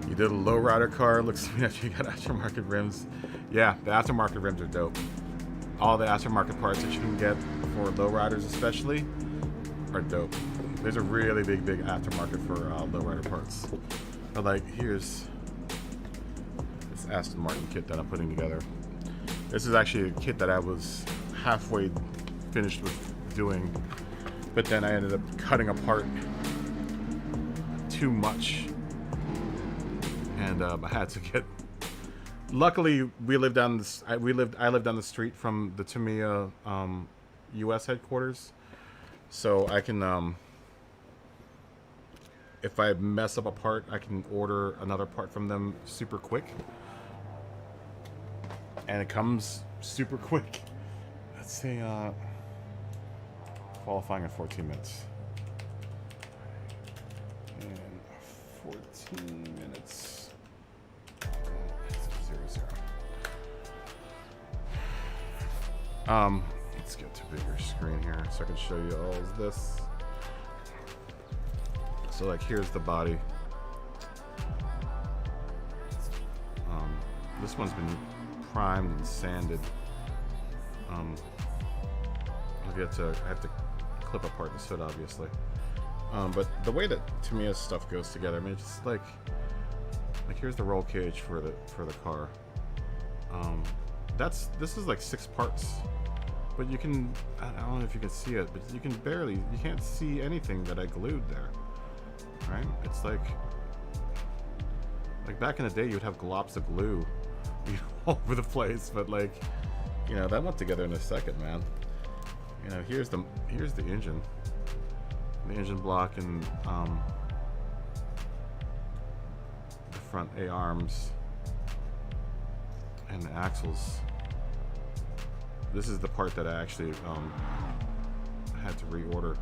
You did a lowrider car. Looks to me like you got aftermarket rims. Yeah, the aftermarket rims are dope. All the aftermarket parts that you can get for lowriders, especially, are dope. There's a really big aftermarket for lowrider parts. But like, here's this Aston Martin kit that I'm putting together. This is actually a kit that I was halfway finished with doing, but then I ended up cutting apart too much, and I had to get. Luckily, we live down this. I live down the street from the Tamiya U.S. headquarters, so I can. If I mess up a part, I can order another part from them super quick, and it comes super quick. Let's say qualifying in 14 minutes. And 14 minutes. 0, 0. Let's get to a bigger screen here so I can show you all of this. So like, here's the body. This one's been primed and sanded. I have to clip apart this hood, obviously. But the way that Tamiya's stuff goes together, I mean, it's just like here's the roll cage for the car. This is like 6 parts, but you can, I don't know if you can see it, but you can't see anything that I glued there, right? It's like back in the day, you would have globs of glue, you know, all over the place, but like, you know, that went together in a second, man. You know, here's the engine. The engine block and the front A-arms and the axles. This is the part that I actually had to reorder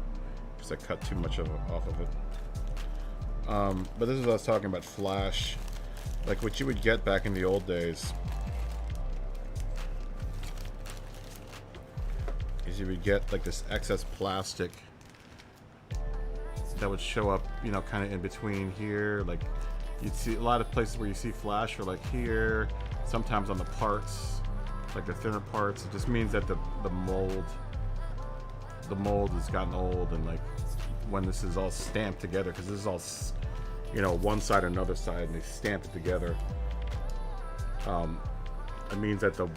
because I cut too much off of it. But this is what I was talking about, flash. Like what you would get back in the old days is you would get like this excess plastic that would show up, you know, kind of in between here. Like you'd see a lot of places where you see flash, or like here, sometimes on the parts, like the thinner parts. It just means that the mold has gotten old, and like when this is all stamped together, because this is all, you know, one side or another side, and they stamp it together. It means that the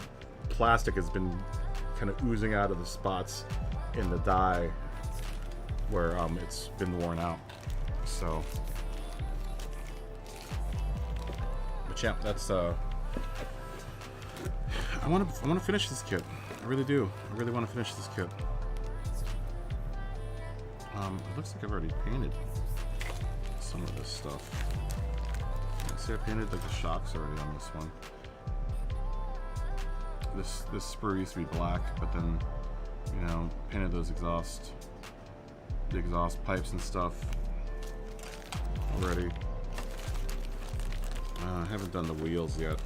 plastic has been kind of oozing out of the spots in the die where it's been worn out. So, but yeah, that's I want to finish this kit. I really do. I really want to finish this kit. It looks like I've already painted some of this stuff. See, I painted like the shocks already on this one. This sprue used to be black, but then, you know, painted those the exhaust pipes and stuff already. I haven't done the wheels yet.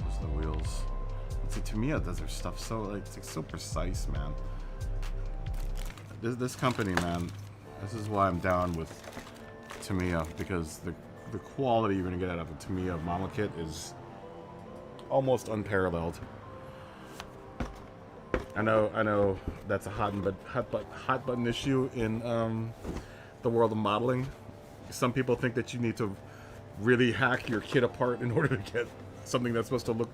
There's the wheels. See, Tamiya does their stuff so like it's so precise, man. This company, man. This is why I'm down with Tamiya, because the quality you're gonna get out of a Tamiya model kit is almost unparalleled. I know that's a hot button issue in the world of modeling. Some people think that you need to really hack your kit apart in order to get something that's supposed to look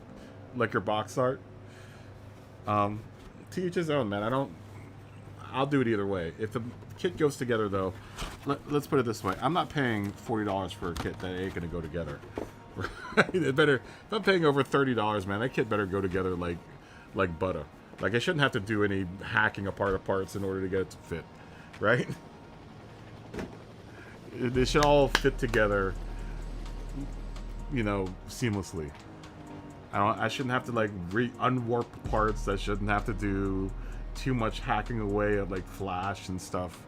like your box art. To each his own, man. I'll do it either way. If the kit goes together, though, let's put it this way: I'm not paying $40 for a kit that ain't gonna go together. Right? It better. If I'm paying over $30, man, that kit better go together like butter. Like, I shouldn't have to do any hacking apart of parts in order to get it to fit, right? They should all fit together, you know, seamlessly. I shouldn't have to like unwarp parts. I shouldn't have to do too much hacking away at like flash and stuff.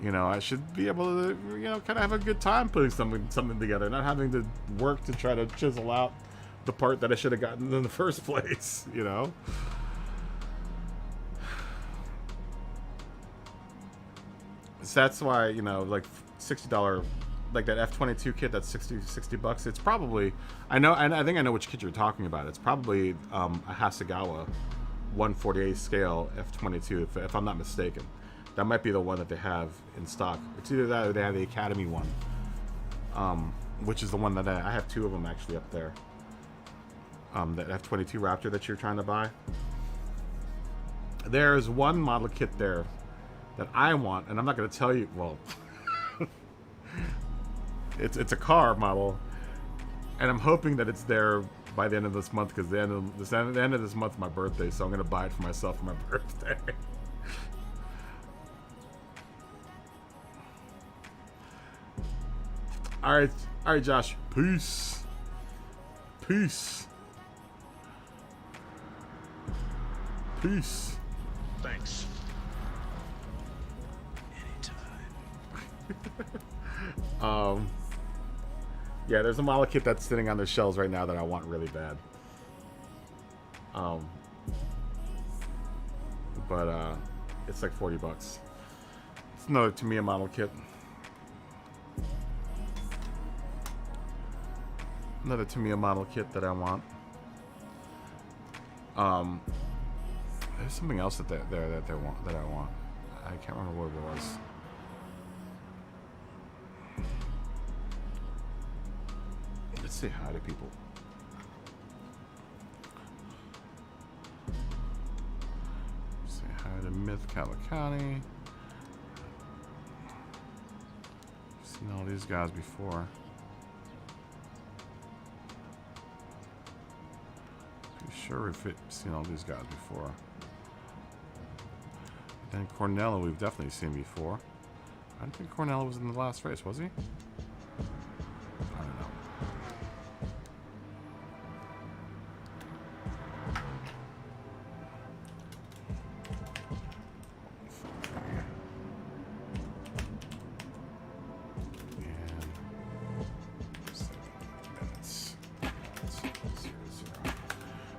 You know, I should be able to, you know, kind of have a good time putting something together, not having to work to try to chisel out the part that I should have gotten in the first place, you know? So that's why, you know, like $60, like that F-22 kit, that's 60 bucks. It's probably, I know, and I think I know which kit you're talking about. It's probably a Hasegawa 1/48 scale F-22, if I'm not mistaken. That might be the one that they have in stock. It's either that or they have the Academy one, which is the one that I have two of them actually up there. That F-22 Raptor that you're trying to buy. There's one model kit there that I want, and I'm not going to tell you. Well, it's a car model, and I'm hoping that it's there by the end of this month, because the end of this month is my birthday, so I'm going to buy it for myself for my birthday. All right, Josh. Peace. Peace. Peace. Thanks. Yeah, there's a model kit that's sitting on their shelves right now that I want really bad. But it's like 40 bucks. It's another Tamiya model kit. Another Tamiya model kit that I want. There's something else that I want. I can't remember what it was. Let's say hi to people. Say hi to Myth Calicani. Seen all these guys before. Pretty sure we've seen all these guys before. Then Cornella we've definitely seen before. I don't think Cornella was in the last race, was he? I don't know.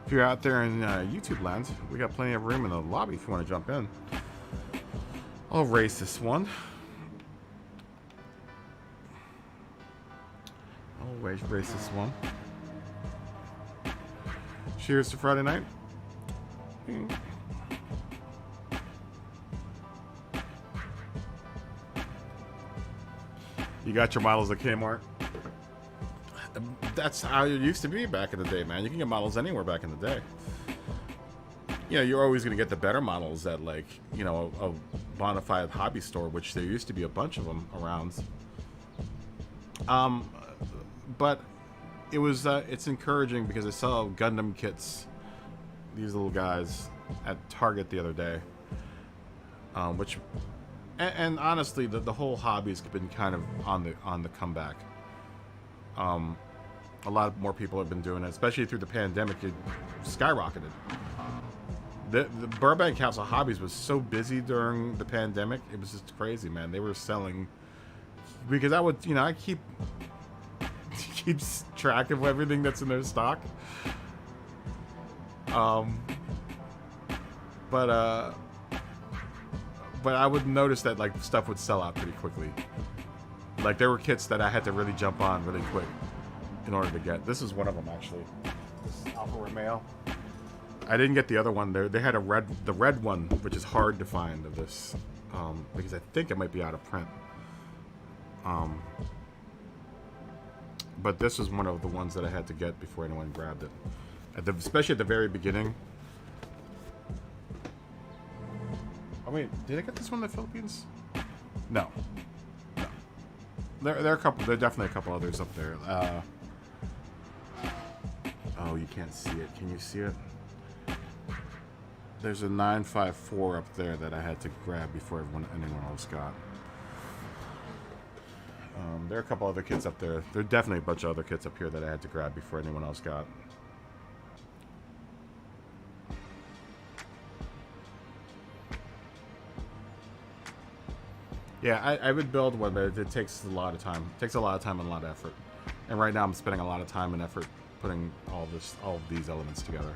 If you're out there in YouTube land, we got plenty of room in the lobby if you want to jump in. I'll race this one. I'll race this one. Cheers to Friday night. You got your models at Kmart? That's how it used to be back in the day, man. You can get models anywhere back in the day. You know, you're always going to get the better models at, like, you know, a bona fide hobby store, which there used to be a bunch of them around. But it was, it's encouraging because I saw Gundam kits, these little guys, at Target the other day. Which, and honestly, the whole hobby's been kind of on the comeback. A lot more people have been doing it, especially through the pandemic. It skyrocketed. The Burbank House of Hobbies was so busy during the pandemic. It was just crazy, man. They were selling, because I would, you know, I keep track of everything that's in their stock. But I would notice that, like, stuff would sell out pretty quickly. Like, there were kits that I had to really jump on really quick in order to get. This is one of them, actually. This is Alfa Romeo. I didn't get the other one. They had the red one, which is hard to find of this, because I think it might be out of print. But this was one of the ones that I had to get before anyone grabbed it. Especially at the very beginning. Oh wait, did I get this one in the Philippines? No. There are a couple. There are definitely a couple others up there. Oh, you can't see it. Can you see it? There's a 954 up there that I had to grab before anyone else got. There are a couple other kits up there. There are definitely a bunch of other kits up here that I had to grab before anyone else got. Yeah, I would build one, but it takes a lot of time. It takes a lot of time and a lot of effort. And right now I'm spending a lot of time and effort putting all of these elements together.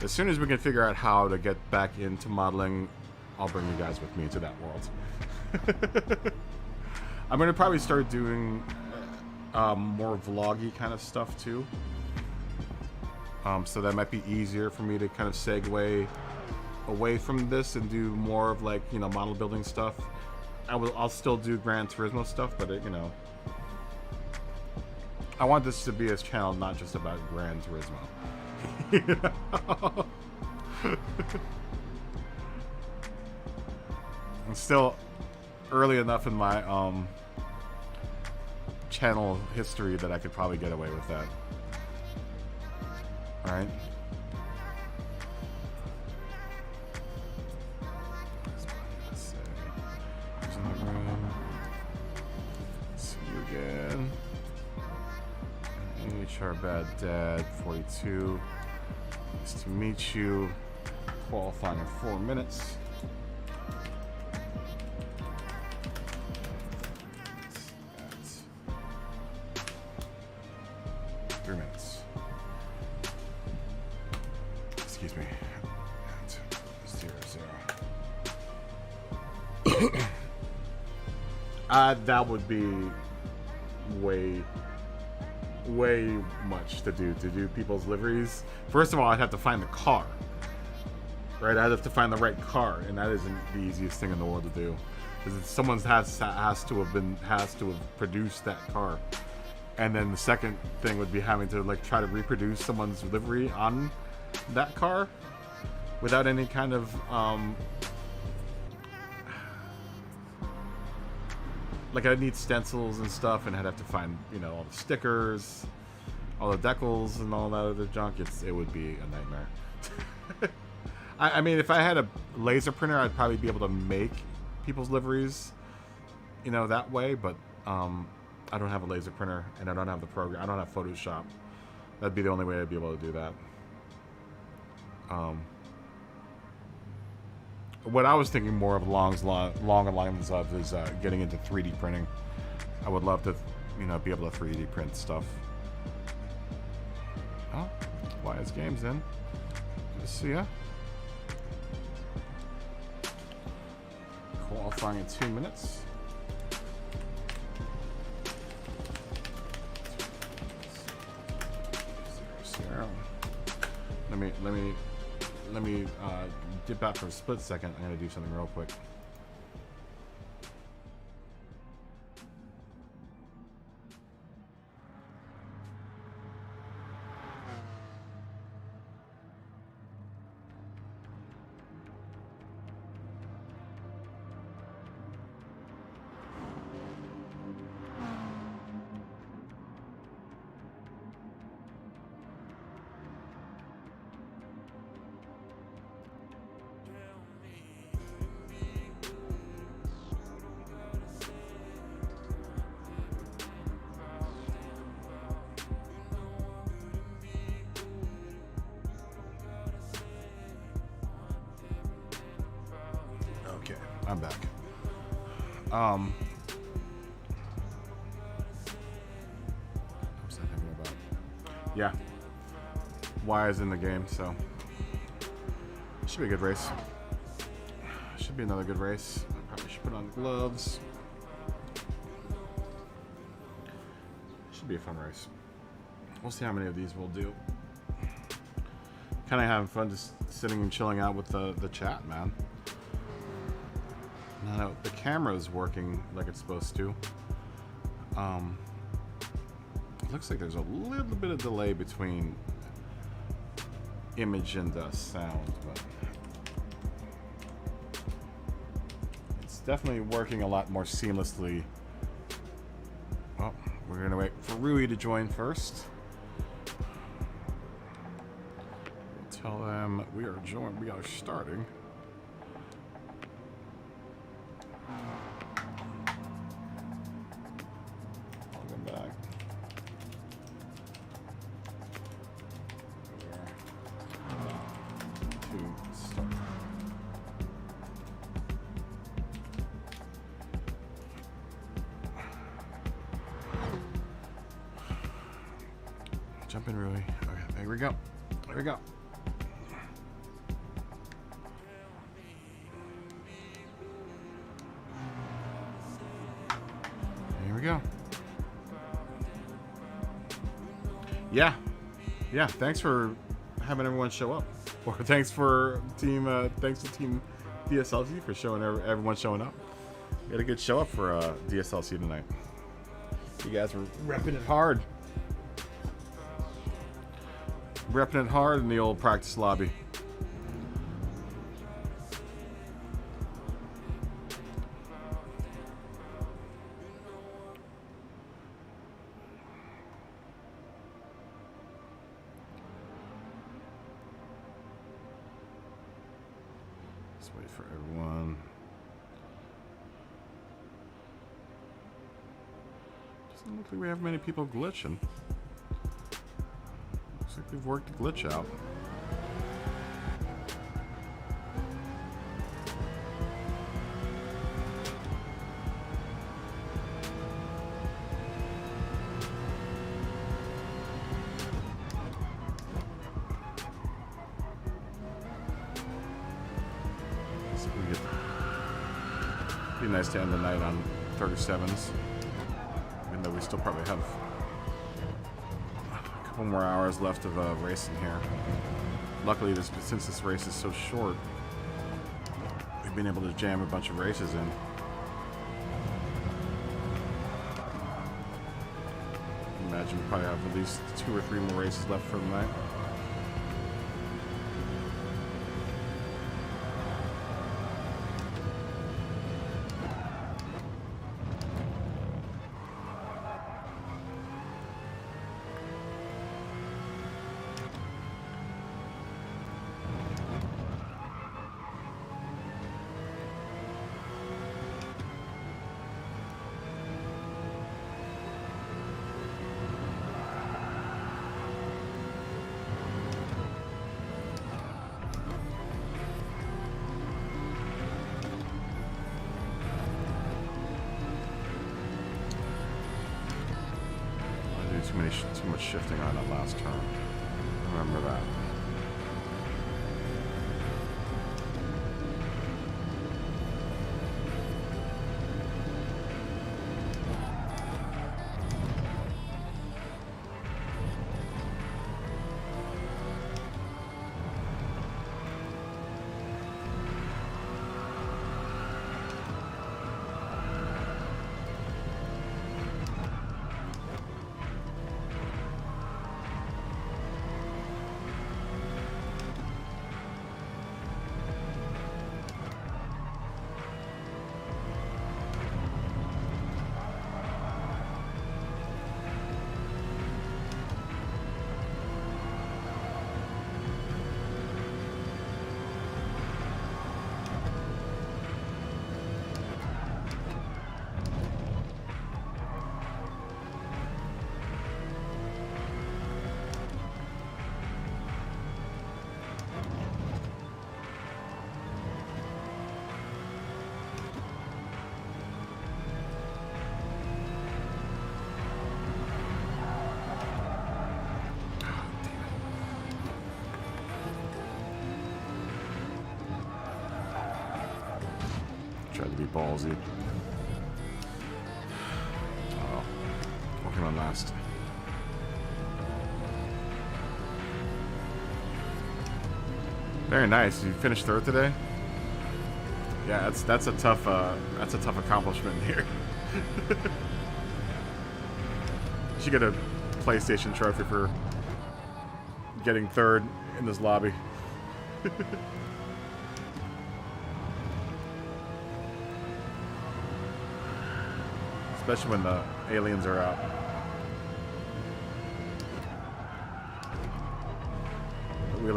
As soon as we can figure out how to get back into modeling, I'll bring you guys with me to that world. I'm gonna probably start doing more vloggy kind of stuff too. So that might be easier for me to kind of segue away from this and do more of like, you know, model building stuff. I'll still do Gran Turismo stuff, but you know, I want this to be a channel not just about Gran Turismo. You know? I'm still early enough in my channel history that I could probably get away with that. All right. See you again. HR Bad Dad 42. Nice to meet you. Qualifying in 4 minutes. That's 3 minutes. Excuse me. 0-0. That would be way much to do people's liveries. First of all, I'd have to find the car. Right? I'd have to find the right car, and that isn't the easiest thing in the world to do. Because someone has to have produced that car. And then the second thing would be having to like try to reproduce someone's livery on that car without any kind of like I'd need stencils and stuff, and I'd have to find, you know, all the stickers, all the decals, and all that other junk. It would be a nightmare. I mean, if I had a laser printer, I'd probably be able to make people's liveries, you know, that way. But I don't have a laser printer, and I don't have the program. I don't have Photoshop. That'd be the only way I'd be able to do that. What I was thinking more of long lines of is getting into 3D printing. I would love to, you know, be able to 3D print stuff. Oh, YS Games in. Good to see ya. Qualifying in 2 minutes. Let me dip out for a split second. I'm gonna do something real quick. I'm back. What was I thinking about? Yeah. Y is in the game, so should be a good race. Should be another good race. I probably should put on gloves. Should be a fun race. We'll see how many of these we'll do. Kind of having fun just sitting and chilling out with the chat, man. No, the camera's working like it's supposed to. It looks like there's a little bit of delay between image and sound, but it's definitely working a lot more seamlessly. Oh, we're gonna wait for Rui to join first. Tell them we are starting. jump in, really. Okay, there we go. There we go. Here we go. Yeah. Yeah, thanks for having everyone show up. Or thanks to Team DSLC for showing everyone showing up. We had a good show up for DSLC tonight. You guys were repping it hard. Repping it hard in the old practice lobby. Let's wait for everyone. Doesn't look like we have many people glitching. Looks like we've worked the glitch out. So we get, be nice to end the night on 37s. Even though we still probably have a couple more hours left of racing here. Luckily, since this race is so short, we've been able to jam a bunch of races in. Imagine we probably have at least 2 or 3 more races left for the night. Too much shifting on that last turn. Remember that. Tried to be ballsy. Oh, working on last. Very nice. You finished 3rd today. Yeah, that's a tough accomplishment here. You should get a PlayStation trophy for getting 3rd in this lobby. Especially when the aliens are out. We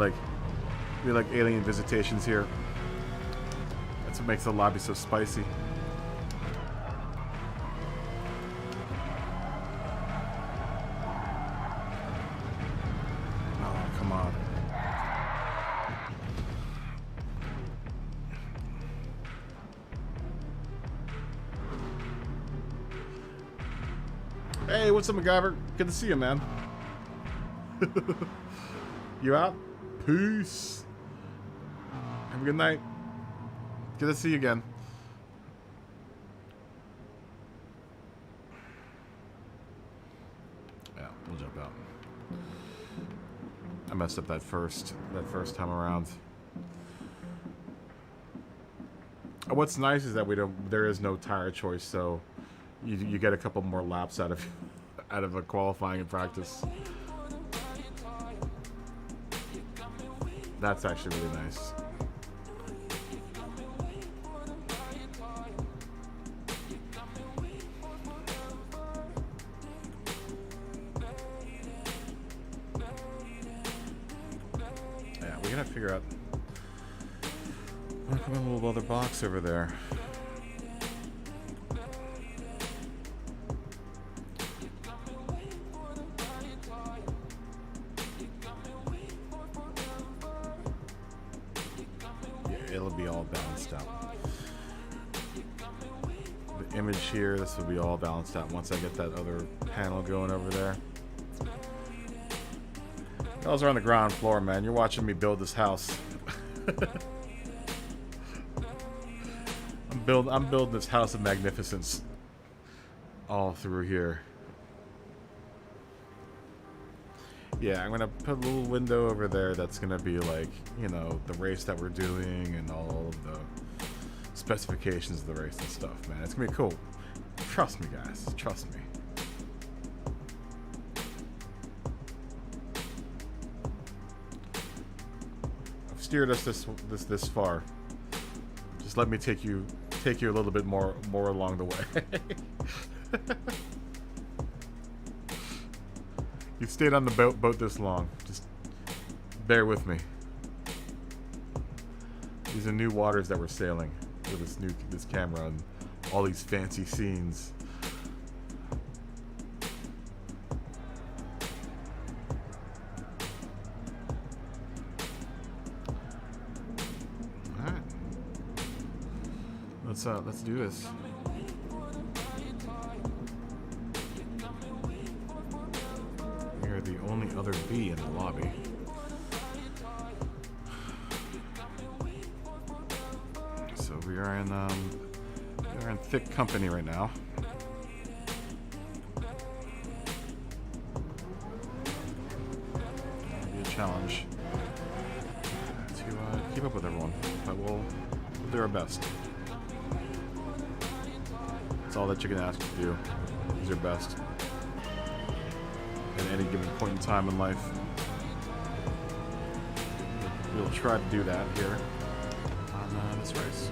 like alien visitations here. That's what makes the lobby so spicy. Oh, come on. Hey, what's up, MacGyver? Good to see you, man. You out? Peace. Have a good night. Good to see you again. Yeah, we'll jump out. I messed up that first time around. What's nice is that there is no tire choice, so you get a couple more laps out of a qualifying and practice. That's actually really nice. Yeah, we gotta figure out. Look at a little other box over there. Yeah, it'll be all balanced out. The image here, this will be all balanced out once I get that other panel going over there. You guys are on the ground floor, man. You're watching me build this house. I'm building this house of magnificence all through here. Yeah, I'm gonna put a little window over there that's gonna be like, you know, the race that we're doing and all of the specifications of the race and stuff, man. It's gonna be cool. Trust me, guys. Trust me. I've steered us this far. Just let me take you a little bit more along the way. You've stayed on the boat this long. Just bear with me. These are new waters that we're sailing with this camera and all these fancy scenes. All right. Let's do this. We are the only other bee in the lobby. So we are in thick company right now. It'll be a challenge to keep up with everyone, but we'll do our best. That's all that you can ask to do, is your best at any given point in time in life. We'll try to do that here on this race.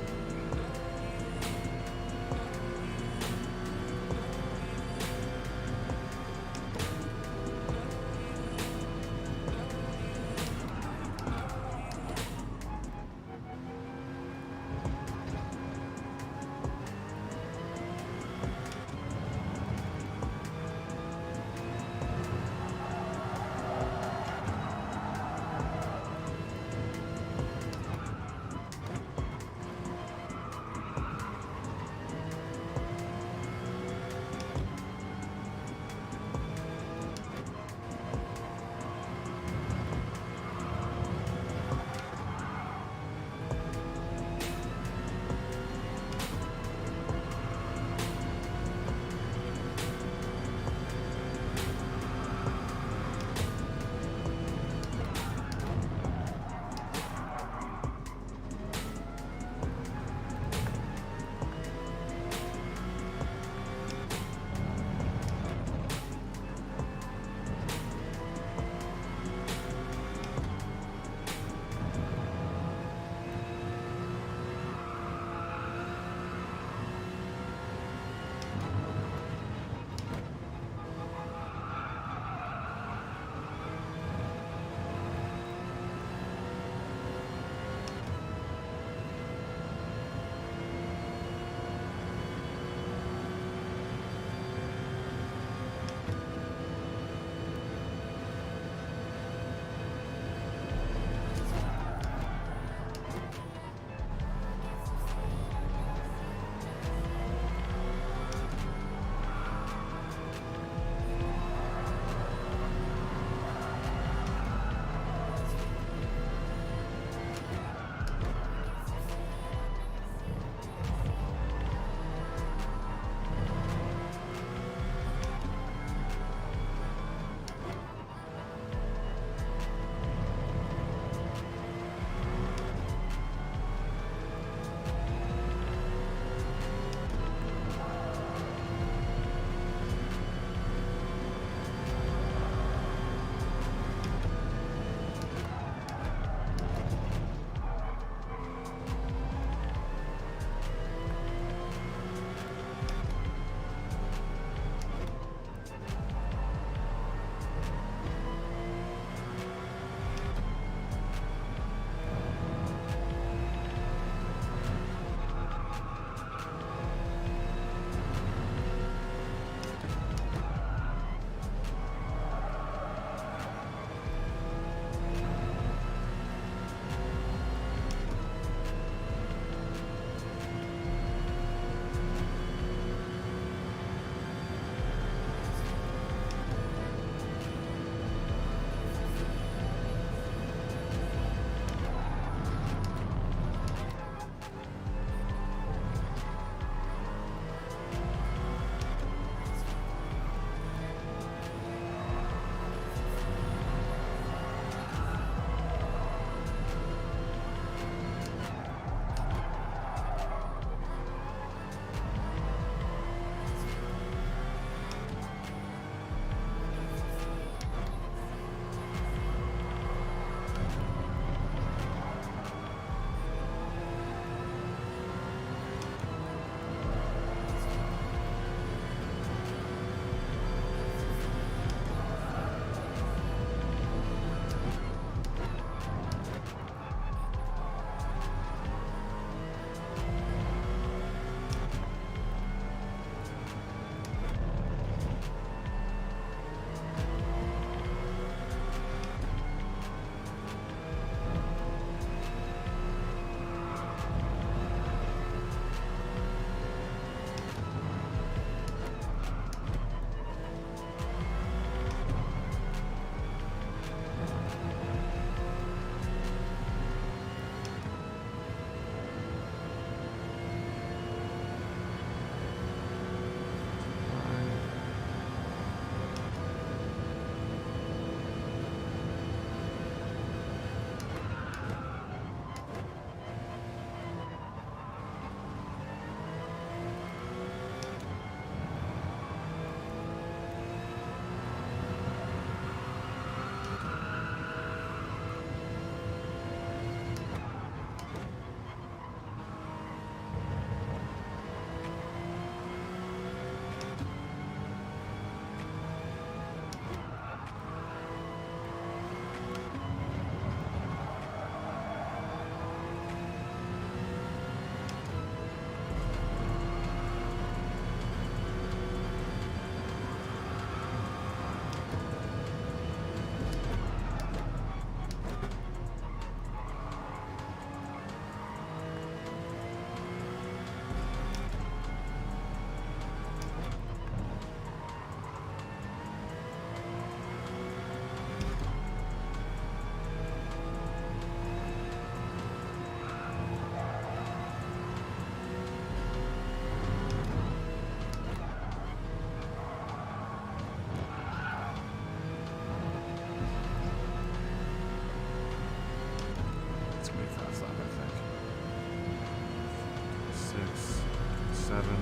27,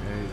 28.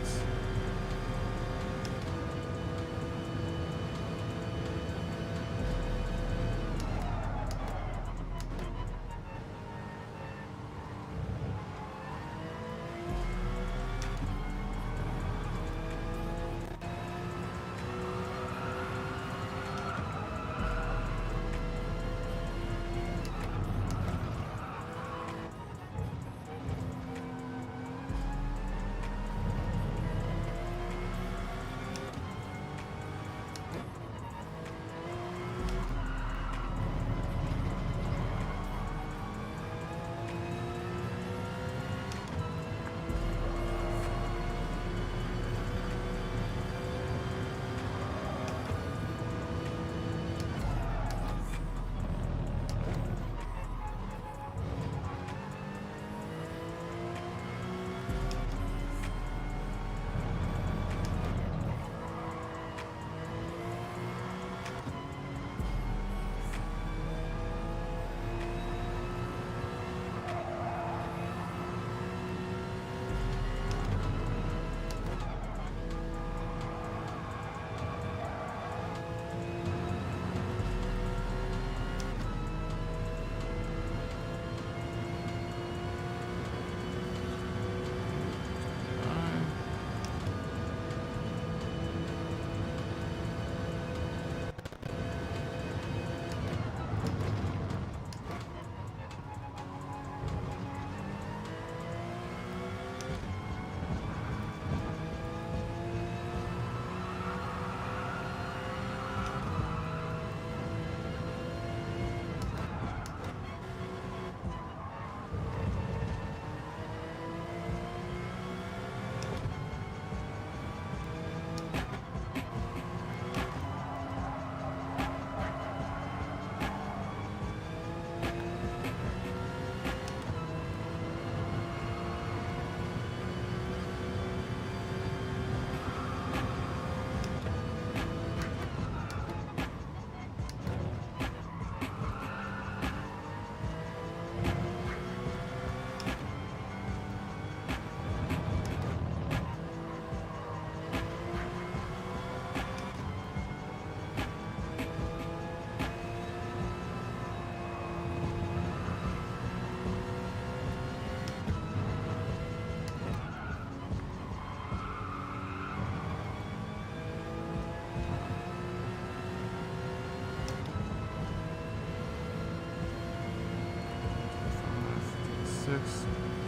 Six,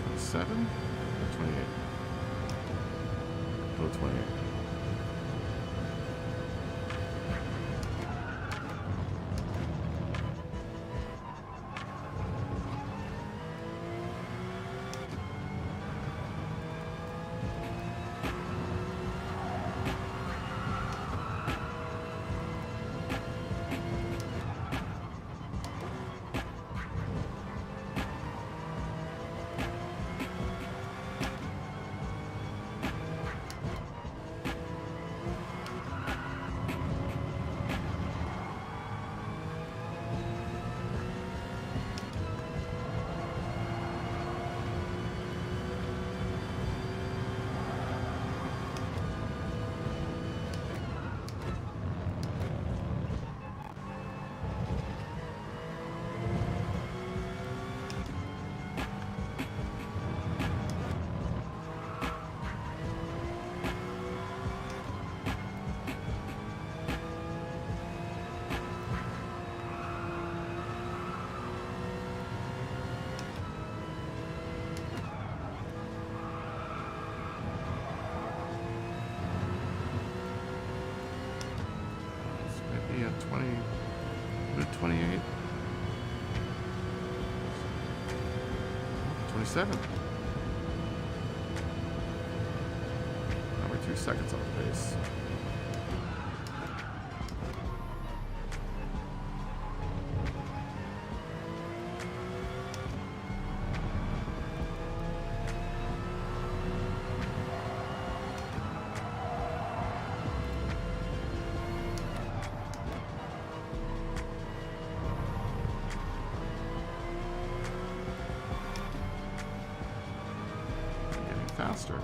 27, 28. Go 28. Yeah, 20, 28, 27. Now we're 2 seconds off the pace. Faster.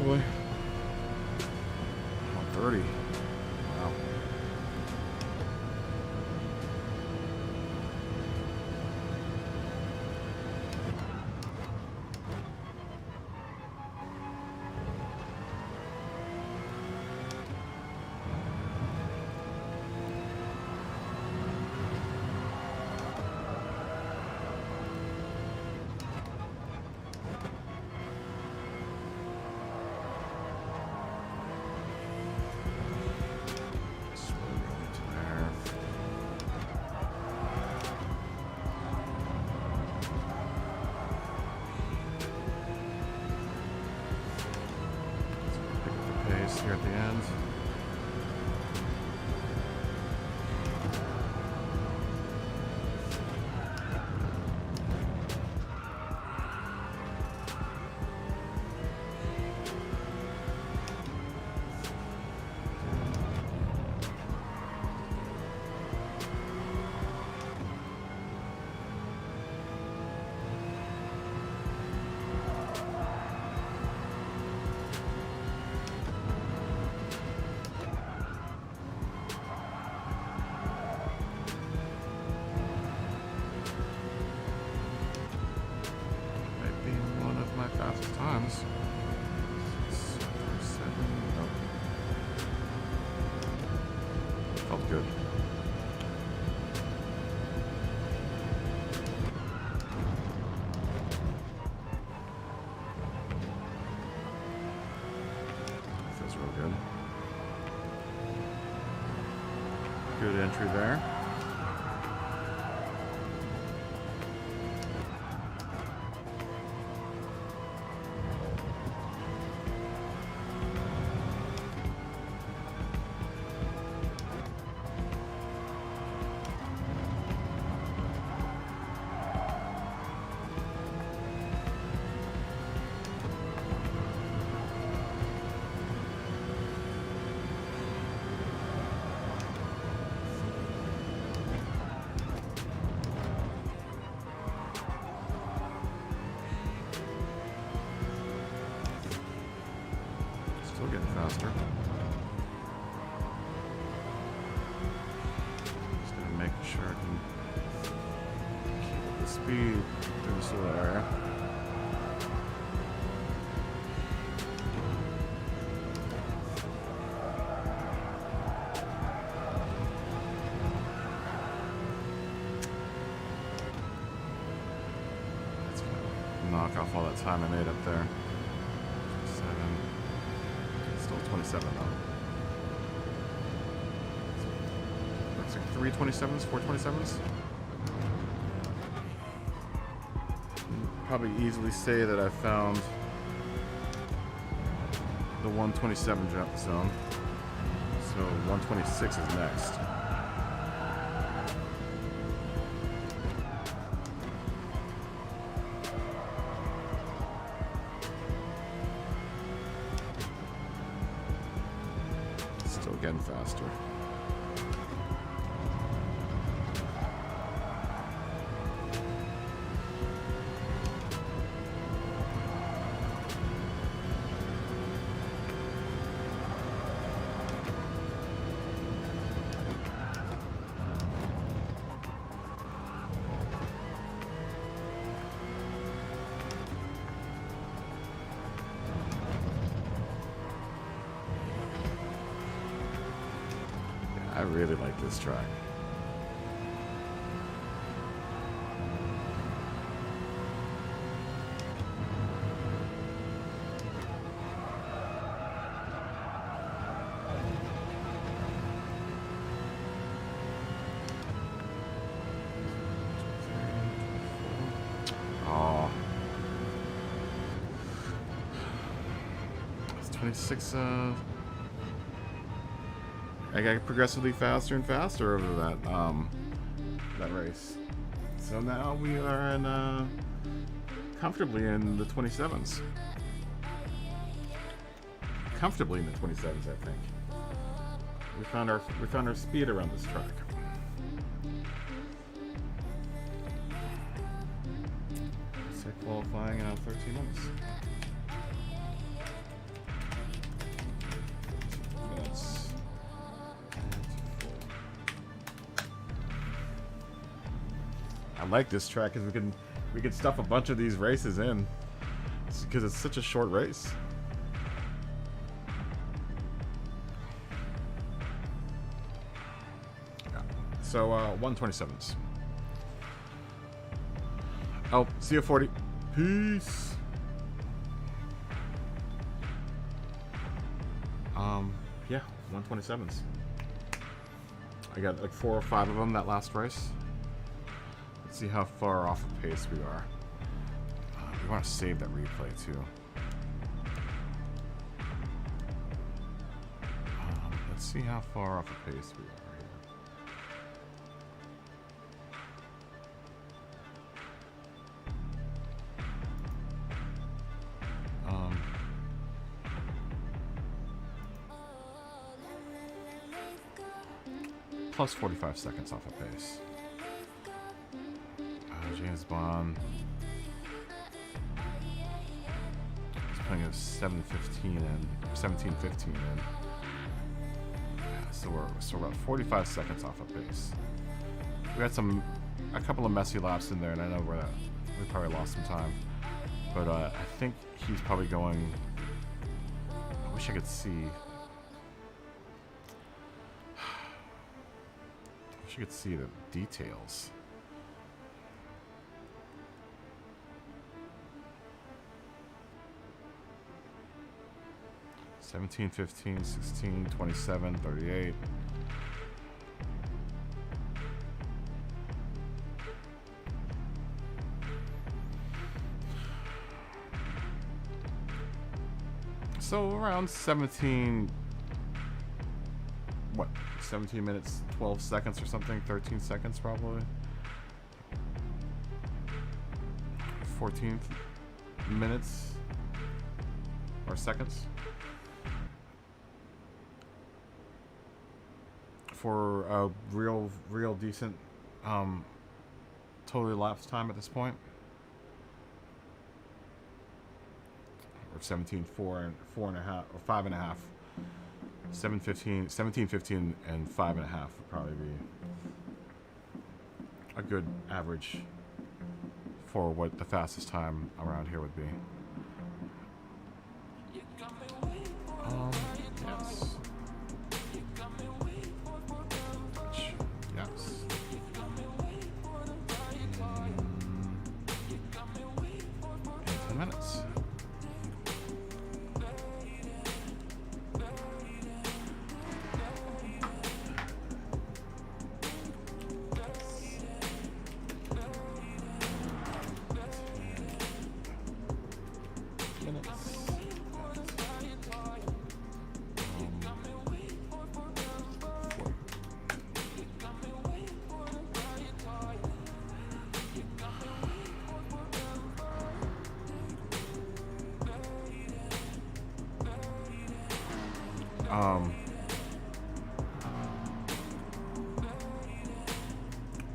probably. 130. Wow. Here at the end. Fastest times. 7. Oh. Felt good. Feels real good. Good entry there. Still getting faster. Just gonna make sure I can keep up the speed through this little area. That's gonna knock off all that time I made up there. 7. Still 27 though. Looks like 3 27s, 4 27s. Probably easily say that I found the 127 jump zone. So 126 is next. Still getting faster. I really like this track. Oh. It's 26, I got progressively faster and faster over that race. So now we are in comfortably in the 27s. Comfortably in the 27s, I think. We found our speed around this track. Looks like qualifying in 13 minutes. I like this track because we can stuff a bunch of these races in because it's such a short race. Yeah. So 127s. Oh, see you 40. Peace. Yeah, 127s. I got like 4 or 5 of them that last race. Let's see how far off of pace we are. We want to save that replay too. Let's see how far off of pace we are plus 45 seconds off of pace. James Bond. He's playing at 7:15 and 17:15 in. Yeah, so we're about 45 seconds off of pace. We had a couple of messy laps in there, and I know we probably lost some time. But I think he's probably going. I wish I could see. You could see the details. $17, $15, $16, $27, $38. So around 17. What? 17 minutes, 12 seconds or something, 13 seconds probably. 14 minutes or seconds for a real decent total elapsed time at this point. Or 17, 4 and a half, or 5.5. 17, 15, and 5.5 would probably be a good average for what the fastest time around here would be. Yes. Yes. 10 minutes.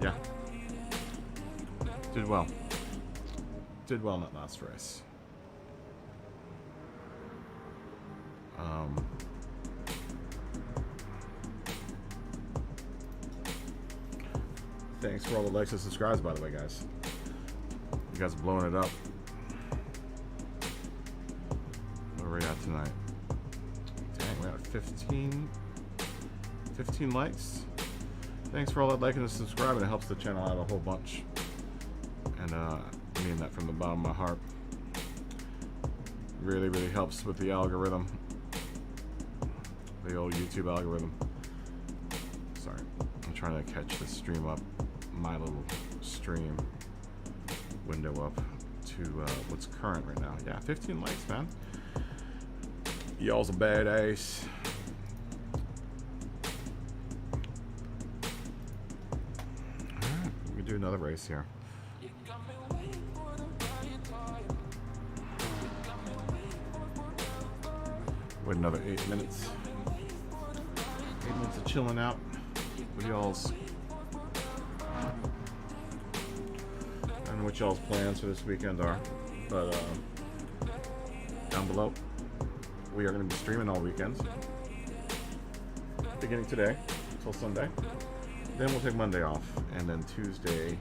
Yeah. Did well. Did well in that last race. Thanks for all the likes and subscribes, by the way, guys. You guys are blowing it up. Where are we at tonight? Dang, we're at 15 likes. Thanks for all that liking and subscribing. It helps the channel out a whole bunch. And I mean that from the bottom of my heart. Really, really helps with the algorithm. The old YouTube algorithm. Sorry. I'm trying to catch the stream up. My little stream window up to what's current right now. Yeah, 15 likes, man. Y'all's a badass. Alright, we can do another race here. Wait another 8 minutes. 8 minutes of chilling out with y'all's. I don't know what y'all's plans for this weekend are, but down below, we are going to be streaming all weekend, beginning today until Sunday. Then we'll take Monday off, and then Tuesday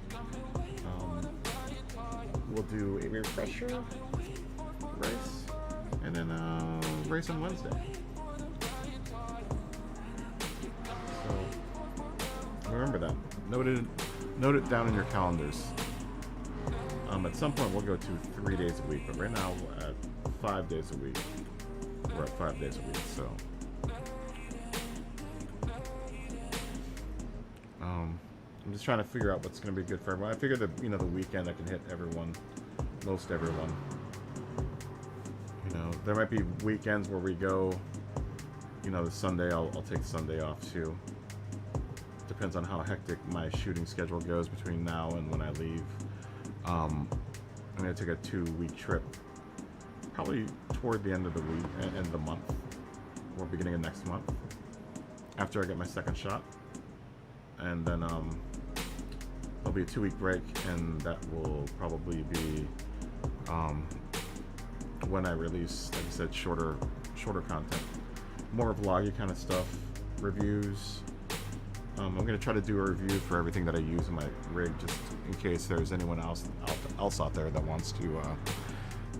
we'll do a refresher race, and then race on Wednesday. So remember that. Note it down in your calendars. At some point we'll go to 3 days a week, but right now we're at 5 days a week. We're at 5 days a week, so I'm just trying to figure out what's going to be good for everyone. I figure that, the weekend I can hit everyone, most everyone. There might be weekends where we go, the Sunday, I'll take Sunday off too. Depends on how hectic my shooting schedule goes between now and when I leave. I'm going to take a 2-week trip, probably toward the end of the week, end of the month, or beginning of next month, after I get my second shot. And then there'll be a 2-week break, and that will probably be when I release, like I said, shorter content, more vloggy kind of stuff, reviews. I'm going to try to do a review for everything that I use in my rig, just in case there's anyone else out there that wants to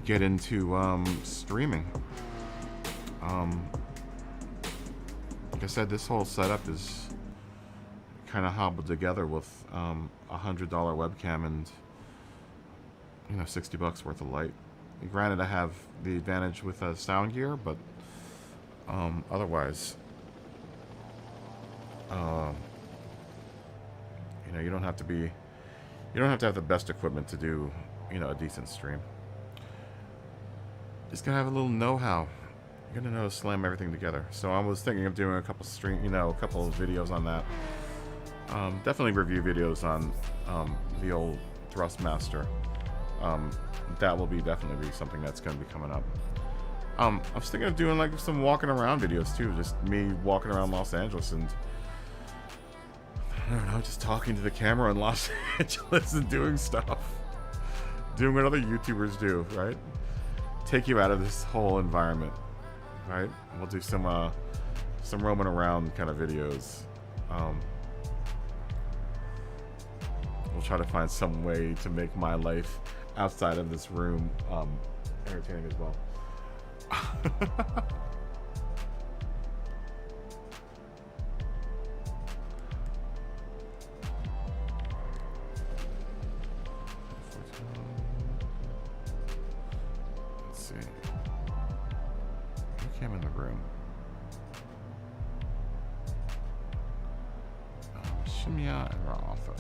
get into streaming. Like I said, this whole setup is kind of hobbled together with $100 webcam and $60 worth of light. Granted, I have the advantage with sound gear, but otherwise, you don't have to have the best equipment to do a decent stream. Just gotta have a little know-how. You're gonna know how to slam everything together. So I was thinking of doing a couple of videos on that. Definitely review videos on the old Thrustmaster. That will definitely be something that's going to be coming up. I was thinking of doing like some walking around videos too, just me walking around Los Angeles and I don't know, just talking to the camera in Los Angeles and doing stuff, doing what other YouTubers do, right? Take you out of this whole environment, right? We'll do some roaming around kind of videos. We'll try to find some way to make my life outside of this room entertaining as well. Let's see. Who came in the room? Shimya and our author.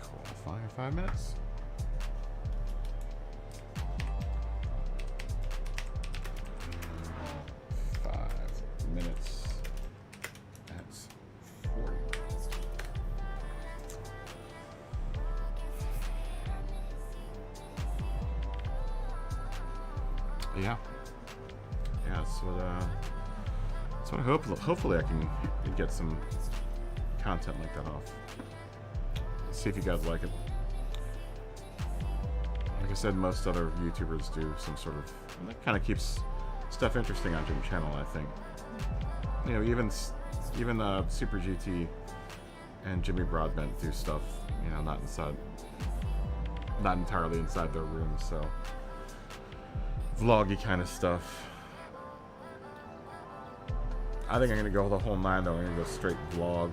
Cool. 5 minutes. That's 40. Yeah, that's what I hope. Hopefully, I can get some content like that off. See if you guys like it. Like I said, most other YouTubers do some sort of, and that kind of keeps stuff interesting on Jim's channel. I think, even Super GT and Jimmy Broadbent do stuff, not entirely inside their rooms, so. Vloggy kind of stuff. I think I'm gonna go the whole 9 though. I'm gonna go straight vlog.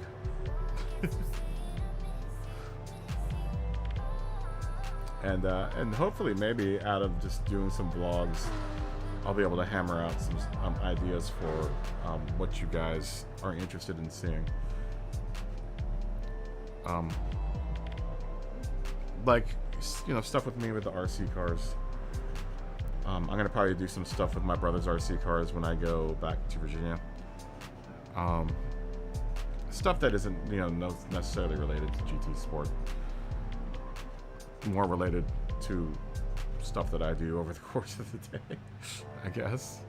And hopefully maybe out of just doing some vlogs, I'll be able to hammer out some ideas for what you guys are interested in seeing. Like stuff with me with the RC cars. I'm gonna probably do some stuff with my brother's RC cars when I go back to Virginia. Stuff that isn't, necessarily related to GT Sport. More related to stuff that I do over the course of the day, I guess.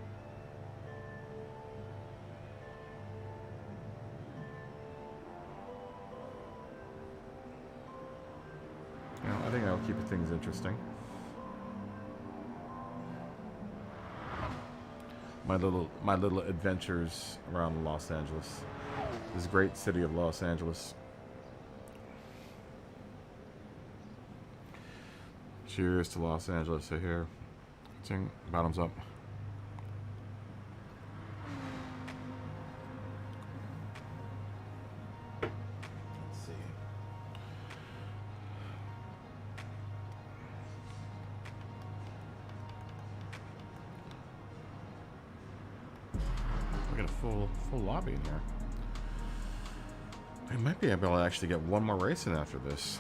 I think that'll keep things interesting. my little adventures around Los Angeles. This great city of Los Angeles. Cheers to Los Angeles. So here, bottoms up. Let's see. We got a full lobby in here. We might be able to actually get one more race in after this.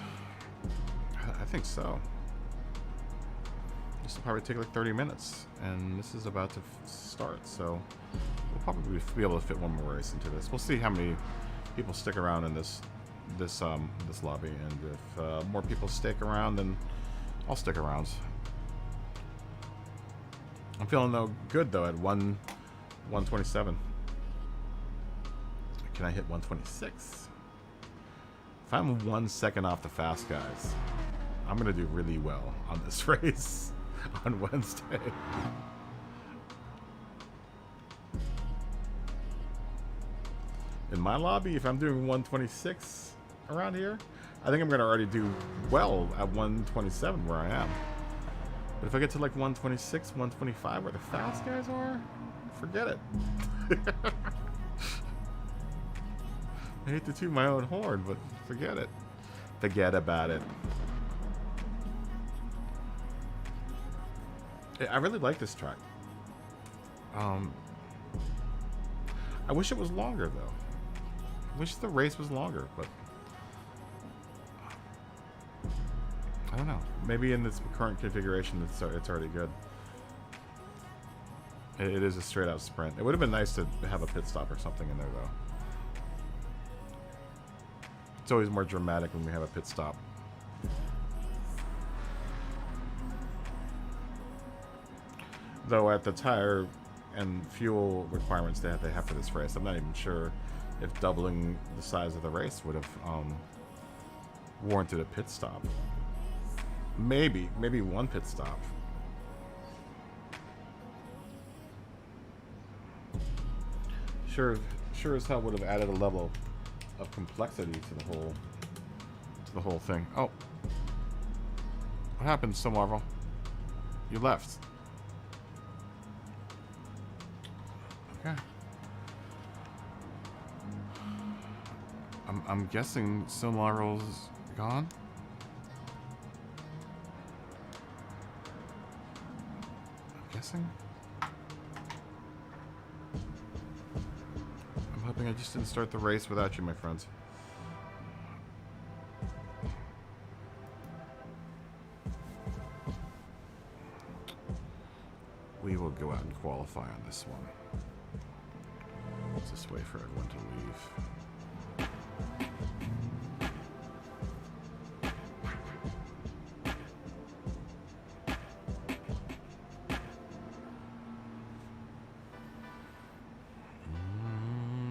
I think so. This will probably take like 30 minutes, and this is about to start, so we'll probably be able to fit one more race into this. We'll see how many people stick around in this lobby, and if more people stick around, then I'll stick around. I'm feeling good though at 127. Can I hit 126? If I'm 1 second off the fast guys, I'm gonna do really well on this race on Wednesday. In my lobby, if I'm doing 126 around here, I think I'm gonna already do well at 127 where I am. But if I get to like 126, 125 where the fast guys are, forget it. I hate to toot my own horn, but forget it. Forget about it. I really like this track. I wish it was longer, though. I wish the race was longer, but I don't know. Maybe in this current configuration, it's already good. It is a straight-out sprint. It would have been nice to have a pit stop or something in there, though. It's always more dramatic when we have a pit stop. Though at the tire and fuel requirements that they have for this race, I'm not even sure if doubling the size of the race would have warranted a pit stop. Maybe one pit stop. Sure as hell would have added a level of complexity to the whole thing. Oh, what happened, So Marvel? You left. Okay. I'm guessing So Marvel's gone. I'm guessing. I'm hoping I just didn't start the race without you, my friends. We will go out and qualify on this one. Let's just wait for everyone to leave.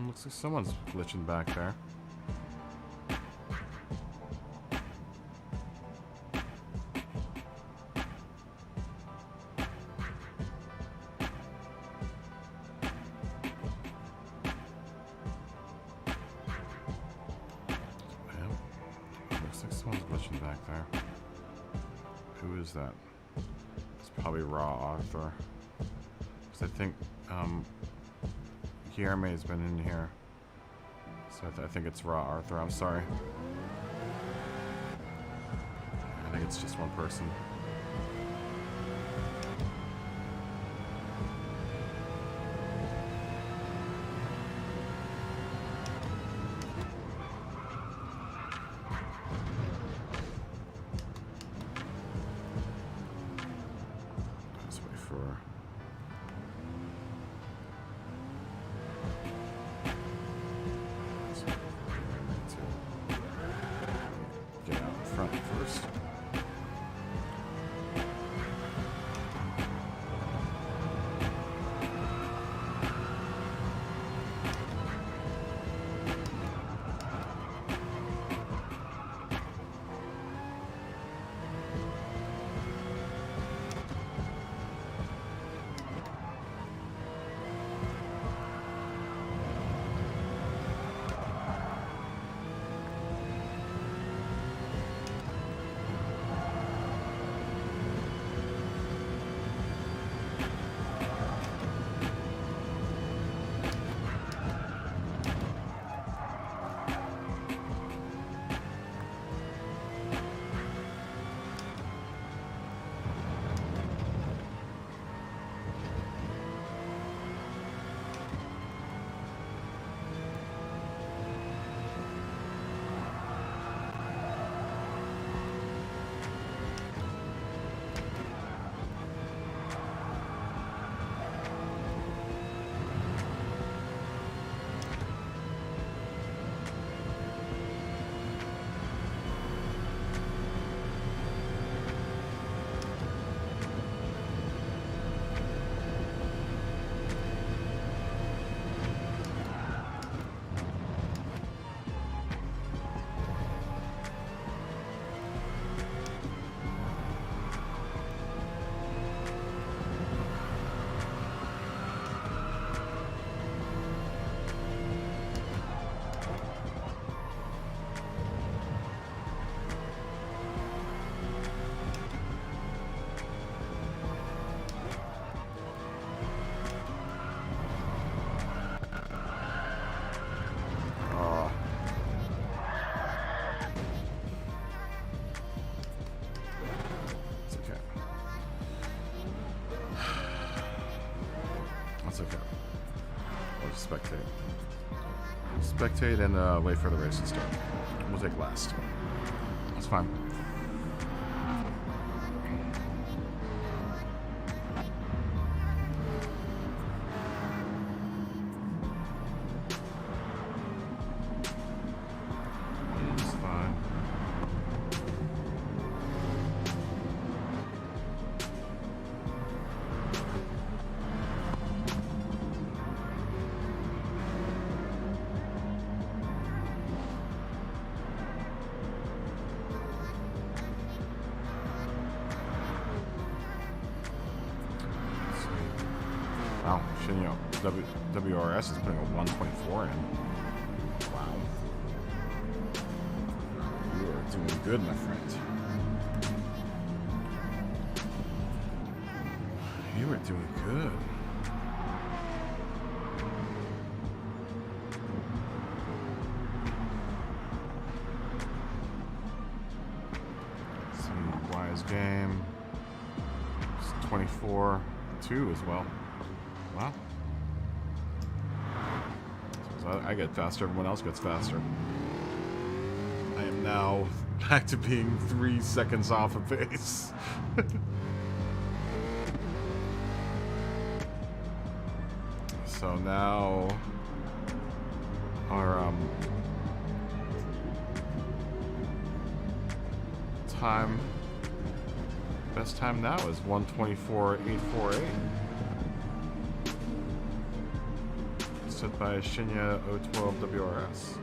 Looks like someone's glitching back there. That it's probably Raw Arthur, because I think Guillermo has been in here, so I think it's Raw Arthur. I'm sorry, I think it's just one person. That's okay. We'll just spectate. Spectate and wait for the race to start. We'll take last. That's fine. It's fine. Wow, Shinyo WRS is putting a 124 in. Wow. You are doing good, my friend. You are doing good. Let's see, Wise game. It's 24-2 as well. Wow. So I get faster, everyone else gets faster. I am now back to being 3 seconds off a pace. So now our time, best time now is 1:24.848. Set by Shinya 012 WRS.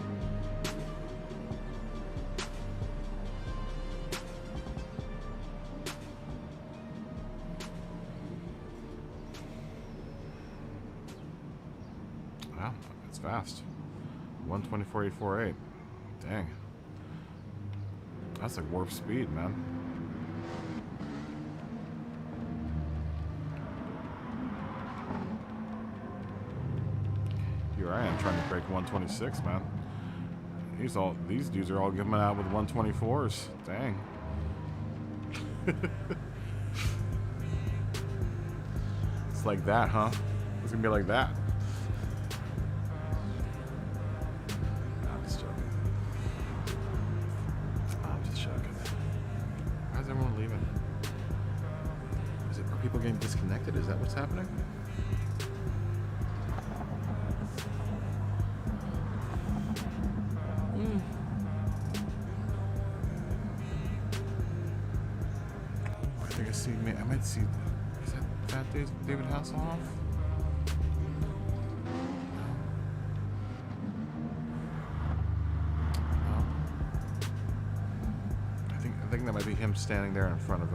Wow, that's fast. 1:24.848. Dang. That's like warp speed, man. Here I am trying to break 126, man. These dudes are all coming out with 124s. Dang. It's like that, huh? It's gonna be like that. I'm just joking. I'm just joking. Why is everyone leaving? Are people getting disconnected? Is that what's happening? I might see. Is that Fat David Hasselhoff? No. I think that might be him standing there in front of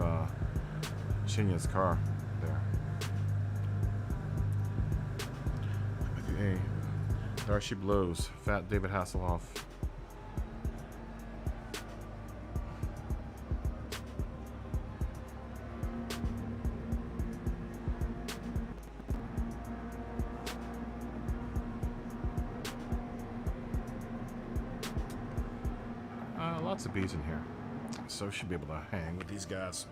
Shinya's car there. Hey, there she blows. Fat David Hasselhoff. Lots of bees in here, so should be able to hang with these guys.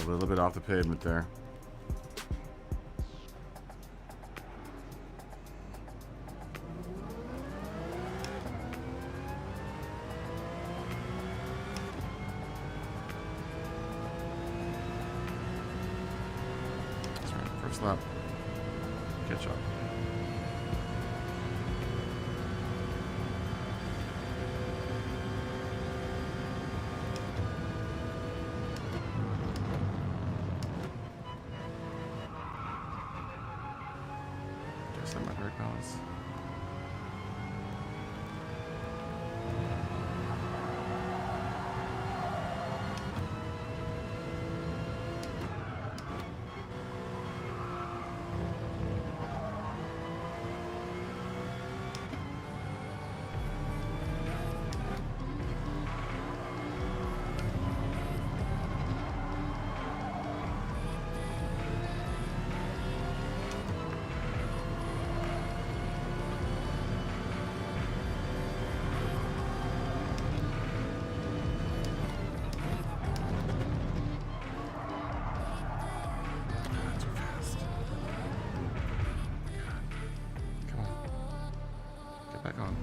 A little bit off the pavement there. That's right. First lap. Catch up. Set my brake balance. Back on.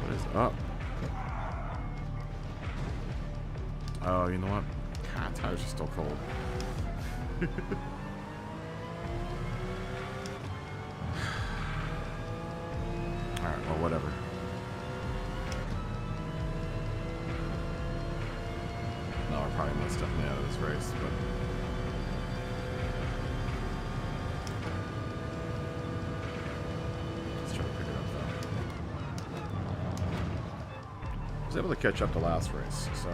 What is up? Oh, you know what? God, tires are still cold. Alright, well, whatever. No, we're probably most definitely out of this race, but... let's try to pick it up, though. I was able to catch up the last race, so...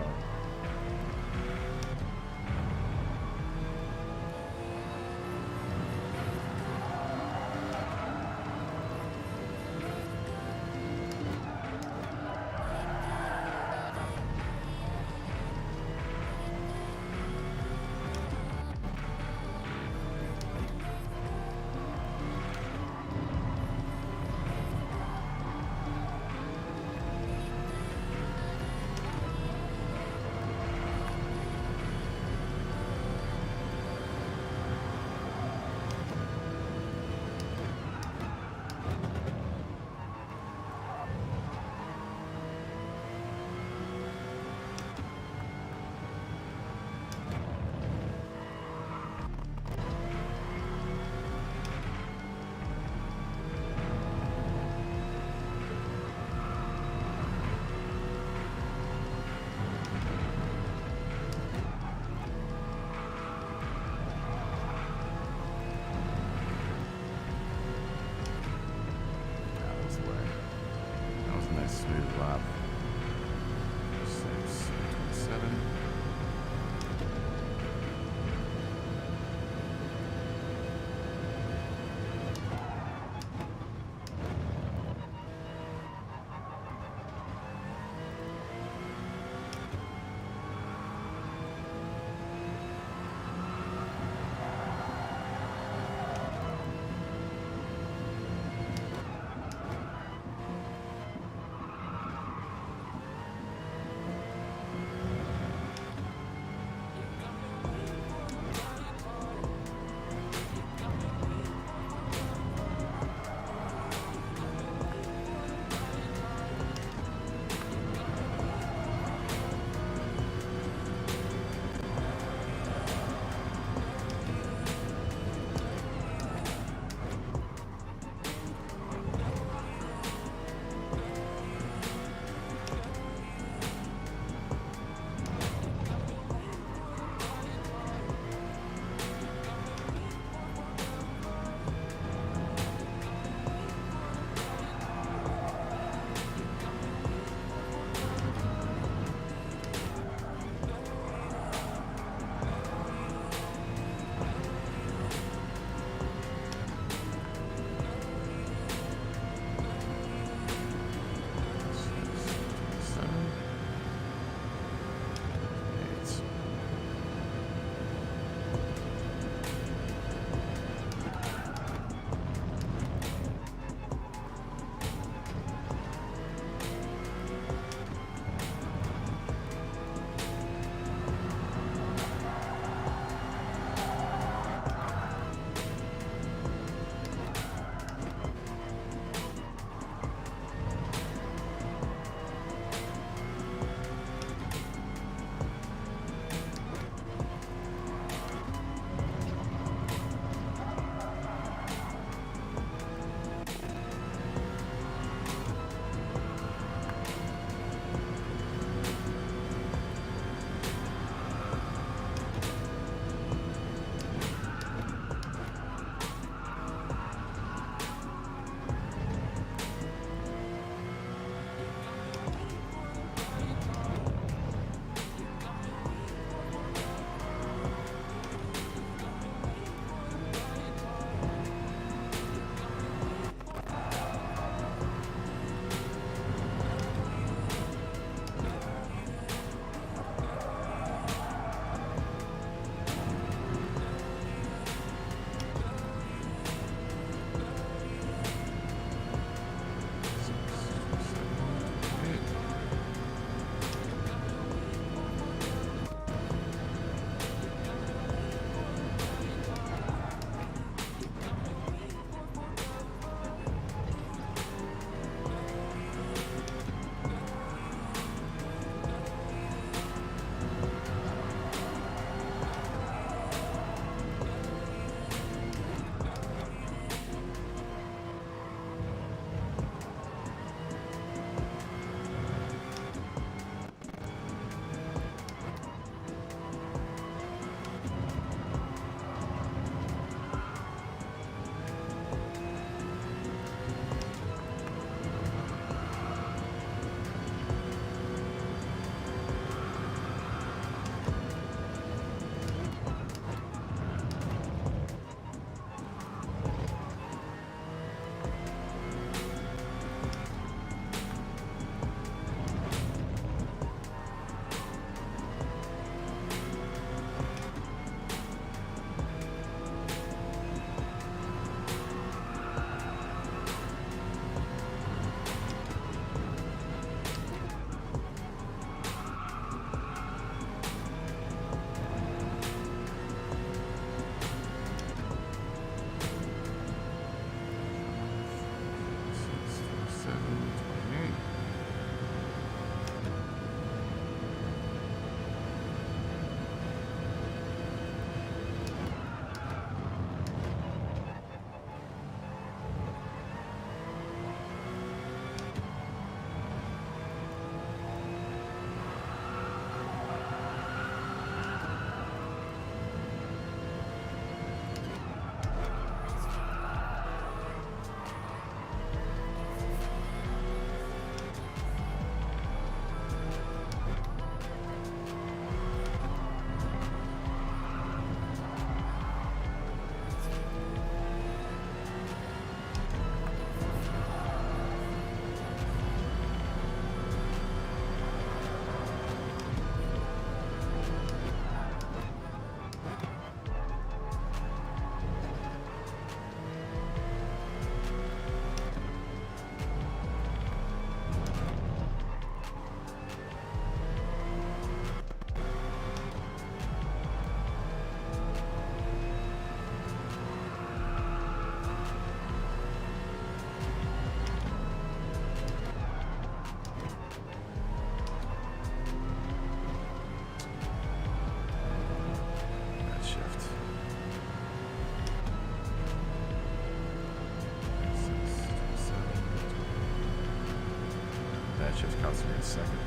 That shit's costing me a second.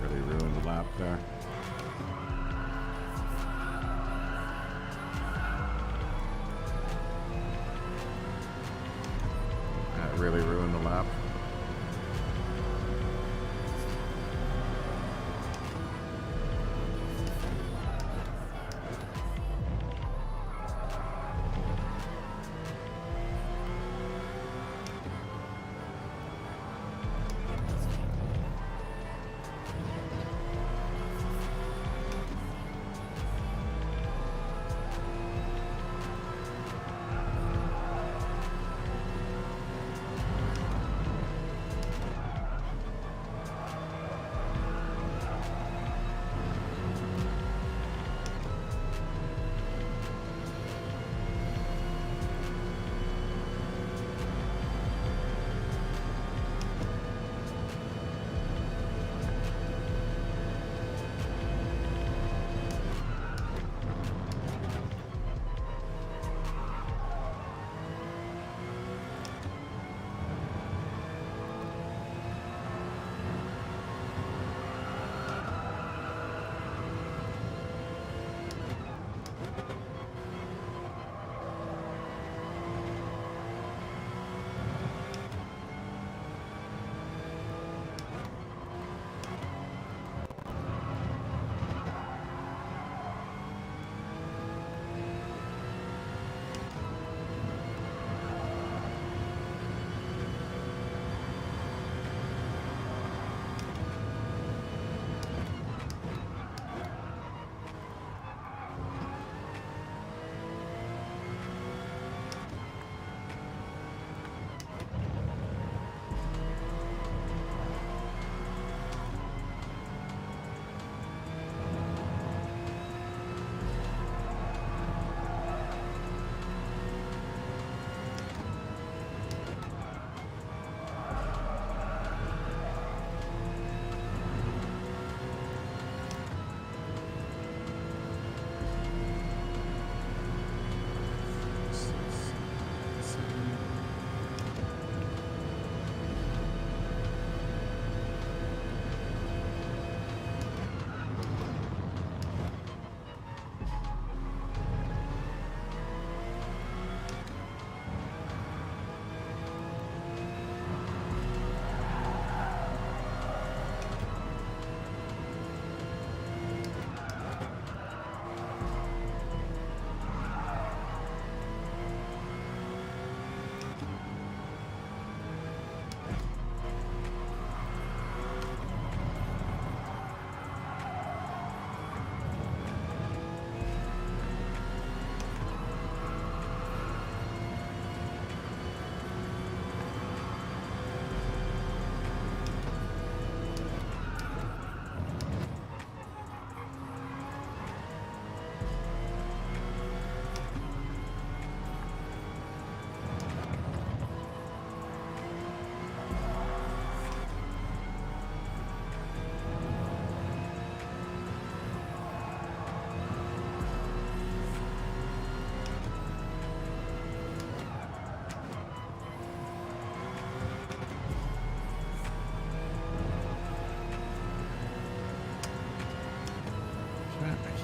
Really ruined the lap there. That really ruined the lap.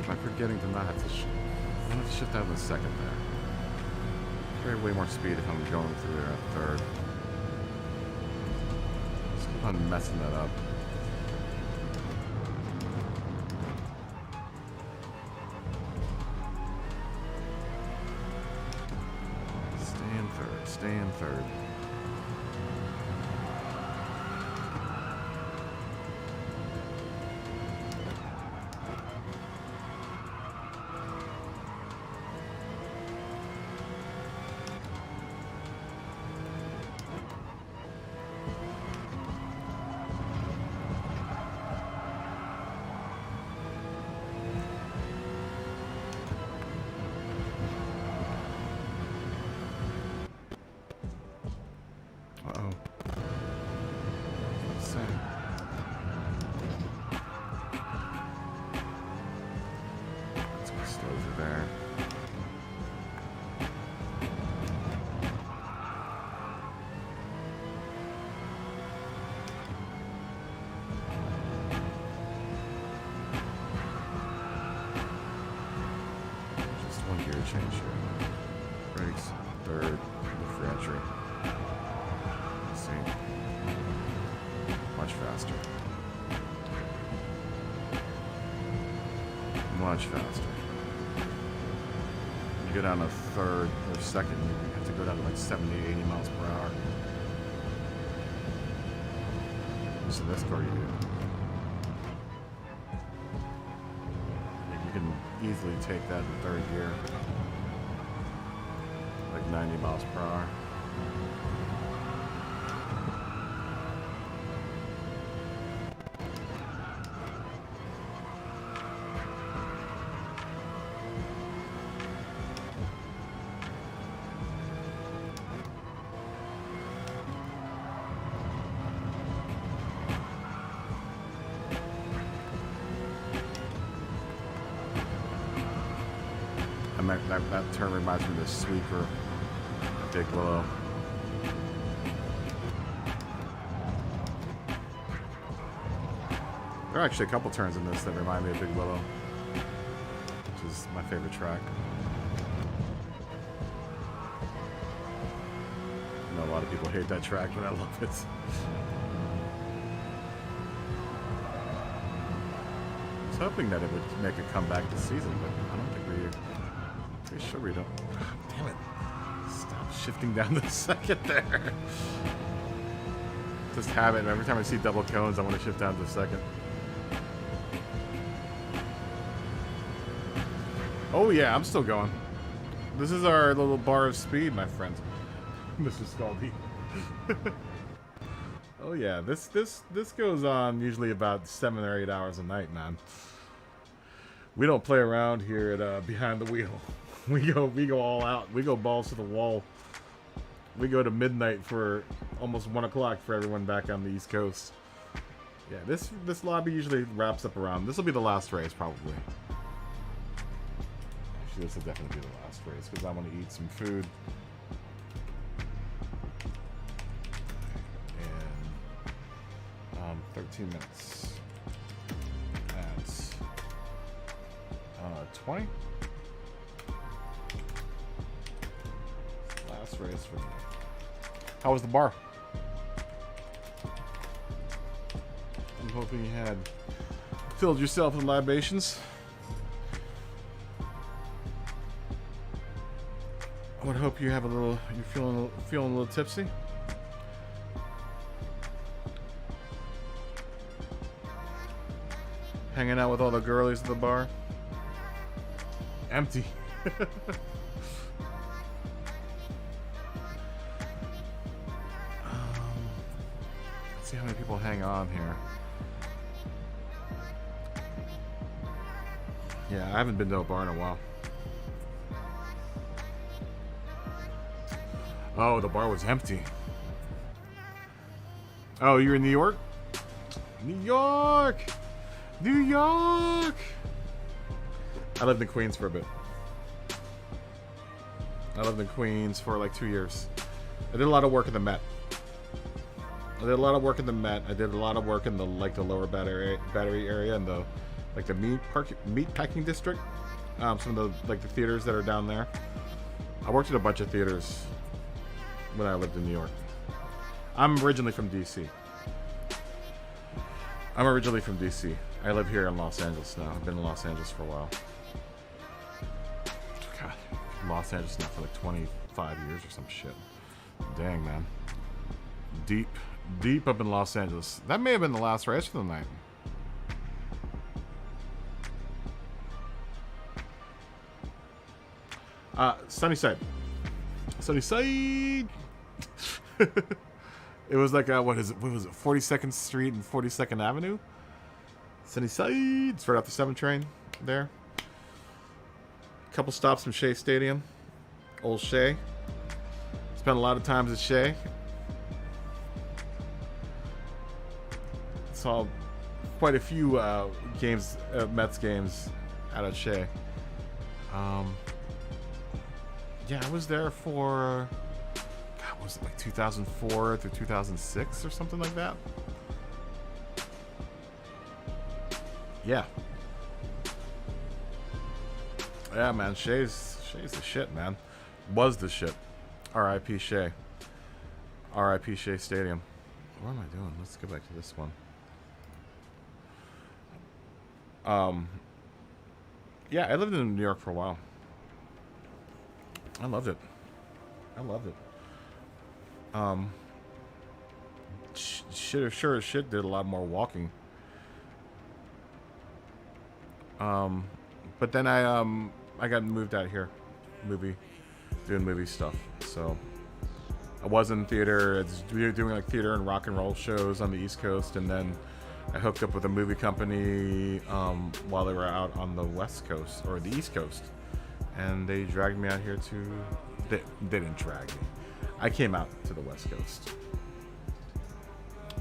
I'm forgetting to not have to I don't have to shift out in a second there. Carry way more speed if I'm going through there at third. Just keep on messing that up. Stay in third. Stay in third. Uh-oh. Insane. Let's go slow through there. Just one gear change here. Brakes, third, look for entry. Let's see. Much faster. Much faster. You go down to third or second, you have to go down to like 70, 80 miles per hour. So this car you do. You can easily take that in third gear. Like 90 miles per hour. That turn reminds me of the sweeper, Big Willow. There are actually a couple turns in this that remind me of Big Willow, which is my favorite track. I know a lot of people hate that track, but I love it. I was hoping that it would make a comeback this season, but I don't think we... Pretty sure we don't. Damn it. Stop shifting down the second there. Just have it. Every time I see double cones, I want to shift down to the second. Oh yeah, I'm still going. This is our little bar of speed, my friends. Mr. Scaldy. Oh yeah, this goes on usually about 7 or 8 hours a night, man. We don't play around here at behind the wheel. We go all out. We go balls to the wall. We go to midnight for almost 1 o'clock for everyone back on the East Coast. Yeah, this lobby usually wraps up around. This will be the last race probably. Actually, this will definitely be the last race because I want to eat some food. And 13 minutes. That's 20. Last race for me. How was the bar? I'm hoping you had filled yourself with libations. I would hope you have a little. You're feeling a little tipsy. Hanging out with all the girlies at the bar. Empty. Let's see how many people hang on here. Yeah, I haven't been to a bar in a while. Oh, the bar was empty. Oh, you're in New York? New York! New York! I lived in Queens for a bit. I lived in Queens for like 2 years. I did a lot of work in the Met. I did a lot of work in the Met. I did a lot of work in the lower Battery area and the meat packing district. Some of the the theaters that are down there. I worked at a bunch of theaters when I lived in New York. I'm originally from DC. I live here in Los Angeles now. I've been in Los Angeles for a while. God, Los Angeles now for like 25 years or some shit. Dang, man. Deep up in Los Angeles. That may have been the last race for the night. Sunnyside. It was like what was it 42nd Street and 42nd Avenue. Sunnyside. It's right off the 7 train there. A couple stops from Shea Stadium. Old Shea. Spent a lot of times at Shea. saw quite a few games, Mets games out at Shea. Yeah, I was there for, God, was it like 2004 through 2006 or something like that? Yeah. Yeah, man, Shea's the shit, man. Was the shit. R.I.P. Shea. R.I.P. Shea Stadium. What am I doing? Let's go back to this one. Yeah, I lived in New York for a while. I loved it. I loved it. Sure as shit did a lot more walking. But then I got moved out here, doing movie stuff. So I was in theater. We were doing like theater and rock and roll shows on the East Coast, and then I hooked up with a movie company while they were out on the West Coast or the East Coast, and they dragged me out here to. They didn't drag me. I came out to the West Coast,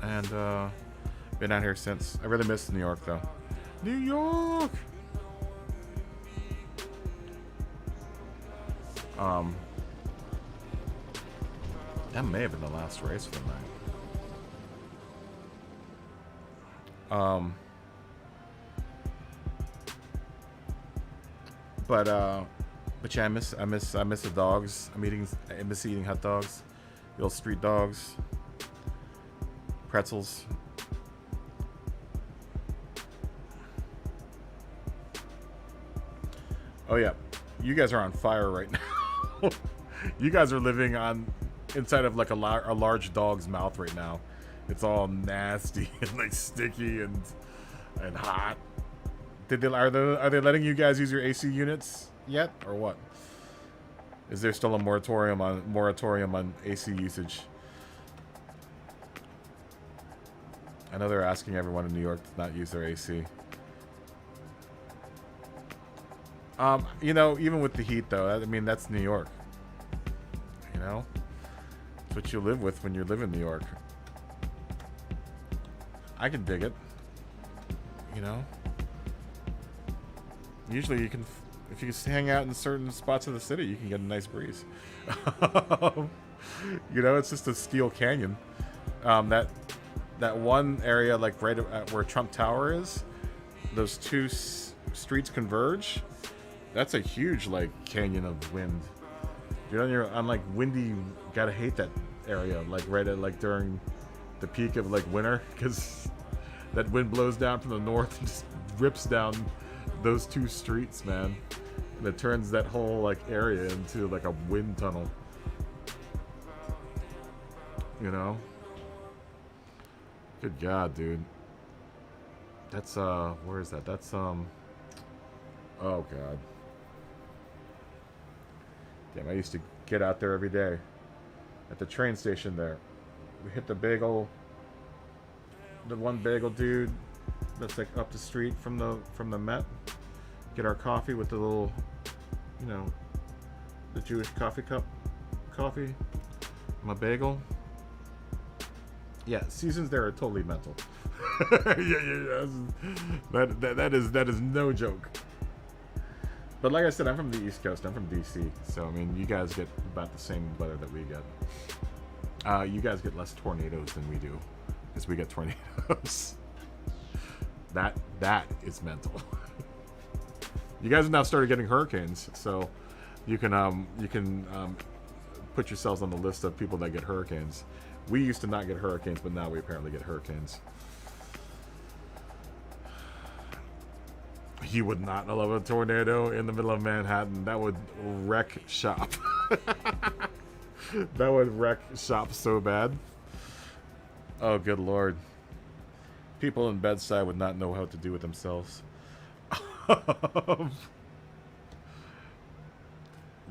and been out here since. I really miss New York though. New York. That may have been the last race for the night. But yeah, I miss the dogs. I miss eating hot dogs, the old street dogs, pretzels. Oh yeah, you guys are on fire right now. You guys are living inside of like a large dog's mouth right now. It's all nasty and like sticky and hot. Are they letting you guys use your AC units yet, or what? Is there still a moratorium on AC usage? I know they're asking everyone in New York to not use their AC. You know, even with the heat though, I mean, that's New York. You know? It's what you live with when you live in New York. I can dig it. You know? Usually you can, if you hang out in certain spots of the city, you can get a nice breeze. You know, it's just a steel canyon. That one area, like right at where Trump Tower is, those two streets converge. That's a huge, like, canyon of wind. You're on like windy, gotta hate that area, like right at like during the peak of like winter, because that wind blows down from the north and just rips down those two streets, man. And it turns that whole like area into like a wind tunnel. You know? Good God, dude. That's where is that? That's oh God. Damn, I used to get out there every day. At the train station there. We hit the one bagel dude that's like up the street from the Met. Get our coffee with the little, you know, the Jewish coffee cup coffee. My bagel. Yeah, seasons there are totally mental. yeah. That is no joke. But like I said, I'm from the East Coast. I'm from DC, so I mean, you guys get about the same weather that we get. You guys get less tornadoes than we do, because we get tornadoes. That is mental. You guys have now started getting hurricanes, so you can put yourselves on the list of people that get hurricanes. We used to not get hurricanes, but now we apparently get hurricanes. You would not love a tornado in the middle of Manhattan. That would wreck shop. That would wreck shop so bad. Oh, good Lord. People in Bed-Stuy would not know how to do with themselves.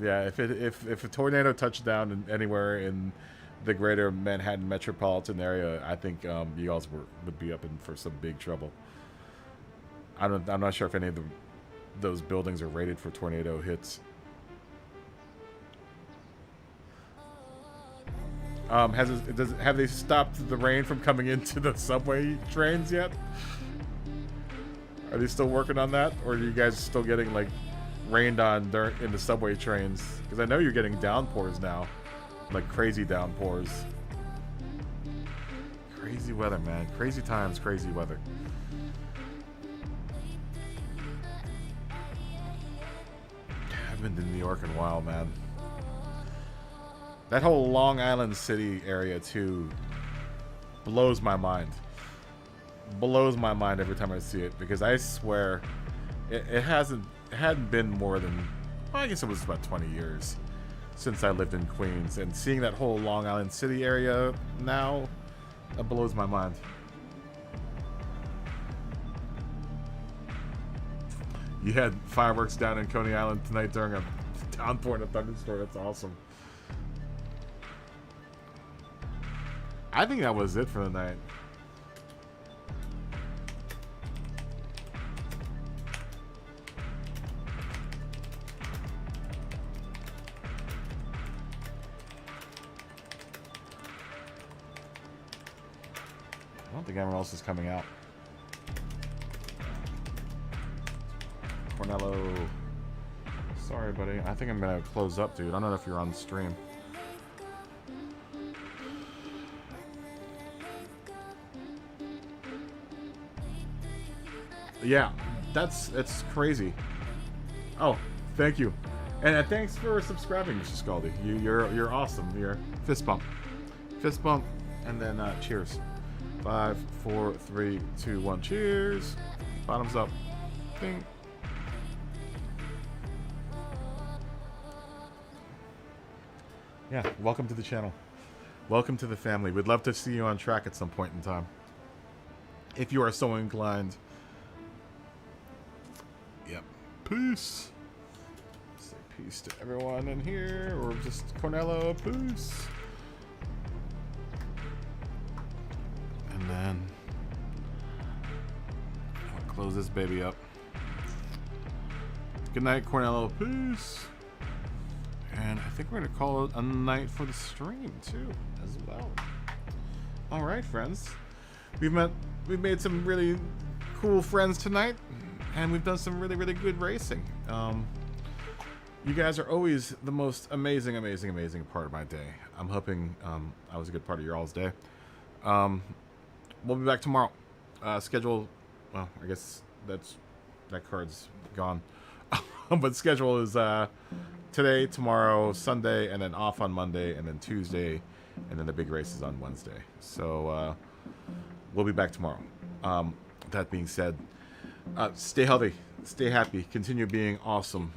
Yeah, if a tornado touched down anywhere in the greater Manhattan metropolitan area, I think you guys would be up in for some big trouble. I'm not sure if any of those buildings are rated for tornado hits. Have they stopped the rain from coming into the subway trains yet? Are they still working on that, or are you guys still getting like rained on in the subway trains? Because I know you're getting downpours now, like crazy downpours. Crazy weather, man. Crazy times, crazy weather. I haven't been to New York in a while, man. That whole Long Island City area too blows my mind. Blows my mind every time I see it, because I swear it hadn't been more than, well, I guess it was about 20 years since I lived in Queens, and seeing that whole Long Island City area now, it blows my mind. You had fireworks down in Coney Island tonight during a downpour and a thunderstorm. That's awesome. I think that was it for the night. I don't think anyone else is coming out. Cornello. Sorry, buddy. I think I'm gonna close up, dude. I don't know if you're on the stream. Yeah, it's crazy. Oh, thank you, and thanks for subscribing, Mr. Scaldi. You're awesome. You're fist bump, and then cheers. 5, 4, 3, 2, 1. Cheers. Bottoms up. Ding. Yeah, welcome to the channel. Welcome to the family. We'd love to see you on track at some point in time, if you are so inclined. Yep. Peace. Say peace to everyone in here, or just Cornello. Peace. And then I'll close this baby up. Good night, Cornello. Peace. And I think we're gonna call it a night for the stream too, as well. All right, friends. We've made some really cool friends tonight, and we've done some really, really good racing. You guys are always the most amazing part of my day. I'm hoping I was a good part of your all's day. We'll be back tomorrow. Schedule, well, I guess that card's gone. But schedule is today, tomorrow, Sunday, and then off on Monday, and then Tuesday, and then the big race is on Wednesday. So we'll be back tomorrow. That being said, stay healthy, stay happy, continue being awesome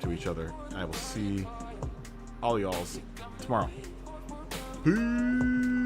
to each other. I will see all y'alls tomorrow. Peace.